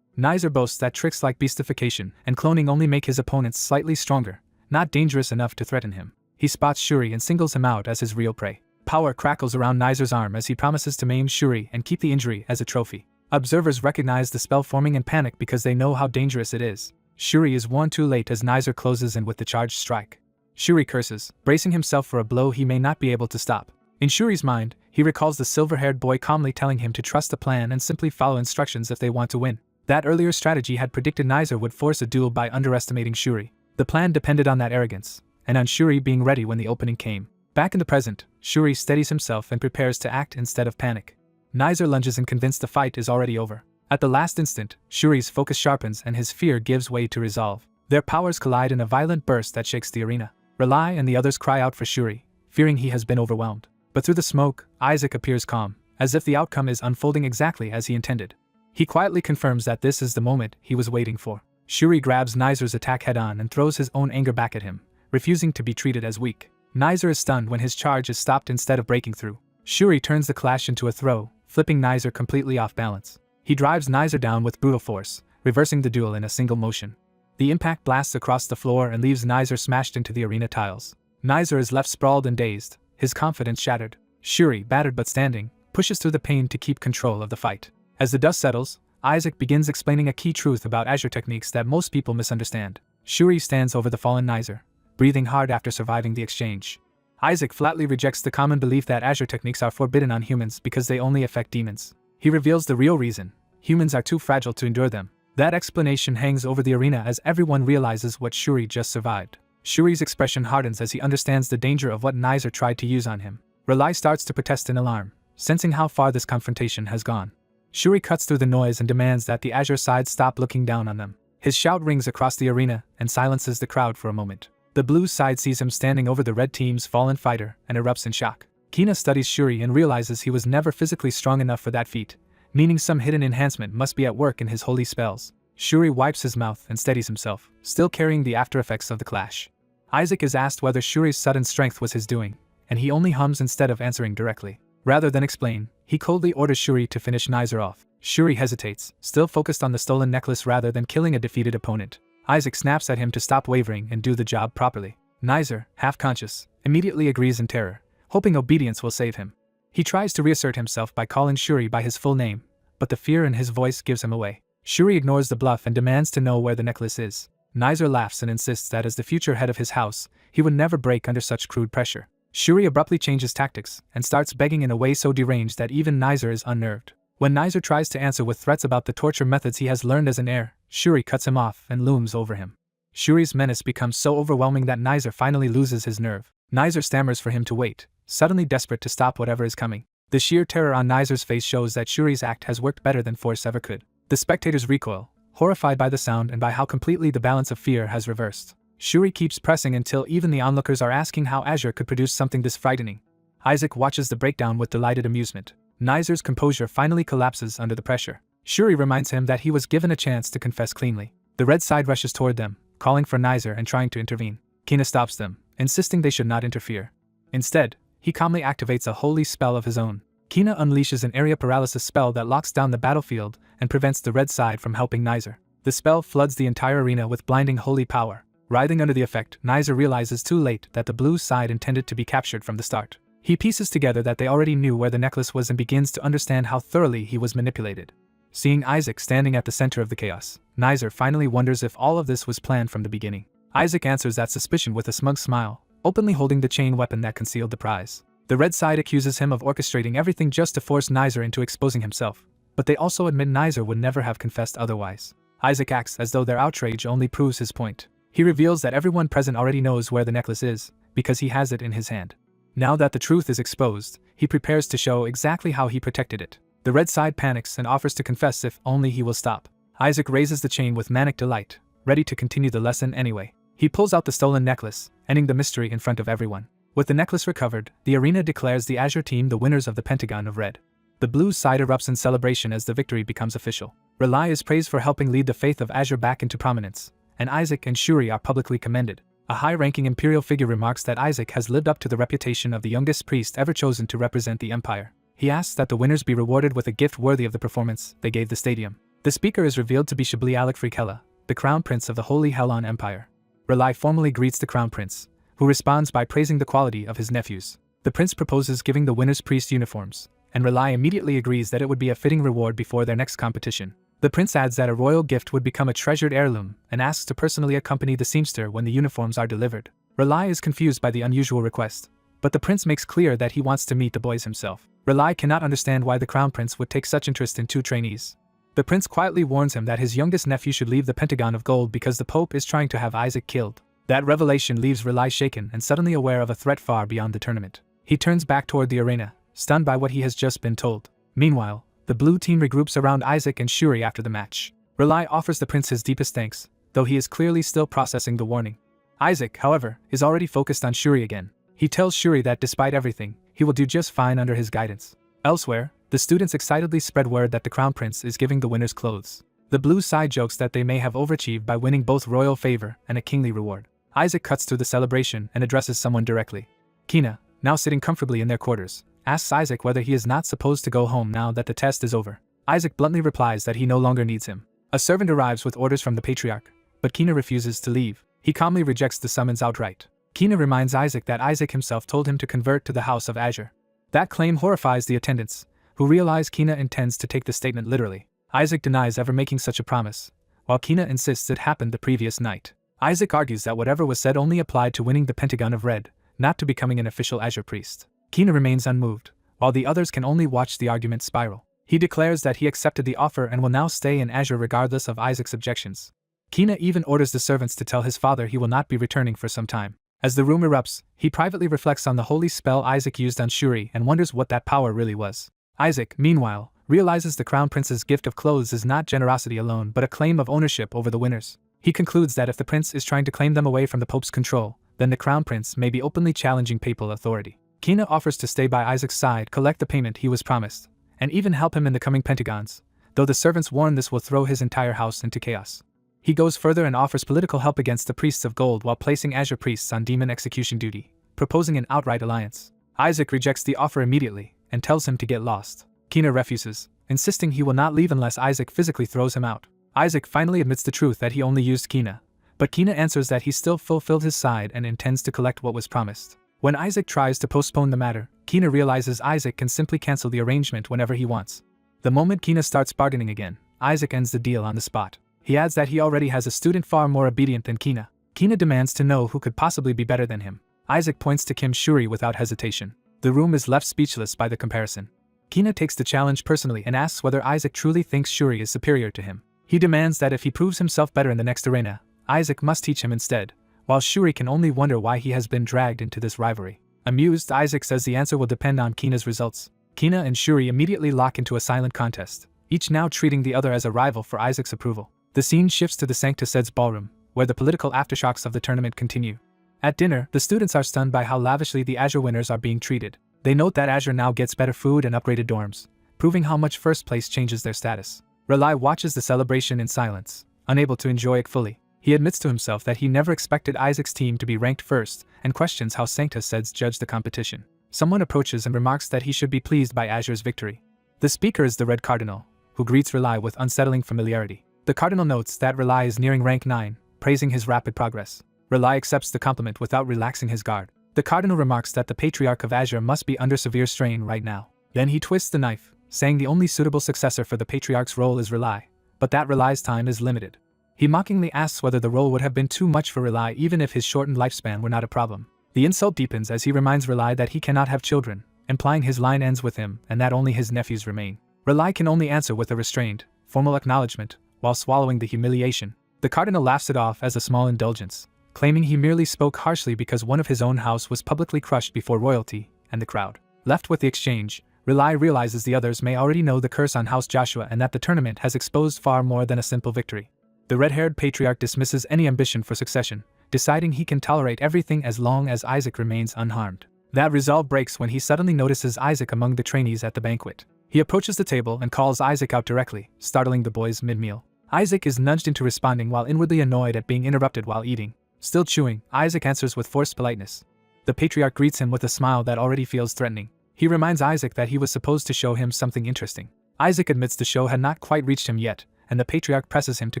Nizer boasts that tricks like beastification and cloning only make his opponents slightly stronger, not dangerous enough to threaten him. He spots Shuri and singles him out as his real prey. Power crackles around Nizer's arm as he promises to maim Shuri and keep the injury as a trophy. Observers recognize the spell forming and panic because they know how dangerous it is. Shuri is warned too late as Nizer closes in with the charged strike. Shuri curses, bracing himself for a blow he may not be able to stop. In Shuri's mind, he recalls the silver-haired boy calmly telling him to trust the plan and simply follow instructions if they want to win. That earlier strategy had predicted Nizer would force a duel by underestimating Shuri. The plan depended on that arrogance, and on Shuri being ready when the opening came. Back in the present, Shuri steadies himself and prepares to act instead of panic. Nizer lunges and convinced the fight is already over. At the last instant, Shuri's focus sharpens and his fear gives way to resolve. Their powers collide in a violent burst that shakes the arena. Relai and the others cry out for Shuri, fearing he has been overwhelmed. But through the smoke, Isaac appears calm, as if the outcome is unfolding exactly as he intended. He quietly confirms that this is the moment he was waiting for. Shuri grabs Nizer's attack head-on and throws his own anger back at him, refusing to be treated as weak. Nizer is stunned when his charge is stopped instead of breaking through. Shuri turns the clash into a throw, flipping Nizer completely off balance. He drives Nizer down with brutal force, reversing the duel in a single motion. The impact blasts across the floor and leaves Nizer smashed into the arena tiles. Nizer is left sprawled and dazed, his confidence shattered. Shuri, battered but standing, pushes through the pain to keep control of the fight. As the dust settles, Isaac begins explaining a key truth about Azure techniques that most people misunderstand. Shuri stands over the fallen Nizer, breathing hard after surviving the exchange. Isaac flatly rejects the common belief that Azure techniques are forbidden on humans because they only affect demons. He reveals the real reason: humans are too fragile to endure them. That explanation hangs over the arena as everyone realizes what Shuri just survived. Shuri's expression hardens as he understands the danger of what Nizer tried to use on him. Relai starts to protest in alarm, sensing how far this confrontation has gone. Shuri cuts through the noise and demands that the Azure side stop looking down on them. His shout rings across the arena and silences the crowd for a moment. The blue side sees him standing over the red team's fallen fighter and erupts in shock. Kina studies Shuri and realizes he was never physically strong enough for that feat, meaning some hidden enhancement must be at work in his holy spells. Shuri wipes his mouth and steadies himself, still carrying the after-effects of the clash. Isaac is asked whether Shuri's sudden strength was his doing, and he only hums instead of answering directly. Rather than explain, he coldly orders Shuri to finish Nizer off. Shuri hesitates, still focused on the stolen necklace rather than killing a defeated opponent. Isaac snaps at him to stop wavering and do the job properly. Nizer, half-conscious, immediately agrees in terror, hoping obedience will save him. He tries to reassert himself by calling Shuri by his full name, but the fear in his voice gives him away. Shuri ignores the bluff and demands to know where the necklace is. Nizer laughs and insists that as the future head of his house, he would never break under such crude pressure. Shuri abruptly changes tactics and starts begging in a way so deranged that even Nizer is unnerved. When Nizer tries to answer with threats about the torture methods he has learned as an heir, Shuri cuts him off and looms over him. Shuri's menace becomes so overwhelming that Nizer finally loses his nerve. Nizer stammers for him to wait, suddenly desperate to stop whatever is coming. The sheer terror on Nizer's face shows that Shuri's act has worked better than force ever could. The spectators recoil, horrified by the sound and by how completely the balance of fear has reversed. Shuri keeps pressing until even the onlookers are asking how Azure could produce something this frightening. Isaac watches the breakdown with delighted amusement. Nizer's composure finally collapses under the pressure. Shuri reminds him that he was given a chance to confess cleanly. The red side rushes toward them, calling for Nizer and trying to intervene. Kina stops them, insisting they should not interfere. Instead, he calmly activates a holy spell of his own. Kina unleashes an area paralysis spell that locks down the battlefield and prevents the red side from helping Nizer. The spell floods the entire arena with blinding holy power. Writhing under the effect, Nizer realizes too late that the blue side intended to be captured from the start. He pieces together that they already knew where the necklace was and begins to understand how thoroughly he was manipulated. Seeing Isaac standing at the center of the chaos, Nizer finally wonders if all of this was planned from the beginning. Isaac answers that suspicion with a smug smile, openly holding the chain weapon that concealed the prize. The red side accuses him of orchestrating everything just to force Nizer into exposing himself, but they also admit Nizer would never have confessed otherwise. Isaac acts as though their outrage only proves his point. He reveals that everyone present already knows where the necklace is, because he has it in his hand. Now that the truth is exposed, he prepares to show exactly how he protected it. The red side panics and offers to confess if only he will stop. Isaac raises the chain with manic delight, ready to continue the lesson anyway. He pulls out the stolen necklace, ending the mystery in front of everyone. With the necklace recovered, the arena declares the Azure team the winners of the Pentagon of Red. The blue side erupts in celebration as the victory becomes official. Relai is praised for helping lead the faith of Azure back into prominence, and Isaac and Shuri are publicly commended. A high-ranking imperial figure remarks that Isaac has lived up to the reputation of the youngest priest ever chosen to represent the empire. He asks that the winners be rewarded with a gift worthy of the performance they gave the stadium. The speaker is revealed to be Shabli Alec Frikella, the crown prince of the Holy Helon Empire. Relai formally greets the crown prince, who responds by praising the quality of his nephews. The prince proposes giving the winners priest uniforms, and Relai immediately agrees that it would be a fitting reward before their next competition. The prince adds that a royal gift would become a treasured heirloom and asks to personally accompany the seamster when the uniforms are delivered. Relai is confused by the unusual request, but the prince makes clear that he wants to meet the boys himself. Relai cannot understand why the crown prince would take such interest in two trainees. The prince quietly warns him that his youngest nephew should leave the Pentagon of Gold because the Pope is trying to have Isaac killed. That revelation leaves Relai shaken and suddenly aware of a threat far beyond the tournament. He turns back toward the arena, stunned by what he has just been told. Meanwhile, the blue team regroups around Isaac and Shuri after the match. Relai offers the prince his deepest thanks, though he is clearly still processing the warning. Isaac, however, is already focused on Shuri again. He tells Shuri that despite everything, he will do just fine under his guidance. Elsewhere, the students excitedly spread word that the crown prince is giving the winners clothes. The blue side jokes that they may have overachieved by winning both royal favor and a kingly reward. Isaac cuts through the celebration and addresses someone directly. Kina, now sitting comfortably in their quarters, asks Isaac whether he is not supposed to go home now that the test is over. Isaac bluntly replies that he no longer needs him. A servant arrives with orders from the patriarch, but Kina refuses to leave. He calmly rejects the summons outright. Kina reminds Isaac that Isaac himself told him to convert to the House of Azure. That claim horrifies the attendants, who realize Kina intends to take the statement literally. Isaac denies ever making such a promise, while Kina insists it happened the previous night. Isaac argues that whatever was said only applied to winning the Pentagon of Red, not to becoming an official Azure priest. Kina remains unmoved, while the others can only watch the argument spiral. He declares that he accepted the offer and will now stay in Azure regardless of Isaac's objections. Kina even orders the servants to tell his father he will not be returning for some time. As the room erupts, he privately reflects on the holy spell Isaac used on Shuri and wonders what that power really was. Isaac, meanwhile, realizes the crown prince's gift of clothes is not generosity alone but a claim of ownership over the winners. He concludes that if the prince is trying to claim them away from the Pope's control, then the crown prince may be openly challenging papal authority. Kina offers to stay by Isaac's side, collect the payment he was promised, and even help him in the coming Pentagons, though the servants warn this will throw his entire house into chaos. He goes further and offers political help against the priests of gold while placing Azure priests on demon execution duty, proposing an outright alliance. Isaac rejects the offer immediately and tells him to get lost. Kina refuses, insisting he will not leave unless Isaac physically throws him out. Isaac finally admits the truth that he only used Kina, but Kina answers that he still fulfilled his side and intends to collect what was promised. When Isaac tries to postpone the matter, Kina realizes Isaac can simply cancel the arrangement whenever he wants. The moment Kina starts bargaining again, Isaac ends the deal on the spot. He adds that he already has a student far more obedient than Kina. Kina demands to know who could possibly be better than him. Isaac points to Kim Shuri without hesitation. The room is left speechless by the comparison. Kina takes the challenge personally and asks whether Isaac truly thinks Shuri is superior to him. He demands that if he proves himself better in the next arena, Isaac must teach him instead, while Shuri can only wonder why he has been dragged into this rivalry. Amused, Isaac says the answer will depend on Kina's results. Kina and Shuri immediately lock into a silent contest, each now treating the other as a rival for Isaac's approval. The scene shifts to the Sancta Sed's ballroom, where the political aftershocks of the tournament continue. At dinner, the students are stunned by how lavishly the Azure winners are being treated. They note that Azure now gets better food and upgraded dorms, proving how much first place changes their status. Relai watches the celebration in silence, unable to enjoy it fully. He admits to himself that he never expected Isaac's team to be ranked first, and questions how Sancta Seds judge the competition. Someone approaches and remarks that he should be pleased by Azure's victory. The speaker is the Red Cardinal, who greets Relai with unsettling familiarity. The Cardinal notes that Relai is nearing rank 9, praising his rapid progress. Relai accepts the compliment without relaxing his guard. The Cardinal remarks that the Patriarch of Azure must be under severe strain right now. Then he twists the knife, saying the only suitable successor for the Patriarch's role is Relai, but that Relai's time is limited. He mockingly asks whether the role would have been too much for Relai even if his shortened lifespan were not a problem. The insult deepens as he reminds Relai that he cannot have children, implying his line ends with him and that only his nephews remain. Relai can only answer with a restrained, formal acknowledgement, while swallowing the humiliation. The Cardinal laughs it off as a small indulgence, claiming he merely spoke harshly because one of his own house was publicly crushed before royalty and the crowd. Left with the exchange, Relai realizes the others may already know the curse on House Joshua and that the tournament has exposed far more than a simple victory. The red-haired patriarch dismisses any ambition for succession, deciding he can tolerate everything as long as Isaac remains unharmed. That resolve breaks when he suddenly notices Isaac among the trainees at the banquet. He approaches the table and calls Isaac out directly, startling the boys mid-meal. Isaac is nudged into responding while inwardly annoyed at being interrupted while eating. Still chewing, Isaac answers with forced politeness. The patriarch greets him with a smile that already feels threatening. He reminds Isaac that he was supposed to show him something interesting. Isaac admits the show had not quite reached him yet, and the patriarch presses him to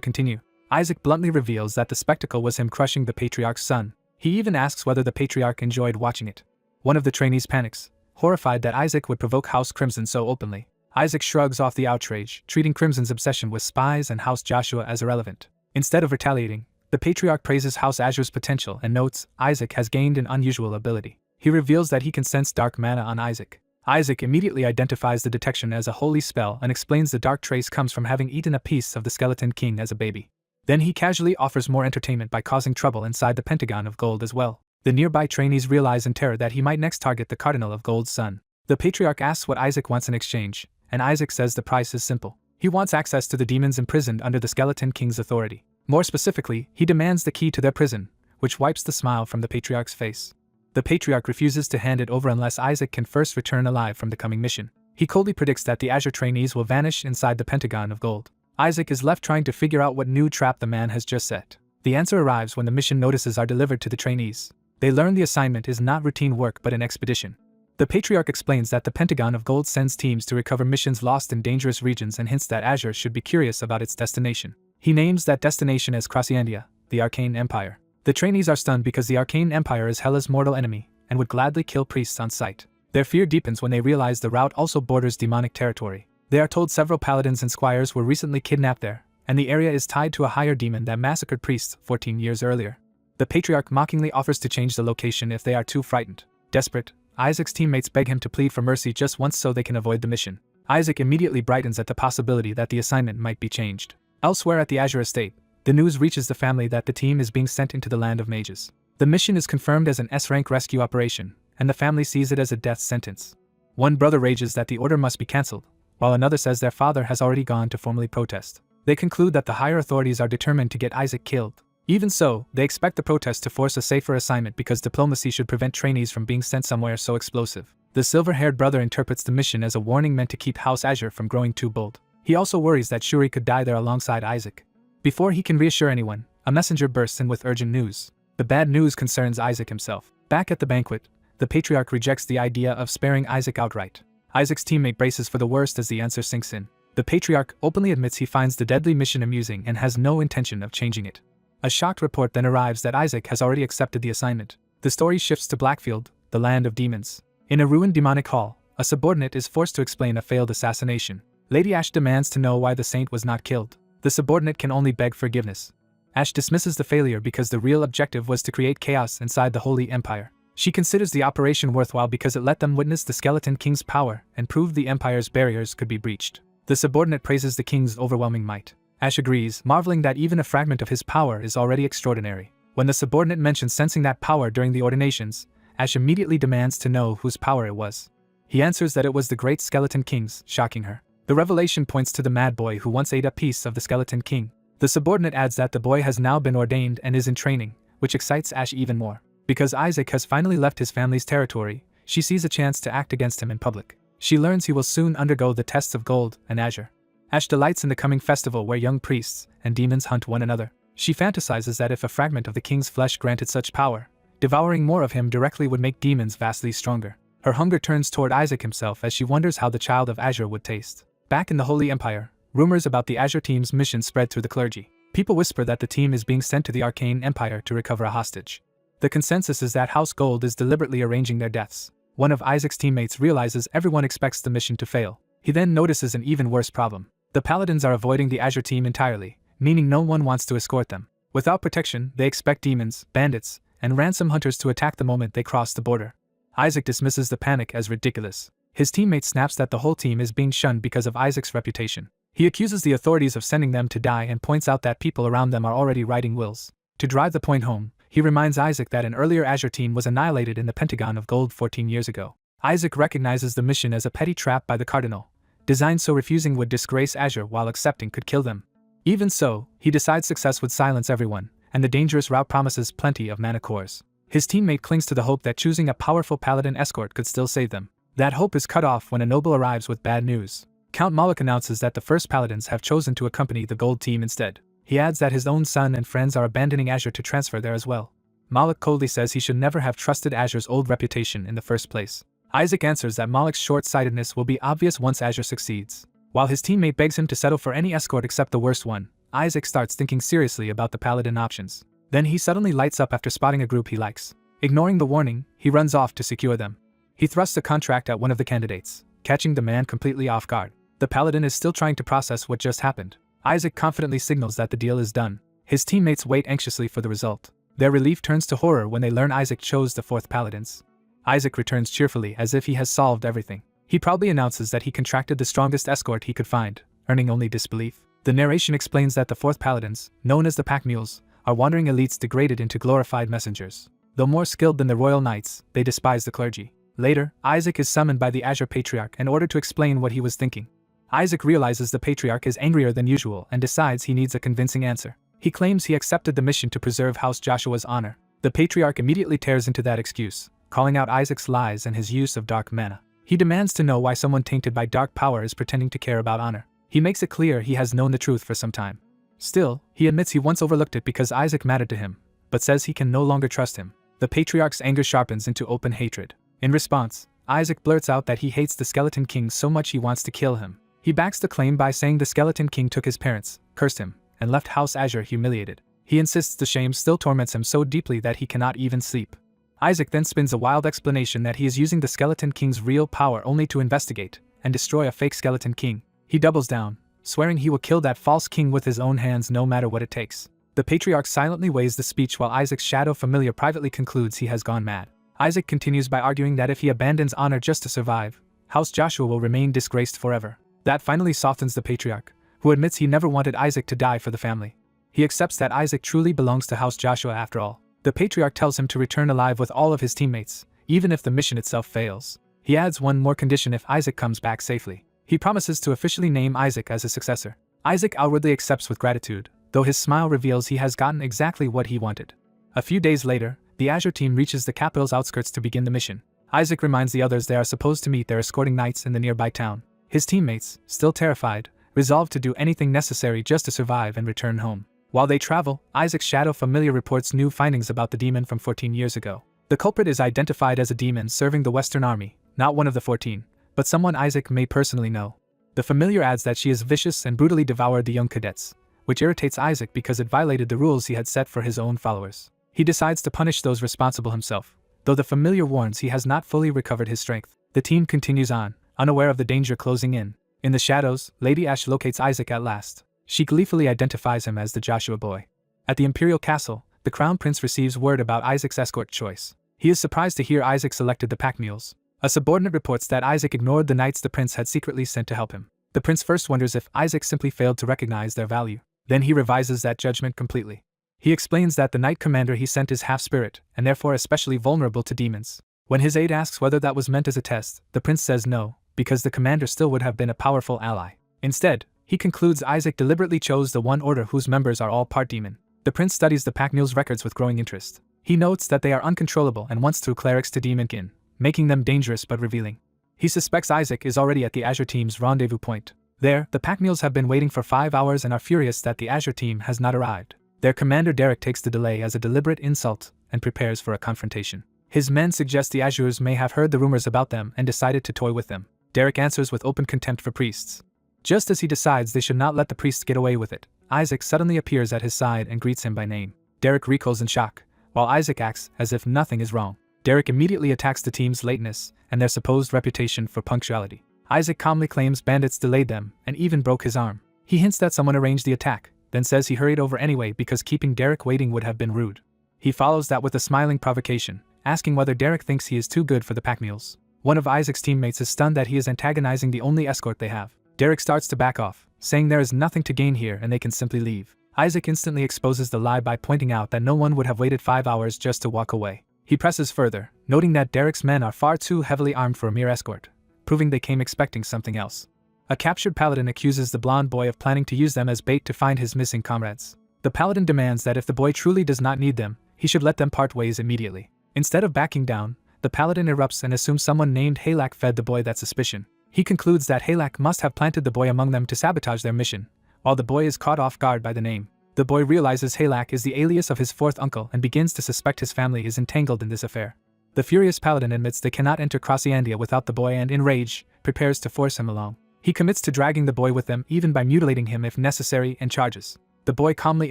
continue. Isaac bluntly reveals that the spectacle was him crushing the patriarch's son. He even asks whether the patriarch enjoyed watching it. One of the trainees panics, horrified that Isaac would provoke House Crimson so openly. Isaac shrugs off the outrage, treating Crimson's obsession with spies and House Joshua as irrelevant. Instead of retaliating, the patriarch praises House Azure's potential and notes Isaac has gained an unusual ability. He reveals that he can sense dark mana on Isaac. Isaac immediately identifies the detection as a holy spell and explains the dark trace comes from having eaten a piece of the Skeleton King as a baby. Then he casually offers more entertainment by causing trouble inside the Pentagon of Gold as well. The nearby trainees realize in terror that he might next target the Cardinal of Gold's son. The patriarch asks what Isaac wants in exchange, and Isaac says the price is simple. He wants access to the demons imprisoned under the Skeleton King's authority. More specifically, he demands the key to their prison, which wipes the smile from the patriarch's face. The patriarch refuses to hand it over unless Isaac can first return alive from the coming mission. He coldly predicts that the Azure trainees will vanish inside the Pentagon of Gold. Isaac is left trying to figure out what new trap the man has just set. The answer arrives when the mission notices are delivered to the trainees. They learn the assignment is not routine work but an expedition. The patriarch explains that the Pentagon of Gold sends teams to recover missions lost in dangerous regions and hints that Azure should be curious about its destination. He names that destination as Crossiandia, the Arcane Empire. The trainees are stunned because the Arcane Empire is Hela's mortal enemy and would gladly kill priests on sight. Their fear deepens when they realize the route also borders demonic territory. They are told several paladins and squires were recently kidnapped there, and the area is tied to a higher demon that massacred priests 14 years earlier. The patriarch mockingly offers to change the location if they are too frightened. Desperate, Isaac's teammates beg him to plead for mercy just once so they can avoid the mission. Isaac immediately brightens at the possibility that the assignment might be changed. Elsewhere at the Azure Estate, the news reaches the family that the team is being sent into the Land of Mages. The mission is confirmed as an S-rank rescue operation, and the family sees it as a death sentence. One brother rages that the order must be cancelled, while another says their father has already gone to formally protest. They conclude that the higher authorities are determined to get Isaac killed. Even so, they expect the protest to force a safer assignment because diplomacy should prevent trainees from being sent somewhere so explosive. The silver-haired brother interprets the mission as a warning meant to keep House Azure from growing too bold. He also worries that Shuri could die there alongside Isaac. Before he can reassure anyone, a messenger bursts in with urgent news. The bad news concerns Isaac himself. Back at the banquet, the patriarch rejects the idea of sparing Isaac outright. Isaac's teammate braces for the worst as the answer sinks in. The patriarch openly admits he finds the deadly mission amusing and has no intention of changing it. A shocked report then arrives that Isaac has already accepted the assignment. The story shifts to Blackfield, the land of demons. In a ruined demonic hall, a subordinate is forced to explain a failed assassination. Lady Ash demands to know why the saint was not killed. The subordinate can only beg forgiveness. Ash dismisses the failure because the real objective was to create chaos inside the Holy Empire. She considers the operation worthwhile because it let them witness the Skeleton King's power and proved the Empire's barriers could be breached. The subordinate praises the king's overwhelming might. Ash agrees, marveling that even a fragment of his power is already extraordinary. When the subordinate mentions sensing that power during the ordinations, Ash immediately demands to know whose power it was. He answers that it was the great Skeleton King's, shocking her. The revelation points to the mad boy who once ate a piece of the Skeleton King. The subordinate adds that the boy has now been ordained and is in training, which excites Ash even more. Because Isaac has finally left his family's territory, she sees a chance to act against him in public. She learns he will soon undergo the tests of gold and azure. Ash delights in the coming festival where young priests and demons hunt one another. She fantasizes that if a fragment of the king's flesh granted such power, devouring more of him directly would make demons vastly stronger. Her hunger turns toward Isaac himself as she wonders how the child of Azure would taste. Back in the Holy Empire, rumors about the Azure team's mission spread through the clergy. People whisper that the team is being sent to the Arcane Empire to recover a hostage. The consensus is that House Gold is deliberately arranging their deaths. One of Isaac's teammates realizes everyone expects the mission to fail. He then notices an even worse problem. The Paladins are avoiding the Azure team entirely, meaning no one wants to escort them. Without protection, they expect demons, bandits, and ransom hunters to attack the moment they cross the border. Isaac dismisses the panic as ridiculous. His teammate snaps that the whole team is being shunned because of Isaac's reputation. He accuses the authorities of sending them to die and points out that people around them are already writing wills. To drive the point home, he reminds Isaac that an earlier Azure team was annihilated in the Pentagon of Gold 14 years ago. Isaac recognizes the mission as a petty trap by the Cardinal, designed so refusing would disgrace Azure while accepting could kill them. Even so, he decides success would silence everyone, and the dangerous route promises plenty of mana cores. His teammate clings to the hope that choosing a powerful paladin escort could still save them. That hope is cut off when a noble arrives with bad news. Count Moloch announces that the first paladins have chosen to accompany the gold team instead. He adds that his own son and friends are abandoning Azure to transfer there as well. Moloch coldly says he should never have trusted Azure's old reputation in the first place. Isaac answers that Moloch's short-sightedness will be obvious once Azure succeeds. While his teammate begs him to settle for any escort except the worst one, Isaac starts thinking seriously about the paladin options. Then he suddenly lights up after spotting a group he likes. Ignoring the warning, he runs off to secure them. He thrusts a contract at one of the candidates, catching the man completely off guard. The paladin is still trying to process what just happened. Isaac confidently signals that the deal is done. His teammates wait anxiously for the result. Their relief turns to horror when they learn Isaac chose the fourth paladins. Isaac returns cheerfully as if he has solved everything. He proudly announces that he contracted the strongest escort he could find, earning only disbelief. The narration explains that the fourth paladins, known as the pack mules, are wandering elites degraded into glorified messengers. Though more skilled than the royal knights, they despise the clergy. Later, Isaac is summoned by the Azure Patriarch in order to explain what he was thinking. Isaac realizes the Patriarch is angrier than usual and decides he needs a convincing answer. He claims he accepted the mission to preserve House Joshua's honor. The Patriarch immediately tears into that excuse, calling out Isaac's lies and his use of dark mana. He demands to know why someone tainted by dark power is pretending to care about honor. He makes it clear he has known the truth for some time. Still, he admits he once overlooked it because Isaac mattered to him, but says he can no longer trust him. The Patriarch's anger sharpens into open hatred. In response, Isaac blurts out that he hates the Skeleton King so much he wants to kill him. He backs the claim by saying the Skeleton King took his parents, cursed him, and left House Azure humiliated. He insists the shame still torments him so deeply that he cannot even sleep. Isaac then spins a wild explanation that he is using the Skeleton King's real power only to investigate and destroy a fake Skeleton King. He doubles down, swearing he will kill that false king with his own hands no matter what it takes. The Patriarch silently weighs the speech while Isaac's shadow familiar privately concludes he has gone mad. Isaac continues by arguing that if he abandons honor just to survive, House Joshua will remain disgraced forever. That finally softens the Patriarch, who admits he never wanted Isaac to die for the family. He accepts that Isaac truly belongs to House Joshua after all. The Patriarch tells him to return alive with all of his teammates, even if the mission itself fails. He adds one more condition if Isaac comes back safely. He promises to officially name Isaac as his successor. Isaac outwardly accepts with gratitude, though his smile reveals he has gotten exactly what he wanted. A few days later, the Azure team reaches the capital's outskirts to begin the mission. Isaac reminds the others they are supposed to meet their escorting knights in the nearby town. His teammates, still terrified, resolve to do anything necessary just to survive and return home. While they travel, Isaac's shadow familiar reports new findings about the demon from 14 years ago. The culprit is identified as a demon serving the Western Army, not one of the 14, but someone Isaac may personally know. The familiar adds that she is vicious and brutally devoured the young cadets, which irritates Isaac because it violated the rules he had set for his own followers. He decides to punish those responsible himself, though the familiar warns he has not fully recovered his strength. The team continues on, unaware of the danger closing in. In the shadows, Lady Ash locates Isaac at last. She gleefully identifies him as the Joshua boy. At the Imperial Castle, the Crown Prince receives word about Isaac's escort choice. He is surprised to hear Isaac selected the pack mules. A subordinate reports that Isaac ignored the knights the prince had secretly sent to help him. The prince first wonders if Isaac simply failed to recognize their value. Then he revises that judgment completely. He explains that the knight commander he sent is half-spirit, and therefore especially vulnerable to demons. When his aide asks whether that was meant as a test, the prince says no, because the commander still would have been a powerful ally. Instead, he concludes Isaac deliberately chose the one order whose members are all part demon. The prince studies the pack mules' records with growing interest. He notes that they are uncontrollable and once threw clerics to demonkin, making them dangerous but revealing. He suspects Isaac is already at the Azure team's rendezvous point. There, the pack mules have been waiting for 5 hours and are furious that the Azure team has not arrived. Their commander Derek takes the delay as a deliberate insult and prepares for a confrontation. His men suggest the Azures may have heard the rumors about them and decided to toy with them. Derek answers with open contempt for priests. Just as he decides they should not let the priests get away with it, Isaac suddenly appears at his side and greets him by name. Derek recoils in shock, while Isaac acts as if nothing is wrong. Derek immediately attacks the team's lateness and their supposed reputation for punctuality. Isaac calmly claims bandits delayed them and even broke his arm. He hints that someone arranged the attack, then says he hurried over anyway because keeping Derek waiting would have been rude. He follows that with a smiling provocation, asking whether Derek thinks he is too good for the pack mules. One of Isaac's teammates is stunned that he is antagonizing the only escort they have. Derek starts to back off, saying there is nothing to gain here and they can simply leave. Isaac instantly exposes the lie by pointing out that no one would have waited 5 hours just to walk away. He presses further, noting that Derek's men are far too heavily armed for a mere escort, proving they came expecting something else. A captured paladin accuses the blonde boy of planning to use them as bait to find his missing comrades. The paladin demands that if the boy truly does not need them, he should let them part ways immediately. Instead of backing down, the paladin erupts and assumes someone named Halak fed the boy that suspicion. He concludes that Halak must have planted the boy among them to sabotage their mission, while the boy is caught off guard by the name. The boy realizes Halak is the alias of his fourth uncle and begins to suspect his family is entangled in this affair. The furious paladin admits they cannot enter Crossiandia without the boy and, in rage, prepares to force him along. He commits to dragging the boy with them even by mutilating him if necessary and charges. The boy calmly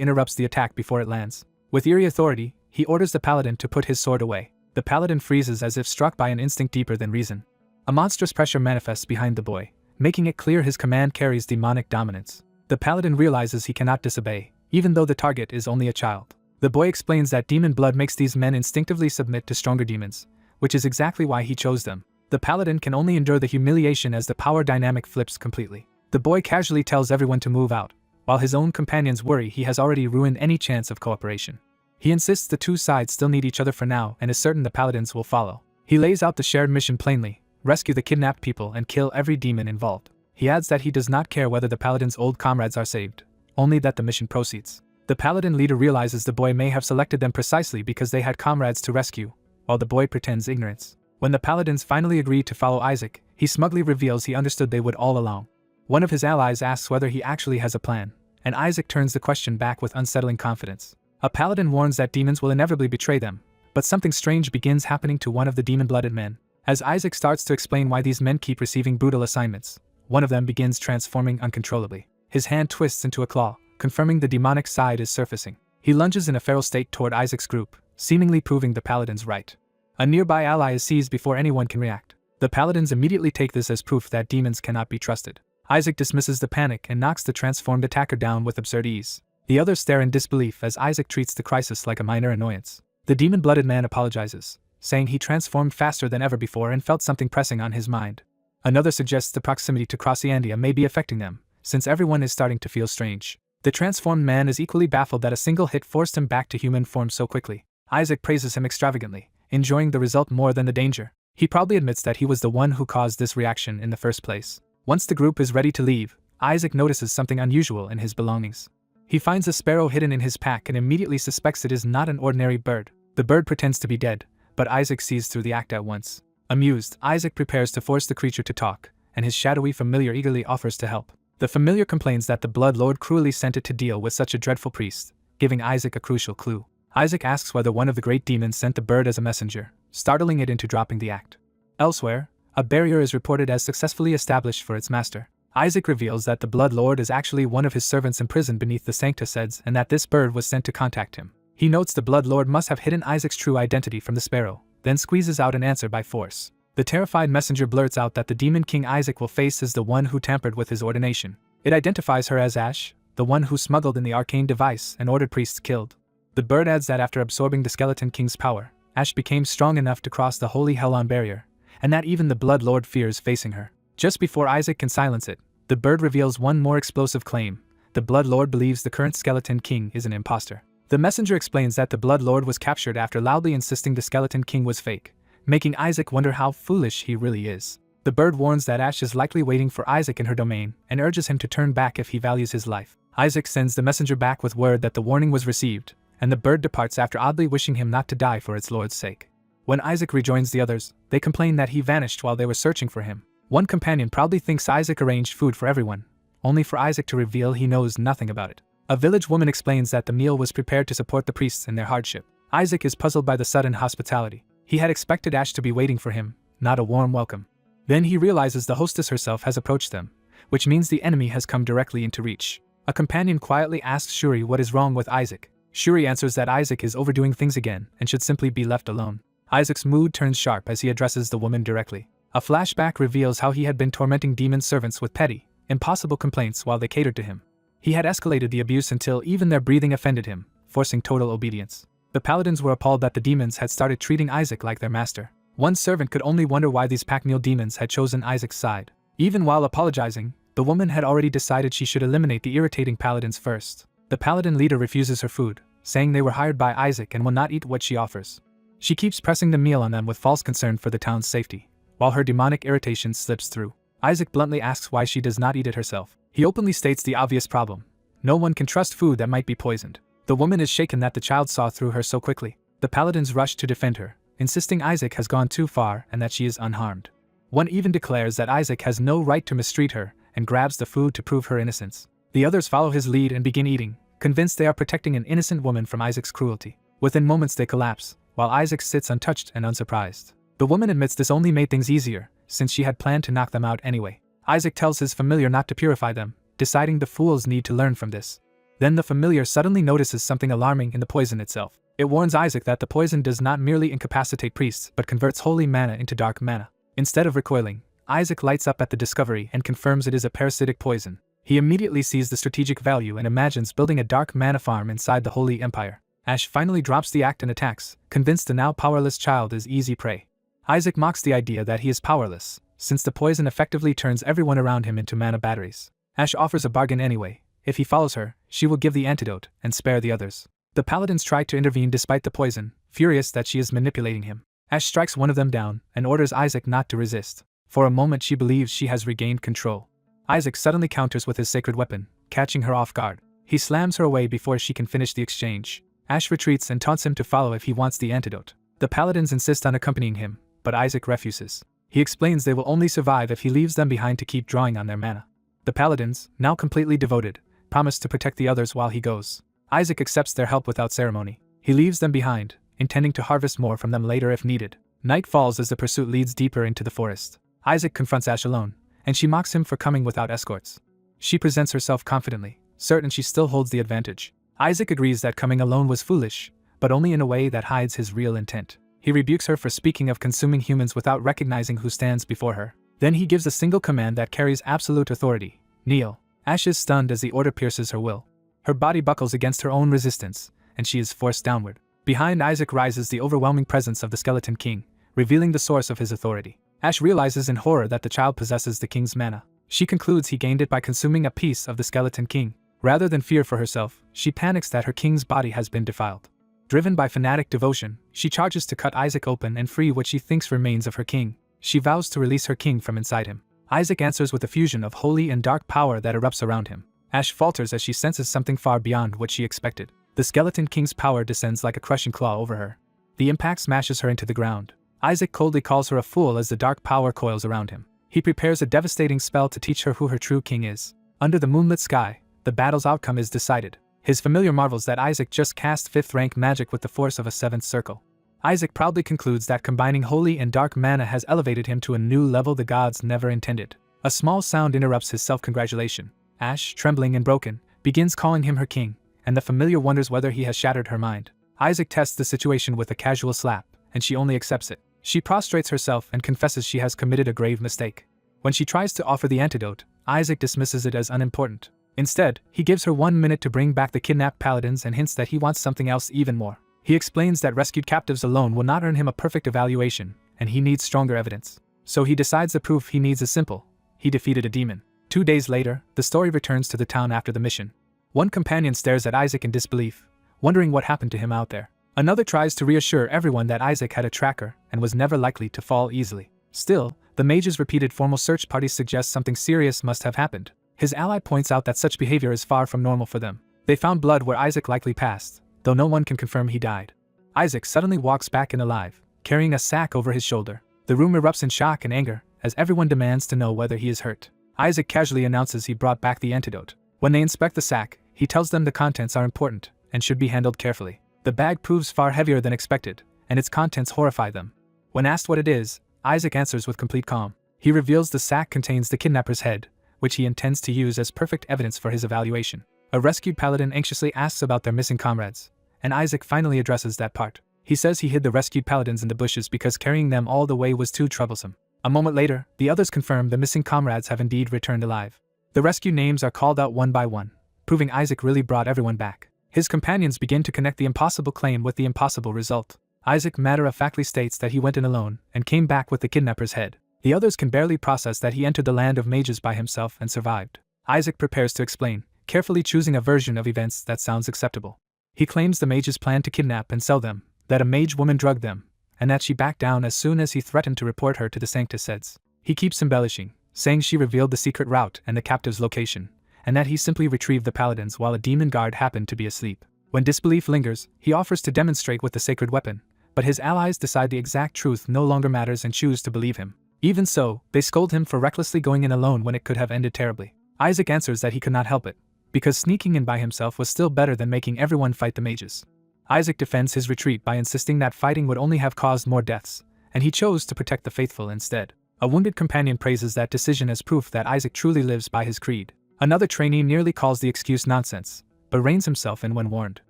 interrupts the attack before it lands. With eerie authority, he orders the paladin to put his sword away. The paladin freezes as if struck by an instinct deeper than reason. A monstrous pressure manifests behind the boy, making it clear his command carries demonic dominance. The paladin realizes he cannot disobey, even though the target is only a child. The boy explains that demon blood makes these men instinctively submit to stronger demons, which is exactly why he chose them. The paladin can only endure the humiliation as the power dynamic flips completely. The boy casually tells everyone to move out, while his own companions worry he has already ruined any chance of cooperation. He insists the two sides still need each other for now and is certain the paladins will follow. He lays out the shared mission plainly: rescue the kidnapped people and kill every demon involved. He adds that he does not care whether the paladin's old comrades are saved, only that the mission proceeds. The paladin leader realizes the boy may have selected them precisely because they had comrades to rescue, while the boy pretends ignorance. When the paladins finally agree to follow Isaac, he smugly reveals he understood they would all along. One of his allies asks whether he actually has a plan, and Isaac turns the question back with unsettling confidence. A paladin warns that demons will inevitably betray them, but something strange begins happening to one of the demon-blooded men. As Isaac starts to explain why these men keep receiving brutal assignments, one of them begins transforming uncontrollably. His hand twists into a claw, confirming the demonic side is surfacing. He lunges in a feral state toward Isaac's group, seemingly proving the paladins right. A nearby ally is seized before anyone can react. The paladins immediately take this as proof that demons cannot be trusted. Isaac dismisses the panic and knocks the transformed attacker down with absurd ease. The others stare in disbelief as Isaac treats the crisis like a minor annoyance. The demon-blooded man apologizes, saying he transformed faster than ever before and felt something pressing on his mind. Another suggests the proximity to Crossiandia may be affecting them, since everyone is starting to feel strange. The transformed man is equally baffled that a single hit forced him back to human form so quickly. Isaac praises him extravagantly, enjoying the result more than the danger. He proudly admits that he was the one who caused this reaction in the first place. Once the group is ready to leave, Isaac notices something unusual in his belongings. He finds a sparrow hidden in his pack and immediately suspects it is not an ordinary bird. The bird pretends to be dead, but Isaac sees through the act at once. Amused, Isaac prepares to force the creature to talk, and his shadowy familiar eagerly offers to help. The familiar complains that the Blood Lord cruelly sent it to deal with such a dreadful priest, giving Isaac a crucial clue. Isaac asks whether one of the great demons sent the bird as a messenger, startling it into dropping the act. Elsewhere, a barrier is reported as successfully established for its master. Isaac reveals that the Blood Lord is actually one of his servants imprisoned beneath the Sancta Seds and that this bird was sent to contact him. He notes the Blood Lord must have hidden Isaac's true identity from the sparrow, then squeezes out an answer by force. The terrified messenger blurts out that the demon king Isaac will face is the one who tampered with his ordination. It identifies her as Ash, the one who smuggled in the arcane device and ordered priests killed. The bird adds that after absorbing the Skeleton King's power, Ash became strong enough to cross the holy Hellon barrier, and that even the Blood Lord fears facing her. Just before Isaac can silence it, the bird reveals one more explosive claim. The Blood Lord believes the current Skeleton King is an imposter. The messenger explains that the Blood Lord was captured after loudly insisting the Skeleton King was fake, making Isaac wonder how foolish he really is. The bird warns that Ash is likely waiting for Isaac in her domain and urges him to turn back if he values his life. Isaac sends the messenger back with word that the warning was received, and the bird departs after oddly wishing him not to die for its lord's sake. When Isaac rejoins the others, they complain that he vanished while they were searching for him. One companion proudly thinks Isaac arranged food for everyone, only for Isaac to reveal he knows nothing about it. A village woman explains that the meal was prepared to support the priests in their hardship. Isaac is puzzled by the sudden hospitality. He had expected Ash to be waiting for him, not a warm welcome. Then he realizes the hostess herself has approached them, which means the enemy has come directly into reach. A companion quietly asks Shuri what is wrong with Isaac. Shuri answers that Isaac is overdoing things again and should simply be left alone. Isaac's mood turns sharp as he addresses the woman directly. A flashback reveals how he had been tormenting demon servants with petty, impossible complaints while they catered to him. He had escalated the abuse until even their breathing offended him, forcing total obedience. The paladins were appalled that the demons had started treating Isaac like their master. One servant could only wonder why these Packmeal demons had chosen Isaac's side. Even while apologizing, the woman had already decided she should eliminate the irritating paladins first. The paladin leader refuses her food, saying they were hired by Isaac and will not eat what she offers. She keeps pressing the meal on them with false concern for the town's safety, while her demonic irritation slips through. Isaac bluntly asks why she does not eat it herself. He openly states the obvious problem. No one can trust food that might be poisoned. The woman is shaken that the child saw through her so quickly. The paladins rush to defend her, insisting Isaac has gone too far and that she is unharmed. One even declares that Isaac has no right to mistreat her and grabs the food to prove her innocence. The others follow his lead and begin eating, convinced they are protecting an innocent woman from Isaac's cruelty. Within moments they collapse, while Isaac sits untouched and unsurprised. The woman admits this only made things easier, since she had planned to knock them out anyway. Isaac tells his familiar not to purify them, deciding the fools need to learn from this. Then the familiar suddenly notices something alarming in the poison itself. It warns Isaac that the poison does not merely incapacitate priests but converts holy mana into dark mana. Instead of recoiling, Isaac lights up at the discovery and confirms it is a parasitic poison. He immediately sees the strategic value and imagines building a dark mana farm inside the Holy Empire. Ash finally drops the act and attacks, convinced the now powerless child is easy prey. Isaac mocks the idea that he is powerless, since the poison effectively turns everyone around him into mana batteries. Ash offers a bargain anyway. If he follows her, she will give the antidote and spare the others. The paladins try to intervene despite the poison, furious that she is manipulating him. Ash strikes one of them down and orders Isaac not to resist. For a moment she believes she has regained control. Isaac suddenly counters with his sacred weapon, catching her off guard. He slams her away before she can finish the exchange. Ash retreats and taunts him to follow if he wants the antidote. The paladins insist on accompanying him, but Isaac refuses. He explains they will only survive if he leaves them behind to keep drawing on their mana. The paladins, now completely devoted, promise to protect the others while he goes. Isaac accepts their help without ceremony. He leaves them behind, intending to harvest more from them later if needed. Night falls as the pursuit leads deeper into the forest. Isaac confronts Ash alone, and she mocks him for coming without escorts. She presents herself confidently, certain she still holds the advantage. Isaac agrees that coming alone was foolish, but only in a way that hides his real intent. He rebukes her for speaking of consuming humans without recognizing who stands before her. Then he gives a single command that carries absolute authority: kneel. Ash is stunned as the order pierces her will. Her body buckles against her own resistance, and she is forced downward. Behind Isaac rises the overwhelming presence of the Skeleton King, revealing the source of his authority. Ash realizes in horror that the child possesses the king's mana. She concludes he gained it by consuming a piece of the Skeleton King. Rather than fear for herself, she panics that her king's body has been defiled. Driven by fanatic devotion, she charges to cut Isaac open and free what she thinks remains of her king. She vows to release her king from inside him. Isaac answers with a fusion of holy and dark power that erupts around him. Ash falters as she senses something far beyond what she expected. The Skeleton King's power descends like a crushing claw over her. The impact smashes her into the ground. Isaac coldly calls her a fool as the dark power coils around him. He prepares a devastating spell to teach her who her true king is. Under the moonlit sky, the battle's outcome is decided. His familiar marvels that Isaac just cast 5th rank magic with the force of a 7th circle. Isaac proudly concludes that combining holy and dark mana has elevated him to a new level the gods never intended. A small sound interrupts his self-congratulation. Ash, trembling and broken, begins calling him her king, and the familiar wonders whether he has shattered her mind. Isaac tests the situation with a casual slap, and she only accepts it. She prostrates herself and confesses she has committed a grave mistake. When she tries to offer the antidote, Isaac dismisses it as unimportant. Instead, he gives her 1 minute to bring back the kidnapped paladins and hints that he wants something else even more. He explains that rescued captives alone will not earn him a perfect evaluation, and he needs stronger evidence. So he decides the proof he needs is simple: he defeated a demon. 2 days later, the story returns to the town after the mission. One companion stares at Isaac in disbelief, wondering what happened to him out there. Another tries to reassure everyone that Isaac had a tracker and was never likely to fall easily. Still, the mage's repeated formal search parties suggest something serious must have happened. His ally points out that such behavior is far from normal for them. They found blood where Isaac likely passed, though no one can confirm he died. Isaac suddenly walks back in alive, carrying a sack over his shoulder. The room erupts in shock and anger, as everyone demands to know whether he is hurt. Isaac casually announces he brought back the antidote. When they inspect the sack, he tells them the contents are important and should be handled carefully. The bag proves far heavier than expected, and its contents horrify them. When asked what it is, Isaac answers with complete calm. He reveals the sack contains the kidnapper's head, which he intends to use as perfect evidence for his evaluation. A rescued paladin anxiously asks about their missing comrades, and Isaac finally addresses that part. He says he hid the rescued paladins in the bushes because carrying them all the way was too troublesome. A moment later, the others confirm the missing comrades have indeed returned alive. The rescue names are called out one by one, proving Isaac really brought everyone back. His companions begin to connect the impossible claim with the impossible result. Isaac matter-of-factly states that he went in alone and came back with the kidnapper's head. The others can barely process that he entered the land of mages by himself and survived. Isaac prepares to explain, carefully choosing a version of events that sounds acceptable. He claims the mages planned to kidnap and sell them, that a mage woman drugged them, and that she backed down as soon as he threatened to report her to the Sanctus. He keeps embellishing, saying she revealed the secret route and the captive's location, and that he simply retrieved the paladins while a demon guard happened to be asleep. When disbelief lingers, he offers to demonstrate with the sacred weapon, but his allies decide the exact truth no longer matters and choose to believe him. Even so, they scold him for recklessly going in alone when it could have ended terribly. Isaac answers that he could not help it, because sneaking in by himself was still better than making everyone fight the mages. Isaac defends his retreat by insisting that fighting would only have caused more deaths, and he chose to protect the faithful instead. A wounded companion praises that decision as proof that Isaac truly lives by his creed. Another trainee nearly calls the excuse nonsense, but reins himself in when warned.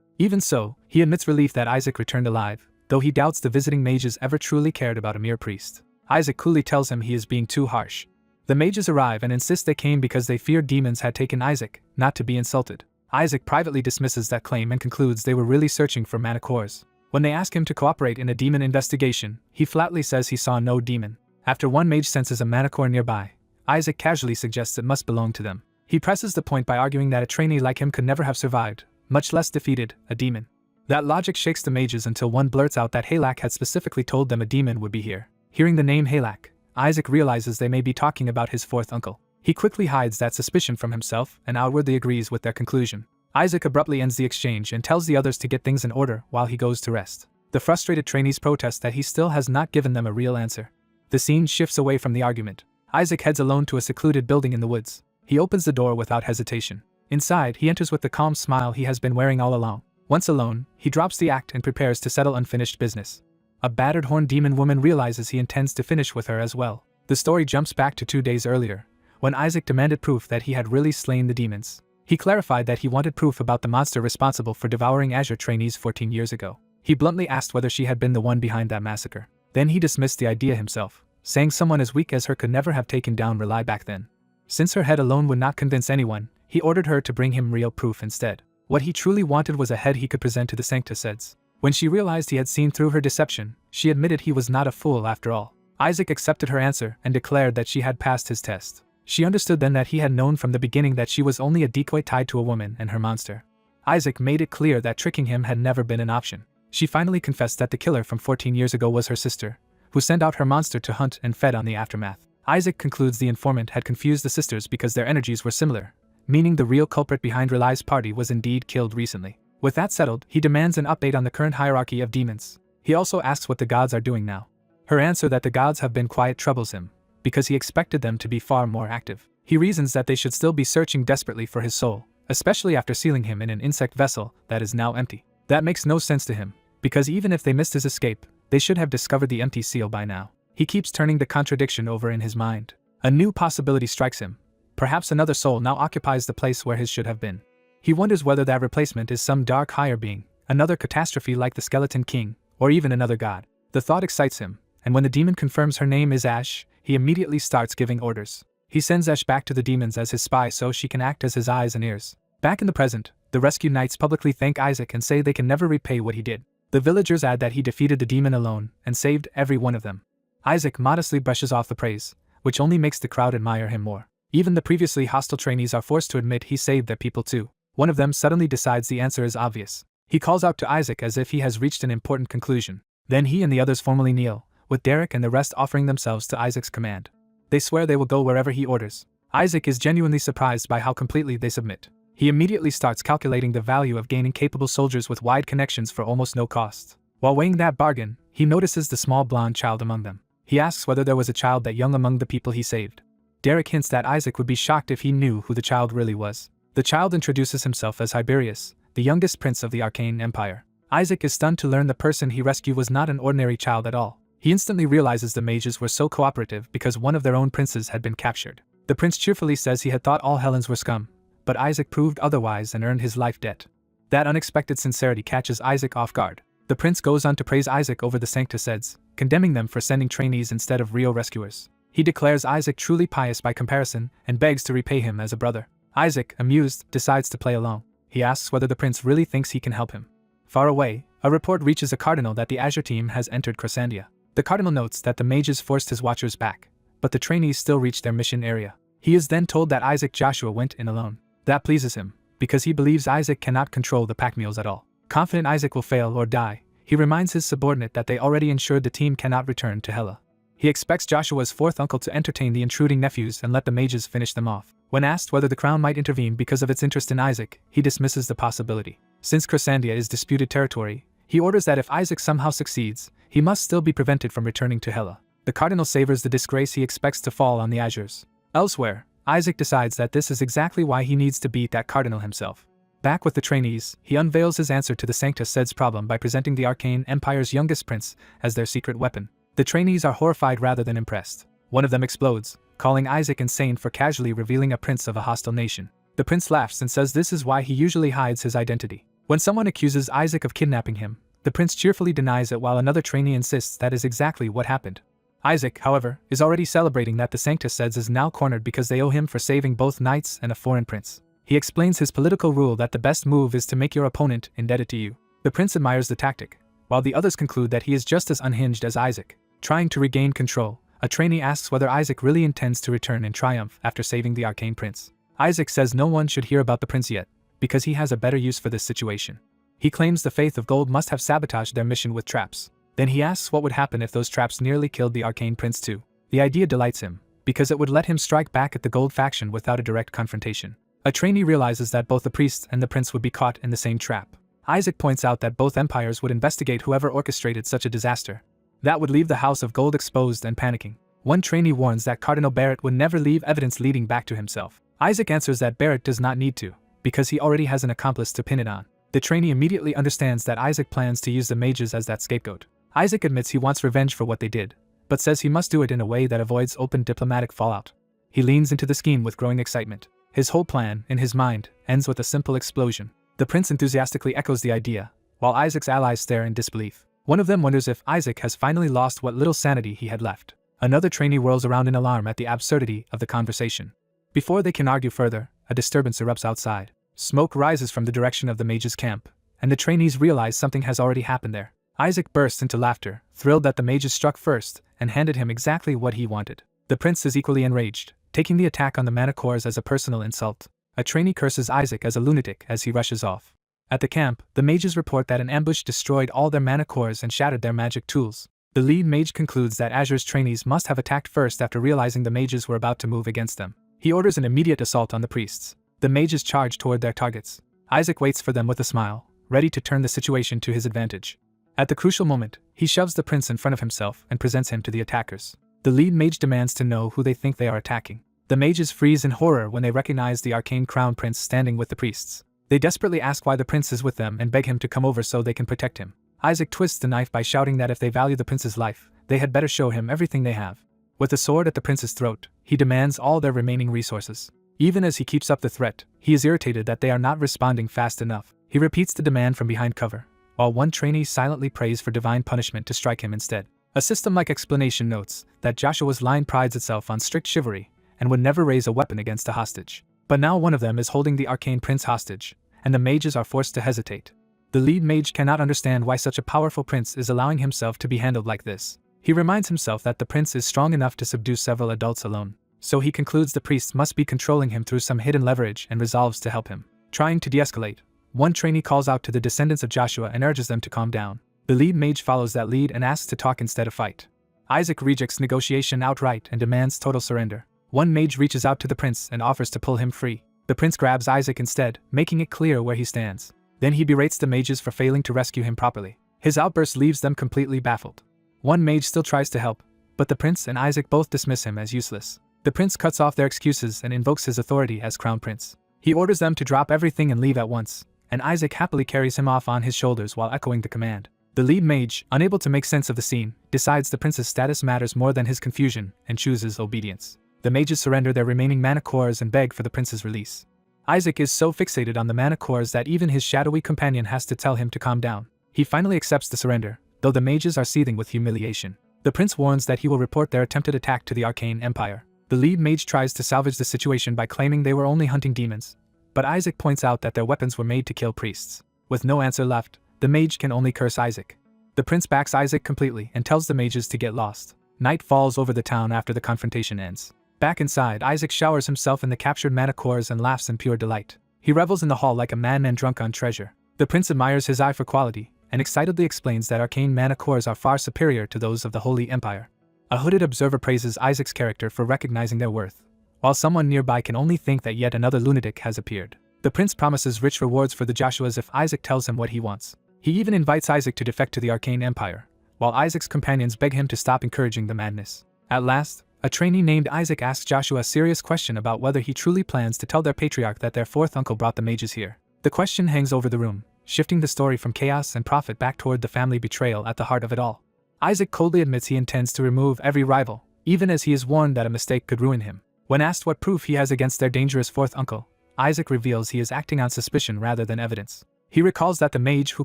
Even so, he admits relief that Isaac returned alive, though he doubts the visiting mages ever truly cared about a mere priest. Isaac coolly tells him he is being too harsh. The mages arrive and insist they came because they feared demons had taken Isaac, not to be insulted. Isaac privately dismisses that claim and concludes they were really searching for manticores. When they ask him to cooperate in a demon investigation, he flatly says he saw no demon. After one mage senses a manticore nearby, Isaac casually suggests it must belong to them. He presses the point by arguing that a trainee like him could never have survived, much less defeated, a demon. That logic shakes the mages until one blurts out that Halak had specifically told them a demon would be here. Hearing the name Halak, Isaac realizes they may be talking about his fourth uncle. He quickly hides that suspicion from himself and outwardly agrees with their conclusion. Isaac abruptly ends the exchange and tells the others to get things in order while he goes to rest. The frustrated trainees protest that he still has not given them a real answer. The scene shifts away from the argument. Isaac heads alone to a secluded building in the woods. He opens the door without hesitation. Inside, he enters with the calm smile he has been wearing all along. Once alone, he drops the act and prepares to settle unfinished business. A battered horned demon woman realizes he intends to finish with her as well. The story jumps back to 2 days earlier, when Isaac demanded proof that he had really slain the demons. He clarified that he wanted proof about the monster responsible for devouring Azure trainees 14 years ago. He bluntly asked whether she had been the one behind that massacre. Then he dismissed the idea himself, saying someone as weak as her could never have taken down Rely back then. Since her head alone would not convince anyone, he ordered her to bring him real proof instead. What he truly wanted was a head he could present to the Sanctus. When she realized he had seen through her deception, she admitted he was not a fool after all. Isaac accepted her answer and declared that she had passed his test. She understood then that he had known from the beginning that she was only a decoy tied to a woman and her monster. Isaac made it clear that tricking him had never been an option. She finally confessed that the killer from 14 years ago was her sister, who sent out her monster to hunt and fed on the aftermath. Isaac concludes the informant had confused the sisters because their energies were similar, meaning the real culprit behind Rely's party was indeed killed recently. With that settled, he demands an update on the current hierarchy of demons. He also asks what the gods are doing now. Her answer that the gods have been quiet troubles him, because he expected them to be far more active. He reasons that they should still be searching desperately for his soul, especially after sealing him in an insect vessel that is now empty. That makes no sense to him, because even if they missed his escape, they should have discovered the empty seal by now. He keeps turning the contradiction over in his mind. A new possibility strikes him. Perhaps another soul now occupies the place where his should have been. He wonders whether that replacement is some dark higher being, another catastrophe like the Skeleton King, or even another god. The thought excites him, and when the demon confirms her name is Ash, he immediately starts giving orders. He sends Ash back to the demons as his spy so she can act as his eyes and ears. Back in the present, the rescued knights publicly thank Isaac and say they can never repay what he did. The villagers add that he defeated the demon alone and saved every one of them. Isaac modestly brushes off the praise, which only makes the crowd admire him more. Even the previously hostile trainees are forced to admit he saved their people too. One of them suddenly decides the answer is obvious. He calls out to Isaac as if he has reached an important conclusion. Then he and the others formally kneel, with Derek and the rest offering themselves to Isaac's command. They swear they will go wherever he orders. Isaac is genuinely surprised by how completely they submit. He immediately starts calculating the value of gaining capable soldiers with wide connections for almost no cost. While weighing that bargain, he notices the small blonde child among them. He asks whether there was a child that young among the people he saved. Derek hints that Isaac would be shocked if he knew who the child really was. The child introduces himself as Hyberius, the youngest prince of the Arcane Empire. Isaac is stunned to learn the person he rescued was not an ordinary child at all. He instantly realizes the mages were so cooperative because one of their own princes had been captured. The prince cheerfully says he had thought all Helens were scum, but Isaac proved otherwise and earned his life debt. That unexpected sincerity catches Isaac off guard. The prince goes on to praise Isaac over the Sanctuseds, condemning them for sending trainees instead of real rescuers. He declares Isaac truly pious by comparison and begs to repay him as a brother. Isaac, amused, decides to play along. He asks whether the prince really thinks he can help him. Far away, a report reaches a cardinal that the Azure team has entered Crescendia. The cardinal notes that the mages forced his watchers back, but the trainees still reach their mission area. He is then told that Isaac Joshua went in alone. That pleases him, because he believes Isaac cannot control the pack mules at all. Confident Isaac will fail or die, he reminds his subordinate that they already ensured the team cannot return to Hela. He expects Joshua's fourth uncle to entertain the intruding nephews and let the mages finish them off. When asked whether the crown might intervene because of its interest in Isaac, he dismisses the possibility. Since Crescendia is disputed territory, he orders that if Isaac somehow succeeds, he must still be prevented from returning to Hela. The cardinal savors the disgrace he expects to fall on the Azures. Elsewhere, Isaac decides that this is exactly why he needs to beat that cardinal himself. Back with the trainees, he unveils his answer to the Sanctuseds problem by presenting the Arcane Empire's youngest prince as their secret weapon. The trainees are horrified rather than impressed. One of them explodes, calling Isaac insane for casually revealing a prince of a hostile nation. The prince laughs and says this is why he usually hides his identity. When someone accuses Isaac of kidnapping him, the prince cheerfully denies it while another trainee insists that is exactly what happened. Isaac, however, is already celebrating that the Sanctuseds is now cornered because they owe him for saving both knights and a foreign prince. He explains his political rule that the best move is to make your opponent indebted to you. The prince admires the tactic, while the others conclude that he is just as unhinged as Isaac. Trying to regain control, a trainee asks whether Isaac really intends to return in triumph after saving the arcane prince. Isaac says no one should hear about the prince yet, because he has a better use for this situation. He claims the Faith of Gold must have sabotaged their mission with traps. Then he asks what would happen if those traps nearly killed the arcane prince too. The idea delights him, because it would let him strike back at the Gold faction without a direct confrontation. A trainee realizes that both the priest and the prince would be caught in the same trap. Isaac points out that both empires would investigate whoever orchestrated such a disaster. That would leave the House of Gold exposed and panicking. One trainee warns that Cardinal Barrett would never leave evidence leading back to himself. Isaac answers that Barrett does not need to, because he already has an accomplice to pin it on. The trainee immediately understands that Isaac plans to use the mages as that scapegoat. Isaac admits he wants revenge for what they did, but says he must do it in a way that avoids open diplomatic fallout. He leans into the scheme with growing excitement. His whole plan, in his mind, ends with a simple explosion. The prince enthusiastically echoes the idea, while Isaac's allies stare in disbelief. One of them wonders if Isaac has finally lost what little sanity he had left. Another trainee whirls around in alarm at the absurdity of the conversation. Before they can argue further, a disturbance erupts outside. Smoke rises from the direction of the mage's camp, and the trainees realize something has already happened there. Isaac bursts into laughter, thrilled that the mages struck first, and handed him exactly what he wanted. The prince is equally enraged, taking the attack on the manacores as a personal insult. A trainee curses Isaac as a lunatic as he rushes off. At the camp, the mages report that an ambush destroyed all their manacores and shattered their magic tools. The lead mage concludes that Azure's trainees must have attacked first after realizing the mages were about to move against them. He orders an immediate assault on the priests. The mages charge toward their targets. Isaac waits for them with a smile, ready to turn the situation to his advantage. At the crucial moment, he shoves the prince in front of himself and presents him to the attackers. The lead mage demands to know who they think they are attacking. The mages freeze in horror when they recognize the arcane crown prince standing with the priests. They desperately ask why the prince is with them and beg him to come over so they can protect him. Isaac twists the knife by shouting that if they value the prince's life, they had better show him everything they have. With the sword at the prince's throat, he demands all their remaining resources. Even as he keeps up the threat, he is irritated that they are not responding fast enough. He repeats the demand from behind cover, while one trainee silently prays for divine punishment to strike him instead. A system-like explanation notes that Joshua's line prides itself on strict chivalry, and would never raise a weapon against a hostage. But now one of them is holding the arcane prince hostage, and the mages are forced to hesitate. The lead mage cannot understand why such a powerful prince is allowing himself to be handled like this. He reminds himself that the prince is strong enough to subdue several adults alone, so he concludes the priest must be controlling him through some hidden leverage and resolves to help him. Trying to de-escalate, one trainee calls out to the descendants of Joshua and urges them to calm down. The lead mage follows that lead and asks to talk instead of fight. Isaac rejects negotiation outright and demands total surrender. One mage reaches out to the prince and offers to pull him free. The prince grabs Isaac instead, making it clear where he stands. Then he berates the mages for failing to rescue him properly. His outburst leaves them completely baffled. One mage still tries to help, but the prince and Isaac both dismiss him as useless. The prince cuts off their excuses and invokes his authority as crown prince. He orders them to drop everything and leave at once, and Isaac happily carries him off on his shoulders while echoing the command. The lead mage, unable to make sense of the scene, decides the prince's status matters more than his confusion and chooses obedience. The mages surrender their remaining mana cores and beg for the prince's release. Isaac is so fixated on the mana cores that even his shadowy companion has to tell him to calm down. He finally accepts the surrender, though the mages are seething with humiliation. The prince warns that he will report their attempted attack to the Arcane Empire. The lead mage tries to salvage the situation by claiming they were only hunting demons, but Isaac points out that their weapons were made to kill priests. With no answer left, the mage can only curse Isaac. The prince backs Isaac completely and tells the mages to get lost. Night falls over the town after the confrontation ends. Back inside, Isaac showers himself in the captured mana cores and laughs in pure delight. He revels in the hall like a madman drunk on treasure. The prince admires his eye for quality, and excitedly explains that arcane mana cores are far superior to those of the Holy Empire. A hooded observer praises Isaac's character for recognizing their worth, while someone nearby can only think that yet another lunatic has appeared. The prince promises rich rewards for the Joshuas if Isaac tells him what he wants. He even invites Isaac to defect to the Arcane Empire, while Isaac's companions beg him to stop encouraging the madness. At last, a trainee named Isaac asks Joshua a serious question about whether he truly plans to tell their patriarch that their fourth uncle brought the mages here. The question hangs over the room, shifting the story from chaos and profit back toward the family betrayal at the heart of it all. Isaac coldly admits he intends to remove every rival, even as he is warned that a mistake could ruin him. When asked what proof he has against their dangerous fourth uncle, Isaac reveals he is acting on suspicion rather than evidence. He recalls that the mage who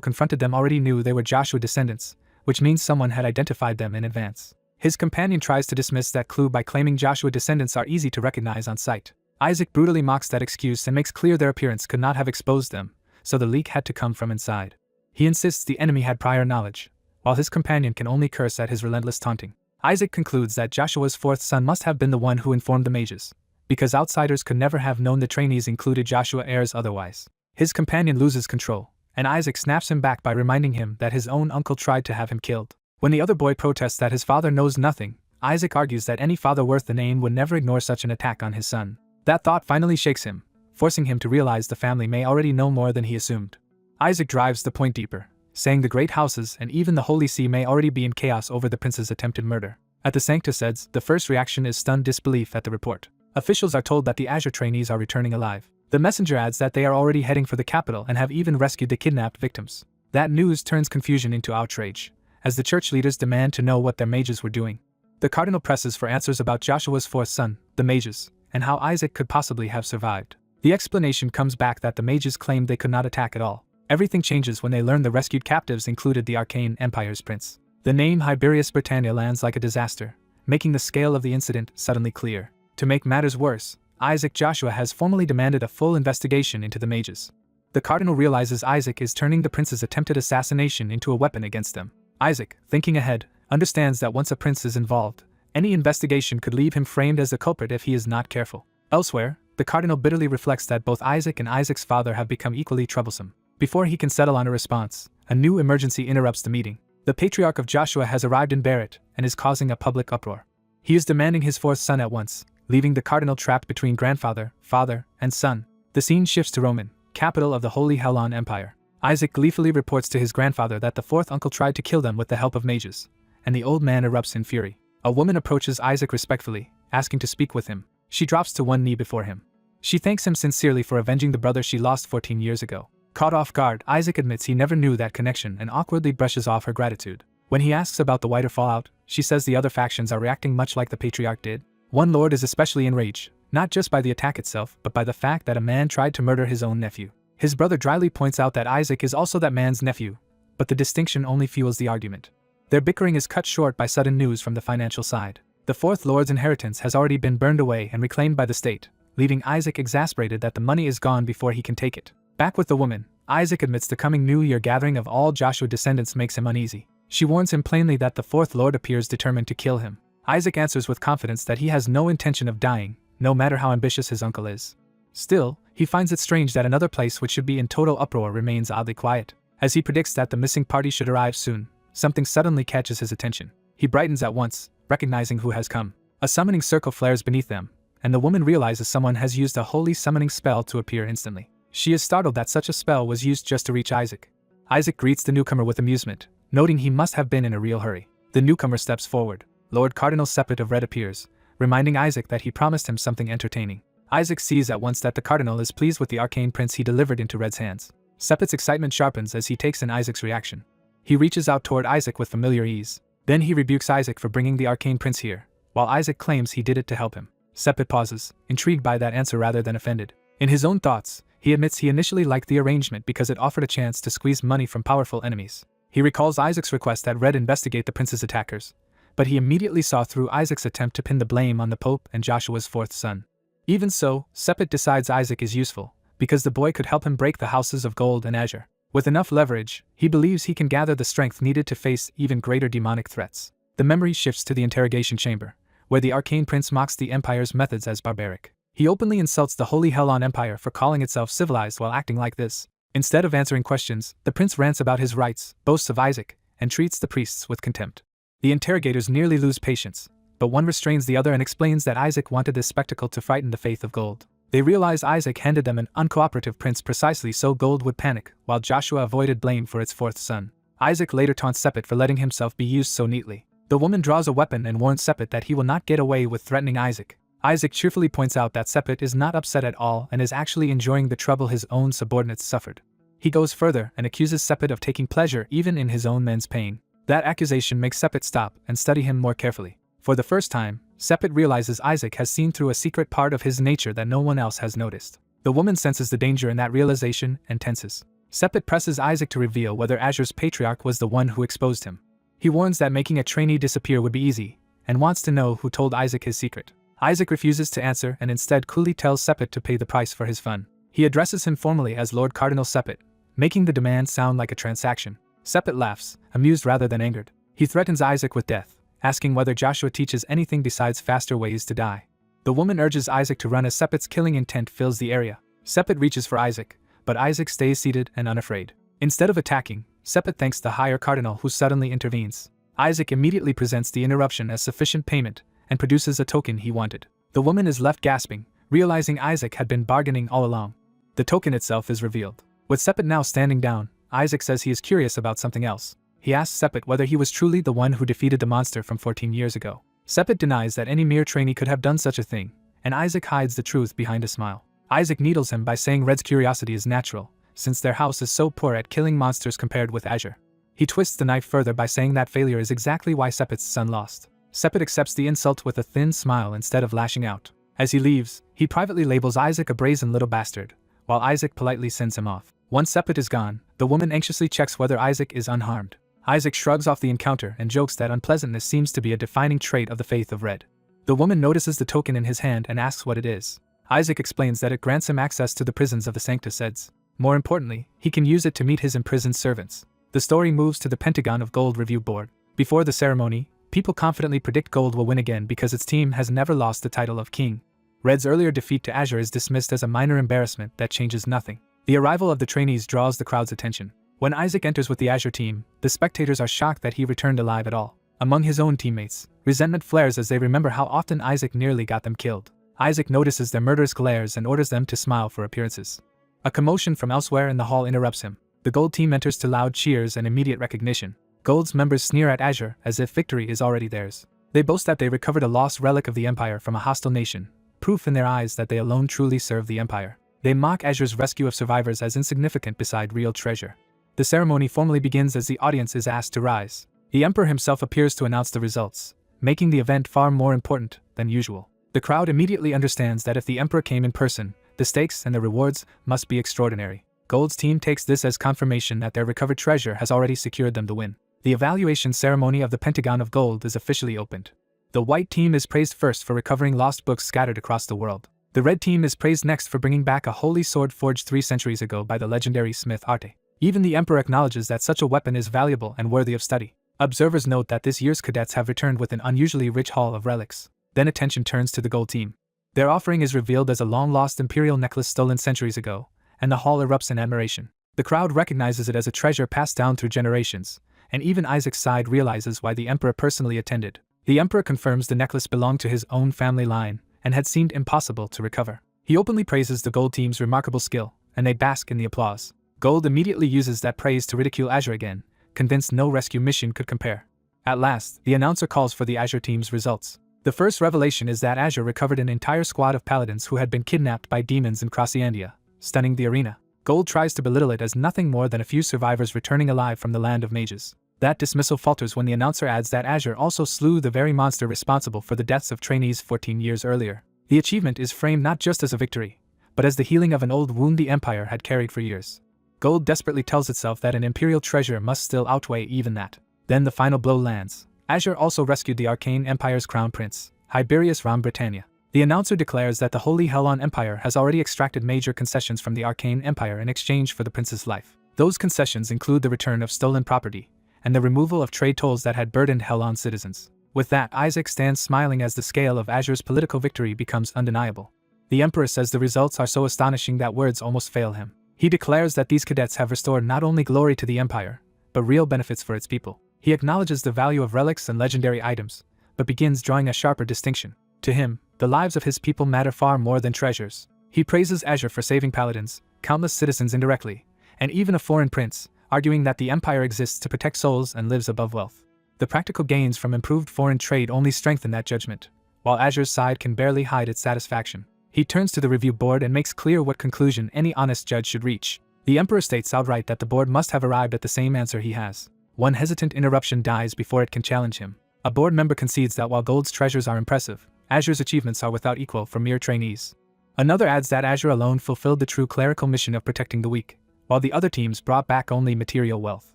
confronted them already knew they were Joshua descendants, which means someone had identified them in advance. His companion tries to dismiss that clue by claiming Joshua descendants are easy to recognize on sight. Isaac brutally mocks that excuse and makes clear their appearance could not have exposed them, so the leak had to come from inside. He insists the enemy had prior knowledge, while his companion can only curse at his relentless taunting. Isaac concludes that Joshua's fourth son must have been the one who informed the mages, because outsiders could never have known the trainees included Joshua heirs otherwise. His companion loses control, and Isaac snaps him back by reminding him that his own uncle tried to have him killed. When the other boy protests that his father knows nothing, Isaac argues that any father worth the name would never ignore such an attack on his son. That thought finally shakes him, forcing him to realize the family may already know more than he assumed. Isaac drives the point deeper, saying the great houses and even the Holy See may already be in chaos over the prince's attempted murder. At the Sanctus Eds, the first reaction is stunned disbelief at the report. Officials are told that the Azure trainees are returning alive. The messenger adds that they are already heading for the capital and have even rescued the kidnapped victims. That news turns confusion into outrage, as the church leaders demand to know what their mages were doing. The cardinal presses for answers about Joshua's fourth son, the mages, and how Isaac could possibly have survived. The explanation comes back that the mages claimed they could not attack at all. Everything changes when they learn the rescued captives included the Arcane Empire's prince. The name Hiberius Britannia lands like a disaster, making the scale of the incident suddenly clear. To make matters worse, Isaac Joshua has formally demanded a full investigation into the mages. The cardinal realizes Isaac is turning the prince's attempted assassination into a weapon against them. Isaac, thinking ahead, understands that once a prince is involved, any investigation could leave him framed as the culprit if he is not careful. Elsewhere, the cardinal bitterly reflects that both Isaac and Isaac's father have become equally troublesome. Before he can settle on a response, a new emergency interrupts the meeting. The patriarch of Joshua has arrived in Barrett and is causing a public uproar. He is demanding his fourth son at once, leaving the cardinal trapped between grandfather, father, and son. The scene shifts to Roman, capital of the Holy Hellon Empire. Isaac gleefully reports to his grandfather that the fourth uncle tried to kill them with the help of mages, and the old man erupts in fury. A woman approaches Isaac respectfully, asking to speak with him. She drops to one knee before him. She thanks him sincerely for avenging the brother she lost 14 years ago. Caught off guard, Isaac admits he never knew that connection and awkwardly brushes off her gratitude. When he asks about the wider fallout, she says the other factions are reacting much like the patriarch did. One lord is especially enraged, not just by the attack itself, but by the fact that a man tried to murder his own nephew. His brother dryly points out that Isaac is also that man's nephew, but the distinction only fuels the argument. Their bickering is cut short by sudden news from the financial side. The fourth lord's inheritance has already been burned away and reclaimed by the state, leaving Isaac exasperated that the money is gone before he can take it. Back with the woman, Isaac admits the coming New Year gathering of all Joshua descendants makes him uneasy. She warns him plainly that the fourth lord appears determined to kill him. Isaac answers with confidence that he has no intention of dying, no matter how ambitious his uncle is. Still, he finds it strange that another place which should be in total uproar remains oddly quiet. As he predicts that the missing party should arrive soon, something suddenly catches his attention. He brightens at once, recognizing who has come. A summoning circle flares beneath them, and the woman realizes someone has used a holy summoning spell to appear instantly. She is startled that such a spell was used just to reach Isaac. Isaac greets the newcomer with amusement, noting he must have been in a real hurry. The newcomer steps forward. Lord Cardinal Sepet of Red appears, reminding Isaac that he promised him something entertaining. Isaac sees at once that the Cardinal is pleased with the arcane prince he delivered into Red's hands. Sepet's excitement sharpens as he takes in Isaac's reaction. He reaches out toward Isaac with familiar ease. Then he rebukes Isaac for bringing the arcane prince here, while Isaac claims he did it to help him. Sepet pauses, intrigued by that answer rather than offended. In his own thoughts, he admits he initially liked the arrangement because it offered a chance to squeeze money from powerful enemies. He recalls Isaac's request that Red investigate the prince's attackers, but he immediately saw through Isaac's attempt to pin the blame on the Pope and Joshua's fourth son. Even so, Sepet decides Isaac is useful, because the boy could help him break the houses of gold and azure. With enough leverage, he believes he can gather the strength needed to face even greater demonic threats. The memory shifts to the interrogation chamber, where the arcane prince mocks the Empire's methods as barbaric. He openly insults the Holy Hellon Empire for calling itself civilized while acting like this. Instead of answering questions, the prince rants about his rights, boasts of Isaac, and treats the priests with contempt. The interrogators nearly lose patience, but one restrains the other and explains that Isaac wanted this spectacle to frighten the faith of gold. They realize Isaac handed them an uncooperative prince precisely so gold would panic, while Joshua avoided blame for its fourth son. Isaac later taunts Sepet for letting himself be used so neatly. The woman draws a weapon and warns Sepet that he will not get away with threatening Isaac. Isaac cheerfully points out that Sepet is not upset at all and is actually enjoying the trouble his own subordinates suffered. He goes further and accuses Sepet of taking pleasure even in his own men's pain. That accusation makes Sepet stop and study him more carefully. For the first time, Sepet realizes Isaac has seen through a secret part of his nature that no one else has noticed. The woman senses the danger in that realization and tenses. Sepet presses Isaac to reveal whether Azure's patriarch was the one who exposed him. He warns that making a trainee disappear would be easy, and wants to know who told Isaac his secret. Isaac refuses to answer and instead coolly tells Sepet to pay the price for his fun. He addresses him formally as Lord Cardinal Sepet, making the demand sound like a transaction. Sepet laughs, amused rather than angered. He threatens Isaac with death, asking whether Joshua teaches anything besides faster ways to die. The woman urges Isaac to run as Sepet's killing intent fills the area. Sepet reaches for Isaac, but Isaac stays seated and unafraid. Instead of attacking, Sepet thanks the higher cardinal who suddenly intervenes. Isaac immediately presents the interruption as sufficient payment and produces a token he wanted. The woman is left gasping, realizing Isaac had been bargaining all along. The token itself is revealed. With Sepet now standing down, Isaac says he is curious about something else. He asks Sepet whether he was truly the one who defeated the monster from 14 years ago. Sepet denies that any mere trainee could have done such a thing, and Isaac hides the truth behind a smile. Isaac needles him by saying Red's curiosity is natural, since their house is so poor at killing monsters compared with Azure. He twists the knife further by saying that failure is exactly why Sepet's son lost. Sepet accepts the insult with a thin smile instead of lashing out. As he leaves, he privately labels Isaac a brazen little bastard, while Isaac politely sends him off. Once Sepet is gone, the woman anxiously checks whether Isaac is unharmed. Isaac shrugs off the encounter and jokes that unpleasantness seems to be a defining trait of the faith of Red. The woman notices the token in his hand and asks what it is. Isaac explains that it grants him access to the prisons of the Sanctus Eds. More importantly, he can use it to meet his imprisoned servants. The story moves to the Pentagon of Gold review board. Before the ceremony, people confidently predict Gold will win again because its team has never lost the title of king. Red's earlier defeat to Azure is dismissed as a minor embarrassment that changes nothing. The arrival of the trainees draws the crowd's attention. When Isaac enters with the Azure team, the spectators are shocked that he returned alive at all. Among his own teammates, resentment flares as they remember how often Isaac nearly got them killed. Isaac notices their murderous glares and orders them to smile for appearances. A commotion from elsewhere in the hall interrupts him. The Gold team enters to loud cheers and immediate recognition. Gold's members sneer at Azure as if victory is already theirs. They boast that they recovered a lost relic of the Empire from a hostile nation, proof in their eyes that they alone truly serve the Empire. They mock Azure's rescue of survivors as insignificant beside real treasure. The ceremony formally begins as the audience is asked to rise. The Emperor himself appears to announce the results, making the event far more important than usual. The crowd immediately understands that if the Emperor came in person, the stakes and the rewards must be extraordinary. Gold's team takes this as confirmation that their recovered treasure has already secured them the win. The evaluation ceremony of the Pentagon of Gold is officially opened. The white team is praised first for recovering lost books scattered across the world. The red team is praised next for bringing back a holy sword forged 3 centuries ago by the legendary smith Arte. Even the emperor acknowledges that such a weapon is valuable and worthy of study. Observers note that this year's cadets have returned with an unusually rich haul of relics. Then attention turns to the gold team. Their offering is revealed as a long-lost imperial necklace stolen centuries ago, and the hall erupts in admiration. The crowd recognizes it as a treasure passed down through generations, and even Isaac's side realizes why the emperor personally attended. The emperor confirms the necklace belonged to his own family line, and had seemed impossible to recover. He openly praises the gold team's remarkable skill, and they bask in the applause. Gold immediately uses that praise to ridicule Azure again, convinced no rescue mission could compare. At last, the announcer calls for the Azure team's results. The first revelation is that Azure recovered an entire squad of paladins who had been kidnapped by demons in Crossiandia, stunning the arena. Gold tries to belittle it as nothing more than a few survivors returning alive from the land of mages. That dismissal falters when the announcer adds that Azure also slew the very monster responsible for the deaths of trainees 14 years earlier. The achievement is framed not just as a victory, but as the healing of an old wound the Empire had carried for years. Gold desperately tells itself that an imperial treasure must still outweigh even that. Then the final blow lands. Azure also rescued the Arcane Empire's crown prince, Hyberius Ram Britannia. The announcer declares that the Holy Hellon Empire has already extracted major concessions from the Arcane Empire in exchange for the prince's life. Those concessions include the return of stolen property, and the removal of trade tolls that had burdened Hellon citizens. With that, Isaac stands smiling as the scale of Azure's political victory becomes undeniable. The Emperor says the results are so astonishing that words almost fail him. He declares that these cadets have restored not only glory to the Empire, but real benefits for its people. He acknowledges the value of relics and legendary items, but begins drawing a sharper distinction. To him, the lives of his people matter far more than treasures. He praises Azure for saving paladins, countless citizens indirectly, and even a foreign prince, arguing that the Empire exists to protect souls and lives above wealth. The practical gains from improved foreign trade only strengthen that judgment, while Azure's side can barely hide its satisfaction. He turns to the review board and makes clear what conclusion any honest judge should reach. The Emperor states outright that the board must have arrived at the same answer he has. One hesitant interruption dies before it can challenge him. A board member concedes that while Gold's treasures are impressive, Azure's achievements are without equal for mere trainees. Another adds that Azure alone fulfilled the true clerical mission of protecting the weak, while the other teams brought back only material wealth.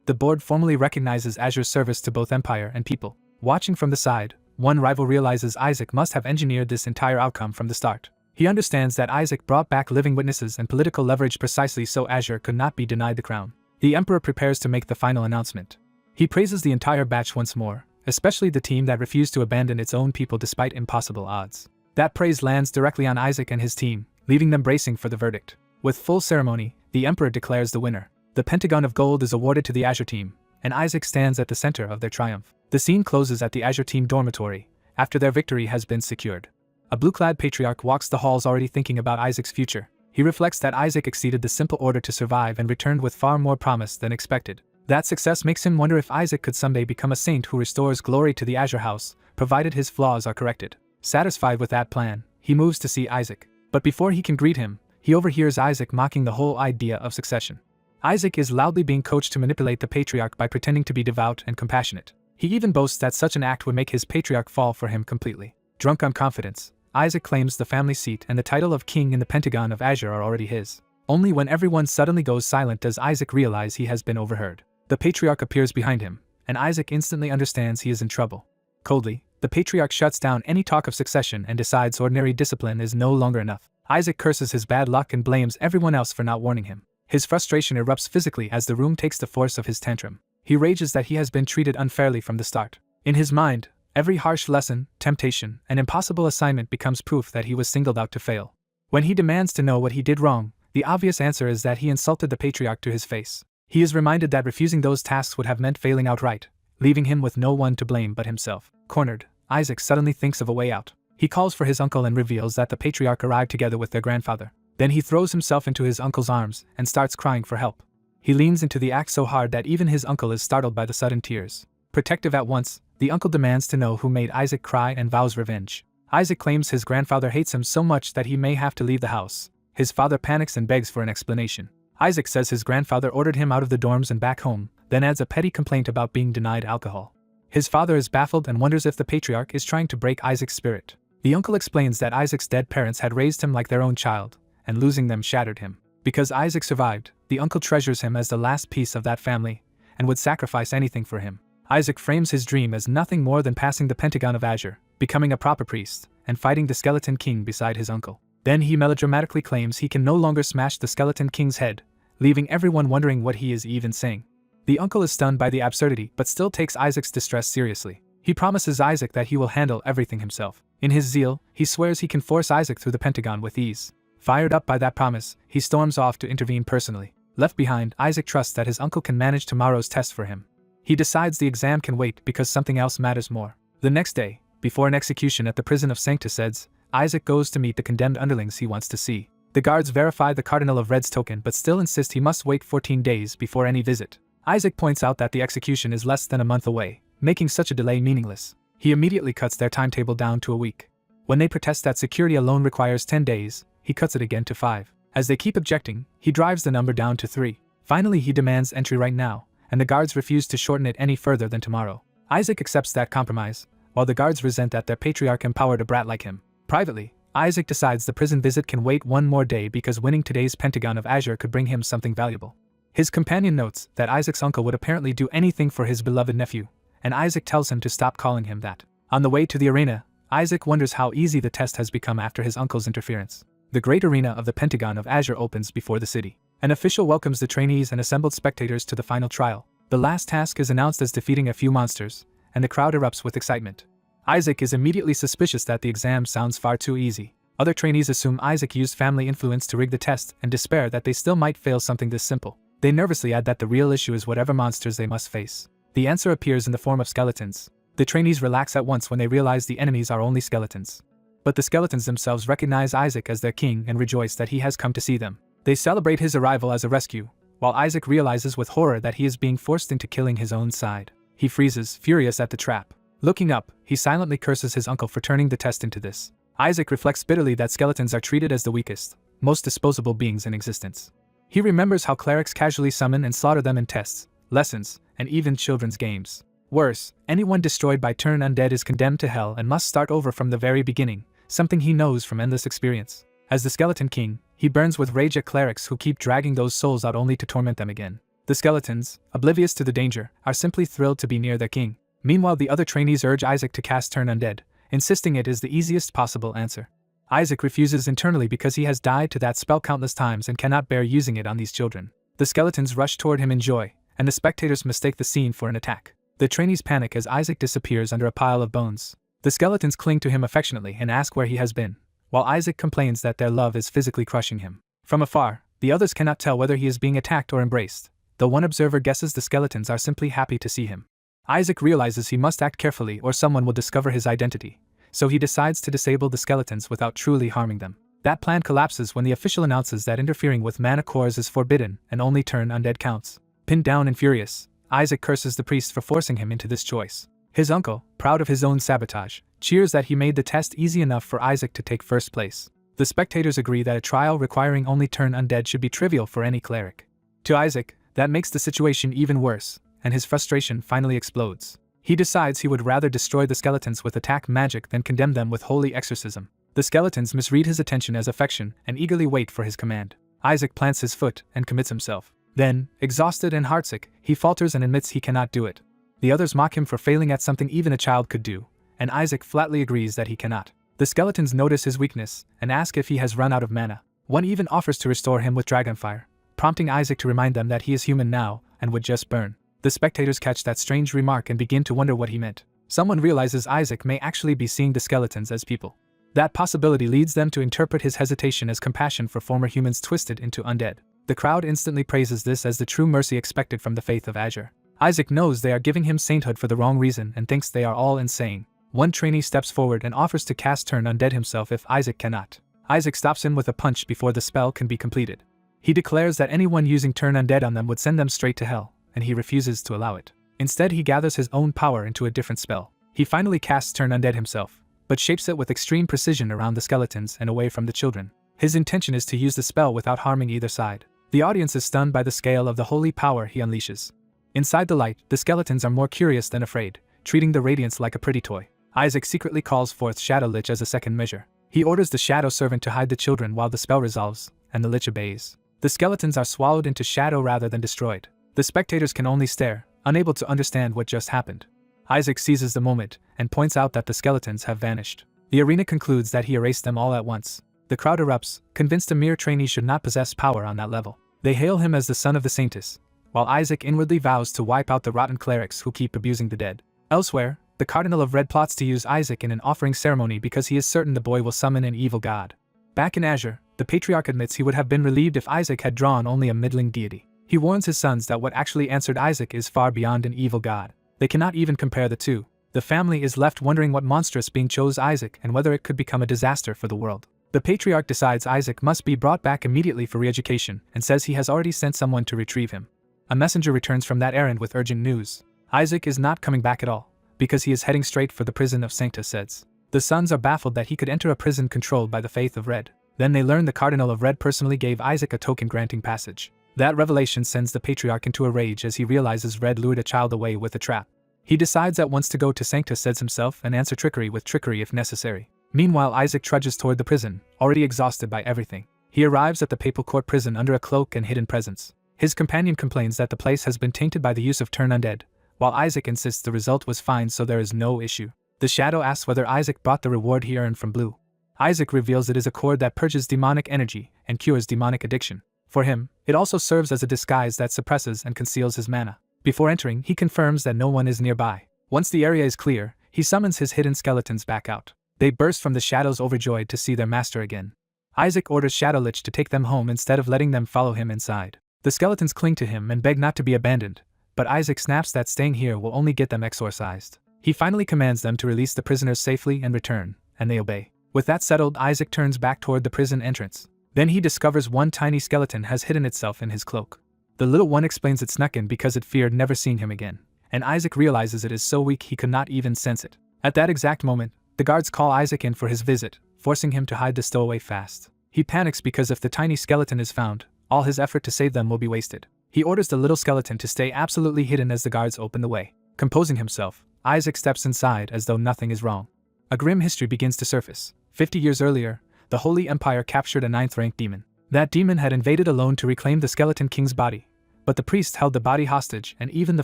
The board formally recognizes Azure's service to both Empire and people. Watching from the side, one rival realizes Isaac must have engineered this entire outcome from the start. He understands that Isaac brought back living witnesses and political leverage precisely so Azure could not be denied the crown. The Emperor prepares to make the final announcement. He praises the entire batch once more, especially the team that refused to abandon its own people despite impossible odds. That praise lands directly on Isaac and his team, leaving them bracing for the verdict. With full ceremony, the Emperor declares the winner. The Pentagon of Gold is awarded to the Azure team, and Isaac stands at the center of their triumph. The scene closes at the Azure team dormitory, after their victory has been secured. A blue-clad patriarch walks the halls already thinking about Isaac's future. He reflects that Isaac exceeded the simple order to survive and returned with far more promise than expected. That success makes him wonder if Isaac could someday become a saint who restores glory to the Azure house, provided his flaws are corrected. Satisfied with that plan, he moves to see Isaac. But before he can greet him, he overhears Isaac mocking the whole idea of succession. Isaac is loudly being coached to manipulate the patriarch by pretending to be devout and compassionate. He even boasts that such an act would make his patriarch fall for him completely. Drunk on confidence, Isaac claims the family seat and the title of king in the Pentagon of Azure are already his. Only when everyone suddenly goes silent does Isaac realize he has been overheard. The patriarch appears behind him, and Isaac instantly understands he is in trouble. Coldly, the patriarch shuts down any talk of succession and decides ordinary discipline is no longer enough. Isaac curses his bad luck and blames everyone else for not warning him. His frustration erupts physically as the room takes the force of his tantrum. He rages that he has been treated unfairly from the start. In his mind, every harsh lesson, temptation, and impossible assignment becomes proof that he was singled out to fail. When he demands to know what he did wrong, the obvious answer is that he insulted the patriarch to his face. He is reminded that refusing those tasks would have meant failing outright, leaving him with no one to blame but himself. Cornered, Isaac suddenly thinks of a way out. He calls for his uncle and reveals that the patriarch arrived together with their grandfather. Then he throws himself into his uncle's arms and starts crying for help. He leans into the act so hard that even his uncle is startled by the sudden tears. Protective at once, the uncle demands to know who made Isaac cry and vows revenge. Isaac claims his grandfather hates him so much that he may have to leave the house. His father panics and begs for an explanation. Isaac says his grandfather ordered him out of the dorms and back home, then adds a petty complaint about being denied alcohol. His father is baffled and wonders if the patriarch is trying to break Isaac's spirit. The uncle explains that Isaac's dead parents had raised him like their own child, and losing them shattered him. Because Isaac survived, the uncle treasures him as the last piece of that family, and would sacrifice anything for him. Isaac frames his dream as nothing more than passing the Pentagon of Azure, becoming a proper priest, and fighting the Skeleton King beside his uncle. Then he melodramatically claims he can no longer smash the Skeleton King's head, leaving everyone wondering what he is even saying. The uncle is stunned by the absurdity but still takes Isaac's distress seriously. He promises Isaac that he will handle everything himself. In his zeal, he swears he can force Isaac through the Pentagon with ease. Fired up by that promise, he storms off to intervene personally. Left behind, Isaac trusts that his uncle can manage tomorrow's test for him. He decides the exam can wait because something else matters more. The next day, before an execution at the prison of Sanctuseds, Isaac goes to meet the condemned underlings he wants to see. The guards verify the Cardinal of Red's token but still insist he must wait 14 days before any visit. Isaac points out that the execution is less than a month away, making such a delay meaningless. He immediately cuts their timetable down to a week. When they protest that security alone requires 10 days, he cuts it again to 5. As they keep objecting, he drives the number down to 3. Finally, he demands entry right now, and the guards refuse to shorten it any further than tomorrow. Isaac accepts that compromise, while the guards resent that their patriarch empowered a brat like him. Privately, Isaac decides the prison visit can wait one more day because winning today's Pentagon of Azure could bring him something valuable. His companion notes that Isaac's uncle would apparently do anything for his beloved nephew, and Isaac tells him to stop calling him that. On the way to the arena, Isaac wonders how easy the test has become after his uncle's interference. The great arena of the Pentagon of Azure opens before the city. An official welcomes the trainees and assembled spectators to the final trial. The last task is announced as defeating a few monsters, and the crowd erupts with excitement. Isaac is immediately suspicious that the exam sounds far too easy. Other trainees assume Isaac used family influence to rig the test and despair that they still might fail something this simple. They nervously add that the real issue is whatever monsters they must face. The answer appears in the form of skeletons. The trainees relax at once when they realize the enemies are only skeletons. But the skeletons themselves recognize Isaac as their king and rejoice that he has come to see them. They celebrate his arrival as a rescue, while Isaac realizes with horror that he is being forced into killing his own side. He freezes, furious at the trap. Looking up, he silently curses his uncle for turning the test into this. Isaac reflects bitterly that skeletons are treated as the weakest, most disposable beings in existence. He remembers how clerics casually summon and slaughter them in tests, lessons, and even children's games. Worse, anyone destroyed by turn undead is condemned to hell and must start over from the very beginning, something he knows from endless experience. As the Skeleton King, he burns with rage at clerics who keep dragging those souls out only to torment them again. The skeletons, oblivious to the danger, are simply thrilled to be near their king. Meanwhile, the other trainees urge Isaac to cast Turn Undead, insisting it is the easiest possible answer. Isaac refuses internally because he has died to that spell countless times and cannot bear using it on these children. The skeletons rush toward him in joy, and the spectators mistake the scene for an attack. The trainees panic as Isaac disappears under a pile of bones. The skeletons cling to him affectionately and ask where he has been, while Isaac complains that their love is physically crushing him. From afar, the others cannot tell whether he is being attacked or embraced, though one observer guesses the skeletons are simply happy to see him. Isaac realizes he must act carefully or someone will discover his identity, so he decides to disable the skeletons without truly harming them. That plan collapses when the official announces that interfering with mana cores is forbidden and only Turn Undead counts. Pinned down and furious, Isaac curses the priest for forcing him into this choice. His uncle, proud of his own sabotage, cheers that he made the test easy enough for Isaac to take first place. The spectators agree that a trial requiring only Turn Undead should be trivial for any cleric. To Isaac, that makes the situation even worse, and his frustration finally explodes. He decides he would rather destroy the skeletons with attack magic than condemn them with holy exorcism. The skeletons misread his attention as affection and eagerly wait for his command. Isaac plants his foot and commits himself. Then, exhausted and heartsick, he falters and admits he cannot do it. The others mock him for failing at something even a child could do, and Isaac flatly agrees that he cannot. The skeletons notice his weakness and ask if he has run out of mana. One even offers to restore him with dragonfire, prompting Isaac to remind them that he is human now and would just burn. The spectators catch that strange remark and begin to wonder what he meant. Someone realizes Isaac may actually be seeing the skeletons as people. That possibility leads them to interpret his hesitation as compassion for former humans twisted into undead. The crowd instantly praises this as the true mercy expected from the faith of Azure. Isaac knows they are giving him sainthood for the wrong reason and thinks they are all insane. One trainee steps forward and offers to cast Turn Undead himself if Isaac cannot. Isaac stops him with a punch before the spell can be completed. He declares that anyone using Turn Undead on them would send them straight to hell, and he refuses to allow it. Instead, he gathers his own power into a different spell. He finally casts Turn Undead himself, but shapes it with extreme precision around the skeletons and away from the children. His intention is to use the spell without harming either side. The audience is stunned by the scale of the holy power he unleashes. Inside the light, the skeletons are more curious than afraid, treating the radiance like a pretty toy. Isaac secretly calls forth Shadow Lich as a second measure. He orders the shadow servant to hide the children while the spell resolves, and the lich obeys. The skeletons are swallowed into shadow rather than destroyed. The spectators can only stare, unable to understand what just happened. Isaac seizes the moment and points out that the skeletons have vanished. The arena concludes that he erased them all at once. The crowd erupts, convinced a mere trainee should not possess power on that level. They hail him as the son of the saintess, while Isaac inwardly vows to wipe out the rotten clerics who keep abusing the dead. Elsewhere, the Cardinal of Red plots to use Isaac in an offering ceremony because he is certain the boy will summon an evil god. Back in Azure, the Patriarch admits he would have been relieved if Isaac had drawn only a middling deity. He warns his sons that what actually answered Isaac is far beyond an evil god. They cannot even compare the two. The family is left wondering what monstrous being chose Isaac and whether it could become a disaster for the world. The Patriarch decides Isaac must be brought back immediately for re-education and says he has already sent someone to retrieve him. A messenger returns from that errand with urgent news. Isaac is not coming back at all, because he is heading straight for the prison of Sancta Seds. The sons are baffled that he could enter a prison controlled by the faith of Red. Then they learn the Cardinal of Red personally gave Isaac a token granting passage. That revelation sends the Patriarch into a rage as he realizes Red lured a child away with a trap. He decides at once to go to Sancta Seds himself and answer trickery with trickery if necessary. Meanwhile, Isaac trudges toward the prison, already exhausted by everything. He arrives at the papal court prison under a cloak and hidden presence. His companion complains that the place has been tainted by the use of turn undead, while Isaac insists the result was fine so there is no issue. The Shadow asks whether Isaac brought the reward he earned from Blue. Isaac reveals it is a cord that purges demonic energy and cures demonic addiction. For him, it also serves as a disguise that suppresses and conceals his mana. Before entering, he confirms that no one is nearby. Once the area is clear, he summons his hidden skeletons back out. They burst from the shadows overjoyed to see their master again. Isaac orders Shadowlich to take them home instead of letting them follow him inside. The skeletons cling to him and beg not to be abandoned, but Isaac snaps that staying here will only get them exorcised. He finally commands them to release the prisoners safely and return, and they obey. With that settled, Isaac turns back toward the prison entrance. Then he discovers one tiny skeleton has hidden itself in his cloak. The little one explains it snuck in because it feared never seeing him again, and Isaac realizes it is so weak he could not even sense it. At that exact moment, the guards call Isaac in for his visit, forcing him to hide the stowaway fast. He panics because if the tiny skeleton is found, all his effort to save them will be wasted. He orders the little skeleton to stay absolutely hidden as the guards open the way. Composing himself, Isaac steps inside as though nothing is wrong. A grim history begins to surface. 50 years earlier, the Holy Empire captured a 9th-rank demon. That demon had invaded alone to reclaim the Skeleton King's body, but the priest held the body hostage and even the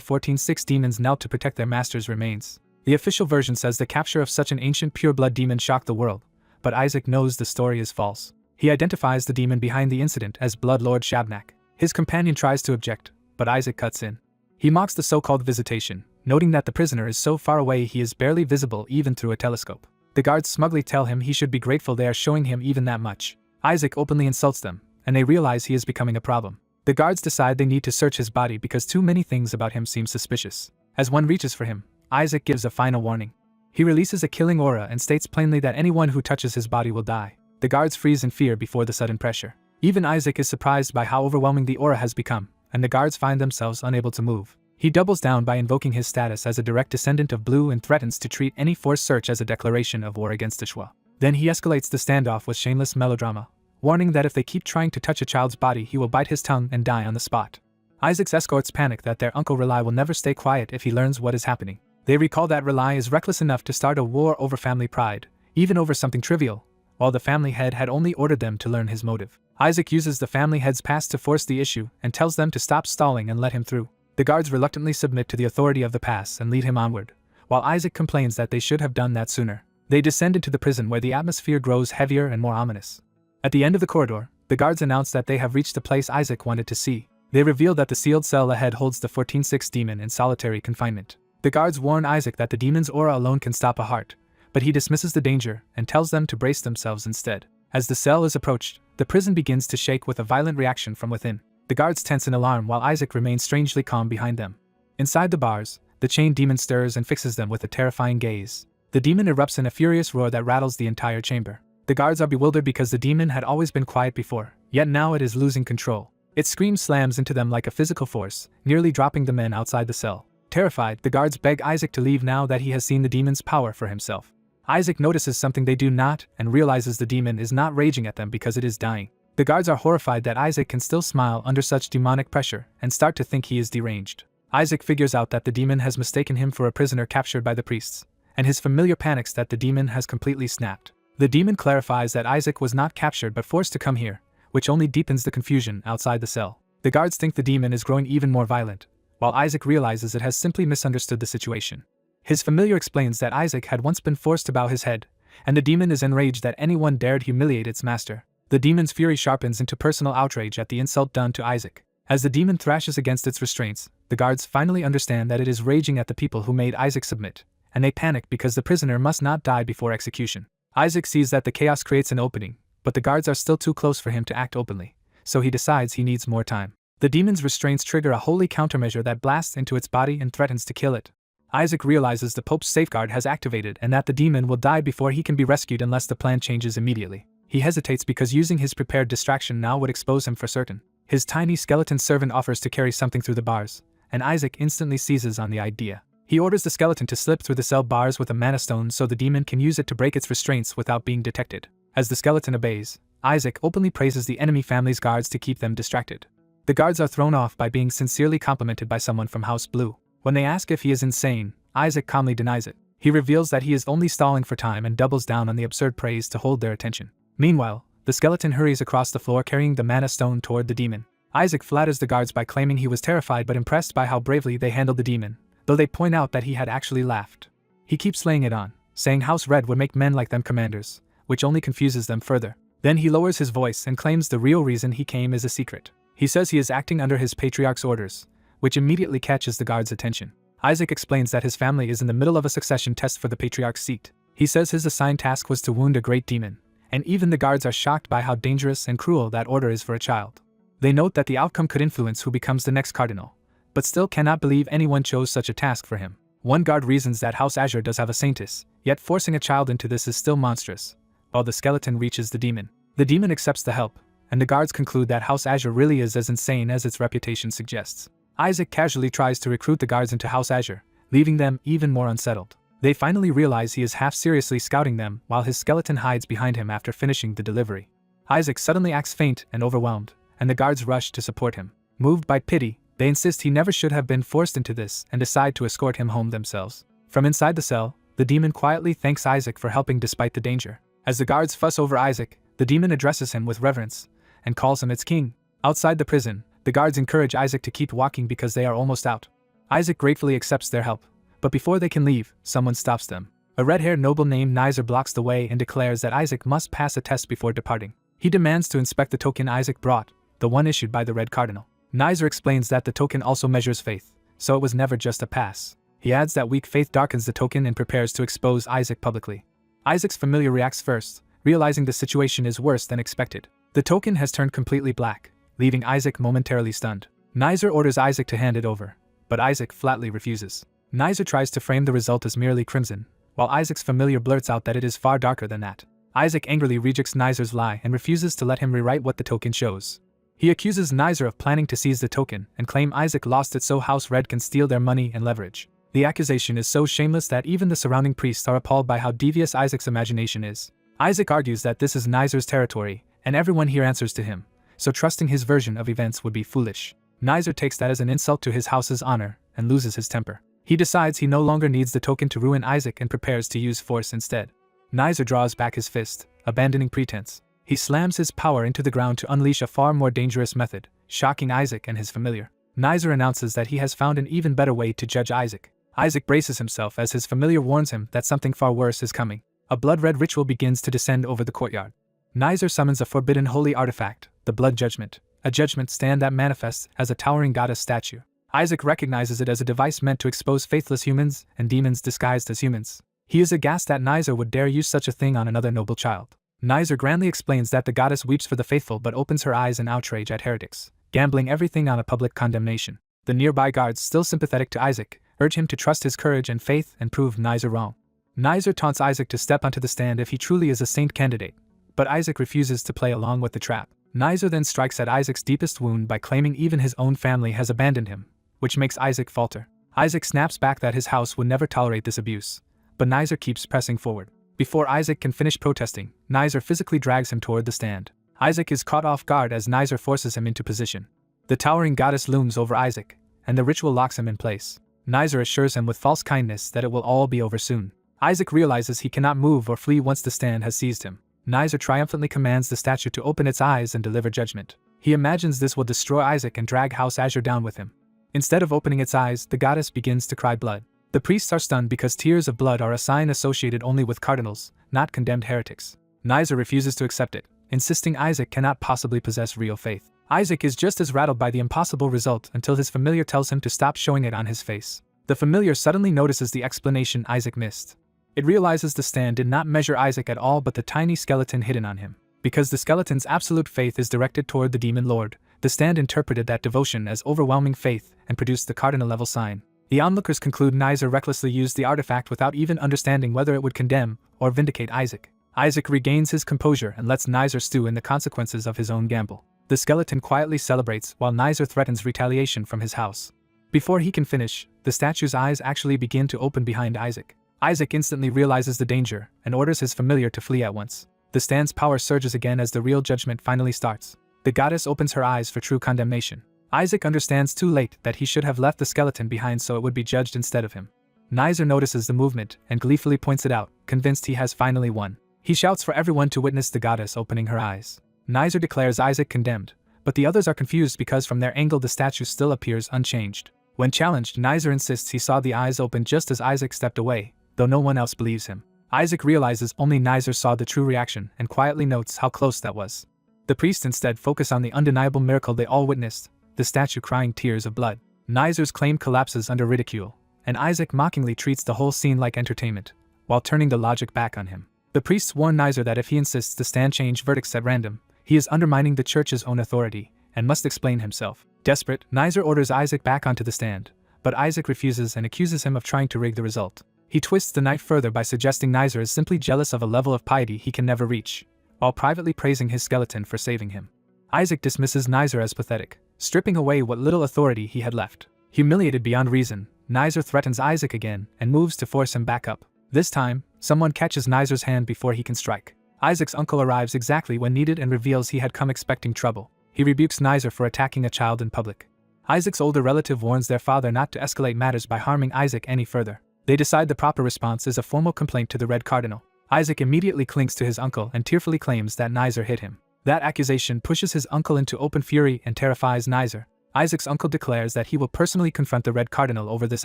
14-6 demons knelt to protect their master's remains. The official version says the capture of such an ancient pure-blood demon shocked the world, but Isaac knows the story is false. He identifies the demon behind the incident as Blood Lord Shabnak. His companion tries to object, but Isaac cuts in. He mocks the so-called visitation, noting that the prisoner is so far away he is barely visible even through a telescope. The guards smugly tell him he should be grateful they are showing him even that much. Isaac openly insults them, and they realize he is becoming a problem. The guards decide they need to search his body because too many things about him seem suspicious. As one reaches for him, Isaac gives a final warning. He releases a killing aura and states plainly that anyone who touches his body will die. The guards freeze in fear before the sudden pressure. Even Isaac is surprised by how overwhelming the aura has become, and the guards find themselves unable to move. He doubles down by invoking his status as a direct descendant of Blue and threatens to treat any forced search as a declaration of war against Ashwa. Then he escalates the standoff with shameless melodrama, warning that if they keep trying to touch a child's body he will bite his tongue and die on the spot. Isaac's escorts panic that their uncle Relai will never stay quiet if he learns what is happening. They recall that Relai is reckless enough to start a war over family pride, even over something trivial, while the family head had only ordered them to learn his motive. Isaac uses the family head's past to force the issue and tells them to stop stalling and let him through. The guards reluctantly submit to the authority of the pass and lead him onward, while Isaac complains that they should have done that sooner. They descend into the prison where the atmosphere grows heavier and more ominous. At the end of the corridor, the guards announce that they have reached the place Isaac wanted to see. They reveal that the sealed cell ahead holds the 14-6 demon in solitary confinement. The guards warn Isaac that the demon's aura alone can stop a heart, but he dismisses the danger and tells them to brace themselves instead. As the cell is approached, the prison begins to shake with a violent reaction from within. The guards tense in alarm while Isaac remains strangely calm behind them. Inside the bars, the chained demon stirs and fixes them with a terrifying gaze. The demon erupts in a furious roar that rattles the entire chamber. The guards are bewildered because the demon had always been quiet before, yet now it is losing control. Its scream slams into them like a physical force, nearly dropping the men outside the cell. Terrified, the guards beg Isaac to leave now that he has seen the demon's power for himself. Isaac notices something they do not and realizes the demon is not raging at them because it is dying. The guards are horrified that Isaac can still smile under such demonic pressure and start to think he is deranged. Isaac figures out that the demon has mistaken him for a prisoner captured by the priests, and his familiar panics that the demon has completely snapped. The demon clarifies that Isaac was not captured but forced to come here, which only deepens the confusion outside the cell. The guards think the demon is growing even more violent, while Isaac realizes it has simply misunderstood the situation. His familiar explains that Isaac had once been forced to bow his head, and the demon is enraged that anyone dared humiliate its master. The demon's fury sharpens into personal outrage at the insult done to Isaac. As the demon thrashes against its restraints, the guards finally understand that it is raging at the people who made Isaac submit, and they panic because the prisoner must not die before execution. Isaac sees that the chaos creates an opening, but the guards are still too close for him to act openly, so he decides he needs more time. The demon's restraints trigger a holy countermeasure that blasts into its body and threatens to kill it. Isaac realizes the Pope's safeguard has activated and that the demon will die before he can be rescued unless the plan changes immediately. He hesitates because using his prepared distraction now would expose him for certain. His tiny skeleton servant offers to carry something through the bars, and Isaac instantly seizes on the idea. He orders the skeleton to slip through the cell bars with a mana stone so the demon can use it to break its restraints without being detected. As the skeleton obeys, Isaac openly praises the enemy family's guards to keep them distracted. The guards are thrown off by being sincerely complimented by someone from House Blue. When they ask if he is insane, Isaac calmly denies it. He reveals that he is only stalling for time and doubles down on the absurd praise to hold their attention. Meanwhile, the skeleton hurries across the floor carrying the mana stone toward the demon. Isaac flatters the guards by claiming he was terrified but impressed by how bravely they handled the demon, though they point out that he had actually laughed. He keeps laying it on, saying House Red would make men like them commanders, which only confuses them further. Then he lowers his voice and claims the real reason he came is a secret. He says he is acting under his patriarch's orders, which immediately catches the guards' attention. Isaac explains that his family is in the middle of a succession test for the patriarch's seat. He says his assigned task was to wound a great demon, and even the guards are shocked by how dangerous and cruel that order is for a child. They note that the outcome could influence who becomes the next cardinal, but still cannot believe anyone chose such a task for him. One guard reasons that House Azure does have a saintess, yet forcing a child into this is still monstrous. While the skeleton reaches the demon accepts the help, and the guards conclude that House Azure really is as insane as its reputation suggests. Isaac casually tries to recruit the guards into House Azure, leaving them even more unsettled. They finally realize he is half-seriously scouting them while his skeleton hides behind him after finishing the delivery. Isaac suddenly acts faint and overwhelmed, and the guards rush to support him. Moved by pity, they insist he never should have been forced into this and decide to escort him home themselves. From inside the cell, the demon quietly thanks Isaac for helping despite the danger. As the guards fuss over Isaac, the demon addresses him with reverence and calls him its king. Outside the prison, the guards encourage Isaac to keep walking because they are almost out. Isaac gratefully accepts their help, but before they can leave, someone stops them. A red-haired noble named Nizer blocks the way and declares that Isaac must pass a test before departing. He demands to inspect the token Isaac brought, the one issued by the Red Cardinal. Nizer explains that the token also measures faith, so it was never just a pass. He adds that weak faith darkens the token and prepares to expose Isaac publicly. Isaac's familiar reacts first, realizing the situation is worse than expected. The token has turned completely black, leaving Isaac momentarily stunned. Nizer orders Isaac to hand it over, but Isaac flatly refuses. Nizer tries to frame the result as merely crimson, while Isaac's familiar blurts out that it is far darker than that. Isaac angrily rejects Nizer's lie and refuses to let him rewrite what the token shows. He accuses Nizer of planning to seize the token and claim Isaac lost it so House Red can steal their money and leverage. The accusation is so shameless that even the surrounding priests are appalled by how devious Isaac's imagination is. Isaac argues that this is Nizer's territory, and everyone here answers to him, so trusting his version of events would be foolish. Nizer takes that as an insult to his house's honor and loses his temper. He decides he no longer needs the token to ruin Isaac and prepares to use force instead. Nizer draws back his fist, abandoning pretense. He slams his power into the ground to unleash a far more dangerous method, shocking Isaac and his familiar. Nizer announces that he has found an even better way to judge Isaac. Isaac braces himself as his familiar warns him that something far worse is coming. A blood-red ritual begins to descend over the courtyard. Nizer summons a forbidden holy artifact, the Blood Judgment, a judgment stand that manifests as a towering goddess statue. Isaac recognizes it as a device meant to expose faithless humans and demons disguised as humans. He is aghast that Nizer would dare use such a thing on another noble child. Nizer grandly explains that the goddess weeps for the faithful but opens her eyes in outrage at heretics, gambling everything on a public condemnation. The nearby guards, still sympathetic to Isaac, urge him to trust his courage and faith and prove Nizer wrong. Nizer taunts Isaac to step onto the stand if he truly is a saint candidate, but Isaac refuses to play along with the trap. Nizer then strikes at Isaac's deepest wound by claiming even his own family has abandoned him, which makes Isaac falter. Isaac snaps back that his house would never tolerate this abuse, but Nizer keeps pressing forward. Before Isaac can finish protesting, Nizer physically drags him toward the stand. Isaac is caught off guard as Nizer forces him into position. The towering goddess looms over Isaac, and the ritual locks him in place. Nizer assures him with false kindness that it will all be over soon. Isaac realizes he cannot move or flee once the stand has seized him. Nizer triumphantly commands the statue to open its eyes and deliver judgment. He imagines this will destroy Isaac and drag House Azure down with him. Instead of opening its eyes, the goddess begins to cry blood. The priests are stunned because tears of blood are a sign associated only with cardinals, not condemned heretics. Dronzer refuses to accept it, insisting Isaac cannot possibly possess real faith. Isaac is just as rattled by the impossible result until his familiar tells him to stop showing it on his face. The familiar suddenly notices the explanation Isaac missed. It realizes the stand did not measure Isaac at all but the tiny skeleton hidden on him. Because the skeleton's absolute faith is directed toward the demon lord, the stand interpreted that devotion as overwhelming faith and produced the cardinal level sign. The onlookers conclude Dronzer recklessly used the artifact without even understanding whether it would condemn or vindicate Isaac. Isaac regains his composure and lets Dronzer stew in the consequences of his own gamble. The skeleton quietly celebrates while Dronzer threatens retaliation from his house. Before he can finish, the statue's eyes actually begin to open behind Isaac. Isaac instantly realizes the danger and orders his familiar to flee at once. The stand's power surges again as the real judgment finally starts. The goddess opens her eyes for true condemnation. Isaac understands too late that he should have left the skeleton behind so it would be judged instead of him. Dronzer notices the movement and gleefully points it out, convinced he has finally won. He shouts for everyone to witness the goddess opening her eyes. Dronzer declares Isaac condemned, but the others are confused because from their angle the statue still appears unchanged. When challenged, Dronzer insists he saw the eyes open just as Isaac stepped away, though no one else believes him. Isaac realizes only Dronzer saw the true reaction and quietly notes how close that was. The priests instead focus on the undeniable miracle they all witnessed, the statue crying tears of blood. Dronzer's claim collapses under ridicule, and Isaac mockingly treats the whole scene like entertainment, while turning the logic back on him. The priests warn Dronzer that if he insists the stand change verdicts at random, he is undermining the church's own authority, and must explain himself. Desperate, Dronzer orders Isaac back onto the stand, but Isaac refuses and accuses him of trying to rig the result. He twists the knife further by suggesting Dronzer is simply jealous of a level of piety he can never reach, while privately praising his skeleton for saving him. Isaac dismisses Dronzer as pathetic, stripping away what little authority he had left. Humiliated beyond reason, Dronzer threatens Isaac again and moves to force him back up. This time, someone catches Dronzer's hand before he can strike. Isaac's uncle arrives exactly when needed and reveals he had come expecting trouble. He rebukes Dronzer for attacking a child in public. Isaac's older relative warns their father not to escalate matters by harming Isaac any further. They decide the proper response is a formal complaint to the Red Cardinal. Isaac immediately clings to his uncle and tearfully claims that Dronzer hit him. That accusation pushes his uncle into open fury and terrifies Dronzer. Isaac's uncle declares that he will personally confront the Red Cardinal over this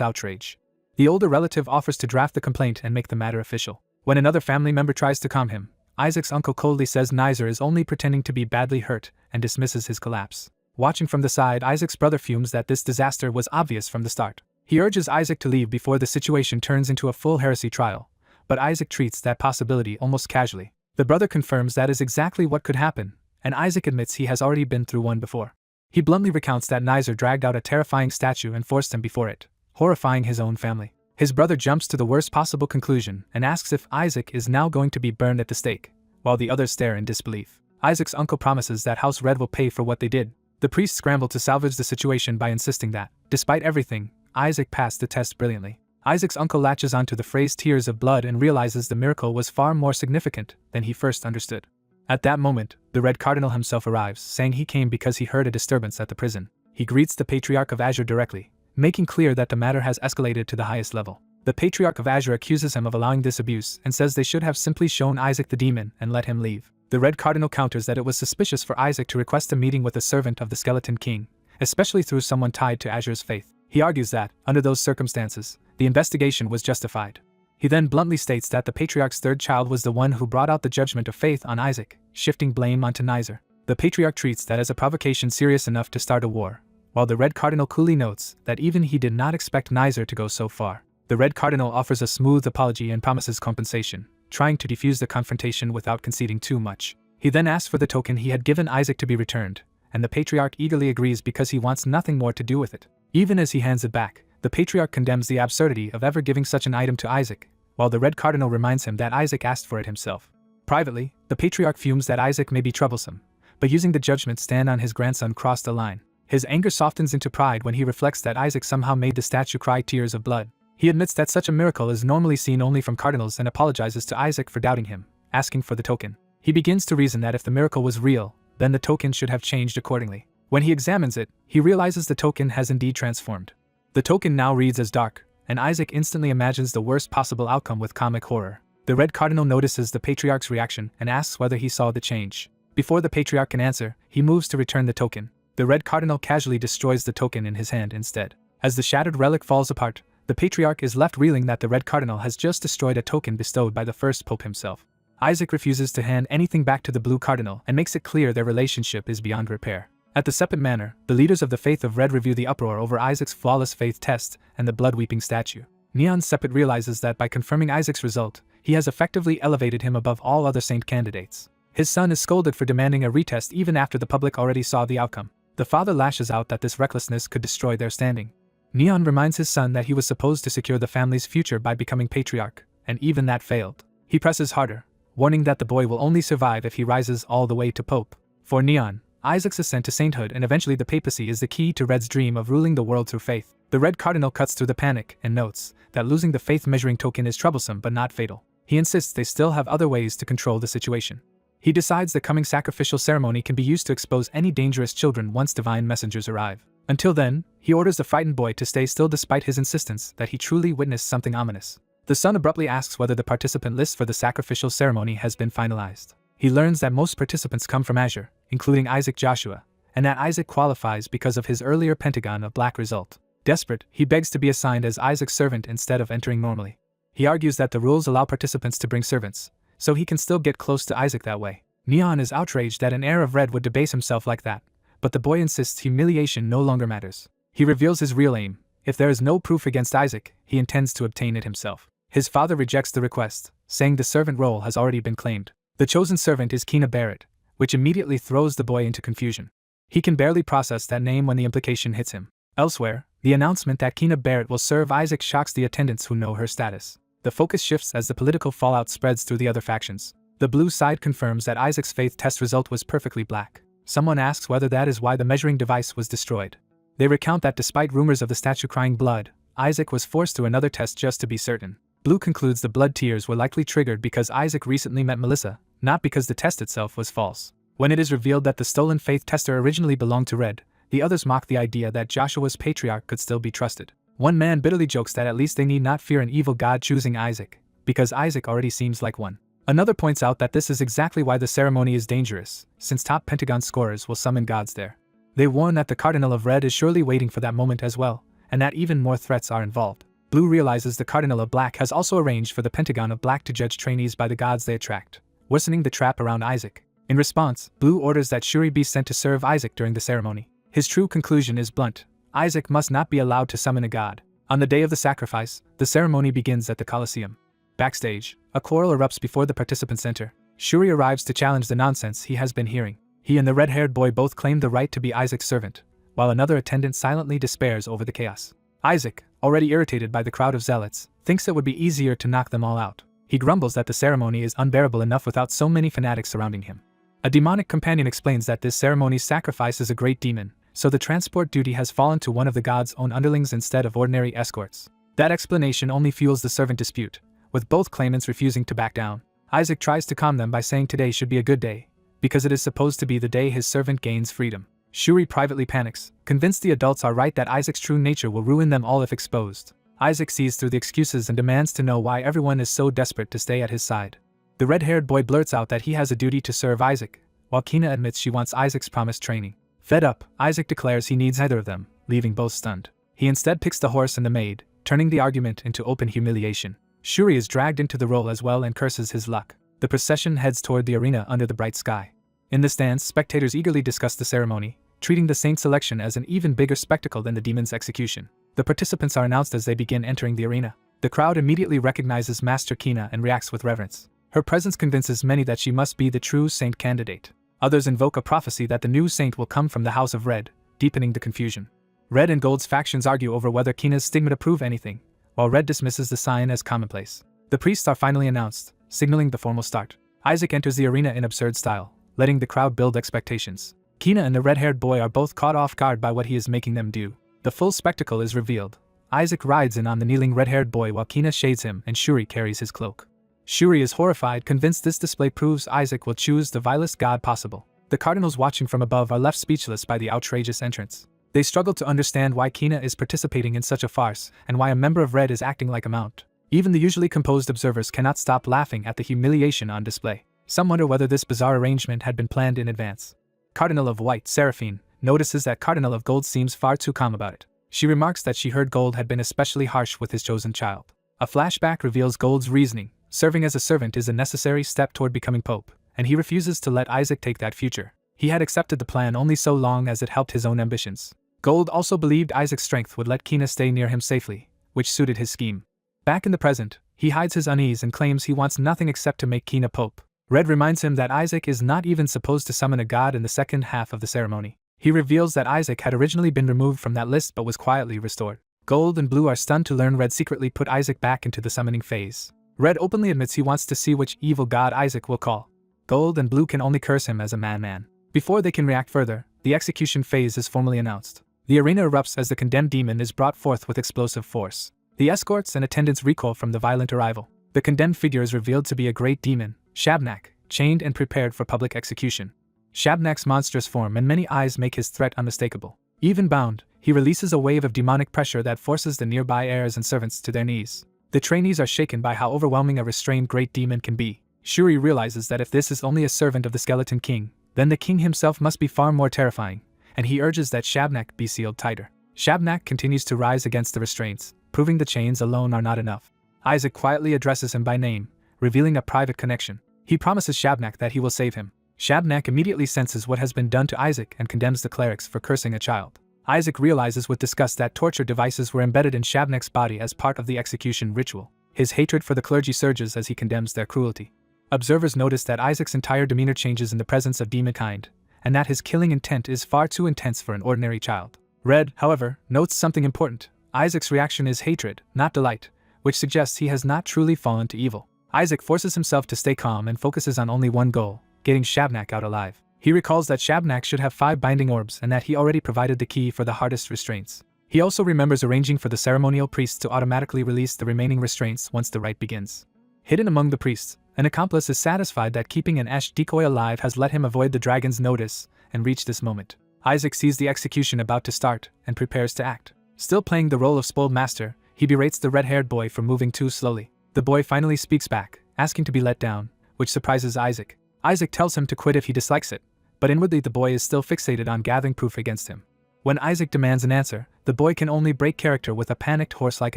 outrage. The older relative offers to draft the complaint and make the matter official. When another family member tries to calm him, Isaac's uncle coldly says Dronzer is only pretending to be badly hurt and dismisses his collapse. Watching from the side, Isaac's brother fumes that this disaster was obvious from the start. He urges Isaac to leave before the situation turns into a full heresy trial, but Isaac treats that possibility almost casually. The brother confirms that is exactly what could happen, and Isaac admits he has already been through one before. He bluntly recounts that Dronzer dragged out a terrifying statue and forced him before it, horrifying his own family. His brother jumps to the worst possible conclusion and asks if Isaac is now going to be burned at the stake, while the others stare in disbelief. Isaac's uncle promises that House Red will pay for what they did. The priests scramble to salvage the situation by insisting that, despite everything, Isaac passed the test brilliantly. Isaac's uncle latches onto the phrase tears of blood and realizes the miracle was far more significant than he first understood. At that moment, the Red Cardinal himself arrives, saying he came because he heard a disturbance at the prison. He greets the Patriarch of Azure directly, making clear that the matter has escalated to the highest level. The Patriarch of Azure accuses him of allowing this abuse and says they should have simply shown Isaac the demon and let him leave. The Red Cardinal counters that it was suspicious for Isaac to request a meeting with a servant of the Skeleton King, especially through someone tied to Azure's faith. He argues that, under those circumstances, the investigation was justified. He then bluntly states that the Patriarch's third child was the one who brought out the judgment of faith on Isaac, shifting blame onto Dronzer. The Patriarch treats that as a provocation serious enough to start a war, while the Red Cardinal coolly notes that even he did not expect Dronzer to go so far. The Red Cardinal offers a smooth apology and promises compensation, trying to defuse the confrontation without conceding too much. He then asks for the token he had given Isaac to be returned, and the Patriarch eagerly agrees because he wants nothing more to do with it. Even as he hands it back, the Patriarch condemns the absurdity of ever giving such an item to Isaac, while the Red Cardinal reminds him that Isaac asked for it himself. Privately, the Patriarch fumes that Isaac may be troublesome, but using the judgment stand on his grandson crossed a line. His anger softens into pride when he reflects that Isaac somehow made the statue cry tears of blood. He admits that such a miracle is normally seen only from cardinals and apologizes to Isaac for doubting him, asking for the token. He begins to reason that if the miracle was real, then the token should have changed accordingly. When he examines it, he realizes the token has indeed transformed. The token now reads as dark, and Isaac instantly imagines the worst possible outcome with comic horror. The Red Cardinal notices the Patriarch's reaction and asks whether he saw the change. Before the Patriarch can answer, he moves to return the token. The Red Cardinal casually destroys the token in his hand instead. As the shattered relic falls apart, The patriarch is left reeling that the Red Cardinal has just destroyed a token bestowed by the first Pope himself. Isaac refuses to hand anything back to the Blue Cardinal and makes it clear their relationship is beyond repair. At the Sepet Manor, the leaders of the Faith of Red review the uproar over Isaac's flawless faith test and the blood-weeping statue. Neon Sepet realizes that by confirming Isaac's result, he has effectively elevated him above all other saint candidates. His son is scolded for demanding a retest even after the public already saw the outcome. The father lashes out that this recklessness could destroy their standing. Neon reminds his son that he was supposed to secure the family's future by becoming patriarch, and even that failed. He presses harder, warning that the boy will only survive if he rises all the way to Pope. For Neon, Isaac's ascent to sainthood and eventually the papacy is the key to Red's dream of ruling the world through faith. The Red Cardinal cuts through the panic and notes that losing the faith measuring token is troublesome but not fatal. He insists they still have other ways to control the situation. He decides the coming sacrificial ceremony can be used to expose any dangerous children once divine messengers arrive. Until then, he orders the frightened boy to stay still despite his insistence that he truly witnessed something ominous. The son abruptly asks whether the participant list for the sacrificial ceremony has been finalized. He learns that most participants come from Azure, including Isaac Joshua, and that Isaac qualifies because of his earlier Pentagon of Black result. Desperate, he begs to be assigned as Isaac's servant instead of entering normally. He argues that the rules allow participants to bring servants, so he can still get close to Isaac that way. Neon is outraged that an heir of Red would debase himself like that, but the boy insists humiliation no longer matters. He reveals his real aim. If there is no proof against Isaac, he intends to obtain it himself. His father rejects the request, saying the servant role has already been claimed. The chosen servant is Kina Barrett, which immediately throws the boy into confusion. He can barely process that name when the implication hits him. Elsewhere, the announcement that Kina Barrett will serve Isaac shocks the attendants who know her status. The focus shifts as the political fallout spreads through the other factions. The blue side confirms that Isaac's faith test result was perfectly black. Someone asks whether that is why the measuring device was destroyed. They recount that despite rumors of the statue crying blood, Isaac was forced through another test just to be certain. Blue concludes the blood tears were likely triggered because Isaac recently met Melissa, not because the test itself was false. When it is revealed that the stolen faith tester originally belonged to Red, the others mock the idea that Joshua's patriarch could still be trusted. One man bitterly jokes that at least they need not fear an evil god choosing Isaac, because Isaac already seems like one. Another points out that this is exactly why the ceremony is dangerous, since top Pentagon scorers will summon gods there. They warn that the Cardinal of Red is surely waiting for that moment as well, and that even more threats are involved. Blue realizes the Cardinal of Black has also arranged for the Pentagon of Black to judge trainees by the gods they attract, worsening the trap around Isaac. In response, Blue orders that Shuri be sent to serve Isaac during the ceremony. His true conclusion is blunt: Isaac must not be allowed to summon a god. On the day of the sacrifice, the ceremony begins at the Colosseum. Backstage, a quarrel erupts before the participants enter. Shuri arrives to challenge the nonsense he has been hearing. He and the red-haired boy both claim the right to be Isaac's servant, while another attendant silently despairs over the chaos. Isaac, already irritated by the crowd of zealots, thinks it would be easier to knock them all out. He grumbles that the ceremony is unbearable enough without so many fanatics surrounding him. A demonic companion explains that this ceremony's sacrifice is a great demon, so the transport duty has fallen to one of the god's own underlings instead of ordinary escorts. That explanation only fuels the servant dispute, with both claimants refusing to back down. Isaac tries to calm them by saying today should be a good day, because it is supposed to be the day his servant gains freedom. Shuri privately panics, convinced the adults are right that Isaac's true nature will ruin them all if exposed. Isaac sees through the excuses and demands to know why everyone is so desperate to stay at his side. The red-haired boy blurts out that he has a duty to serve Isaac, while Kina admits she wants Isaac's promised training. Fed up, Isaac declares he needs neither of them, leaving both stunned. He instead picks the horse and the maid, turning the argument into open humiliation. Shuri is dragged into the role as well and curses his luck. The procession heads toward the arena under the bright sky. In the stands, spectators eagerly discuss the ceremony, treating the saint's selection as an even bigger spectacle than the demon's execution. The participants are announced as they begin entering the arena. The crowd immediately recognizes Master Kina and reacts with reverence. Her presence convinces many that she must be the true saint candidate. Others invoke a prophecy that the new saint will come from the House of Red, deepening the confusion. Red and Gold's factions argue over whether Kina's stigmata prove anything, while Red dismisses the sign as commonplace. The priests are finally announced, signaling the formal start. Isaac enters the arena in absurd style, letting the crowd build expectations. Kina and the red-haired boy are both caught off guard by what he is making them do. The full spectacle is revealed. Isaac rides in on the kneeling red-haired boy while Kina shades him and Shuri carries his cloak. Shuri is horrified, convinced this display proves Isaac will choose the vilest god possible. The cardinals watching from above are left speechless by the outrageous entrance. They struggle to understand why Kina is participating in such a farce and why a member of Red is acting like a mount. Even the usually composed observers cannot stop laughing at the humiliation on display. Some wonder whether this bizarre arrangement had been planned in advance. Cardinal of White, Seraphine, notices that Cardinal of Gold seems far too calm about it. She remarks that she heard Gold had been especially harsh with his chosen child. A flashback reveals Gold's reasoning. Serving as a servant is a necessary step toward becoming pope, and he refuses to let Isaac take that future. He had accepted the plan only so long as it helped his own ambitions. Gold also believed Isaac's strength would let Kina stay near him safely, which suited his scheme. Back in the present, he hides his unease and claims he wants nothing except to make Kina pope. Red reminds him that Isaac is not even supposed to summon a god in the second half of the ceremony. He reveals that Isaac had originally been removed from that list but was quietly restored. Gold and Blue are stunned to learn Red secretly put Isaac back into the summoning phase. Red openly admits he wants to see which evil god Isaac will call. Gold and Blue can only curse him as a man. Before they can react further, the execution phase is formally announced. The arena erupts as the condemned demon is brought forth with explosive force. The escorts and attendants recoil from the violent arrival. The condemned figure is revealed to be a great demon, Shabnak, chained and prepared for public execution. Shabnak's monstrous form and many eyes make his threat unmistakable. Even bound, he releases a wave of demonic pressure that forces the nearby heirs and servants to their knees. The trainees are shaken by how overwhelming a restrained great demon can be. Shuri realizes that if this is only a servant of the Skeleton King, then the king himself must be far more terrifying, and he urges that Shabnak be sealed tighter. Shabnak continues to rise against the restraints, proving the chains alone are not enough. Isaac quietly addresses him by name, revealing a private connection. He promises Shabnak that he will save him. Shabnak immediately senses what has been done to Isaac and condemns the clerics for cursing a child. Isaac realizes with disgust that torture devices were embedded in Shabnak's body as part of the execution ritual. His hatred for the clergy surges as he condemns their cruelty. Observers notice that Isaac's entire demeanor changes in the presence of demonkind, and that his killing intent is far too intense for an ordinary child. Red, however, notes something important. Isaac's reaction is hatred, not delight, which suggests he has not truly fallen to evil. Isaac forces himself to stay calm and focuses on only one goal, getting Shabnak out alive. He recalls that Shabnak should have 5 binding orbs and that he already provided the key for the hardest restraints. He also remembers arranging for the ceremonial priests to automatically release the remaining restraints once the rite begins. Hidden among the priests, an accomplice is satisfied that keeping an Ash decoy alive has let him avoid the dragon's notice and reach this moment. Isaac sees the execution about to start and prepares to act. Still playing the role of spoiled master, he berates the red-haired boy for moving too slowly. The boy finally speaks back, asking to be let down, which surprises Isaac. Isaac tells him to quit if he dislikes it, but inwardly the boy is still fixated on gathering proof against him. When Isaac demands an answer, the boy can only break character with a panicked horse-like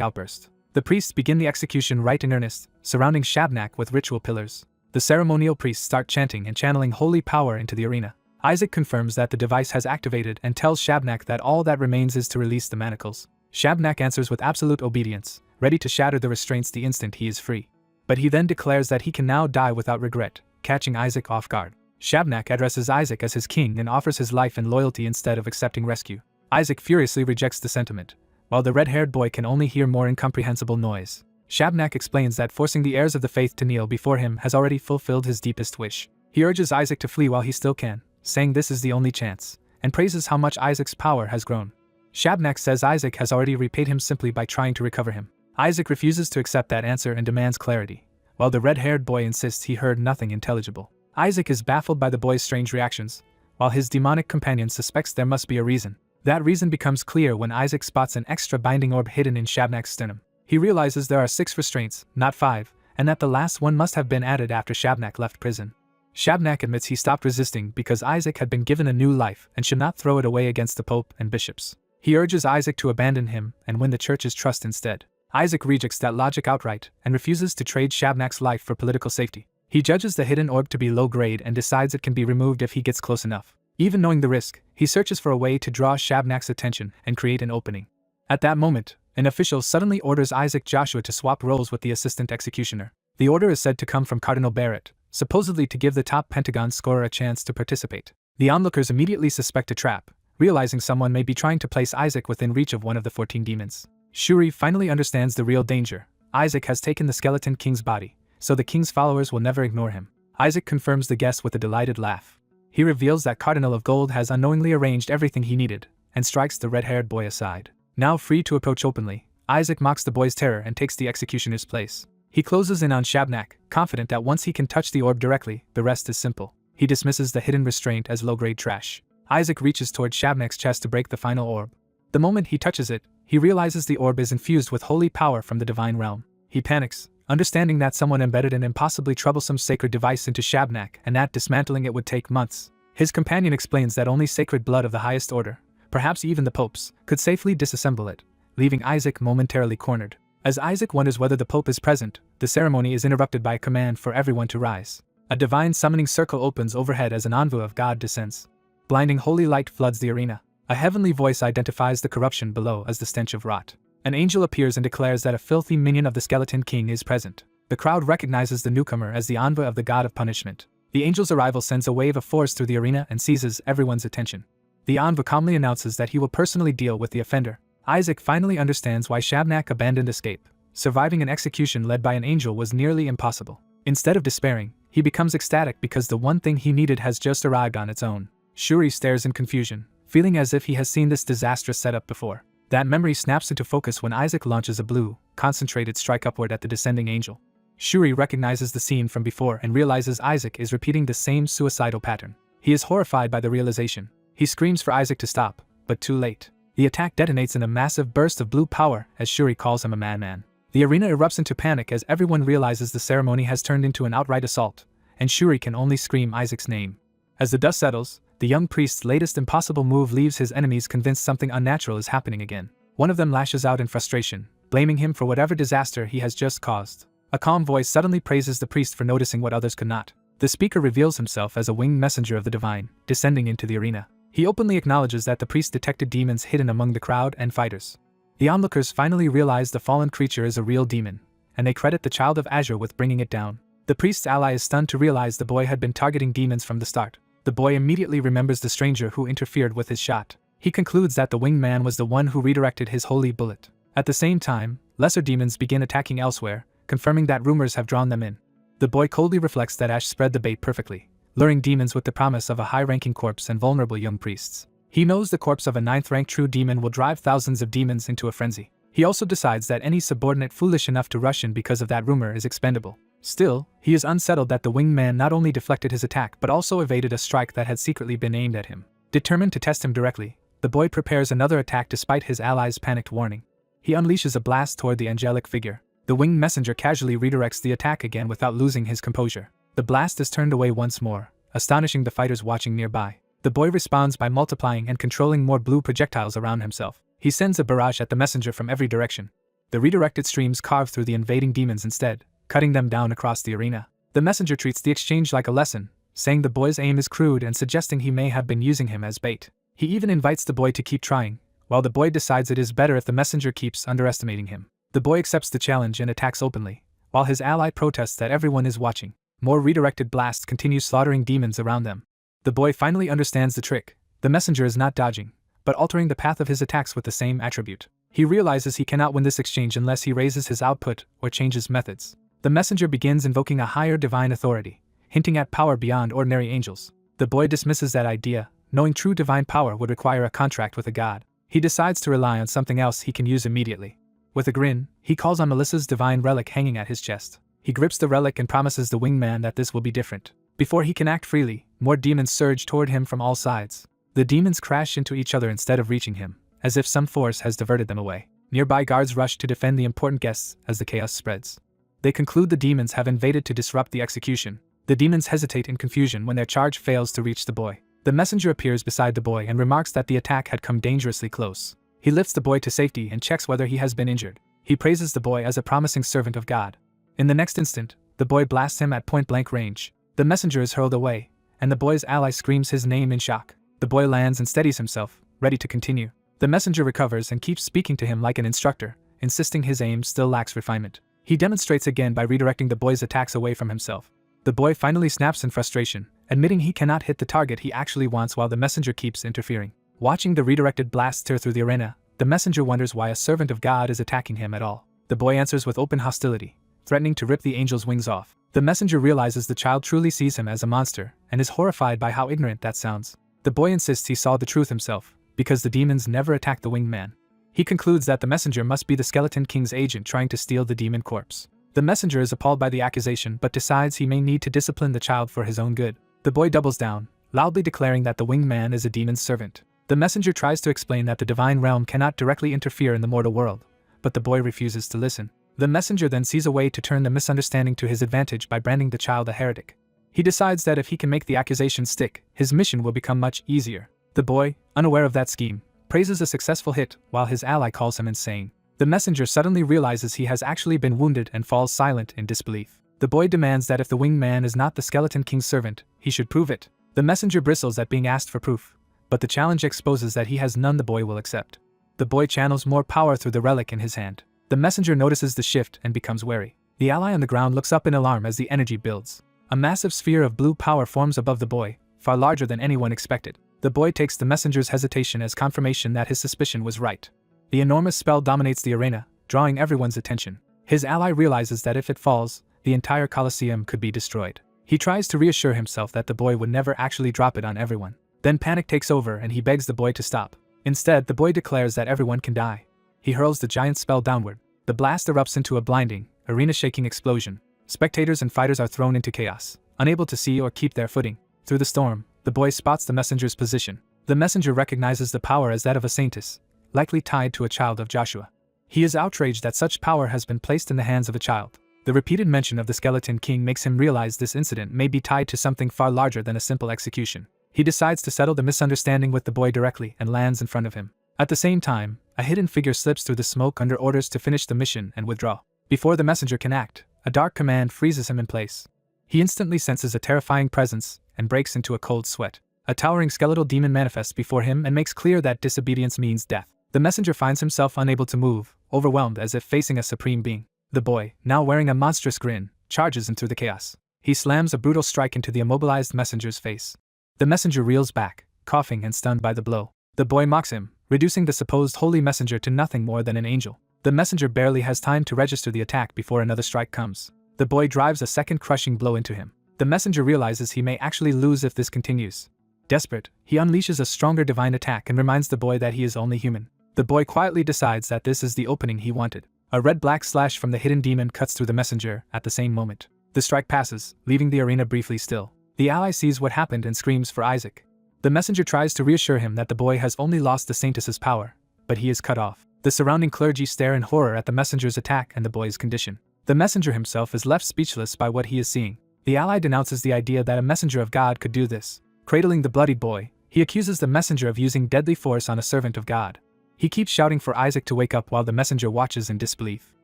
outburst. The priests begin the execution right in earnest, surrounding Shabnak with ritual pillars. The ceremonial priests start chanting and channeling holy power into the arena. Isaac confirms that the device has activated and tells Shabnak that all that remains is to release the manacles. Shabnak answers with absolute obedience, ready to shatter the restraints the instant he is free. But he then declares that he can now die without regret, catching Isaac off guard. Shabnak addresses Isaac as his king and offers his life and loyalty instead of accepting rescue. Isaac furiously rejects the sentiment, while the red-haired boy can only hear more incomprehensible noise. Shabnak explains that forcing the heirs of the faith to kneel before him has already fulfilled his deepest wish. He urges Isaac to flee while he still can, saying this is the only chance, and praises how much Isaac's power has grown. Shabnak says Isaac has already repaid him simply by trying to recover him. Isaac refuses to accept that answer and demands clarity, while the red-haired boy insists he heard nothing intelligible. Isaac is baffled by the boy's strange reactions, while his demonic companion suspects there must be a reason. That reason becomes clear when Isaac spots an extra binding orb hidden in Shabnak's sternum. He realizes there are 6 restraints, not 5, and that the last one must have been added after Shabnak left prison. Shabnak admits he stopped resisting because Isaac had been given a new life and should not throw it away against the Pope and bishops. He urges Isaac to abandon him and win the church's trust instead. Isaac rejects that logic outright and refuses to trade Shabnak's life for political safety. He judges the hidden orb to be low grade and decides it can be removed if he gets close enough. Even knowing the risk, he searches for a way to draw Shabnak's attention and create an opening. At that moment, an official suddenly orders Isaac Joshua to swap roles with the assistant executioner. The order is said to come from Cardinal Barrett, supposedly to give the top Pentagon scorer a chance to participate. The onlookers immediately suspect a trap, realizing someone may be trying to place Isaac within reach of one of the 14 demons. Shuri finally understands the real danger. Isaac has taken the Skeleton King's body, so the king's followers will never ignore him. Isaac confirms the guess with a delighted laugh. He reveals that Cardinal of Gold has unknowingly arranged everything he needed, and strikes the red-haired boy aside. Now free to approach openly, Isaac mocks the boy's terror and takes the executioner's place. He closes in on Shabnak, confident that once he can touch the orb directly, the rest is simple. He dismisses the hidden restraint as low-grade trash. Isaac reaches toward Shabnak's chest to break the final orb. The moment he touches it, he realizes the orb is infused with holy power from the divine realm. He panics, understanding that someone embedded an impossibly troublesome sacred device into Shabnak and that dismantling it would take months. His companion explains that only sacred blood of the highest order, perhaps even the popes, could safely disassemble it, leaving Isaac momentarily cornered. As Isaac wonders whether the pope is present, the ceremony is interrupted by a command for everyone to rise. A divine summoning circle opens overhead as an envoy of God descends. Blinding holy light floods the arena. A heavenly voice identifies the corruption below as the stench of rot. An angel appears and declares that a filthy minion of the Skeleton King is present. The crowd recognizes the newcomer as the envoy of the god of punishment. The angel's arrival sends a wave of force through the arena and seizes everyone's attention. The envoy calmly announces that he will personally deal with the offender. Isaac finally understands why Shabnak abandoned escape. Surviving an execution led by an angel was nearly impossible. Instead of despairing, he becomes ecstatic because the one thing he needed has just arrived on its own. Shuri stares in confusion, feeling as if he has seen this disastrous setup before. That memory snaps into focus when Isaac launches a blue, concentrated strike upward at the descending angel. Shuri recognizes the scene from before and realizes Isaac is repeating the same suicidal pattern. He is horrified by the realization. He screams for Isaac to stop, but too late. The attack detonates in a massive burst of blue power as Shuri calls him a madman. The arena erupts into panic as everyone realizes the ceremony has turned into an outright assault, and Shuri can only scream Isaac's name. As the dust settles, the young priest's latest impossible move leaves his enemies convinced something unnatural is happening again. One of them lashes out in frustration, blaming him for whatever disaster he has just caused. A calm voice suddenly praises the priest for noticing what others could not. The speaker reveals himself as a winged messenger of the divine, descending into the arena. He openly acknowledges that the priest detected demons hidden among the crowd and fighters. The onlookers finally realize the fallen creature is a real demon, and they credit the child of Azure with bringing it down. The priest's ally is stunned to realize the boy had been targeting demons from the start. The boy immediately remembers the stranger who interfered with his shot. He concludes that the winged man was the one who redirected his holy bullet. At the same time, lesser demons begin attacking elsewhere, confirming that rumors have drawn them in. The boy coldly reflects that Ash spread the bait perfectly, luring demons with the promise of a high-ranking corpse and vulnerable young priests. He knows the corpse of a 9th-rank true demon will drive thousands of demons into a frenzy. He also decides that any subordinate foolish enough to rush in because of that rumor is expendable. Still, he is unsettled that the winged man not only deflected his attack but also evaded a strike that had secretly been aimed at him. Determined to test him directly, the boy prepares another attack despite his allies' panicked warning. He unleashes a blast toward the angelic figure. The winged messenger casually redirects the attack again without losing his composure. The blast is turned away once more, astonishing the fighters watching nearby. The boy responds by multiplying and controlling more blue projectiles around himself. He sends a barrage at the messenger from every direction. The redirected streams carve through the invading demons instead, cutting them down across the arena. The messenger treats the exchange like a lesson, saying the boy's aim is crude and suggesting he may have been using him as bait. He even invites the boy to keep trying, while the boy decides it is better if the messenger keeps underestimating him. The boy accepts the challenge and attacks openly, while his ally protests that everyone is watching. More redirected blasts continue slaughtering demons around them. The boy finally understands the trick. The messenger is not dodging, but altering the path of his attacks with the same attribute. He realizes he cannot win this exchange unless he raises his output or changes methods. The messenger begins invoking a higher divine authority, hinting at power beyond ordinary angels. The boy dismisses that idea, knowing true divine power would require a contract with a god. He decides to rely on something else he can use immediately. With a grin, he calls on Melissa's divine relic hanging at his chest. He grips the relic and promises the winged man that this will be different. Before he can act freely, more demons surge toward him from all sides. The demons crash into each other instead of reaching him, as if some force has diverted them away. Nearby guards rush to defend the important guests as the chaos spreads. They conclude the demons have invaded to disrupt the execution. The demons hesitate in confusion when their charge fails to reach the boy. The messenger appears beside the boy and remarks that the attack had come dangerously close. He lifts the boy to safety and checks whether he has been injured. He praises the boy as a promising servant of God. In the next instant, the boy blasts him at point-blank range. The messenger is hurled away, and the boy's ally screams his name in shock. The boy lands and steadies himself, ready to continue. The messenger recovers and keeps speaking to him like an instructor, insisting his aim still lacks refinement. He demonstrates again by redirecting the boy's attacks away from himself. The boy finally snaps in frustration, admitting he cannot hit the target he actually wants while the messenger keeps interfering. Watching the redirected blasts tear through the arena, the messenger wonders why a servant of God is attacking him at all. The boy answers with open hostility, threatening to rip the angel's wings off. The messenger realizes the child truly sees him as a monster, and is horrified by how ignorant that sounds. The boy insists he saw the truth himself, because the demons never attacked the winged man. He concludes that the messenger must be the Skeleton King's agent trying to steal the demon corpse. The messenger is appalled by the accusation but decides he may need to discipline the child for his own good. The boy doubles down, loudly declaring that the winged man is a demon's servant. The messenger tries to explain that the divine realm cannot directly interfere in the mortal world, but the boy refuses to listen. The messenger then sees a way to turn the misunderstanding to his advantage by branding the child a heretic. He decides that if he can make the accusation stick, his mission will become much easier. The boy, unaware of that scheme, praises a successful hit while his ally calls him insane. The messenger suddenly realizes he has actually been wounded and falls silent in disbelief. The boy demands that if the winged man is not the Skeleton King's servant, he should prove it. The messenger bristles at being asked for proof, but the challenge exposes that he has none the boy will accept. The boy channels more power through the relic in his hand. The messenger notices the shift and becomes wary. The ally on the ground looks up in alarm as the energy builds. A massive sphere of blue power forms above the boy, far larger than anyone expected. The boy takes the messenger's hesitation as confirmation that his suspicion was right. The enormous spell dominates the arena, drawing everyone's attention. His ally realizes that if it falls, the entire Colosseum could be destroyed. He tries to reassure himself that the boy would never actually drop it on everyone. Then panic takes over and he begs the boy to stop. Instead, the boy declares that everyone can die. He hurls the giant spell downward. The blast erupts into a blinding, arena-shaking explosion. Spectators and fighters are thrown into chaos, unable to see or keep their footing. Through the storm, the boy spots the messenger's position. The messenger recognizes the power as that of a saintess, likely tied to a child of Joshua. He is outraged that such power has been placed in the hands of a child. The repeated mention of the Skeleton King makes him realize this incident may be tied to something far larger than a simple execution. He decides to settle the misunderstanding with the boy directly and lands in front of him. At the same time, a hidden figure slips through the smoke under orders to finish the mission and withdraw. Before the messenger can act, a dark command freezes him in place. He instantly senses a terrifying presence and breaks into a cold sweat. A towering skeletal demon manifests before him and makes clear that disobedience means death. The messenger finds himself unable to move, overwhelmed as if facing a supreme being. The boy, now wearing a monstrous grin, charges into the chaos. He slams a brutal strike into the immobilized messenger's face. The messenger reels back, coughing and stunned by the blow. The boy mocks him, reducing the supposed holy messenger to nothing more than an angel. The messenger barely has time to register the attack before another strike comes. The boy drives a second crushing blow into him. The messenger realizes he may actually lose if this continues. Desperate, he unleashes a stronger divine attack and reminds the boy that he is only human. The boy quietly decides that this is the opening he wanted. A red-black slash from the hidden demon cuts through the messenger at the same moment. The strike passes, leaving the arena briefly still. The ally sees what happened and screams for Isaac. The messenger tries to reassure him that the boy has only lost the saintess's power, but he is cut off. The surrounding clergy stare in horror at the messenger's attack and the boy's condition. The messenger himself is left speechless by what he is seeing. The ally denounces the idea that a messenger of God could do this. Cradling the bloodied boy, he accuses the messenger of using deadly force on a servant of God. He keeps shouting for Isaac to wake up while the messenger watches in disbelief.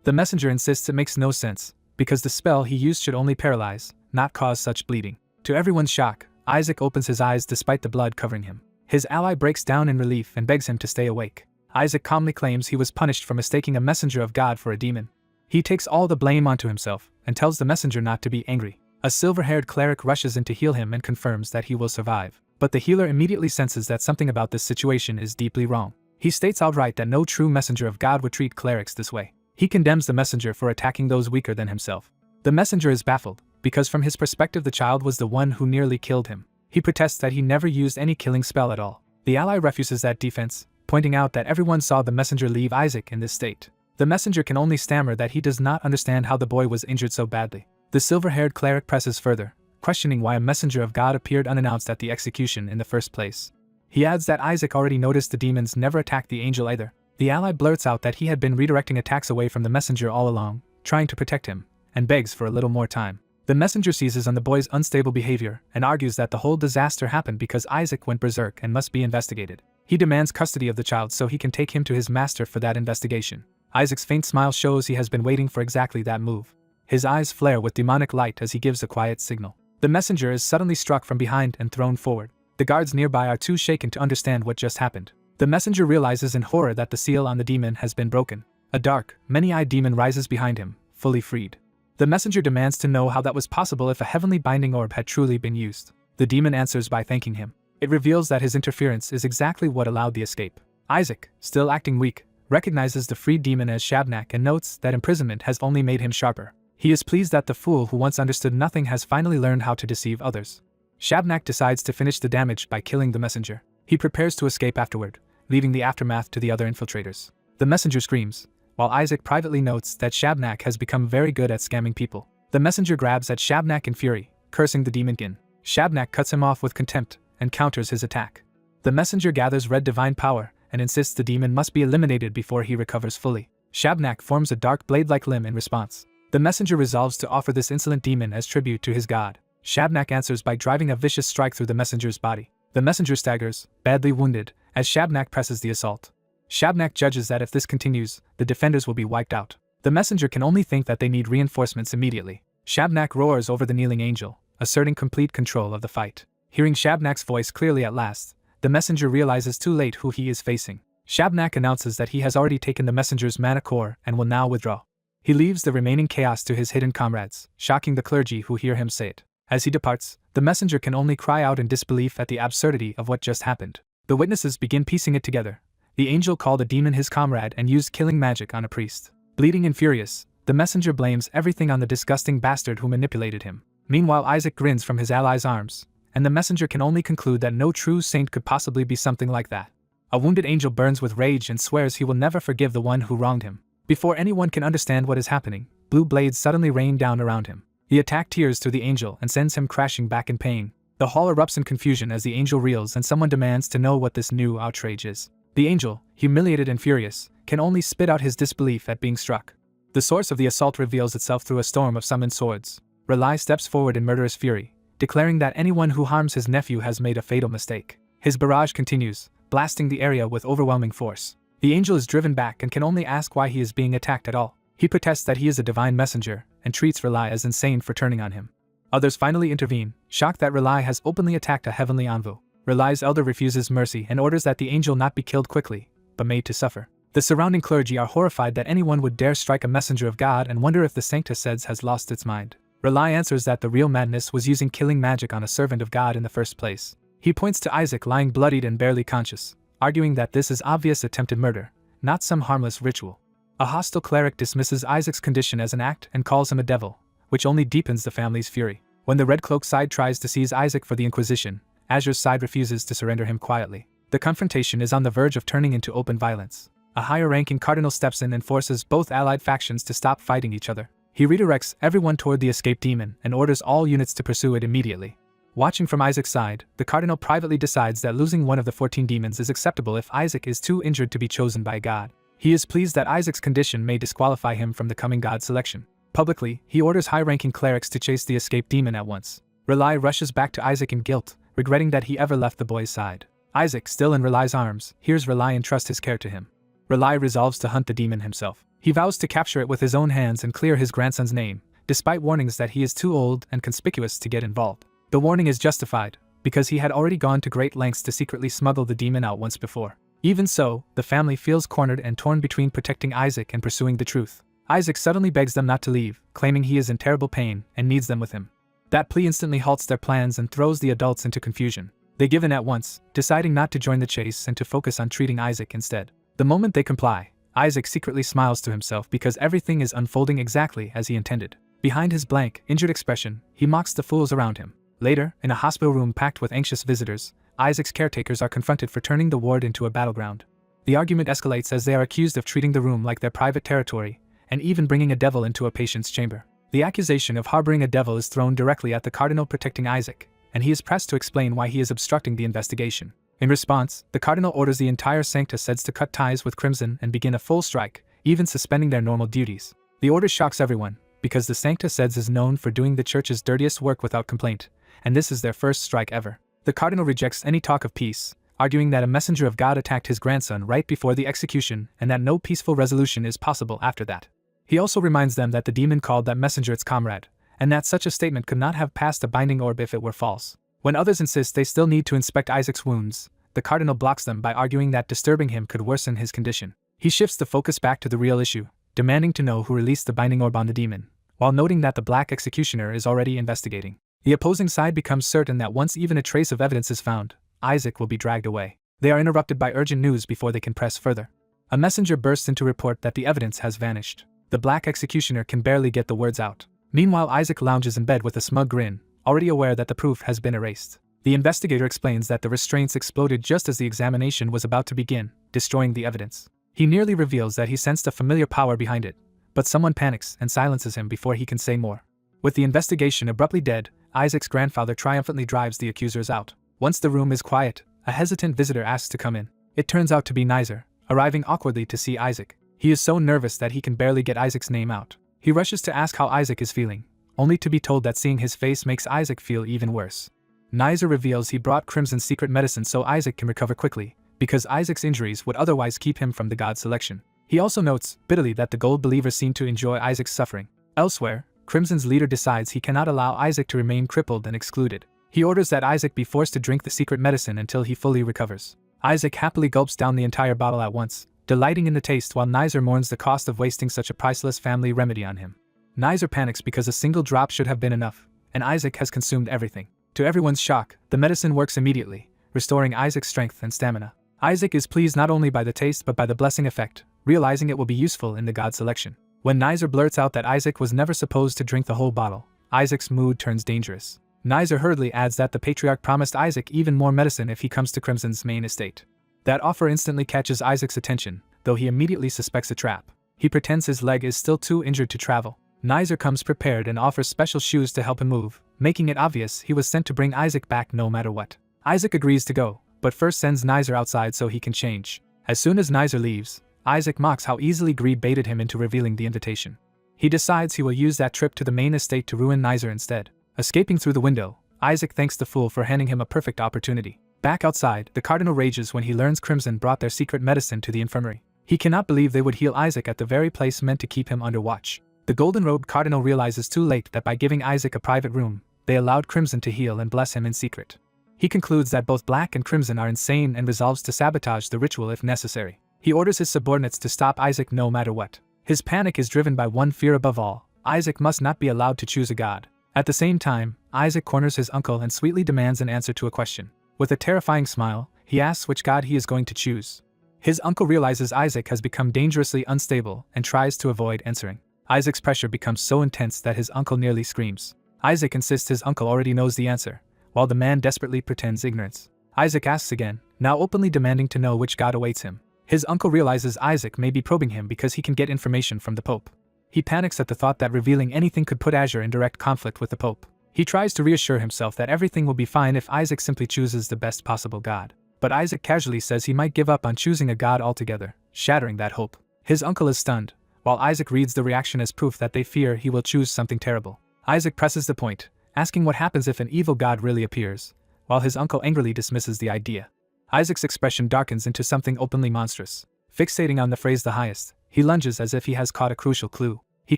The messenger insists it makes no sense, because the spell he used should only paralyze, not cause such bleeding. To everyone's shock, Isaac opens his eyes despite the blood covering him. His ally breaks down in relief and begs him to stay awake. Isaac calmly claims he was punished for mistaking a messenger of God for a demon. He takes all the blame onto himself and tells the messenger not to be angry. A silver-haired cleric rushes in to heal him and confirms that he will survive. But the healer immediately senses that something about this situation is deeply wrong. He states outright that no true messenger of God would treat clerics this way. He condemns the messenger for attacking those weaker than himself. The messenger is baffled, because from his perspective the child was the one who nearly killed him. He protests that he never used any killing spell at all. The ally refuses that defense, pointing out that everyone saw the messenger leave Isaac in this state. The messenger can only stammer that he does not understand how the boy was injured so badly. The silver-haired cleric presses further, questioning why a messenger of God appeared unannounced at the execution in the first place. He adds that Isaac already noticed the demons never attacked the angel either. The ally blurts out that he had been redirecting attacks away from the messenger all along, trying to protect him, and begs for a little more time. The messenger seizes on the boy's unstable behavior and argues that the whole disaster happened because Isaac went berserk and must be investigated. He demands custody of the child so he can take him to his master for that investigation. Isaac's faint smile shows he has been waiting for exactly that move. His eyes flare with demonic light as he gives a quiet signal. The messenger is suddenly struck from behind and thrown forward. The guards nearby are too shaken to understand what just happened. The messenger realizes in horror that the seal on the demon has been broken. A dark, many-eyed demon rises behind him, fully freed. The messenger demands to know how that was possible if a heavenly binding orb had truly been used. The demon answers by thanking him. It reveals that his interference is exactly what allowed the escape. Isaac, still acting weak, recognizes the freed demon as Shabnak and notes that imprisonment has only made him sharper. He is pleased that the fool who once understood nothing has finally learned how to deceive others. Shabnak decides to finish the damage by killing the messenger. He prepares to escape afterward, leaving the aftermath to the other infiltrators. The messenger screams, while Isaac privately notes that Shabnak has become very good at scamming people. The messenger grabs at Shabnak in fury, cursing the demon again. Shabnak cuts him off with contempt and counters his attack. The messenger gathers red divine power and insists the demon must be eliminated before he recovers fully. Shabnak forms a dark blade-like limb in response. The messenger resolves to offer this insolent demon as tribute to his god. Shabnak answers by driving a vicious strike through the messenger's body. The messenger staggers, badly wounded, as Shabnak presses the assault. Shabnak judges that if this continues, the defenders will be wiped out. The messenger can only think that they need reinforcements immediately. Shabnak roars over the kneeling angel, asserting complete control of the fight. Hearing Shabnak's voice clearly at last, the messenger realizes too late who he is facing. Shabnak announces that he has already taken the messenger's mana core and will now withdraw. He leaves the remaining chaos to his hidden comrades, shocking the clergy who hear him say it. As he departs, the messenger can only cry out in disbelief at the absurdity of what just happened. The witnesses begin piecing it together. The angel called a demon his comrade and used killing magic on a priest. Bleeding and furious, the messenger blames everything on the disgusting bastard who manipulated him. Meanwhile, Isaac grins from his ally's arms, and the messenger can only conclude that no true saint could possibly be something like that. A wounded angel burns with rage and swears he will never forgive the one who wronged him. Before anyone can understand what is happening, blue blades suddenly rain down around him. The attack tears through the angel and sends him crashing back in pain. The hall erupts in confusion as the angel reels and someone demands to know what this new outrage is. The angel, humiliated and furious, can only spit out his disbelief at being struck. The source of the assault reveals itself through a storm of summoned swords. Relai steps forward in murderous fury, declaring that anyone who harms his nephew has made a fatal mistake. His barrage continues, blasting the area with overwhelming force. The angel is driven back and can only ask why he is being attacked at all. He protests that he is a divine messenger, and treats Relai as insane for turning on him. Others finally intervene, shocked that Relai has openly attacked a heavenly envoy. Relai's elder refuses mercy and orders that the angel not be killed quickly, but made to suffer. The surrounding clergy are horrified that anyone would dare strike a messenger of God and wonder if the Sancta Seds has lost its mind. Relai answers that the real madness was using killing magic on a servant of God in the first place. He points to Isaac lying bloodied and barely conscious, arguing that this is obvious attempted murder, not some harmless ritual. A hostile cleric dismisses Isaac's condition as an act and calls him a devil, which only deepens the family's fury. When the Red Cloak side tries to seize Isaac for the Inquisition, Azure's side refuses to surrender him quietly. The confrontation is on the verge of turning into open violence. A higher-ranking cardinal steps in and forces both allied factions to stop fighting each other. He redirects everyone toward the escaped demon and orders all units to pursue it immediately. Watching from Isaac's side, the cardinal privately decides that losing one of the 14 demons is acceptable if Isaac is too injured to be chosen by God. He is pleased that Isaac's condition may disqualify him from the coming God selection. Publicly, he orders high-ranking clerics to chase the escaped demon at once. Relai rushes back to Isaac in guilt, regretting that he ever left the boy's side. Isaac, still in Relai's arms, hears Relai entrust his care to him. Relai resolves to hunt the demon himself. He vows to capture it with his own hands and clear his grandson's name, despite warnings that he is too old and conspicuous to get involved. The warning is justified, because he had already gone to great lengths to secretly smuggle the demon out once before. Even so, the family feels cornered and torn between protecting Isaac and pursuing the truth. Isaac suddenly begs them not to leave, claiming he is in terrible pain and needs them with him. That plea instantly halts their plans and throws the adults into confusion. They give in at once, deciding not to join the chase and to focus on treating Isaac instead. The moment they comply, Isaac secretly smiles to himself because everything is unfolding exactly as he intended. Behind his blank, injured expression, he mocks the fools around him. Later, in a hospital room packed with anxious visitors, Isaac's caretakers are confronted for turning the ward into a battleground. The argument escalates as they are accused of treating the room like their private territory, and even bringing a devil into a patient's chamber. The accusation of harboring a devil is thrown directly at the cardinal protecting Isaac, and he is pressed to explain why he is obstructing the investigation. In response, the cardinal orders the entire Sancta Seds to cut ties with Crimson and begin a full strike, even suspending their normal duties. The order shocks everyone, because the Sancta Seds is known for doing the church's dirtiest work without complaint, and this is their first strike ever. The cardinal rejects any talk of peace, arguing that a messenger of God attacked his grandson right before the execution and that no peaceful resolution is possible after that. He also reminds them that the demon called that messenger its comrade, and that such a statement could not have passed a binding orb if it were false. When others insist they still need to inspect Isaac's wounds, the cardinal blocks them by arguing that disturbing him could worsen his condition. He shifts the focus back to the real issue, demanding to know who released the binding orb on the demon, while noting that the Black Executioner is already investigating. The opposing side becomes certain that once even a trace of evidence is found, Isaac will be dragged away. They are interrupted by urgent news before they can press further. A messenger bursts in to report that the evidence has vanished. The Black Executioner can barely get the words out. Meanwhile, Isaac lounges in bed with a smug grin, already aware that the proof has been erased. The investigator explains that the restraints exploded just as the examination was about to begin, destroying the evidence. He nearly reveals that he sensed a familiar power behind it, but someone panics and silences him before he can say more. With the investigation abruptly dead, Isaac's grandfather triumphantly drives the accusers out. Once the room is quiet, a hesitant visitor asks to come in. It turns out to be Nizer, arriving awkwardly to see Isaac. He is so nervous that he can barely get Isaac's name out. He rushes to ask how Isaac is feeling, only to be told that seeing his face makes Isaac feel even worse. Nizer reveals he brought Crimson's secret medicine so Isaac can recover quickly, because Isaac's injuries would otherwise keep him from the god selection. He also notes, bitterly, that the gold believers seem to enjoy Isaac's suffering. Elsewhere, Crimson's leader decides he cannot allow Isaac to remain crippled and excluded. He orders that Isaac be forced to drink the secret medicine until he fully recovers. Isaac happily gulps down the entire bottle at once, delighting in the taste while Nizer mourns the cost of wasting such a priceless family remedy on him. Nizer panics because a single drop should have been enough, and Isaac has consumed everything. To everyone's shock, the medicine works immediately, restoring Isaac's strength and stamina. Isaac is pleased not only by the taste but by the blessing effect, realizing it will be useful in the god selection. When Nizer blurts out that Isaac was never supposed to drink the whole bottle, Isaac's mood turns dangerous. Nizer hurriedly adds that the patriarch promised Isaac even more medicine if he comes to Crimson's main estate. That offer instantly catches Isaac's attention, though he immediately suspects a trap. He pretends his leg is still too injured to travel. Nizer comes prepared and offers special shoes to help him move, making it obvious he was sent to bring Isaac back no matter what. Isaac agrees to go, but first sends Nizer outside so he can change. As soon as Nizer leaves, Isaac mocks how easily greed baited him into revealing the invitation. He decides he will use that trip to the main estate to ruin Nizer instead. Escaping through the window, Isaac thanks the fool for handing him a perfect opportunity. Back outside, the cardinal rages when he learns Crimson brought their secret medicine to the infirmary. He cannot believe they would heal Isaac at the very place meant to keep him under watch. The golden-robed cardinal realizes too late that by giving Isaac a private room, they allowed Crimson to heal and bless him in secret. He concludes that both Black and Crimson are insane and resolves to sabotage the ritual if necessary. He orders his subordinates to stop Isaac no matter what. His panic is driven by one fear above all: Isaac must not be allowed to choose a god. At the same time, Isaac corners his uncle and sweetly demands an answer to a question. With a terrifying smile, he asks which god he is going to choose. His uncle realizes Isaac has become dangerously unstable and tries to avoid answering. Isaac's pressure becomes so intense that his uncle nearly screams. Isaac insists his uncle already knows the answer, while the man desperately pretends ignorance. Isaac asks again, now openly demanding to know which god awaits him. His uncle realizes Isaac may be probing him because he can get information from the Pope. He panics at the thought that revealing anything could put Azure in direct conflict with the Pope. He tries to reassure himself that everything will be fine if Isaac simply chooses the best possible god. But Isaac casually says he might give up on choosing a god altogether, shattering that hope. His uncle is stunned, while Isaac reads the reaction as proof that they fear he will choose something terrible. Isaac presses the point, asking what happens if an evil god really appears, while his uncle angrily dismisses the idea. Isaac's expression darkens into something openly monstrous. Fixating on the phrase "the highest," he lunges as if he has caught a crucial clue. He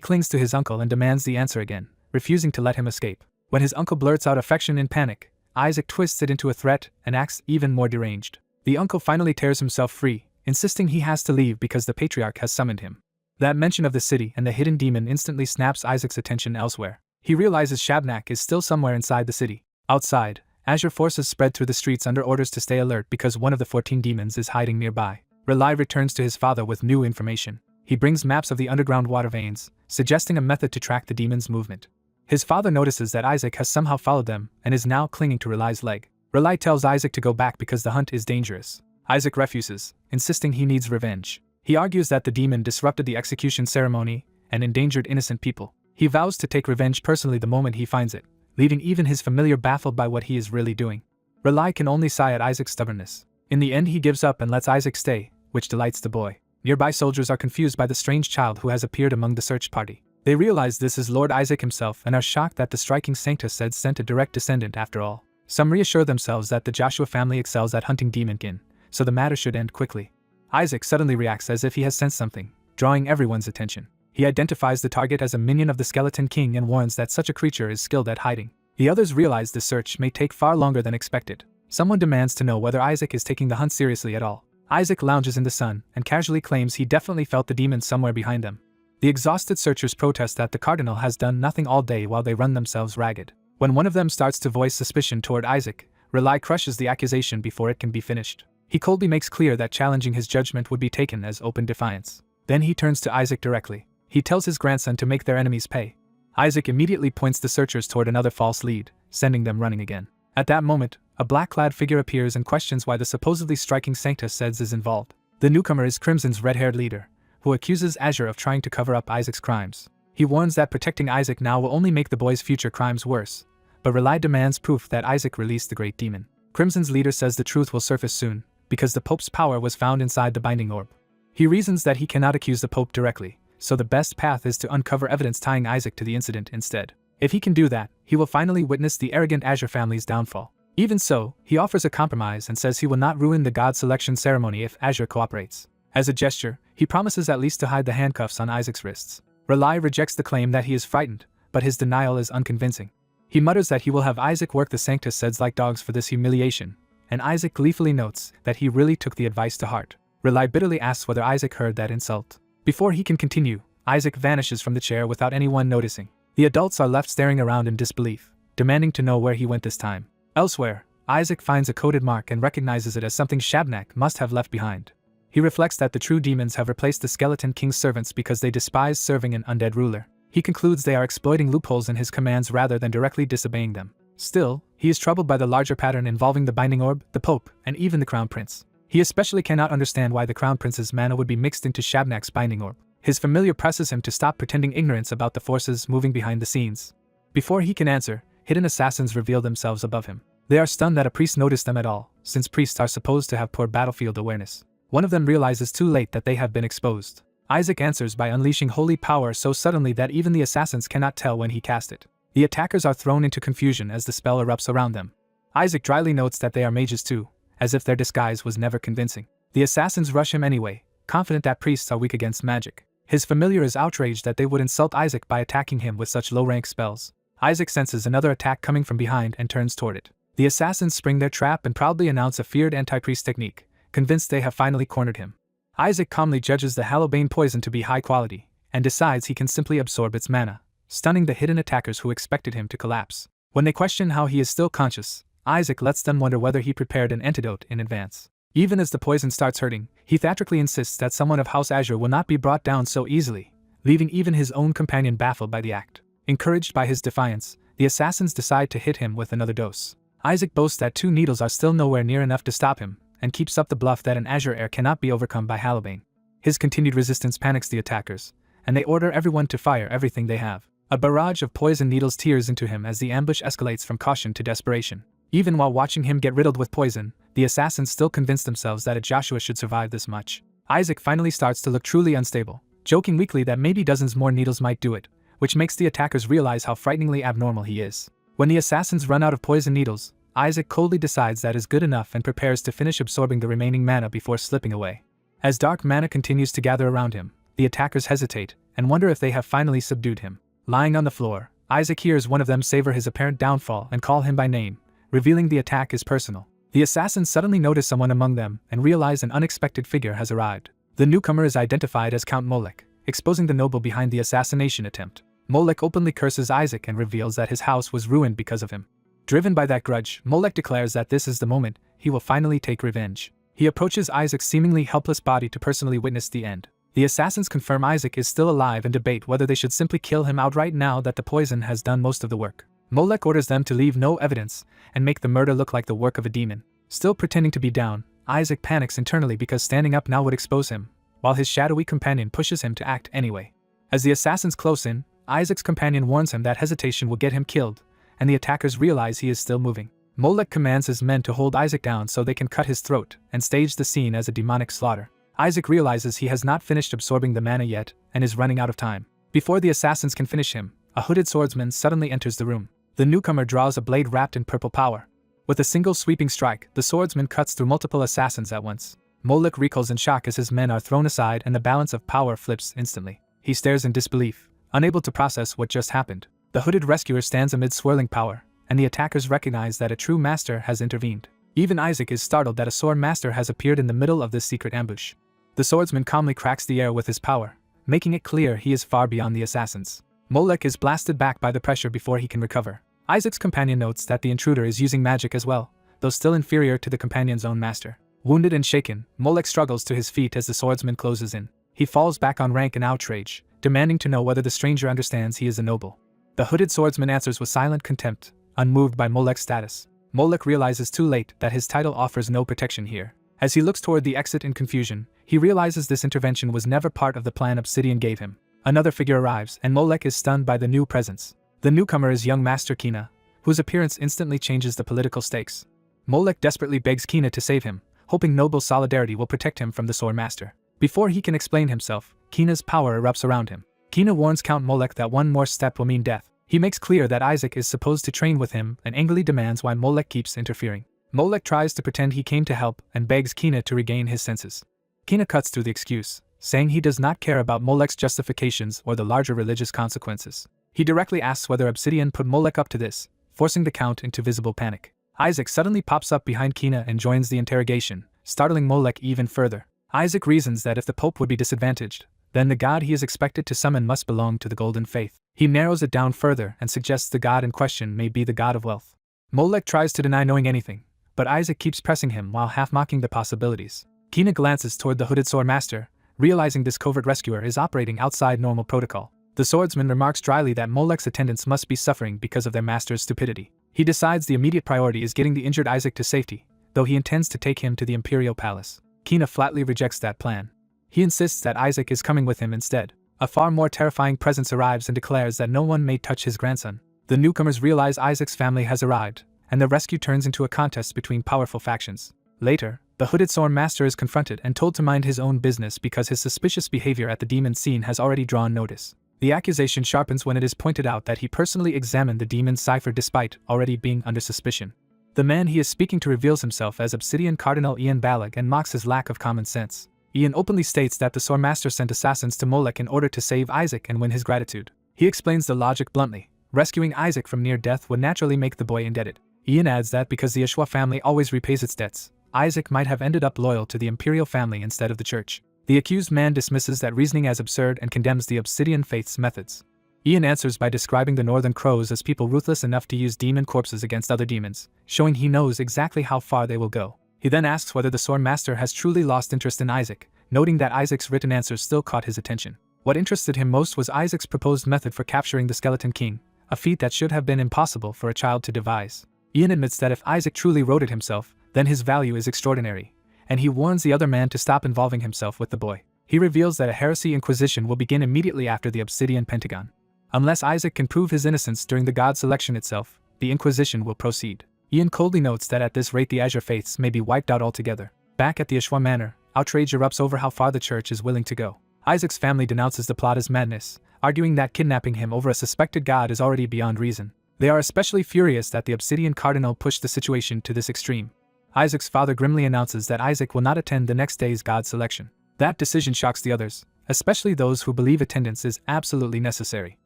clings to his uncle and demands the answer again, refusing to let him escape. When his uncle blurts out affection in panic, Isaac twists it into a threat and acts even more deranged. The uncle finally tears himself free, insisting he has to leave because the patriarch has summoned him. That mention of the city and the hidden demon instantly snaps Isaac's attention elsewhere. He realizes Shabnak is still somewhere inside the city. Outside, Azure forces spread through the streets under orders to stay alert because one of the 14 demons is hiding nearby. Relai returns to his father with new information. He brings maps of the underground water veins, suggesting a method to track the demon's movement. His father notices that Isaac has somehow followed them and is now clinging to Relai's leg. Relai tells Isaac to go back because the hunt is dangerous. Isaac refuses, insisting he needs revenge. He argues that the demon disrupted the execution ceremony and endangered innocent people. He vows to take revenge personally the moment he finds it, leaving even his familiar baffled by what he is really doing. Relai can only sigh at Isaac's stubbornness. In the end, he gives up and lets Isaac stay, which delights the boy. Nearby soldiers are confused by the strange child who has appeared among the search party. They realize this is Lord Isaac himself and are shocked that the striking Sanctus had sent a direct descendant after all. Some reassure themselves that the Joshua family excels at hunting demonkin, so the matter should end quickly. Isaac suddenly reacts as if he has sensed something, drawing everyone's attention. He identifies the target as a minion of the Skeleton King and warns that such a creature is skilled at hiding. The others realize the search may take far longer than expected. Someone demands to know whether Isaac is taking the hunt seriously at all. Isaac lounges in the sun and casually claims he definitely felt the demon somewhere behind them. The exhausted searchers protest that the cardinal has done nothing all day while they run themselves ragged. When one of them starts to voice suspicion toward Isaac, Relai crushes the accusation before it can be finished. He coldly makes clear that challenging his judgment would be taken as open defiance. Then he turns to Isaac directly. He tells his grandson to make their enemies pay. Isaac immediately points the searchers toward another false lead, sending them running again. At that moment, a black-clad figure appears and questions why the supposedly striking Sanctus says is involved. The newcomer is Crimson's red-haired leader, who accuses Azure of trying to cover up Isaac's crimes. He warns that protecting Isaac now will only make the boy's future crimes worse, but Relai demands proof that Isaac released the great demon. Crimson's leader says the truth will surface soon, because the Pope's power was found inside the binding orb. He reasons that he cannot accuse the Pope directly, so the best path is to uncover evidence tying Isaac to the incident instead. If he can do that, he will finally witness the arrogant Azure family's downfall. Even so, he offers a compromise and says he will not ruin the god selection ceremony if Asura cooperates. As a gesture, he promises at least to hide the handcuffs on Isaac's wrists. Relay rejects the claim that he is frightened, but his denial is unconvincing. He mutters that he will have Isaac work the Sanctus Seds like dogs for this humiliation, and Isaac gleefully notes that he really took the advice to heart. Relay bitterly asks whether Isaac heard that insult. Before he can continue, Isaac vanishes from the chair without anyone noticing. The adults are left staring around in disbelief, demanding to know where he went this time. Elsewhere, Isaac finds a coded mark and recognizes it as something Shabnak must have left behind. He reflects that the true demons have replaced the Skeleton King's servants because they despise serving an undead ruler. He concludes they are exploiting loopholes in his commands rather than directly disobeying them. Still, he is troubled by the larger pattern involving the Binding Orb, the Pope, and even the Crown Prince. He especially cannot understand why the Crown Prince's mana would be mixed into Shabnak's Binding Orb. His familiar presses him to stop pretending ignorance about the forces moving behind the scenes. Before he can answer, hidden assassins reveal themselves above him. They are stunned that a priest noticed them at all, since priests are supposed to have poor battlefield awareness. One of them realizes too late that they have been exposed. Isaac answers by unleashing holy power so suddenly that even the assassins cannot tell when he cast it. The attackers are thrown into confusion as the spell erupts around them. Isaac dryly notes that they are mages too, as if their disguise was never convincing. The assassins rush him anyway, confident that priests are weak against magic. His familiar is outraged that they would insult Isaac by attacking him with such low-rank spells. Isaac senses another attack coming from behind and turns toward it. The assassins spring their trap and proudly announce a feared anti-priest technique, convinced they have finally cornered him. Isaac calmly judges the Hallowbane poison to be high quality, and decides he can simply absorb its mana, stunning the hidden attackers who expected him to collapse. When they question how he is still conscious, Isaac lets them wonder whether he prepared an antidote in advance. Even as the poison starts hurting, he theatrically insists that someone of House Azure will not be brought down so easily, leaving even his own companion baffled by the act. Encouraged by his defiance, the assassins decide to hit him with another dose. Isaac boasts that 2 needles are still nowhere near enough to stop him, and keeps up the bluff that an Azure heir cannot be overcome by Hallowbane. His continued resistance panics the attackers, and they order everyone to fire everything they have. A barrage of poison needles tears into him as the ambush escalates from caution to desperation. Even while watching him get riddled with poison, the assassins still convince themselves that a Joshua should survive this much. Isaac finally starts to look truly unstable, joking weakly that maybe dozens more needles might do it, which makes the attackers realize how frighteningly abnormal he is. When the assassins run out of poison needles, Isaac coldly decides that is good enough and prepares to finish absorbing the remaining mana before slipping away. As dark mana continues to gather around him, the attackers hesitate and wonder if they have finally subdued him. Lying on the floor, Isaac hears one of them savor his apparent downfall and call him by name, revealing the attack is personal. The assassins suddenly notice someone among them and realize an unexpected figure has arrived. The newcomer is identified as Count Molech, exposing the noble behind the assassination attempt. Molech openly curses Isaac and reveals that his house was ruined because of him. Driven by that grudge, Molech declares that this is the moment he will finally take revenge. He approaches Isaac's seemingly helpless body to personally witness the end. The assassins confirm Isaac is still alive and debate whether they should simply kill him outright now that the poison has done most of the work. Molech orders them to leave no evidence and make the murder look like the work of a demon. Still pretending to be down, Isaac panics internally because standing up now would expose him, while his shadowy companion pushes him to act anyway. As the assassins close in, Isaac's companion warns him that hesitation will get him killed, and the attackers realize he is still moving. Molech commands his men to hold Isaac down so they can cut his throat and stage the scene as a demonic slaughter. Isaac realizes he has not finished absorbing the mana yet and is running out of time. Before the assassins can finish him, a hooded swordsman suddenly enters the room. The newcomer draws a blade wrapped in purple power. With a single sweeping strike, the swordsman cuts through multiple assassins at once. Molech recoils in shock as his men are thrown aside and the balance of power flips instantly. He stares in disbelief, unable to process what just happened. The hooded rescuer stands amid swirling power, and the attackers recognize that a true master has intervened. Even Isaac is startled that a sword master has appeared in the middle of this secret ambush. The swordsman calmly cracks the air with his power, making it clear he is far beyond the assassins. Molech is blasted back by the pressure before he can recover. Isaac's companion notes that the intruder is using magic as well, though still inferior to the companion's own master. Wounded and shaken, Molech struggles to his feet as the swordsman closes in. He falls back on rank in outrage, demanding to know whether the stranger understands he is a noble. The hooded swordsman answers with silent contempt, unmoved by Molech's status. Molech realizes too late that his title offers no protection here. As he looks toward the exit in confusion, he realizes this intervention was never part of the plan Obsidian gave him. Another figure arrives and Molech is stunned by the new presence. The newcomer is young Master Kina, whose appearance instantly changes the political stakes. Molech desperately begs Kina to save him, hoping noble solidarity will protect him from the sword master. Before he can explain himself, Kina's power erupts around him. Kina warns Count Molech that one more step will mean death. He makes clear that Isaac is supposed to train with him and angrily demands why Molech keeps interfering. Molech tries to pretend he came to help and begs Kina to regain his senses. Kina cuts through the excuse, saying he does not care about Molech's justifications or the larger religious consequences. He directly asks whether Obsidian put Molech up to this, forcing the Count into visible panic. Isaac suddenly pops up behind Kina and joins the interrogation, startling Molech even further. Isaac reasons that if the Pope would be disadvantaged, then the god he is expected to summon must belong to the Golden Faith. He narrows it down further and suggests the god in question may be the god of wealth. Molech tries to deny knowing anything, but Isaac keeps pressing him while half-mocking the possibilities. Kina glances toward the hooded sword master, realizing this covert rescuer is operating outside normal protocol. The swordsman remarks dryly that Molech's attendants must be suffering because of their master's stupidity. He decides the immediate priority is getting the injured Isaac to safety, though he intends to take him to the Imperial Palace. Kina flatly rejects that plan. He insists that Isaac is coming with him instead. A far more terrifying presence arrives and declares that no one may touch his grandson. The newcomers realize Isaac's family has arrived, and the rescue turns into a contest between powerful factions. Later, the hooded sword master is confronted and told to mind his own business because his suspicious behavior at the demon scene has already drawn notice. The accusation sharpens when it is pointed out that he personally examined the demon's cipher despite already being under suspicion. The man he is speaking to reveals himself as Obsidian Cardinal Ian Balag and mocks his lack of common sense. Ian openly states that the Swordmaster sent assassins to Molech in order to save Isaac and win his gratitude. He explains the logic bluntly. Rescuing Isaac from near death would naturally make the boy indebted. Ian adds that because the Ashwa family always repays its debts, Isaac might have ended up loyal to the imperial family instead of the church. The accused man dismisses that reasoning as absurd and condemns the Obsidian Faith's methods. Ian answers by describing the Northern Crows as people ruthless enough to use demon corpses against other demons, showing he knows exactly how far they will go. He then asks whether the Swordmaster has truly lost interest in Isaac, noting that Isaac's written answers still caught his attention. What interested him most was Isaac's proposed method for capturing the Skeleton King, a feat that should have been impossible for a child to devise. Ian admits that if Isaac truly wrote it himself, then his value is extraordinary, and he warns the other man to stop involving himself with the boy. He reveals that a heresy inquisition will begin immediately after the Obsidian Pentagon. Unless Isaac can prove his innocence during the god selection itself, the inquisition will proceed. Ian coldly notes that at this rate the Azure Faiths may be wiped out altogether. Back at the Ashwa Manor, outrage erupts over how far the church is willing to go. Isaac's family denounces the plot as madness, arguing that kidnapping him over a suspected god is already beyond reason. They are especially furious that the Obsidian Cardinal pushed the situation to this extreme. Isaac's father grimly announces that Isaac will not attend the next day's god selection. That decision shocks the others, especially those who believe attendance is absolutely necessary.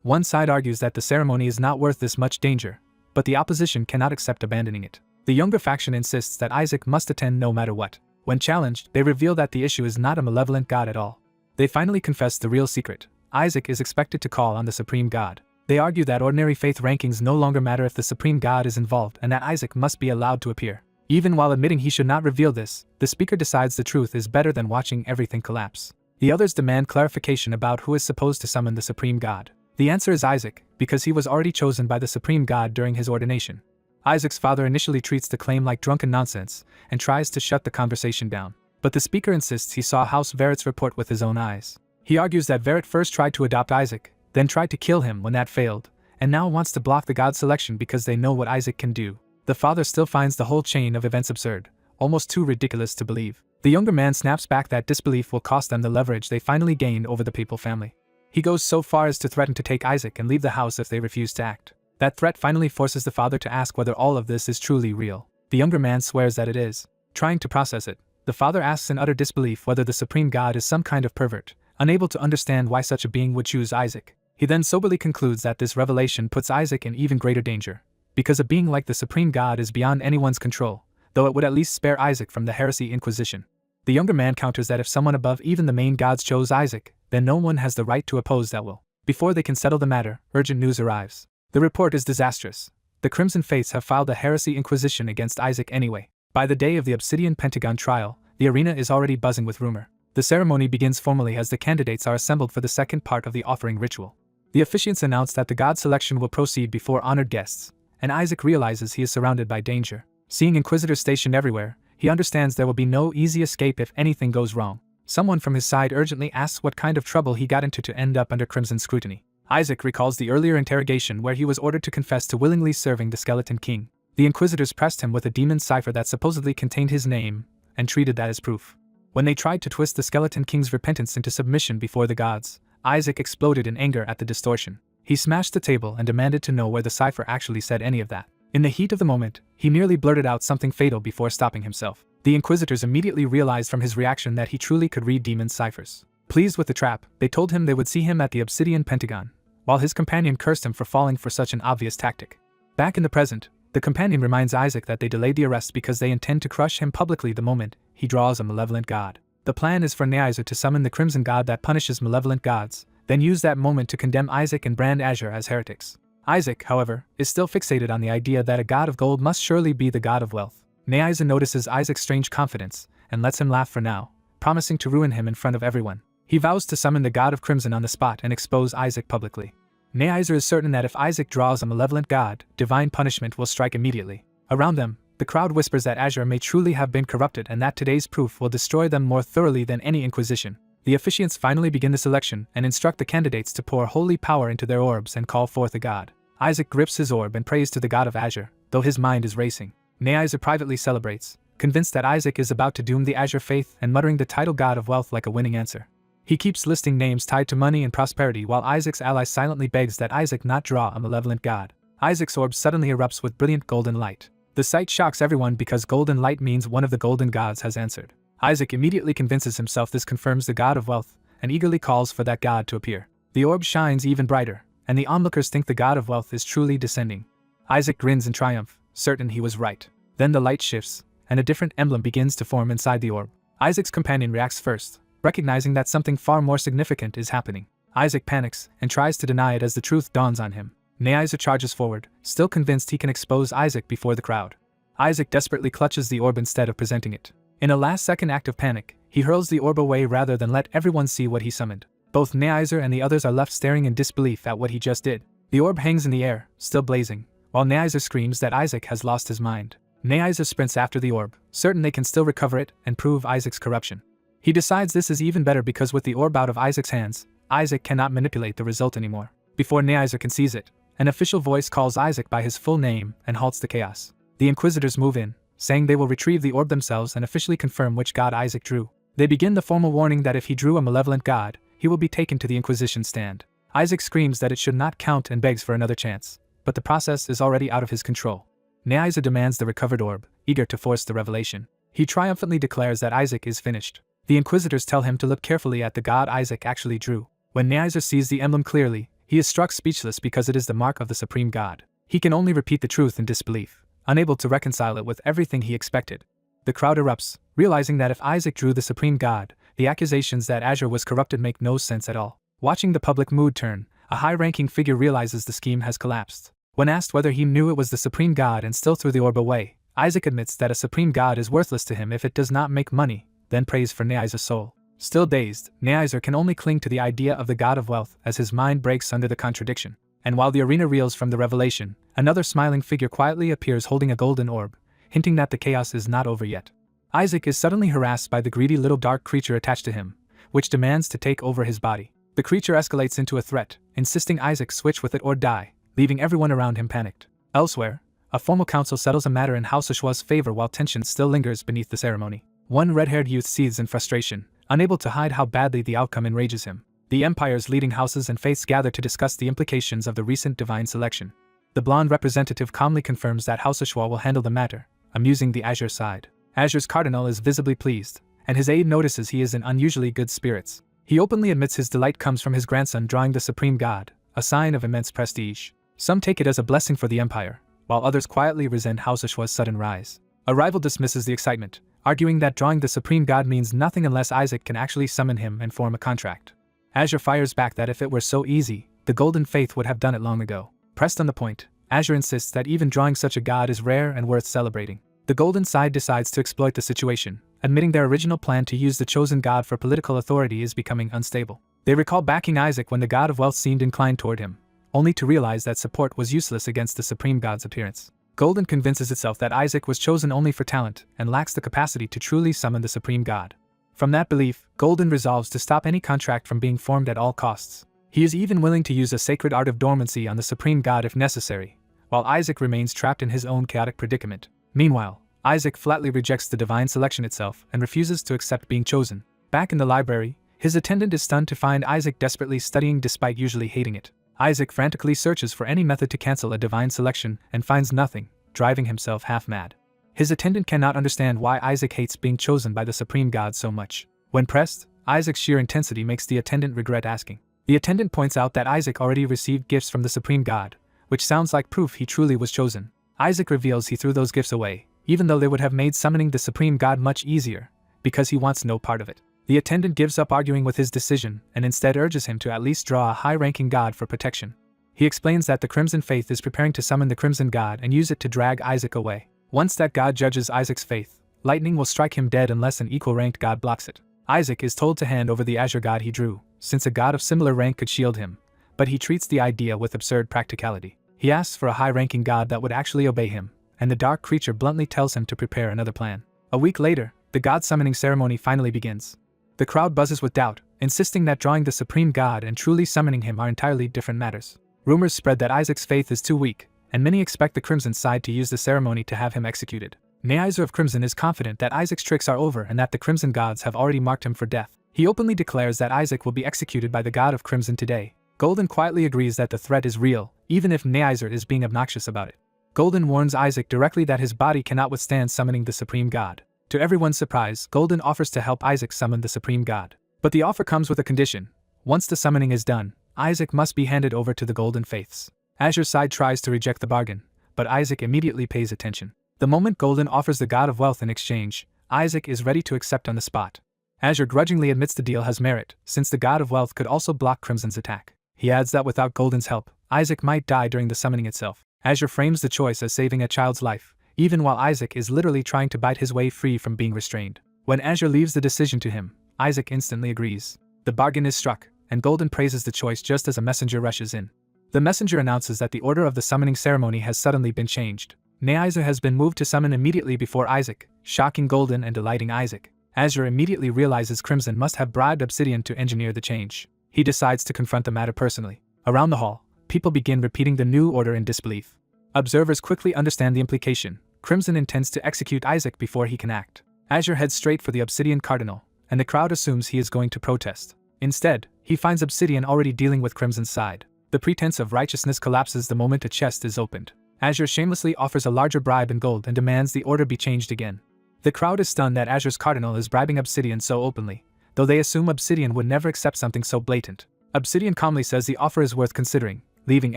One side argues that the ceremony is not worth this much danger, but the opposition cannot accept abandoning it. The younger faction insists that Isaac must attend no matter what. When challenged, they reveal that the issue is not a malevolent god at all. They finally confess the real secret. Isaac is expected to call on the Supreme God. They argue that ordinary faith rankings no longer matter if the Supreme God is involved and that Isaac must be allowed to appear. Even while admitting he should not reveal this, the speaker decides the truth is better than watching everything collapse. The others demand clarification about who is supposed to summon the Supreme God. The answer is Isaac, because he was already chosen by the Supreme God during his ordination. Isaac's father initially treats the claim like drunken nonsense and tries to shut the conversation down. But the speaker insists he saw House Verrett's report with his own eyes. He argues that Verrett first tried to adopt Isaac, then tried to kill him when that failed, and now wants to block the god selection because they know what Isaac can do. The father still finds the whole chain of events absurd, almost too ridiculous to believe. The younger man snaps back that disbelief will cost them the leverage they finally gained over the papal family. He goes so far as to threaten to take Isaac and leave the house if they refuse to act. That threat finally forces the father to ask whether all of this is truly real. The younger man swears that it is. Trying to process it, the father asks in utter disbelief whether the Supreme God is some kind of pervert, unable to understand why such a being would choose Isaac. He then soberly concludes that this revelation puts Isaac in even greater danger, because a being like the Supreme God is beyond anyone's control, though it would at least spare Isaac from the heresy inquisition. The younger man counters that if someone above even the main gods chose Isaac, then no one has the right to oppose that will. Before they can settle the matter, urgent news arrives. The report is disastrous. The Crimson Faiths have filed a heresy inquisition against Isaac anyway. By the day of the Obsidian Pentagon trial, the arena is already buzzing with rumor. The ceremony begins formally as the candidates are assembled for the second part of the offering ritual. The officiants announce that the god selection will proceed before honored guests, and Isaac realizes he is surrounded by danger. Seeing inquisitors stationed everywhere, he understands there will be no easy escape if anything goes wrong. Someone from his side urgently asks what kind of trouble he got into to end up under crimson scrutiny. Isaac recalls the earlier interrogation where he was ordered to confess to willingly serving the Skeleton King. The inquisitors pressed him with a demon cipher that supposedly contained his name, and treated that as proof. When they tried to twist the Skeleton King's repentance into submission before the gods, Isaac exploded in anger at the distortion. He smashed the table and demanded to know where the cipher actually said any of that. In the heat of the moment, he nearly blurted out something fatal before stopping himself. The Inquisitors immediately realized from his reaction that he truly could read demons' ciphers. Pleased with the trap, they told him they would see him at the obsidian pentagon, while his companion cursed him for falling for such an obvious tactic. Back in the present, the companion reminds Isaac that they delayed the arrest because they intend to crush him publicly the moment he draws a malevolent god. The plan is for Neaizer to summon the Crimson God that punishes malevolent gods, then use that moment to condemn Isaac and brand Azure as heretics. Isaac, however, is still fixated on the idea that a god of gold must surely be the god of wealth. Neaizer notices Isaac's strange confidence and lets him laugh for now, promising to ruin him in front of everyone. He vows to summon the god of Crimson on the spot and expose Isaac publicly. Neaizer is certain that if Isaac draws a malevolent god, divine punishment will strike immediately. Around them, the crowd whispers that Azure may truly have been corrupted and that today's proof will destroy them more thoroughly than any inquisition. The officiants finally begin the selection and instruct the candidates to pour holy power into their orbs and call forth a god. Isaac grips his orb and prays to the god of Azure, though his mind is racing. Neaizer privately celebrates, convinced that Isaac is about to doom the Azure faith and muttering the title god of wealth like a winning answer. He keeps listing names tied to money and prosperity while Isaac's ally silently begs that Isaac not draw a malevolent god. Isaac's orb suddenly erupts with brilliant golden light. The sight shocks everyone because golden light means one of the golden gods has answered. Isaac immediately convinces himself this confirms the god of wealth and eagerly calls for that god to appear. The orb shines even brighter, and the onlookers think the god of wealth is truly descending. Isaac grins in triumph, certain he was right. Then the light shifts, and a different emblem begins to form inside the orb. Isaac's companion reacts first, recognizing that something far more significant is happening. Isaac panics and tries to deny it as the truth dawns on him. Neaizer charges forward, still convinced he can expose Isaac before the crowd. Isaac desperately clutches the orb instead of presenting it. In a last-second act of panic, he hurls the orb away rather than let everyone see what he summoned. Both Neaizer and the others are left staring in disbelief at what he just did. The orb hangs in the air, still blazing, while Neaizer screams that Isaac has lost his mind. Neaizer sprints after the orb, certain they can still recover it and prove Isaac's corruption. He decides this is even better because with the orb out of Isaac's hands, Isaac cannot manipulate the result anymore. Before Neaizer can seize it, an official voice calls Isaac by his full name and halts the chaos. The Inquisitors move in, saying they will retrieve the orb themselves and officially confirm which god Isaac drew. They begin the formal warning that if he drew a malevolent god, he will be taken to the Inquisition stand. Isaac screams that it should not count and begs for another chance, but the process is already out of his control. Neaizer demands the recovered orb, eager to force the revelation. He triumphantly declares that Isaac is finished. The Inquisitors tell him to look carefully at the god Isaac actually drew. When Neaizer sees the emblem clearly, he is struck speechless because it is the mark of the supreme god. He can only repeat the truth in disbelief, unable to reconcile it with everything he expected. The crowd erupts, realizing that if Isaac drew the supreme god, the accusations that Azure was corrupted make no sense at all. Watching the public mood turn, a high-ranking figure realizes the scheme has collapsed. When asked whether he knew it was the supreme god and still threw the orb away, Isaac admits that a supreme god is worthless to him if it does not make money, then prays for Neaizer's soul. Still dazed, Neaizer can only cling to the idea of the god of wealth as his mind breaks under the contradiction. And while the arena reels from the revelation, another smiling figure quietly appears holding a golden orb, hinting that the chaos is not over yet. Isaac is suddenly harassed by the greedy little dark creature attached to him, which demands to take over his body. The creature escalates into a threat, insisting Isaac switch with it or die, leaving everyone around him panicked. Elsewhere, a formal council settles a matter in House Ashua's favor while tension still lingers beneath the ceremony. One red-haired youth seethes in frustration, unable to hide how badly the outcome enrages him. The Empire's leading houses and faiths gather to discuss the implications of the recent divine selection. The blonde representative calmly confirms that House Ashua will handle the matter, amusing the Azure side. Azure's cardinal is visibly pleased, and his aide notices he is in unusually good spirits. He openly admits his delight comes from his grandson drawing the supreme god, a sign of immense prestige. Some take it as a blessing for the Empire, while others quietly resent House Ashua's sudden rise. A rival dismisses the excitement, arguing that drawing the supreme god means nothing unless Isaac can actually summon him and form a contract. Azure fires back that if it were so easy, the Golden Faith would have done it long ago. Pressed on the point, Azure insists that even drawing such a god is rare and worth celebrating. The Golden side decides to exploit the situation, admitting their original plan to use the chosen god for political authority is becoming unstable. They recall backing Isaac when the god of wealth seemed inclined toward him, only to realize that support was useless against the supreme god's appearance. Golden convinces itself that Isaac was chosen only for talent and lacks the capacity to truly summon the supreme god. From that belief, Golden resolves to stop any contract from being formed at all costs. He is even willing to use a sacred art of dormancy on the supreme god if necessary, while Isaac remains trapped in his own chaotic predicament. Meanwhile, Isaac flatly rejects the divine selection itself and refuses to accept being chosen. Back in the library, his attendant is stunned to find Isaac desperately studying despite usually hating it. Isaac frantically searches for any method to cancel a divine selection and finds nothing, driving himself half mad. His attendant cannot understand why Isaac hates being chosen by the supreme god so much. When pressed, Isaac's sheer intensity makes the attendant regret asking. The attendant points out that Isaac already received gifts from the supreme god, which sounds like proof he truly was chosen. Isaac reveals he threw those gifts away, even though they would have made summoning the supreme god much easier, because he wants no part of it. The attendant gives up arguing with his decision and instead urges him to at least draw a high-ranking god for protection. He explains that the Crimson Faith is preparing to summon the Crimson God and use it to drag Isaac away. Once that god judges Isaac's faith, lightning will strike him dead unless an equal-ranked god blocks it. Isaac is told to hand over the azure god he drew, since a god of similar rank could shield him, but he treats the idea with absurd practicality. He asks for a high-ranking god that would actually obey him, and the dark creature bluntly tells him to prepare another plan. A week later, the god summoning ceremony finally begins. The crowd buzzes with doubt, insisting that drawing the supreme god and truly summoning him are entirely different matters. Rumors spread that Isaac's faith is too weak, and many expect the Crimson side to use the ceremony to have him executed. Neaizer of Crimson is confident that Isaac's tricks are over and that the Crimson gods have already marked him for death. He openly declares that Isaac will be executed by the god of Crimson today. Golden quietly agrees that the threat is real, even if Neaizer is being obnoxious about it. Golden warns Isaac directly that his body cannot withstand summoning the supreme god. To everyone's surprise, Golden offers to help Isaac summon the supreme god. But the offer comes with a condition. Once the summoning is done, Isaac must be handed over to the Golden Faiths. Azure's side tries to reject the bargain, but Isaac immediately pays attention. The moment Golden offers the god of wealth in exchange, Isaac is ready to accept on the spot. Azure grudgingly admits the deal has merit, since the god of wealth could also block Crimson's attack. He adds that without Golden's help, Isaac might die during the summoning itself. Azure frames the choice as saving a child's life, even while Isaac is literally trying to bite his way free from being restrained. When Azure leaves the decision to him, Isaac instantly agrees. The bargain is struck, and Golden praises the choice just as a messenger rushes in. The messenger announces that the order of the summoning ceremony has suddenly been changed. Neaizer has been moved to summon immediately before Isaac, shocking Golden and delighting Isaac. Azure immediately realizes Crimson must have bribed Obsidian to engineer the change. He decides to confront the matter personally. Around the hall, people begin repeating the new order in disbelief. Observers quickly understand the implication. Crimson intends to execute Isaac before he can act. Azure heads straight for the Obsidian Cardinal, and the crowd assumes he is going to protest. Instead, he finds Obsidian already dealing with Crimson's side. The pretense of righteousness collapses the moment a chest is opened. Azure shamelessly offers a larger bribe in gold and demands the order be changed again. The crowd is stunned that Azure's Cardinal is bribing Obsidian so openly, though they assume Obsidian would never accept something so blatant. Obsidian calmly says the offer is worth considering, leaving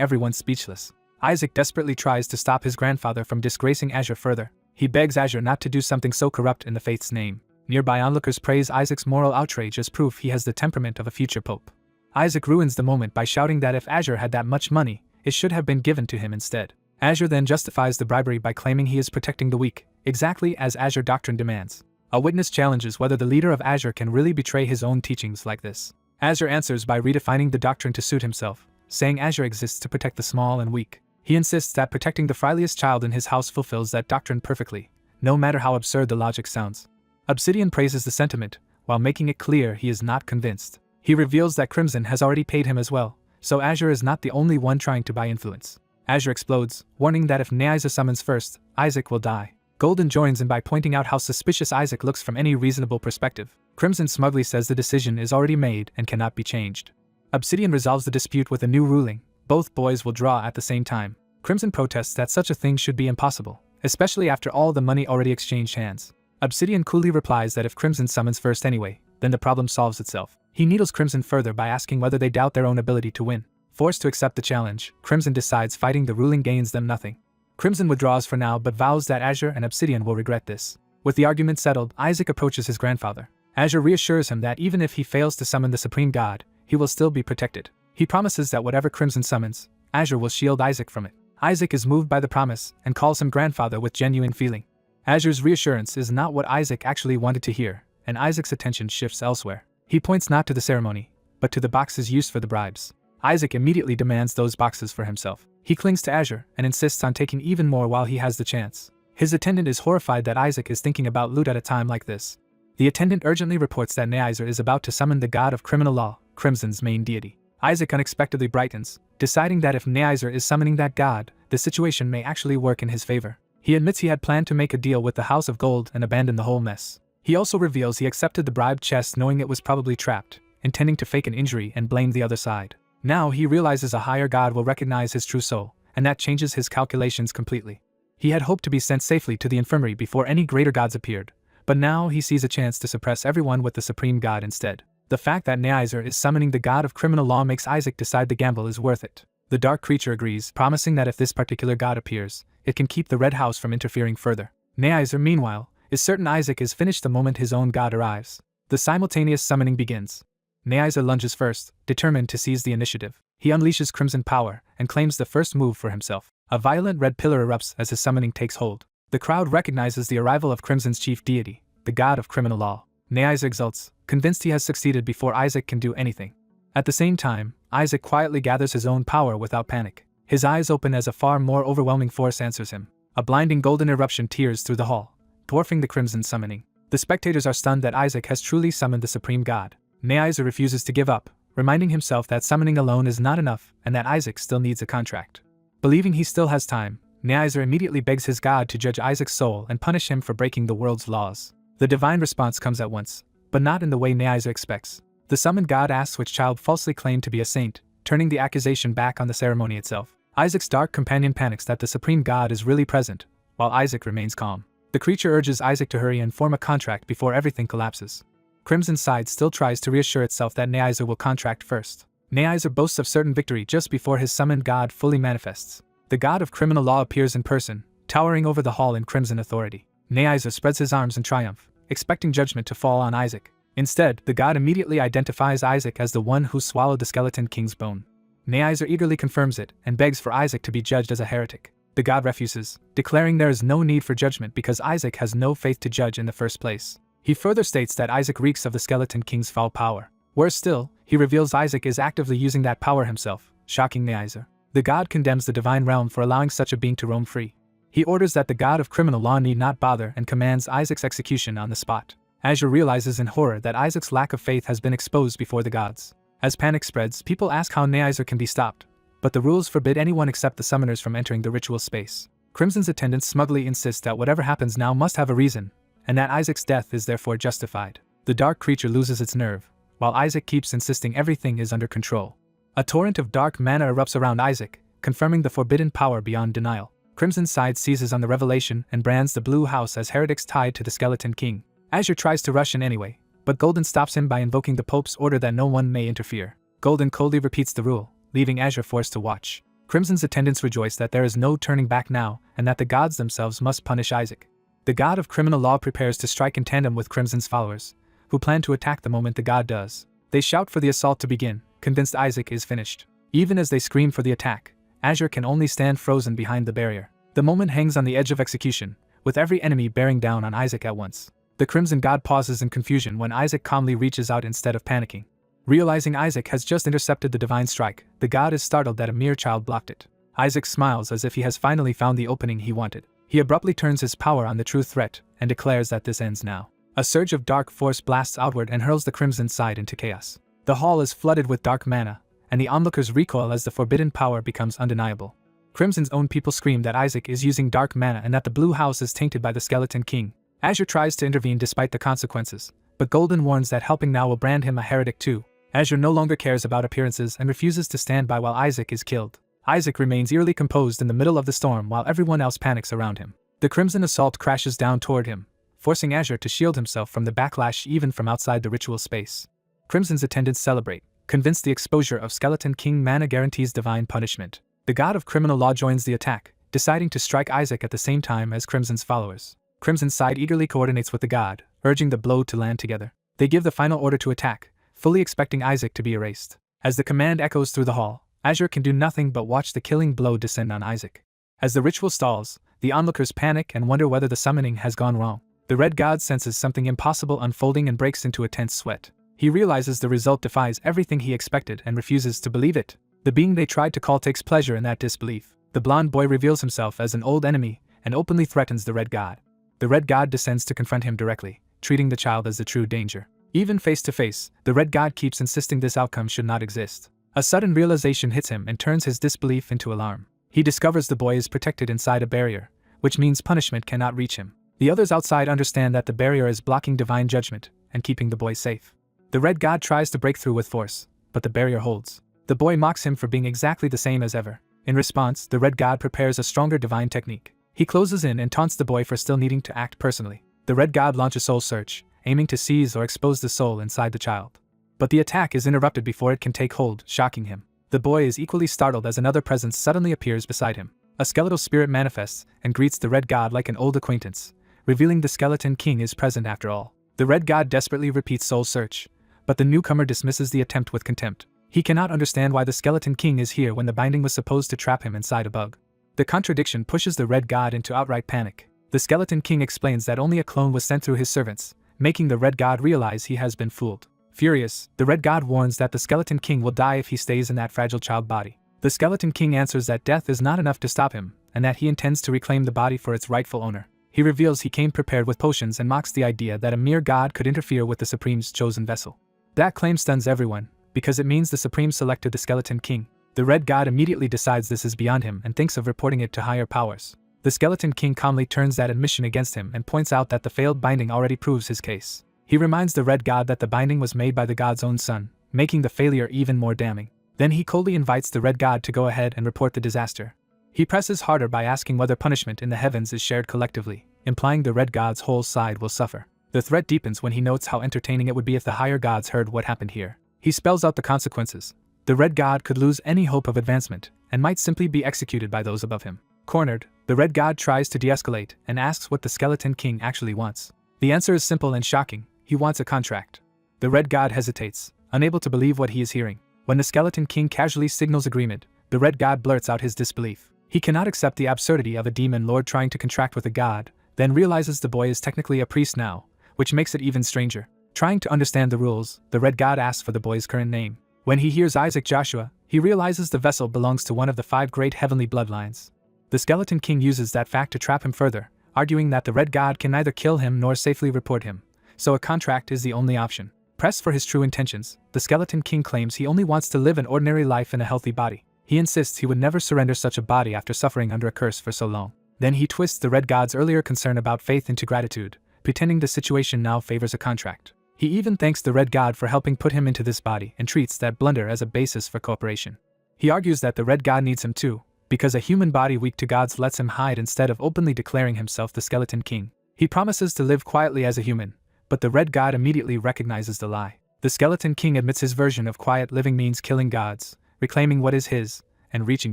everyone speechless. Isaac desperately tries to stop his grandfather from disgracing Azure further. He begs Azure not to do something so corrupt in the faith's name. Nearby onlookers praise Isaac's moral outrage as proof he has the temperament of a future pope. Isaac ruins the moment by shouting that if Azure had that much money, it should have been given to him instead. Azure then justifies the bribery by claiming he is protecting the weak, exactly as Azure doctrine demands. A witness challenges whether the leader of Azure can really betray his own teachings like this. Azure answers by redefining the doctrine to suit himself, saying Azure exists to protect the small and weak. He insists that protecting the friendliest child in his house fulfills that doctrine perfectly, no matter how absurd the logic sounds. Obsidian praises the sentiment, while making it clear he is not convinced. He reveals that Crimson has already paid him as well, so Azure is not the only one trying to buy influence. Azure explodes, warning that if Neaizer summons first, Isaac will die. Golden joins in by pointing out how suspicious Isaac looks from any reasonable perspective. Crimson smugly says the decision is already made and cannot be changed. Obsidian resolves the dispute with a new ruling. Both boys will draw at the same time. Crimson protests that such a thing should be impossible, especially after all the money already exchanged hands. Obsidian coolly replies that if Crimson summons first anyway, then the problem solves itself. He needles Crimson further by asking whether they doubt their own ability to win. Forced to accept the challenge, Crimson decides fighting the ruling gains them nothing. Crimson withdraws for now but vows that Azure and Obsidian will regret this. With the argument settled, Isaac approaches his grandfather. Azure reassures him that even if he fails to summon the Supreme God, he will still be protected. He promises that whatever Crimson summons, Azure will shield Isaac from it. Isaac is moved by the promise and calls him grandfather with genuine feeling. Azure's reassurance is not what Isaac actually wanted to hear, and Isaac's attention shifts elsewhere. He points not to the ceremony, but to the boxes used for the bribes. Isaac immediately demands those boxes for himself. He clings to Azure and insists on taking even more while he has the chance. His attendant is horrified that Isaac is thinking about loot at a time like this. The attendant urgently reports that Neaizer is about to summon the god of criminal law, Crimson's main deity. Isaac unexpectedly brightens, deciding that if Neaizer is summoning that god, the situation may actually work in his favor. He admits he had planned to make a deal with the House of Gold and abandon the whole mess. He also reveals he accepted the bribed chest knowing it was probably trapped, intending to fake an injury and blame the other side. Now he realizes a higher god will recognize his true soul, and that changes his calculations completely. He had hoped to be sent safely to the infirmary before any greater gods appeared, but now he sees a chance to suppress everyone with the supreme god instead. The fact that Neither is summoning the god of criminal law makes Isaac decide the gamble is worth it. The dark creature agrees, promising that if this particular god appears, it can keep the Red House from interfering further. Neither, meanwhile, is certain Isaac is finished the moment his own god arrives. The simultaneous summoning begins. Neither lunges first, determined to seize the initiative. He unleashes crimson power and claims the first move for himself. A violent red pillar erupts as his summoning takes hold. The crowd recognizes the arrival of Crimson's chief deity, the god of criminal law. Neither exults, convinced he has succeeded before Isaac can do anything. At the same time, Isaac quietly gathers his own power without panic. His eyes open as a far more overwhelming force answers him. A blinding golden eruption tears through the hall, dwarfing the crimson summoning. The spectators are stunned that Isaac has truly summoned the supreme god. Neither refuses to give up, reminding himself that summoning alone is not enough and that Isaac still needs a contract. Believing he still has time, Neither immediately begs his god to judge Isaac's soul and punish him for breaking the world's laws. The divine response comes at once, but not in the way Neither expects. The summoned god asks which child falsely claimed to be a saint, turning the accusation back on the ceremony itself. Isaac's dark companion panics that the supreme god is really present, while Isaac remains calm. The creature urges Isaac to hurry and form a contract before everything collapses. Crimson's side still tries to reassure itself that Neither will contract first. Neither boasts of certain victory just before his summoned god fully manifests. The god of criminal law appears in person, towering over the hall in crimson authority. Neither spreads his arms in triumph, expecting judgment to fall on Isaac. Instead, the god immediately identifies Isaac as the one who swallowed the skeleton king's bone. Neither eagerly confirms it and begs for Isaac to be judged as a heretic. The god refuses, declaring there is no need for judgment because Isaac has no faith to judge in the first place. He further states that Isaac reeks of the skeleton king's foul power. Worse still, he reveals Isaac is actively using that power himself, shocking Neither. The god condemns the divine realm for allowing such a being to roam free. He orders that the god of criminal law need not bother and commands Isaac's execution on the spot. Asura realizes in horror that Isaac's lack of faith has been exposed before the gods. As panic spreads, people ask how Neither can be stopped, but the rules forbid anyone except the summoners from entering the ritual space. Crimson's attendants smugly insist that whatever happens now must have a reason, and that Isaac's death is therefore justified. The dark creature loses its nerve, while Isaac keeps insisting everything is under control. A torrent of dark mana erupts around Isaac, confirming the forbidden power beyond denial. Crimson's side seizes on the revelation and brands the Blue House as heretics tied to the Skeleton King. Asura tries to rush in anyway, but Golden stops him by invoking the Pope's order that no one may interfere. Golden coldly repeats the rule, leaving Asura forced to watch. Crimson's attendants rejoice that there is no turning back now and that the gods themselves must punish Isaac. The god of criminal law prepares to strike in tandem with Crimson's followers, who plan to attack the moment the god does. They shout for the assault to begin, convinced Isaac is finished. Even as they scream for the attack, Asura can only stand frozen behind the barrier. The moment hangs on the edge of execution, with every enemy bearing down on Isaac at once. The Crimson God pauses in confusion when Isaac calmly reaches out instead of panicking. Realizing Isaac has just intercepted the divine strike, the god is startled that a mere child blocked it. Isaac smiles as if he has finally found the opening he wanted. He abruptly turns his power on the true threat and declares that this ends now. A surge of dark force blasts outward and hurls the Crimson side into chaos. The hall is flooded with dark mana, and the onlookers recoil as the forbidden power becomes undeniable. Crimson's own people scream that Isaac is using dark mana and that the Blue House is tainted by the Skeleton King. Asura tries to intervene despite the consequences, but Golden warns that helping now will brand him a heretic too. Asura no longer cares about appearances and refuses to stand by while Isaac is killed. Isaac remains eerily composed in the middle of the storm while everyone else panics around him. The Crimson assault crashes down toward him, forcing Asura to shield himself from the backlash even from outside the ritual space. Crimson's attendants celebrate, convinced the exposure of Skeleton King mana guarantees divine punishment. The god of criminal law joins the attack, deciding to strike Isaac at the same time as Crimson's followers. Crimson's side eagerly coordinates with the god, urging the blow to land together. They give the final order to attack, fully expecting Isaac to be erased. As the command echoes through the hall, Asura can do nothing but watch the killing blow descend on Isaac. As the ritual stalls, the onlookers panic and wonder whether the summoning has gone wrong. The red god senses something impossible unfolding and breaks into a tense sweat. He realizes the result defies everything he expected and refuses to believe it. The being they tried to call takes pleasure in that disbelief. The blonde boy reveals himself as an old enemy and openly threatens the red god. The red god descends to confront him directly, treating the child as the true danger. Even face to face, the red god keeps insisting this outcome should not exist. A sudden realization hits him and turns his disbelief into alarm. He discovers the boy is protected inside a barrier, which means punishment cannot reach him. The others outside understand that the barrier is blocking divine judgment and keeping the boy safe. The red god tries to break through with force, but the barrier holds. The boy mocks him for being exactly the same as ever. In response, the red god prepares a stronger divine technique. He closes in and taunts the boy for still needing to act personally. The red god launches soul search, aiming to seize or expose the soul inside the child. But the attack is interrupted before it can take hold, shocking him. The boy is equally startled as another presence suddenly appears beside him. A skeletal spirit manifests and greets the red god like an old acquaintance, revealing the skeleton king is present after all. The red god desperately repeats soul search, but the newcomer dismisses the attempt with contempt. He cannot understand why the skeleton king is here when the binding was supposed to trap him inside a bug. The contradiction pushes the red god into outright panic. The skeleton king explains that only a clone was sent through his servants, making the red god realize he has been fooled. Furious, the red god warns that the skeleton king will die if he stays in that fragile child body. The skeleton king answers that death is not enough to stop him, and that he intends to reclaim the body for its rightful owner. He reveals he came prepared with potions and mocks the idea that a mere god could interfere with the Supreme's chosen vessel. That claim stuns everyone, because it means the Supreme selected the skeleton king. The red god immediately decides this is beyond him and thinks of reporting it to higher powers. The skeleton king calmly turns that admission against him and points out that the failed binding already proves his case. He reminds the red god that the binding was made by the god's own son, making the failure even more damning. Then he coldly invites the red god to go ahead and report the disaster. He presses harder by asking whether punishment in the heavens is shared collectively, implying the red god's whole side will suffer. The threat deepens when he notes how entertaining it would be if the higher gods heard what happened here. He spells out the consequences. The red god could lose any hope of advancement, and might simply be executed by those above him. Cornered, the red god tries to de-escalate and asks what the skeleton king actually wants. The answer is simple and shocking: he wants a contract. The red god hesitates, unable to believe what he is hearing. When the skeleton king casually signals agreement, the red god blurts out his disbelief. He cannot accept the absurdity of a demon lord trying to contract with a god, then realizes the boy is technically a priest now, which makes it even stranger. Trying to understand the rules, the red god asks for the boy's current name. When he hears Isaac Joshua, he realizes the vessel belongs to one of the 5 great heavenly bloodlines. The skeleton king uses that fact to trap him further, arguing that the red god can neither kill him nor safely report him, so a contract is the only option. Pressed for his true intentions, the skeleton king claims he only wants to live an ordinary life in a healthy body. He insists he would never surrender such a body after suffering under a curse for so long. Then he twists the red god's earlier concern about faith into gratitude, pretending the situation now favors a contract. He even thanks the red god for helping put him into this body and treats that blunder as a basis for cooperation. He argues that the red god needs him too, because a human body weak to gods lets him hide instead of openly declaring himself the skeleton king. He promises to live quietly as a human, but the red god immediately recognizes the lie. The skeleton king admits his version of quiet living means killing gods, reclaiming what is his, and reaching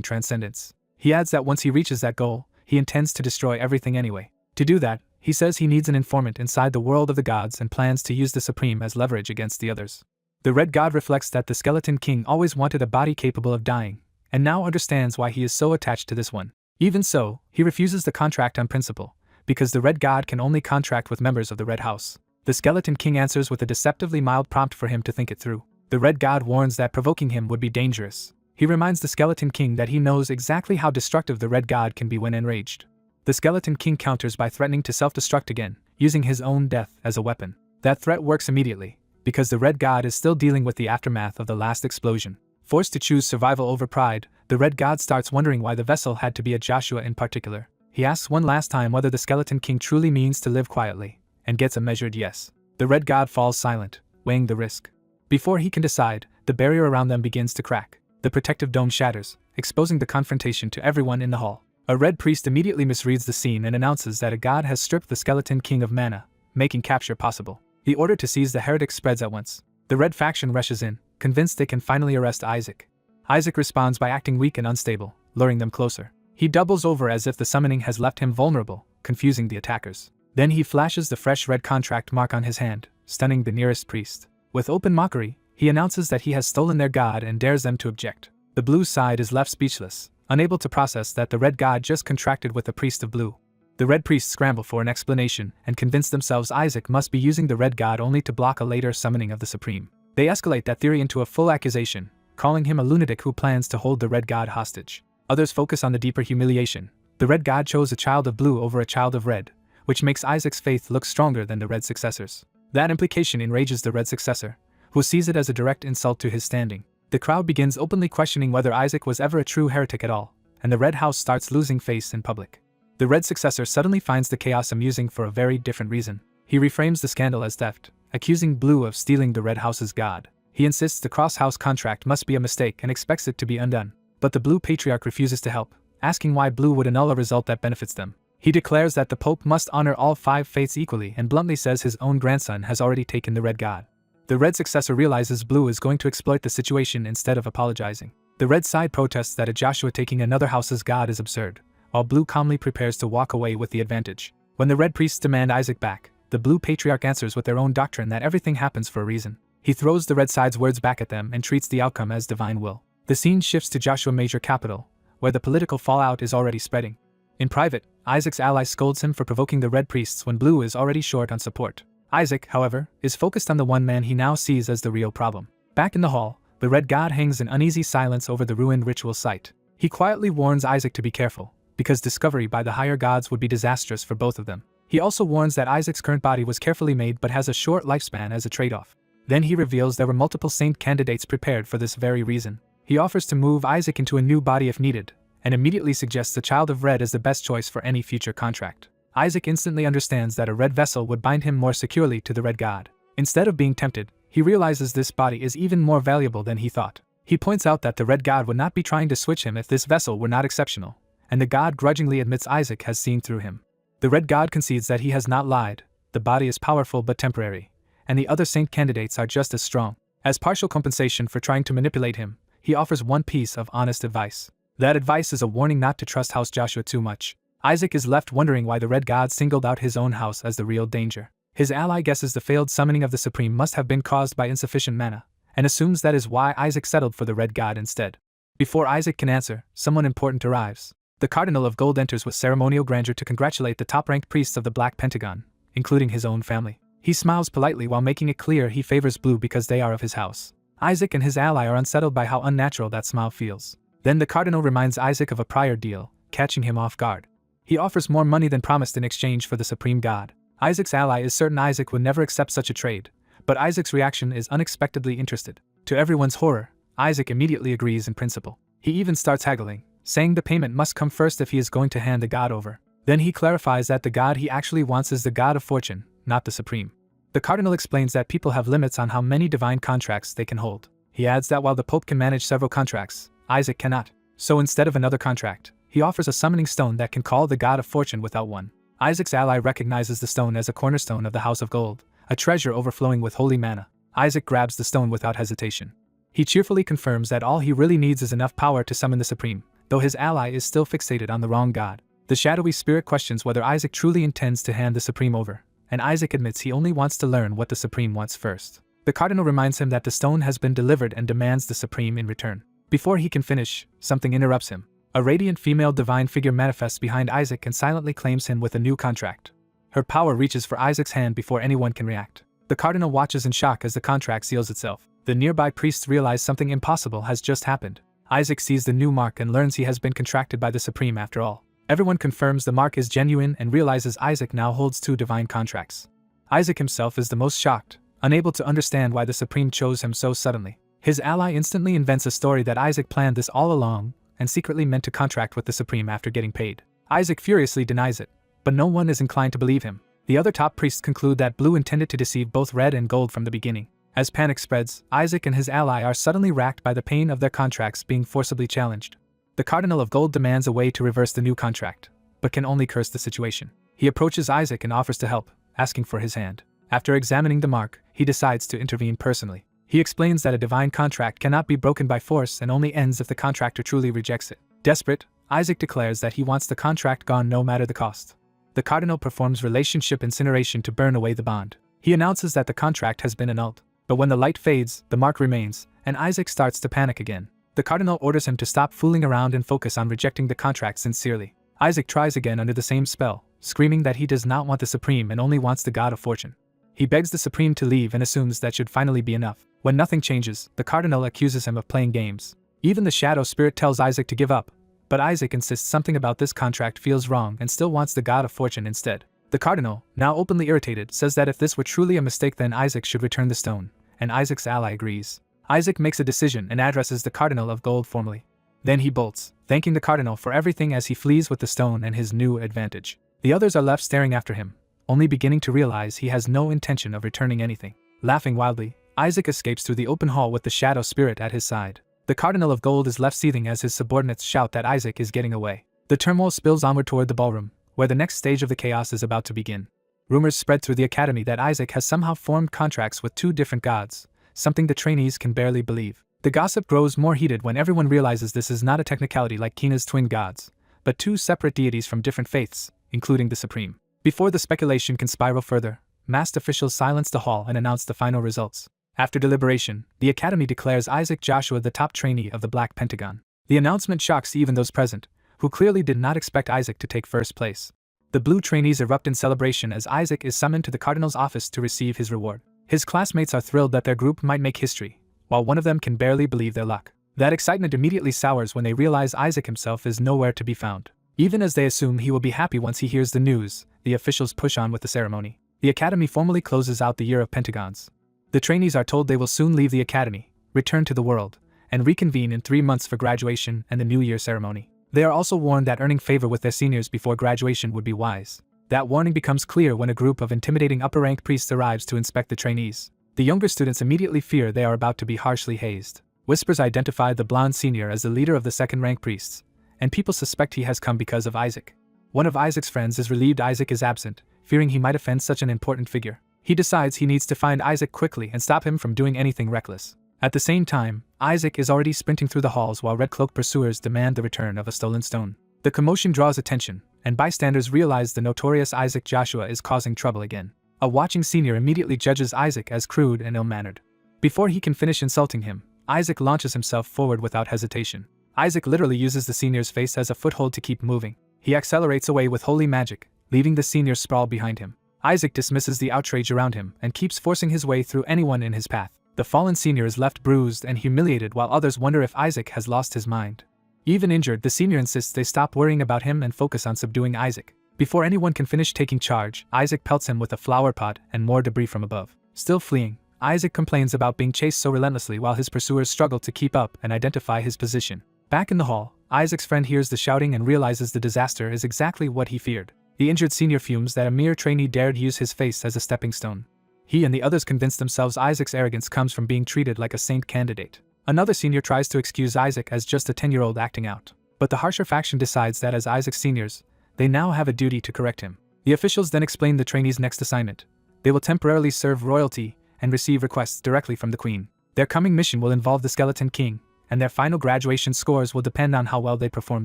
transcendence. He adds that once he reaches that goal, he intends to destroy everything anyway. To do that, he says he needs an informant inside the world of the gods and plans to use the Supreme as leverage against the others. The red god reflects that the skeleton king always wanted a body capable of dying, and now understands why he is so attached to this one. Even so, he refuses the contract on principle, because the red god can only contract with members of the red house. The skeleton king answers with a deceptively mild prompt for him to think it through. The red god warns that provoking him would be dangerous. He reminds the skeleton king that he knows exactly how destructive the red god can be when enraged. The skeleton king counters by threatening to self-destruct again, using his own death as a weapon. That threat works immediately, because the red god is still dealing with the aftermath of the last explosion. Forced to choose survival over pride, the red god starts wondering why the vessel had to be a Joshua in particular. He asks one last time whether the skeleton king truly means to live quietly, and gets a measured yes. The red god falls silent, weighing the risk. Before he can decide, the barrier around them begins to crack. The protective dome shatters, exposing the confrontation to everyone in the hall. A red priest immediately misreads the scene and announces that a god has stripped the skeleton king of mana, making capture possible. The order to seize the heretic spreads at once. The red faction rushes in, convinced they can finally arrest Isaac. Isaac responds by acting weak and unstable, luring them closer. He doubles over as if the summoning has left him vulnerable, confusing the attackers. Then he flashes the fresh red contract mark on his hand, stunning the nearest priest. With open mockery, he announces that he has stolen their god and dares them to object. The blue side is left speechless, unable to process that the red god just contracted with the priest of blue. The red priests scramble for an explanation and convince themselves Isaac must be using the red god only to block a later summoning of the Supreme. They escalate that theory into a full accusation, calling him a lunatic who plans to hold the red god hostage. Others focus on the deeper humiliation. The red god chose a child of blue over a child of red, which makes Isaac's faith look stronger than the red successor's. That implication enrages the red successor, who sees it as a direct insult to his standing. The crowd begins openly questioning whether Isaac was ever a true heretic at all, and the red house starts losing face in public. The red successor suddenly finds the chaos amusing for a very different reason. He reframes the scandal as theft, accusing Blue of stealing the red house's god. He insists the cross-house contract must be a mistake and expects it to be undone. But the Blue Patriarch refuses to help, asking why Blue would annul a result that benefits them. He declares that the Pope must honor all 5 faiths equally and bluntly says his own grandson has already taken the Red God. The Red successor realizes Blue is going to exploit the situation instead of apologizing. The Red side protests that a Joshua taking another house's God is absurd, while Blue calmly prepares to walk away with the advantage. When the Red priests demand Isaac back, the Blue Patriarch answers with their own doctrine that everything happens for a reason. He throws the Red side's words back at them and treats the outcome as divine will. The scene shifts to Joshua Major Capital, where the political fallout is already spreading. In private, Isaac's ally scolds him for provoking the Red priests when Blue is already short on support. Isaac, however, is focused on the one man he now sees as the real problem. Back in the hall, the Red God hangs in uneasy silence over the ruined ritual site. He quietly warns Isaac to be careful, because discovery by the higher gods would be disastrous for both of them. He also warns that Isaac's current body was carefully made but has a short lifespan as a trade-off. Then he reveals there were multiple saint candidates prepared for this very reason. He offers to move Isaac into a new body if needed, and immediately suggests the Child of Red as the best choice for any future contract. Isaac instantly understands that a red vessel would bind him more securely to the Red God. Instead of being tempted, he realizes this body is even more valuable than he thought. He points out that the Red God would not be trying to switch him if this vessel were not exceptional, and the God grudgingly admits Isaac has seen through him. The Red God concedes that he has not lied, the body is powerful but temporary, and the other saint candidates are just as strong. As partial compensation for trying to manipulate him, he offers one piece of honest advice. That advice is a warning not to trust House Joshua too much. Isaac is left wondering why the Red God singled out his own house as the real danger. His ally guesses the failed summoning of the Supreme must have been caused by insufficient mana, and assumes that is why Isaac settled for the Red God instead. Before Isaac can answer, someone important arrives. The Cardinal of Gold enters with ceremonial grandeur to congratulate the top-ranked priests of the Black Pentagon, including his own family. He smiles politely while making it clear he favors Blue because they are of his house. Isaac and his ally are unsettled by how unnatural that smile feels. Then the Cardinal reminds Isaac of a prior deal, catching him off guard. He offers more money than promised in exchange for the Supreme God. Isaac's ally is certain Isaac would never accept such a trade, but Isaac's reaction is unexpectedly interested. To everyone's horror, Isaac immediately agrees in principle. He even starts haggling, saying the payment must come first if he is going to hand the God over. Then he clarifies that the God he actually wants is the God of fortune, not the Supreme. The Cardinal explains that people have limits on how many divine contracts they can hold. He adds that while the Pope can manage several contracts, Isaac cannot. So instead of another contract, he offers a summoning stone that can call the God of fortune without one. Isaac's ally recognizes the stone as a cornerstone of the House of Gold, a treasure overflowing with holy mana. Isaac grabs the stone without hesitation. He cheerfully confirms that all he really needs is enough power to summon the Supreme, though his ally is still fixated on the wrong God. The shadowy spirit questions whether Isaac truly intends to hand the Supreme over, and Isaac admits he only wants to learn what the Supreme wants first. The Cardinal reminds him that the stone has been delivered and demands the Supreme in return. Before he can finish, something interrupts him. A radiant female divine figure manifests behind Isaac and silently claims him with a new contract. Her power reaches for Isaac's hand before anyone can react. The Cardinal watches in shock as the contract seals itself. The nearby priests realize something impossible has just happened. Isaac sees the new mark and learns he has been contracted by the Supreme after all. Everyone confirms the mark is genuine and realizes Isaac now holds 2 divine contracts. Isaac himself is the most shocked, unable to understand why the Supreme chose him so suddenly. His ally instantly invents a story that Isaac planned this all along and secretly meant to contract with the Supreme after getting paid. Isaac furiously denies it, but no one is inclined to believe him. The other top priests conclude that Blue intended to deceive both Red and Gold from the beginning. As panic spreads, Isaac and his ally are suddenly racked by the pain of their contracts being forcibly challenged. The Cardinal of Gold demands a way to reverse the new contract, but can only curse the situation. He approaches Isaac and offers to help, asking for his hand. After examining the mark, he decides to intervene personally. He explains that a divine contract cannot be broken by force and only ends if the contractor truly rejects it. Desperate, Isaac declares that he wants the contract gone no matter the cost. The Cardinal performs relationship incineration to burn away the bond. He announces that the contract has been annulled. But when the light fades, the mark remains, and Isaac starts to panic again. The Cardinal orders him to stop fooling around and focus on rejecting the contract sincerely. Isaac tries again under the same spell, screaming that he does not want the Supreme and only wants the God of Fortune. He begs the Supreme to leave and assumes that should finally be enough. When nothing changes, the Cardinal accuses him of playing games. Even the Shadow Spirit tells Isaac to give up, but Isaac insists something about this contract feels wrong and still wants the God of Fortune instead. The Cardinal, now openly irritated, says that if this were truly a mistake then Isaac should return the stone, and Isaac's ally agrees. Isaac makes a decision and addresses the Cardinal of Gold formally. Then he bolts, thanking the Cardinal for everything as he flees with the stone and his new advantage. The others are left staring after him, only beginning to realize he has no intention of returning anything. Laughing wildly, Isaac escapes through the open hall with the shadow spirit at his side. The Cardinal of Gold is left seething as his subordinates shout that Isaac is getting away. The turmoil spills onward toward the ballroom, where the next stage of the chaos is about to begin. Rumors spread through the academy that Isaac has somehow formed contracts with 2 different gods, something the trainees can barely believe. The gossip grows more heated when everyone realizes this is not a technicality like Kina's twin gods, but 2 separate deities from different faiths, including the Supreme. Before the speculation can spiral further, masked officials silence the hall and announce the final results. After deliberation, the academy declares Isaac Joshua the top trainee of the Black Pentagon. The announcement shocks even those present, who clearly did not expect Isaac to take first place. The blue trainees erupt in celebration as Isaac is summoned to the Cardinal's office to receive his reward. His classmates are thrilled that their group might make history, while one of them can barely believe their luck. That excitement immediately sours when they realize Isaac himself is nowhere to be found. Even as they assume he will be happy once he hears the news, the officials push on with the ceremony. The academy formally closes out the year of Pentagons. The trainees are told they will soon leave the academy, return to the world, and reconvene in 3 months for graduation and the New Year ceremony. They are also warned that earning favor with their seniors before graduation would be wise. That warning becomes clear when a group of intimidating upper-rank priests arrives to inspect the trainees. The younger students immediately fear they are about to be harshly hazed. Whispers identify the blonde senior as the leader of the second-rank priests, and people suspect he has come because of Isaac. One of Isaac's friends is relieved Isaac is absent, fearing he might offend such an important figure. He decides he needs to find Isaac quickly and stop him from doing anything reckless. At the same time, Isaac is already sprinting through the halls while Red Cloak pursuers demand the return of a stolen stone. The commotion draws attention, and bystanders realize the notorious Isaac Joshua is causing trouble again. A watching senior immediately judges Isaac as crude and ill-mannered. Before he can finish insulting him, Isaac launches himself forward without hesitation. Isaac literally uses the senior's face as a foothold to keep moving. He accelerates away with holy magic, leaving the senior sprawled behind him. Isaac dismisses the outrage around him and keeps forcing his way through anyone in his path. The fallen senior is left bruised and humiliated while others wonder if Isaac has lost his mind. Even injured, the senior insists they stop worrying about him and focus on subduing Isaac. Before anyone can finish taking charge, Isaac pelts him with a flower pot and more debris from above. Still fleeing, Isaac complains about being chased so relentlessly while his pursuers struggle to keep up and identify his position. Back in the hall, Isaac's friend hears the shouting and realizes the disaster is exactly what he feared. The injured senior fumes that a mere trainee dared use his face as a stepping stone. He and the others convince themselves Isaac's arrogance comes from being treated like a saint candidate. Another senior tries to excuse Isaac as just a 10-year-old acting out. But the harsher faction decides that as Isaac's seniors, they now have a duty to correct him. The officials then explain the trainees' next assignment. They will temporarily serve royalty and receive requests directly from the Queen. Their coming mission will involve the Skeleton King, and their final graduation scores will depend on how well they perform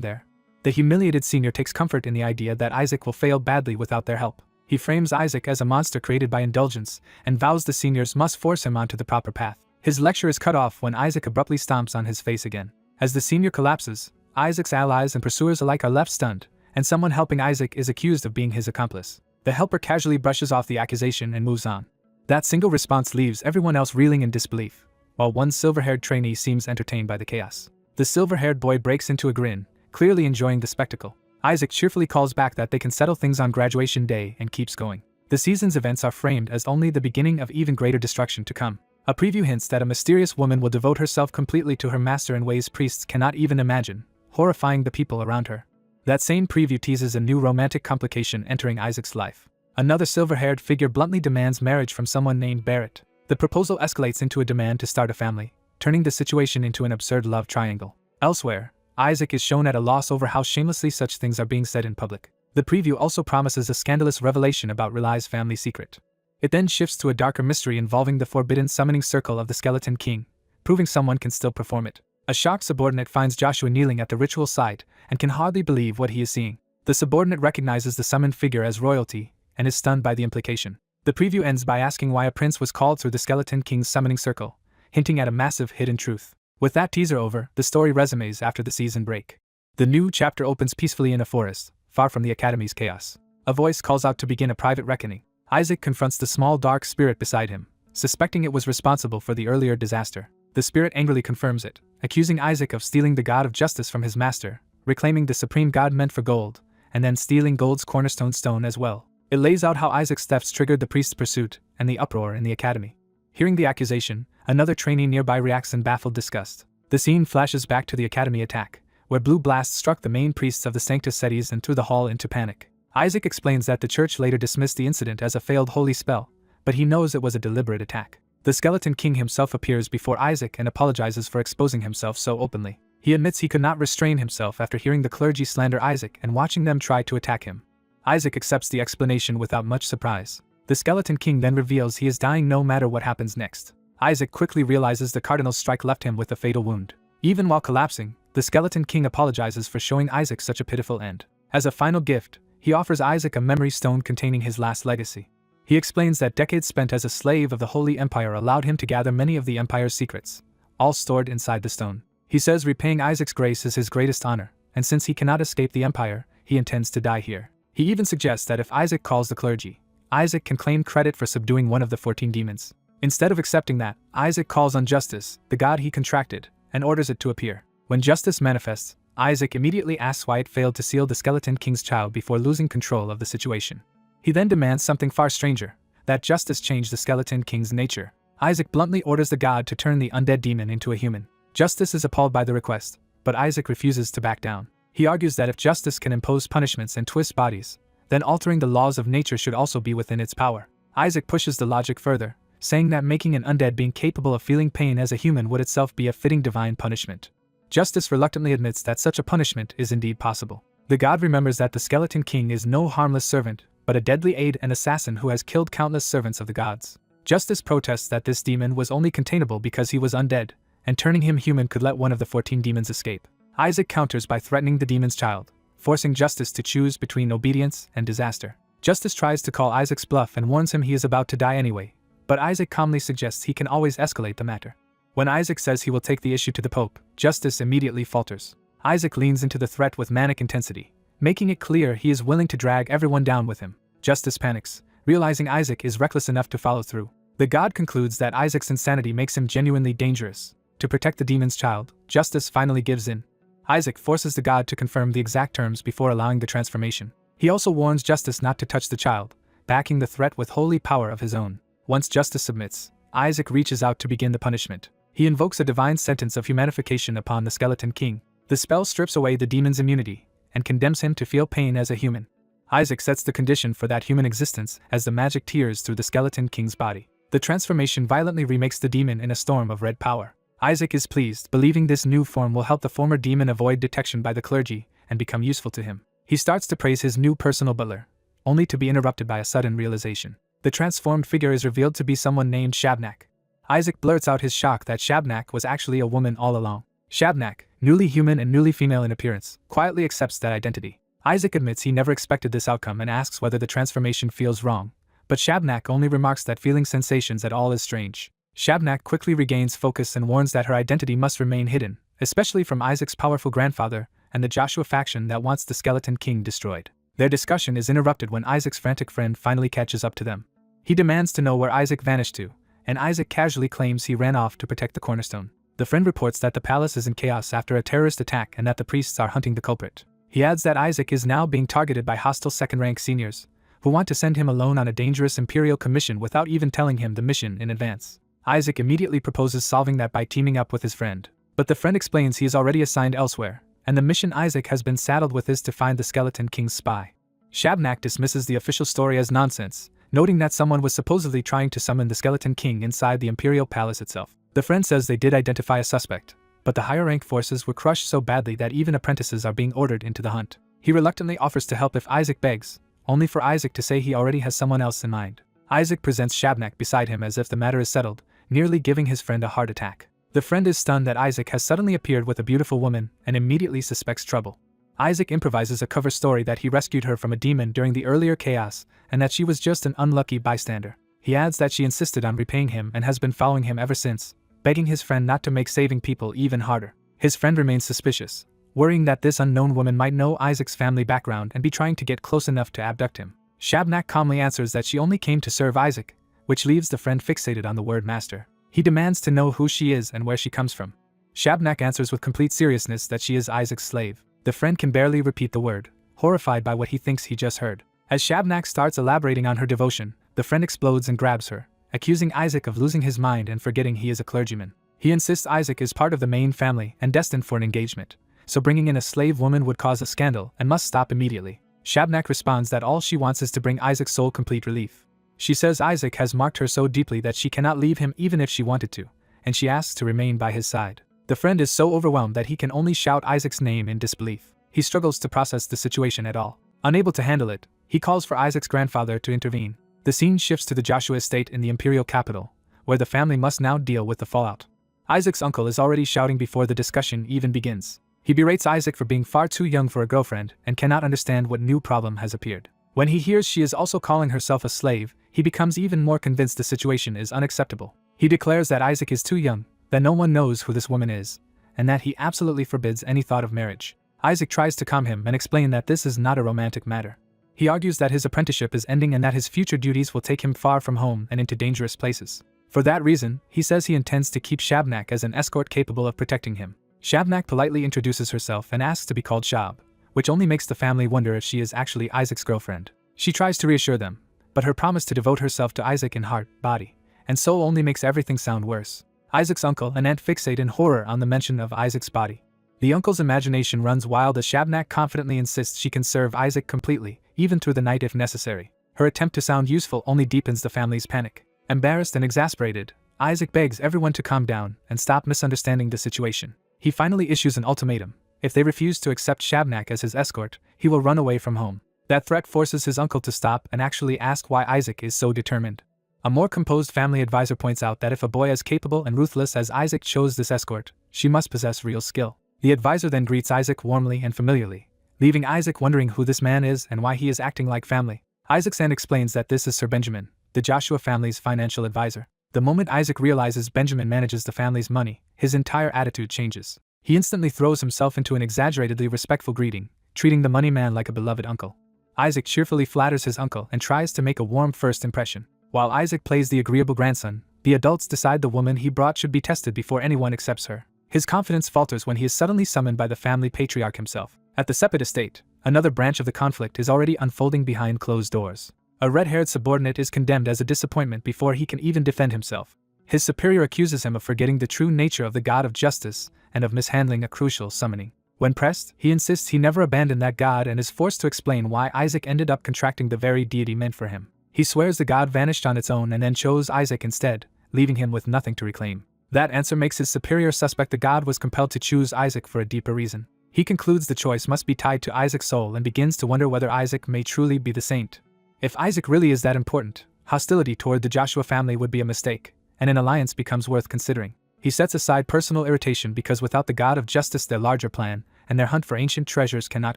there. The humiliated senior takes comfort in the idea that Isaac will fail badly without their help. He frames Isaac as a monster created by indulgence and vows the seniors must force him onto the proper path. His lecture is cut off when Isaac abruptly stomps on his face again. As the senior collapses, Isaac's allies and pursuers alike are left stunned, and someone helping Isaac is accused of being his accomplice. The helper casually brushes off the accusation and moves on. That single response leaves everyone else reeling in disbelief, while one silver-haired trainee seems entertained by the chaos. The silver-haired boy breaks into a grin, clearly enjoying the spectacle. Isaac cheerfully calls back that they can settle things on graduation day and keeps going. The season's events are framed as only the beginning of even greater destruction to come. A preview hints that a mysterious woman will devote herself completely to her master in ways priests cannot even imagine, horrifying the people around her. That same preview teases a new romantic complication entering Isaac's life. Another silver-haired figure bluntly demands marriage from someone named Barrett. The proposal escalates into a demand to start a family, turning the situation into an absurd love triangle. Elsewhere, Isaac is shown at a loss over how shamelessly such things are being said in public. The preview also promises a scandalous revelation about Riley's family secret. It then shifts to a darker mystery involving the forbidden summoning circle of the Skeleton King, proving someone can still perform it. A shocked subordinate finds Joshua kneeling at the ritual site and can hardly believe what he is seeing. The subordinate recognizes the summoned figure as royalty and is stunned by the implication. The preview ends by asking why a prince was called through the Skeleton King's summoning circle, hinting at a massive hidden truth. With that teaser over, the story resumes after the season break. The new chapter opens peacefully in a forest, far from the Academy's chaos. A voice calls out to begin a private reckoning. Isaac confronts the small dark spirit beside him, suspecting it was responsible for the earlier disaster. The spirit angrily confirms it, accusing Isaac of stealing the god of justice from his master, reclaiming the supreme god meant for gold, and then stealing gold's cornerstone stone as well. It lays out how Isaac's thefts triggered the priest's pursuit and the uproar in the academy. Hearing the accusation, another trainee nearby reacts in baffled disgust. The scene flashes back to the academy attack, where blue blasts struck the main priests of the Sanctus Sedes and threw the hall into panic. Isaac explains that the church later dismissed the incident as a failed holy spell, but he knows it was a deliberate attack. The Skeleton King himself appears before Isaac and apologizes for exposing himself so openly. He admits he could not restrain himself after hearing the clergy slander Isaac and watching them try to attack him. Isaac accepts the explanation without much surprise. The Skeleton King then reveals he is dying no matter what happens next. Isaac quickly realizes the Cardinal's strike left him with a fatal wound. Even while collapsing, the Skeleton King apologizes for showing Isaac such a pitiful end. As a final gift, he offers Isaac a memory stone containing his last legacy. He explains that decades spent as a slave of the Holy Empire allowed him to gather many of the Empire's secrets, all stored inside the stone. He says repaying Isaac's grace is his greatest honor, and since he cannot escape the Empire, he intends to die here. He even suggests that if Isaac calls the clergy, Isaac can claim credit for subduing one of the 14 demons. Instead of accepting that, Isaac calls on Justice, the god he contracted, and orders it to appear. When Justice manifests, Isaac immediately asks why it failed to seal the Skeleton King's child before losing control of the situation. He then demands something far stranger, that Justice change the Skeleton King's nature. Isaac bluntly orders the god to turn the undead demon into a human. Justice is appalled by the request, but Isaac refuses to back down. He argues that if Justice can impose punishments and twist bodies, then altering the laws of nature should also be within its power. Isaac pushes the logic further, saying that making an undead being capable of feeling pain as a human would itself be a fitting divine punishment. Justice reluctantly admits that such a punishment is indeed possible. The god remembers that the Skeleton King is no harmless servant, but a deadly aide and assassin who has killed countless servants of the gods. Justice protests that this demon was only containable because he was undead, and turning him human could let one of the 14 demons escape. Isaac counters by threatening the demon's child, forcing Justice to choose between obedience and disaster. Justice tries to call Isaac's bluff and warns him he is about to die anyway, but Isaac calmly suggests he can always escalate the matter. When Isaac says he will take the issue to the Pope, Justice immediately falters. Isaac leans into the threat with manic intensity, making it clear he is willing to drag everyone down with him. Justice panics, realizing Isaac is reckless enough to follow through. The god concludes that Isaac's insanity makes him genuinely dangerous. To protect the demon's child, Justice finally gives in. Isaac forces the god to confirm the exact terms before allowing the transformation. He also warns Justice not to touch the child, backing the threat with holy power of his own. Once Justice submits, Isaac reaches out to begin the punishment. He invokes a divine sentence of humanification upon the Skeleton King. The spell strips away the demon's immunity and condemns him to feel pain as a human. Isaac sets the condition for that human existence as the magic tears through the Skeleton King's body. The transformation violently remakes the demon in a storm of red power. Isaac is pleased, believing this new form will help the former demon avoid detection by the clergy and become useful to him. He starts to praise his new personal butler, only to be interrupted by a sudden realization. The transformed figure is revealed to be someone named Shabnak. Isaac blurts out his shock that Shabnak was actually a woman all along. Shabnak, newly human and newly female in appearance, quietly accepts that identity. Isaac admits he never expected this outcome and asks whether the transformation feels wrong, but Shabnak only remarks that feeling sensations at all is strange. Shabnak quickly regains focus and warns that her identity must remain hidden, especially from Isaac's powerful grandfather and the Joshua faction that wants the Skeleton King destroyed. Their discussion is interrupted when Isaac's frantic friend finally catches up to them. He demands to know where Isaac vanished to, and Isaac casually claims he ran off to protect the cornerstone. The friend reports that the palace is in chaos after a terrorist attack and that the priests are hunting the culprit. He adds that Isaac is now being targeted by hostile second-rank seniors, who want to send him alone on a dangerous imperial commission without even telling him the mission in advance. Isaac immediately proposes solving that by teaming up with his friend, but the friend explains he is already assigned elsewhere, and the mission Isaac has been saddled with is to find the Skeleton King's spy. Shabnak dismisses the official story as nonsense, noting that someone was supposedly trying to summon the Skeleton King inside the imperial palace itself. The friend says they did identify a suspect, but the higher-rank forces were crushed so badly that even apprentices are being ordered into the hunt. He reluctantly offers to help if Isaac begs, only for Isaac to say he already has someone else in mind. Isaac presents Shabnak beside him as if the matter is settled, nearly giving his friend a heart attack. The friend is stunned that Isaac has suddenly appeared with a beautiful woman and immediately suspects trouble. Isaac improvises a cover story that he rescued her from a demon during the earlier chaos and that she was just an unlucky bystander. He adds that she insisted on repaying him and has been following him ever since, begging his friend not to make saving people even harder. His friend remains suspicious, worrying that this unknown woman might know Isaac's family background and be trying to get close enough to abduct him. Shabnak calmly answers that she only came to serve Isaac, which leaves the friend fixated on the word master. He demands to know who she is and where she comes from. Shabnak answers with complete seriousness that she is Isaac's slave. The friend can barely repeat the word, horrified by what he thinks he just heard. As Shabnak starts elaborating on her devotion, the friend explodes and grabs her, accusing Isaac of losing his mind and forgetting he is a clergyman. He insists Isaac is part of the main family and destined for an engagement, so bringing in a slave woman would cause a scandal and must stop immediately. Shabnak responds that all she wants is to bring Isaac's soul complete relief. She says Isaac has marked her so deeply that she cannot leave him even if she wanted to, and she asks to remain by his side. The friend is so overwhelmed that he can only shout Isaac's name in disbelief. He struggles to process the situation at all. Unable to handle it, he calls for Isaac's grandfather to intervene. The scene shifts to the Joshua estate in the imperial capital, where the family must now deal with the fallout. Isaac's uncle is already shouting before the discussion even begins. He berates Isaac for being far too young for a girlfriend and cannot understand what new problem has appeared. When he hears she is also calling herself a slave, he becomes even more convinced the situation is unacceptable. He declares that Isaac is too young, that no one knows who this woman is, and that he absolutely forbids any thought of marriage. Isaac tries to calm him and explain that this is not a romantic matter. He argues that his apprenticeship is ending and that his future duties will take him far from home and into dangerous places. For that reason, he says he intends to keep Shabnak as an escort capable of protecting him. Shabnak politely introduces herself and asks to be called Shab, which only makes the family wonder if she is actually Isaac's girlfriend. She tries to reassure them, but her promise to devote herself to Isaac in heart, body, and soul only makes everything sound worse. Isaac's uncle and aunt fixate in horror on the mention of Isaac's body. The uncle's imagination runs wild as Shabnak confidently insists she can serve Isaac completely, even through the night if necessary. Her attempt to sound useful only deepens the family's panic. Embarrassed and exasperated, Isaac begs everyone to calm down and stop misunderstanding the situation. He finally issues an ultimatum. If they refuse to accept Shabnak as his escort, he will run away from home. That threat forces his uncle to stop and actually ask why Isaac is so determined. A more composed family advisor points out that if a boy as capable and ruthless as Isaac chose this escort, she must possess real skill. The advisor then greets Isaac warmly and familiarly, leaving Isaac wondering who this man is and why he is acting like family. Isaac's aunt explains that this is Sir Benjamin, the Joshua family's financial advisor. The moment Isaac realizes Benjamin manages the family's money, his entire attitude changes. He instantly throws himself into an exaggeratedly respectful greeting, treating the money man like a beloved uncle. Isaac cheerfully flatters his uncle and tries to make a warm first impression. While Isaac plays the agreeable grandson, the adults decide the woman he brought should be tested before anyone accepts her. His confidence falters when he is suddenly summoned by the family patriarch himself. At the Sepid estate, another branch of the conflict is already unfolding behind closed doors. A red-haired subordinate is condemned as a disappointment before he can even defend himself. His superior accuses him of forgetting the true nature of the god of justice and of mishandling a crucial summoning. When pressed, he insists he never abandoned that god and is forced to explain why Isaac ended up contracting the very deity meant for him. He swears the god vanished on its own and then chose Isaac instead, leaving him with nothing to reclaim. That answer makes his superior suspect the god was compelled to choose Isaac for a deeper reason. He concludes the choice must be tied to Isaac's soul and begins to wonder whether Isaac may truly be the saint. If Isaac really is that important, hostility toward the Joshua family would be a mistake, and an alliance becomes worth considering. He sets aside personal irritation because without the god of justice their larger plan and their hunt for ancient treasures cannot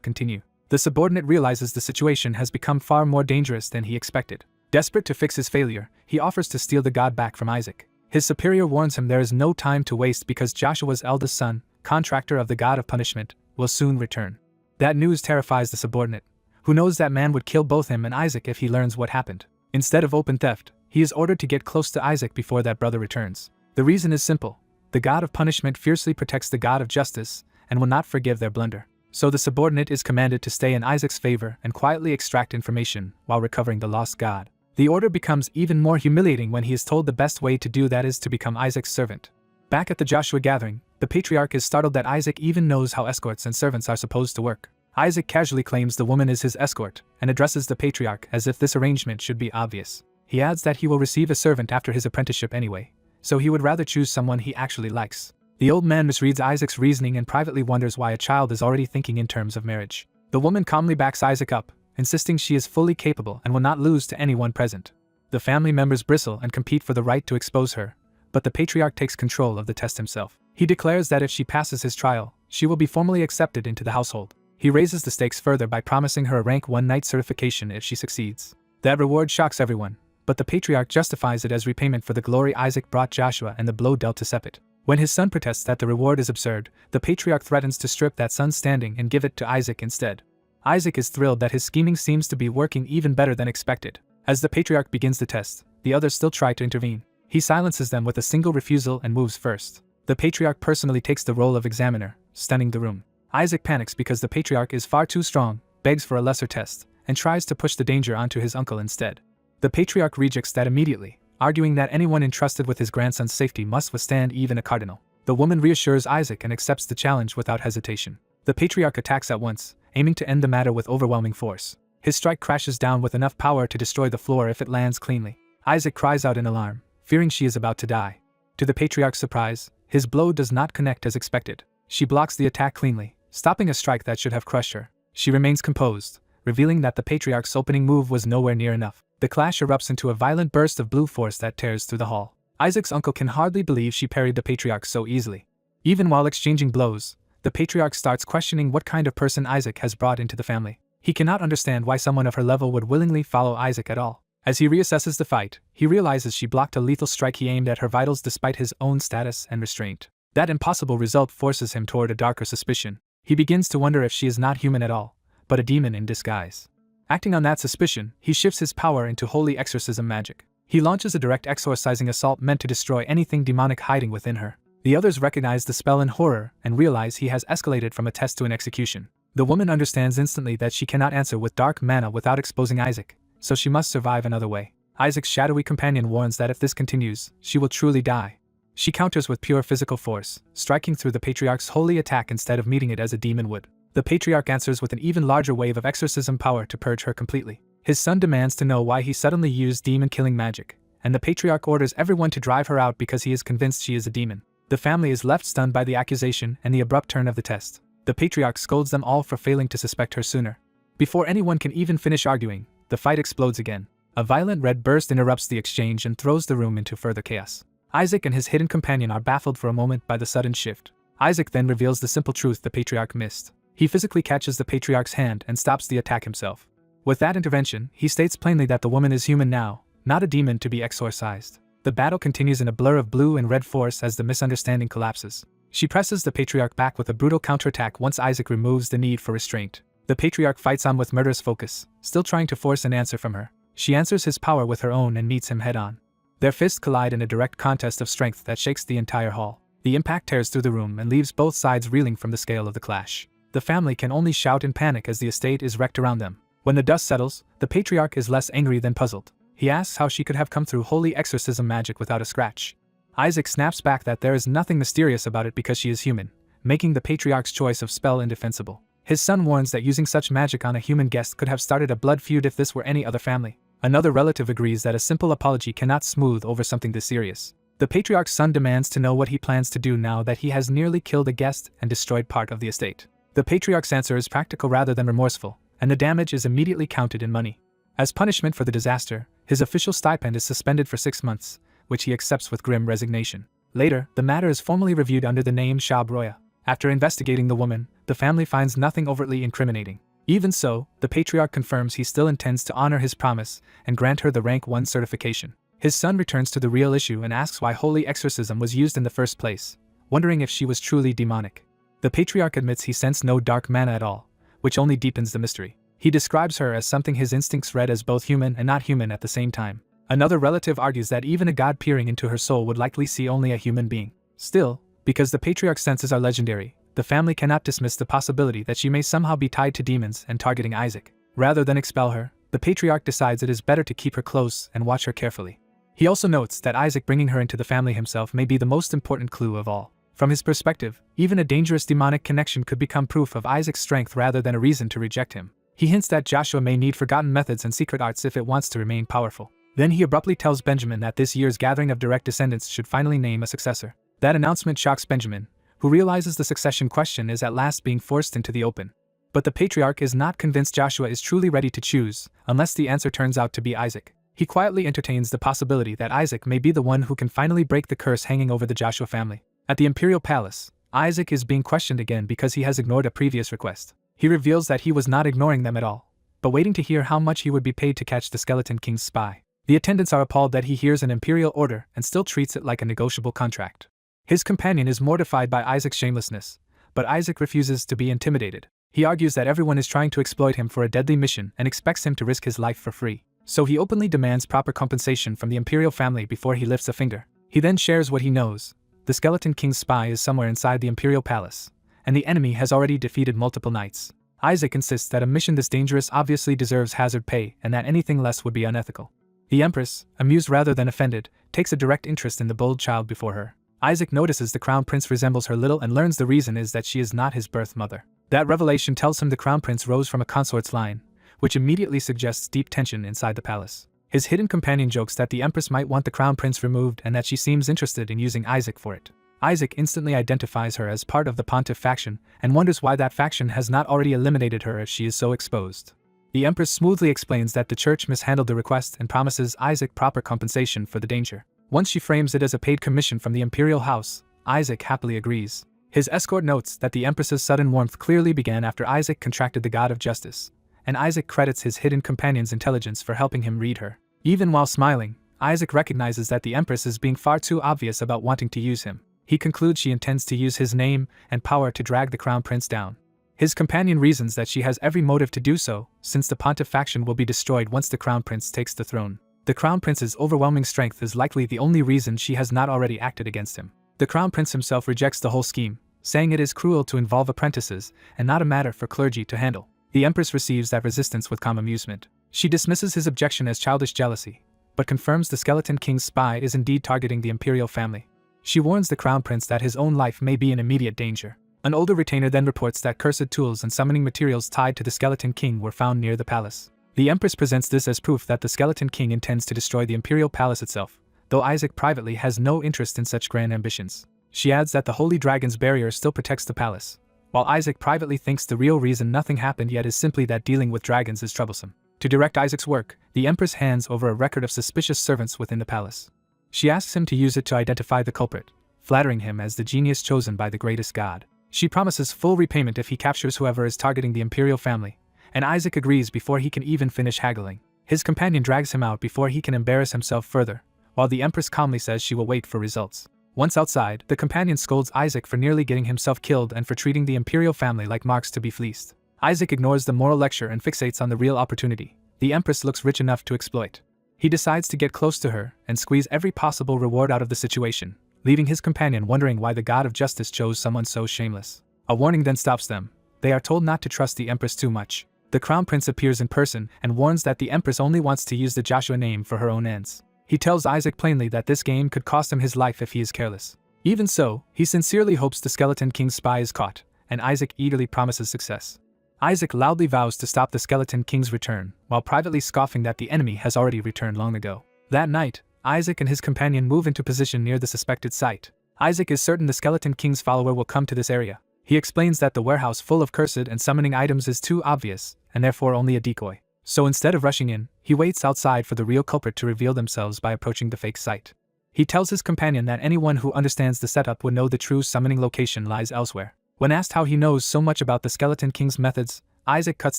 continue. The subordinate realizes the situation has become far more dangerous than he expected. Desperate to fix his failure, he offers to steal the god back from Isaac. His superior warns him there is no time to waste because Joshua's eldest son, contractor of the god of punishment, will soon return. That news terrifies the subordinate, who knows that man would kill both him and Isaac if he learns what happened. Instead of open theft, he is ordered to get close to Isaac before that brother returns. The reason is simple. The god of punishment fiercely protects the god of justice and will not forgive their blunder. So the subordinate is commanded to stay in Isaac's favor and quietly extract information while recovering the lost god. The order becomes even more humiliating when he is told the best way to do that is to become Isaac's servant. Back at the Joshua gathering, the patriarch is startled that Isaac even knows how escorts and servants are supposed to work. Isaac casually claims the woman is his escort and addresses the patriarch as if this arrangement should be obvious. He adds that he will receive a servant after his apprenticeship anyway, so he would rather choose someone he actually likes. The old man misreads Isaac's reasoning and privately wonders why a child is already thinking in terms of marriage. The woman calmly backs Isaac up, insisting she is fully capable and will not lose to anyone present. The family members bristle and compete for the right to expose her, but the patriarch takes control of the test himself. He declares that if she passes his trial, she will be formally accepted into the household. He raises the stakes further by promising her a rank 1 knight certification if she succeeds. That reward shocks everyone, but the patriarch justifies it as repayment for the glory Isaac brought Joshua and the blow dealt to Sepid. When his son protests that the reward is absurd, the patriarch threatens to strip that son's standing and give it to Isaac instead. Isaac is thrilled that his scheming seems to be working even better than expected. As the patriarch begins the test, the others still try to intervene. He silences them with a single refusal and moves first. The patriarch personally takes the role of examiner, stunning the room. Isaac panics because the patriarch is far too strong, begs for a lesser test, and tries to push the danger onto his uncle instead. The patriarch rejects that immediately, arguing that anyone entrusted with his grandson's safety must withstand even a cardinal. The woman reassures Isaac and accepts the challenge without hesitation. The patriarch attacks at once, aiming to end the matter with overwhelming force. His strike crashes down with enough power to destroy the floor if it lands cleanly. Isaac cries out in alarm, fearing she is about to die. To the patriarch's surprise, his blow does not connect as expected. She blocks the attack cleanly, stopping a strike that should have crushed her. She remains composed, revealing that the patriarch's opening move was nowhere near enough. The clash erupts into a violent burst of blue force that tears through the hall. Isaac's uncle can hardly believe she parried the patriarch so easily. Even while exchanging blows, the patriarch starts questioning what kind of person Isaac has brought into the family. He cannot understand why someone of her level would willingly follow Isaac at all. As he reassesses the fight, he realizes she blocked a lethal strike he aimed at her vitals despite his own status and restraint. That impossible result forces him toward a darker suspicion. He begins to wonder if she is not human at all, but a demon in disguise. Acting on that suspicion, he shifts his power into holy exorcism magic. He launches a direct exorcising assault meant to destroy anything demonic hiding within her. The others recognize the spell in horror and realize he has escalated from a test to an execution. The woman understands instantly that she cannot answer with dark mana without exposing Isaac, so she must survive another way. Isaac's shadowy companion warns that if this continues, she will truly die. She counters with pure physical force, striking through the patriarch's holy attack instead of meeting it as a demon would. The patriarch answers with an even larger wave of exorcism power to purge her completely. His son demands to know why he suddenly used demon-killing magic, and the patriarch orders everyone to drive her out because he is convinced she is a demon. The family is left stunned by the accusation and the abrupt turn of the test. The patriarch scolds them all for failing to suspect her sooner. Before anyone can even finish arguing, the fight explodes again. A violent red burst interrupts the exchange and throws the room into further chaos. Isaac and his hidden companion are baffled for a moment by the sudden shift. Isaac then reveals the simple truth the patriarch missed. He physically catches the patriarch's hand and stops the attack himself. With that intervention, he states plainly that the woman is human now, not a demon to be exorcised. The battle continues in a blur of blue and red force as the misunderstanding collapses. She presses the patriarch back with a brutal counterattack once Isaac removes the need for restraint. The patriarch fights on with murderous focus, still trying to force an answer from her. She answers his power with her own and meets him head-on. Their fists collide in a direct contest of strength that shakes the entire hall. The impact tears through the room and leaves both sides reeling from the scale of the clash. The family can only shout in panic as the estate is wrecked around them. When the dust settles, the patriarch is less angry than puzzled. He asks how she could have come through holy exorcism magic without a scratch. Isaac snaps back that there is nothing mysterious about it because she is human, making the patriarch's choice of spell indefensible. His son warns that using such magic on a human guest could have started a blood feud if this were any other family. Another relative agrees that a simple apology cannot smooth over something this serious. The patriarch's son demands to know what he plans to do now that he has nearly killed a guest and destroyed part of the estate. The patriarch's answer is practical rather than remorseful, and the damage is immediately counted in money. As punishment for the disaster, his official stipend is suspended for 6 months, which he accepts with grim resignation. Later, the matter is formally reviewed under the name Shab Roya. After investigating the woman, the family finds nothing overtly incriminating. Even so, the patriarch confirms he still intends to honor his promise and grant her the rank 1 certification. His son returns to the real issue and asks why holy exorcism was used in the first place, wondering if she was truly demonic. The patriarch admits he sensed no dark mana at all, which only deepens the mystery. He describes her as something his instincts read as both human and not human at the same time. Another relative argues that even a god peering into her soul would likely see only a human being. Still, because the patriarch's senses are legendary, the family cannot dismiss the possibility that she may somehow be tied to demons and targeting Isaac. Rather than expel her, the patriarch decides it is better to keep her close and watch her carefully. He also notes that Isaac bringing her into the family himself may be the most important clue of all. From his perspective, even a dangerous demonic connection could become proof of Isaac's strength rather than a reason to reject him. He hints that Joshua may need forgotten methods and secret arts if it wants to remain powerful. Then he abruptly tells Benjamin that this year's gathering of direct descendants should finally name a successor. That announcement shocks Benjamin, who realizes the succession question is at last being forced into the open. But the patriarch is not convinced Joshua is truly ready to choose, unless the answer turns out to be Isaac. He quietly entertains the possibility that Isaac may be the one who can finally break the curse hanging over the Joshua family. At the Imperial Palace, Isaac is being questioned again because he has ignored a previous request. He reveals that he was not ignoring them at all, but waiting to hear how much he would be paid to catch the Skeleton King's spy. The attendants are appalled that he hears an imperial order and still treats it like a negotiable contract. His companion is mortified by Isaac's shamelessness, but Isaac refuses to be intimidated. He argues that everyone is trying to exploit him for a deadly mission and expects him to risk his life for free. So he openly demands proper compensation from the imperial family before he lifts a finger. He then shares what he knows. The Skeleton King's spy is somewhere inside the imperial palace, and the enemy has already defeated multiple knights. Isaac insists that a mission this dangerous obviously deserves hazard pay and that anything less would be unethical. The Empress, amused rather than offended, takes a direct interest in the bold child before her. Isaac notices the Crown Prince resembles her little and learns the reason is that she is not his birth mother. That revelation tells him the Crown Prince rose from a consort's line, which immediately suggests deep tension inside the palace. His hidden companion jokes that the Empress might want the crown prince removed and that she seems interested in using Isaac for it. Isaac instantly identifies her as part of the Pontiff faction and wonders why that faction has not already eliminated her if she is so exposed. The Empress smoothly explains that the church mishandled the request and promises Isaac proper compensation for the danger. Once she frames it as a paid commission from the imperial house, Isaac happily agrees. His escort notes that the Empress's sudden warmth clearly began after Isaac contracted the god of justice, and Isaac credits his hidden companion's intelligence for helping him read her. Even while smiling, Isaac recognizes that the Empress is being far too obvious about wanting to use him. He concludes she intends to use his name and power to drag the crown prince down. His companion reasons that she has every motive to do so, since the Pontiff faction will be destroyed once the crown prince takes the throne. The crown prince's overwhelming strength is likely the only reason she has not already acted against him. The crown prince himself rejects the whole scheme, saying it is cruel to involve apprentices and not a matter for clergy to handle. The Empress receives that resistance with calm amusement. She dismisses his objection as childish jealousy, but confirms the Skeleton King's spy is indeed targeting the imperial family. She warns the crown prince that his own life may be in immediate danger. An older retainer then reports that cursed tools and summoning materials tied to the Skeleton King were found near the palace. The Empress presents this as proof that the Skeleton King intends to destroy the imperial palace itself, though Isaac privately has no interest in such grand ambitions. She adds that the Holy Dragon's barrier still protects the palace, while Isaac privately thinks the real reason nothing happened yet is simply that dealing with dragons is troublesome. To direct Isaac's work, the Empress hands over a record of suspicious servants within the palace. She asks him to use it to identify the culprit, flattering him as the genius chosen by the greatest god. She promises full repayment if he captures whoever is targeting the imperial family, and Isaac agrees before he can even finish haggling. His companion drags him out before he can embarrass himself further, while the Empress calmly says she will wait for results. Once outside, the companion scolds Isaac for nearly getting himself killed and for treating the imperial family like marks to be fleeced. Isaac ignores the moral lecture and fixates on the real opportunity. The Empress looks rich enough to exploit. He decides to get close to her and squeeze every possible reward out of the situation, leaving his companion wondering why the god of justice chose someone so shameless. A warning then stops them. They are told not to trust the Empress too much. The crown prince appears in person and warns that the Empress only wants to use the Joshua name for her own ends. He tells Isaac plainly that this game could cost him his life if he is careless. Even so, he sincerely hopes the Skeleton King's spy is caught, and Isaac eagerly promises success. Isaac loudly vows to stop the Skeleton King's return, while privately scoffing that the enemy has already returned long ago. That night, Isaac and his companion move into position near the suspected site. Isaac is certain the Skeleton King's follower will come to this area. He explains that the warehouse full of cursed and summoning items is too obvious, and therefore only a decoy. So instead of rushing in, he waits outside for the real culprit to reveal themselves by approaching the fake site. He tells his companion that anyone who understands the setup would know the true summoning location lies elsewhere. When asked how he knows so much about the Skeleton King's methods, Isaac cuts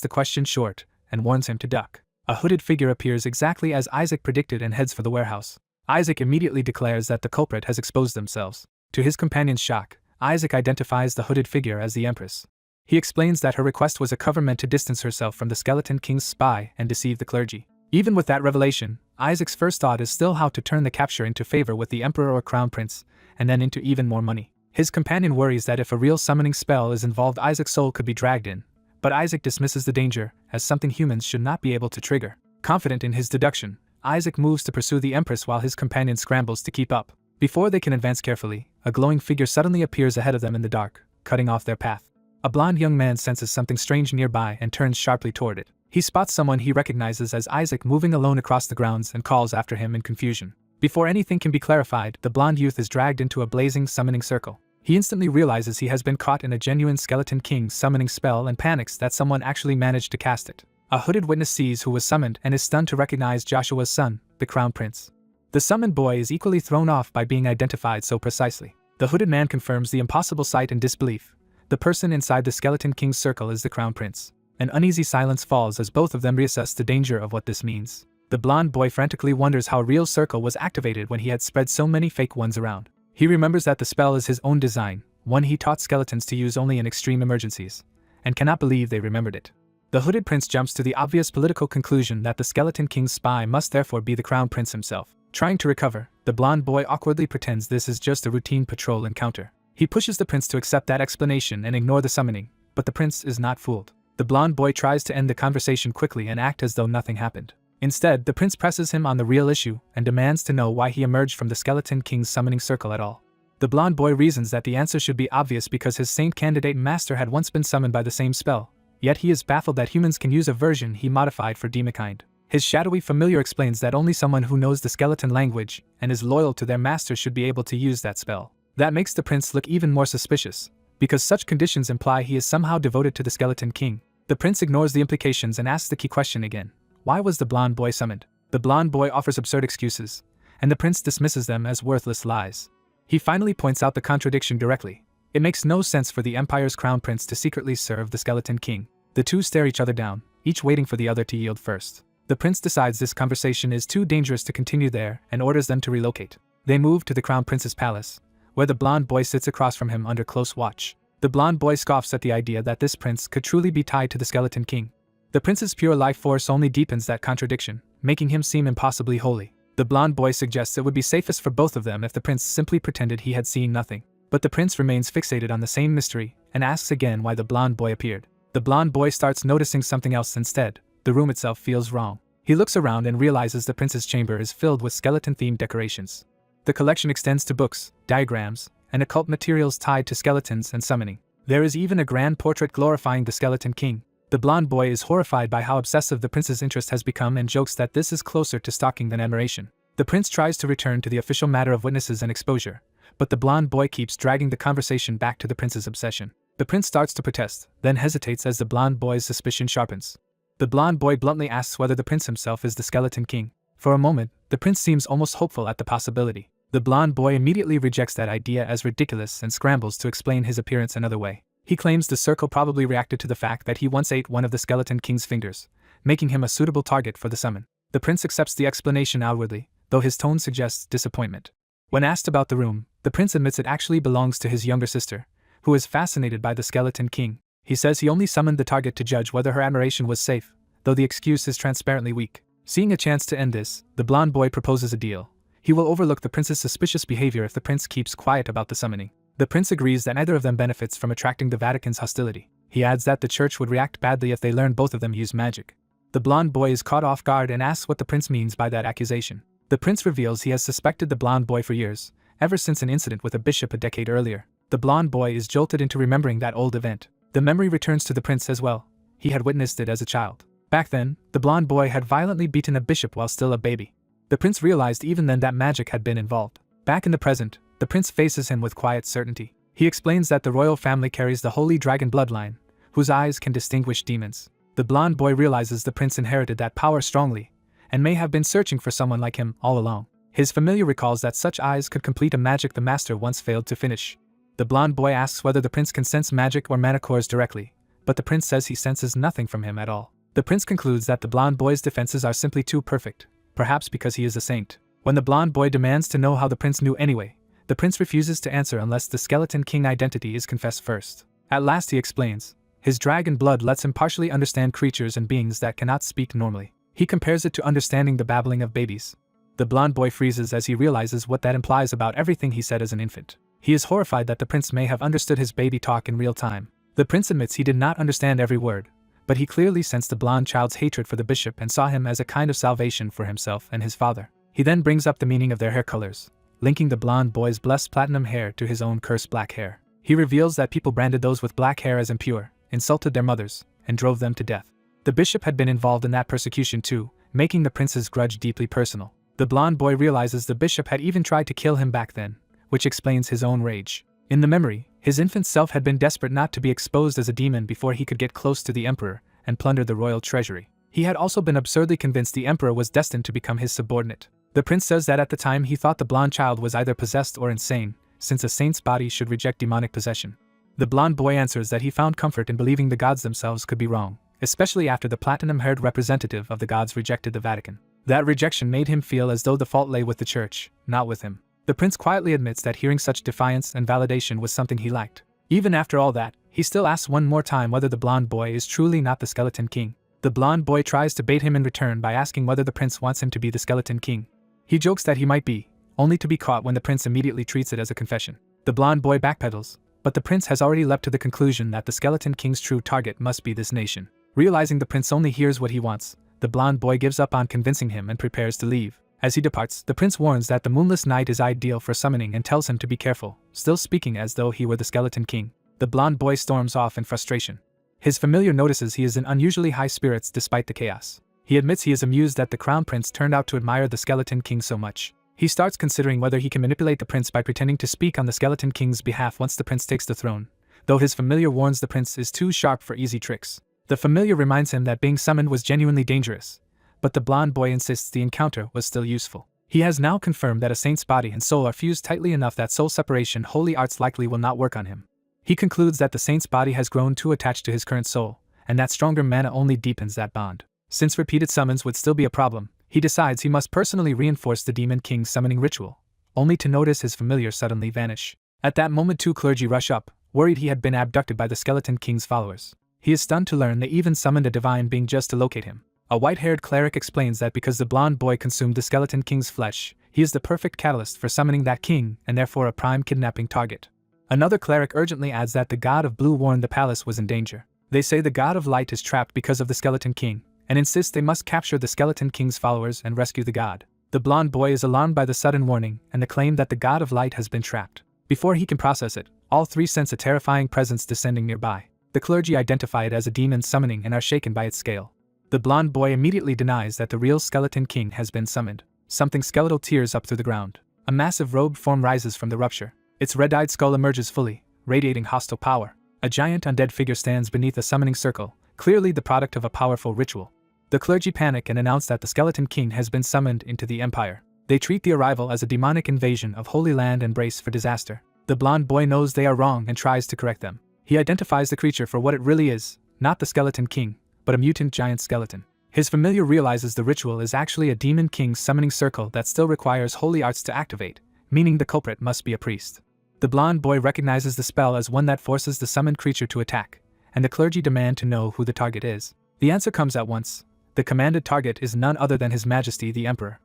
the question short and warns him to duck. A hooded figure appears exactly as Isaac predicted and heads for the warehouse. Isaac immediately declares that the culprit has exposed themselves. To his companion's shock, Isaac identifies the hooded figure as the Empress. He explains that her request was a cover meant to distance herself from the Skeleton King's spy and deceive the clergy. Even with that revelation, Isaac's first thought is still how to turn the capture into favor with the Emperor or Crown Prince, and then into even more money. His companion worries that if a real summoning spell is involved, Isaac's soul could be dragged in, but Isaac dismisses the danger as something humans should not be able to trigger. Confident in his deduction, Isaac moves to pursue the Empress while his companion scrambles to keep up. Before they can advance carefully, a glowing figure suddenly appears ahead of them in the dark, cutting off their path. A blond young man senses something strange nearby and turns sharply toward it. He spots someone he recognizes as Isaac moving alone across the grounds and calls after him in confusion. Before anything can be clarified, the blond youth is dragged into a blazing summoning circle. He instantly realizes he has been caught in a genuine Skeleton King summoning spell and panics that someone actually managed to cast it. A hooded witness sees who was summoned and is stunned to recognize Joshua's son, the Crown Prince. The summoned boy is equally thrown off by being identified so precisely. The hooded man confirms the impossible sight in disbelief. The person inside the Skeleton King's circle is the Crown Prince. An uneasy silence falls as both of them reassess the danger of what this means. The blond boy frantically wonders how a real circle was activated when he had spread so many fake ones around. He remembers that the spell is his own design, one he taught skeletons to use only in extreme emergencies, and cannot believe they remembered it. The hooded prince jumps to the obvious political conclusion that the Skeleton King's spy must therefore be the Crown Prince himself. Trying to recover, the blond boy awkwardly pretends this is just a routine patrol encounter. He pushes the prince to accept that explanation and ignore the summoning, but the prince is not fooled. The blond boy tries to end the conversation quickly and act as though nothing happened. Instead, the prince presses him on the real issue and demands to know why he emerged from the Skeleton King's summoning circle at all. The blond boy reasons that the answer should be obvious because his saint candidate master had once been summoned by the same spell, yet he is baffled that humans can use a version he modified for demonkind. His shadowy familiar explains that only someone who knows the skeleton language and is loyal to their master should be able to use that spell. That makes the prince look even more suspicious, because such conditions imply he is somehow devoted to the skeleton king. The prince ignores the implications and asks the key question again. Why was the blonde boy summoned? The blonde boy offers absurd excuses, and the prince dismisses them as worthless lies. He finally points out the contradiction directly. It makes no sense for the empire's crown prince to secretly serve the skeleton king. The two stare each other down, each waiting for the other to yield first. The prince decides this conversation is too dangerous to continue there and orders them to relocate. They move to the crown prince's palace, where the blonde boy sits across from him under close watch. The blonde boy scoffs at the idea that this prince could truly be tied to the skeleton king. The prince's pure life force only deepens that contradiction, making him seem impossibly holy. The blonde boy suggests it would be safest for both of them if the prince simply pretended he had seen nothing. But the prince remains fixated on the same mystery and asks again why the blonde boy appeared. The blonde boy starts noticing something else instead. The room itself feels wrong. He looks around and realizes the prince's chamber is filled with skeleton-themed decorations. The collection extends to books, diagrams, and occult materials tied to skeletons and summoning. There is even a grand portrait glorifying the skeleton king. The blonde boy is horrified by how obsessive the prince's interest has become and jokes that this is closer to stalking than admiration. The prince tries to return to the official matter of witnesses and exposure, but the blonde boy keeps dragging the conversation back to the prince's obsession. The prince starts to protest, then hesitates as the blonde boy's suspicion sharpens. The blonde boy bluntly asks whether the prince himself is the skeleton king. For a moment, the prince seems almost hopeful at the possibility. The blonde boy immediately rejects that idea as ridiculous and scrambles to explain his appearance another way. He claims the circle probably reacted to the fact that he once ate one of the skeleton king's fingers, making him a suitable target for the summon. The prince accepts the explanation outwardly, though his tone suggests disappointment. When asked about the room, the prince admits it actually belongs to his younger sister, who is fascinated by the skeleton king. He says he only summoned the target to judge whether her admiration was safe, though the excuse is transparently weak. Seeing a chance to end this, the blonde boy proposes a deal. He will overlook the prince's suspicious behavior if the prince keeps quiet about the summoning. The prince agrees that neither of them benefits from attracting the Vatican's hostility. He adds that the church would react badly if they learned both of them use magic. The blonde boy is caught off guard and asks what the prince means by that accusation. The prince reveals he has suspected the blonde boy for years, ever since an incident with a bishop a decade earlier. The blonde boy is jolted into remembering that old event. The memory returns to the prince as well. He had witnessed it as a child. Back then, the blonde boy had violently beaten a bishop while still a baby. The prince realized even then that magic had been involved. Back in the present, the prince faces him with quiet certainty. He explains that the royal family carries the holy dragon bloodline, whose eyes can distinguish demons. The blonde boy realizes the prince inherited that power strongly, and may have been searching for someone like him all along. His familiar recalls that such eyes could complete a magic the master once failed to finish. The blonde boy asks whether the prince can sense magic or mana cores directly, but the prince says he senses nothing from him at all. The prince concludes that the blonde boy's defenses are simply too perfect, perhaps because he is a saint. When the blonde boy demands to know how the prince knew anyway, the prince refuses to answer unless the skeleton king identity is confessed first. At last he explains. His dragon blood lets him partially understand creatures and beings that cannot speak normally. He compares it to understanding the babbling of babies. The blonde boy freezes as he realizes what that implies about everything he said as an infant. He is horrified that the prince may have understood his baby talk in real time. The prince admits he did not understand every word, but he clearly sensed the blonde child's hatred for the bishop and saw him as a kind of salvation for himself and his father. He then brings up the meaning of their hair colors, linking the blonde boy's blessed platinum hair to his own cursed black hair. He reveals that people branded those with black hair as impure, insulted their mothers, and drove them to death. The bishop had been involved in that persecution too, making the prince's grudge deeply personal. The blonde boy realizes the bishop had even tried to kill him back then, which explains his own rage. In the memory, his infant self had been desperate not to be exposed as a demon before he could get close to the emperor and plunder the royal treasury. He had also been absurdly convinced the emperor was destined to become his subordinate. The prince says that at the time he thought the blonde child was either possessed or insane, since a saint's body should reject demonic possession. The blonde boy answers that he found comfort in believing the gods themselves could be wrong, especially after the platinum-haired representative of the gods rejected the Vatican. That rejection made him feel as though the fault lay with the church, not with him. The prince quietly admits that hearing such defiance and validation was something he liked. Even after all that, he still asks one more time whether the blonde boy is truly not the skeleton king. The blonde boy tries to bait him in return by asking whether the prince wants him to be the skeleton king. He jokes that he might be, only to be caught when the prince immediately treats it as a confession. The blonde boy backpedals, but the prince has already leapt to the conclusion that the skeleton king's true target must be this nation. Realizing the prince only hears what he wants, the blonde boy gives up on convincing him and prepares to leave. As he departs, the prince warns that the moonless night is ideal for summoning and tells him to be careful, still speaking as though he were the skeleton king. The blonde boy storms off in frustration. His familiar notices he is in unusually high spirits despite the chaos. He admits he is amused that the crown prince turned out to admire the skeleton king so much. He starts considering whether he can manipulate the prince by pretending to speak on the skeleton king's behalf once the prince takes the throne, though his familiar warns the prince is too sharp for easy tricks. The familiar reminds him that being summoned was genuinely dangerous, but the blonde boy insists the encounter was still useful. He has now confirmed that a saint's body and soul are fused tightly enough that soul separation holy arts likely will not work on him. He concludes that the saint's body has grown too attached to his current soul, and that stronger mana only deepens that bond. Since repeated summons would still be a problem, he decides he must personally reinforce the demon king's summoning ritual, only to notice his familiar suddenly vanish. At that moment, two clergy rush up, worried he had been abducted by the skeleton king's followers. He is stunned to learn they even summoned a divine being just to locate him. A white-haired cleric explains that because the blonde boy consumed the skeleton king's flesh, he is the perfect catalyst for summoning that king and therefore a prime kidnapping target. Another cleric urgently adds that the god of blue warned the palace was in danger. They say the god of light is trapped because of the skeleton king, and insist they must capture the skeleton king's followers and rescue the god. The blonde boy is alarmed by the sudden warning and the claim that the god of light has been trapped. Before he can process it, all three sense a terrifying presence descending nearby. The clergy identify it as a demon summoning and are shaken by its scale. The blonde boy immediately denies that the real skeleton king has been summoned. Something skeletal tears up through the ground. A massive robed form rises from the rupture. Its red-eyed skull emerges fully, radiating hostile power. A giant undead figure stands beneath a summoning circle, clearly the product of a powerful ritual. The clergy panic and announce that the skeleton king has been summoned into the empire. They treat the arrival as a demonic invasion of holy land and brace for disaster. The blonde boy knows they are wrong and tries to correct them. He identifies the creature for what it really is, not the skeleton king, but a mutant giant skeleton. His familiar realizes the ritual is actually a demon king's summoning circle that still requires holy arts to activate, meaning the culprit must be a priest. The blonde boy recognizes the spell as one that forces the summoned creature to attack, and the clergy demand to know who the target is. The answer comes at once. The commanded target is none other than His Majesty the Emperor.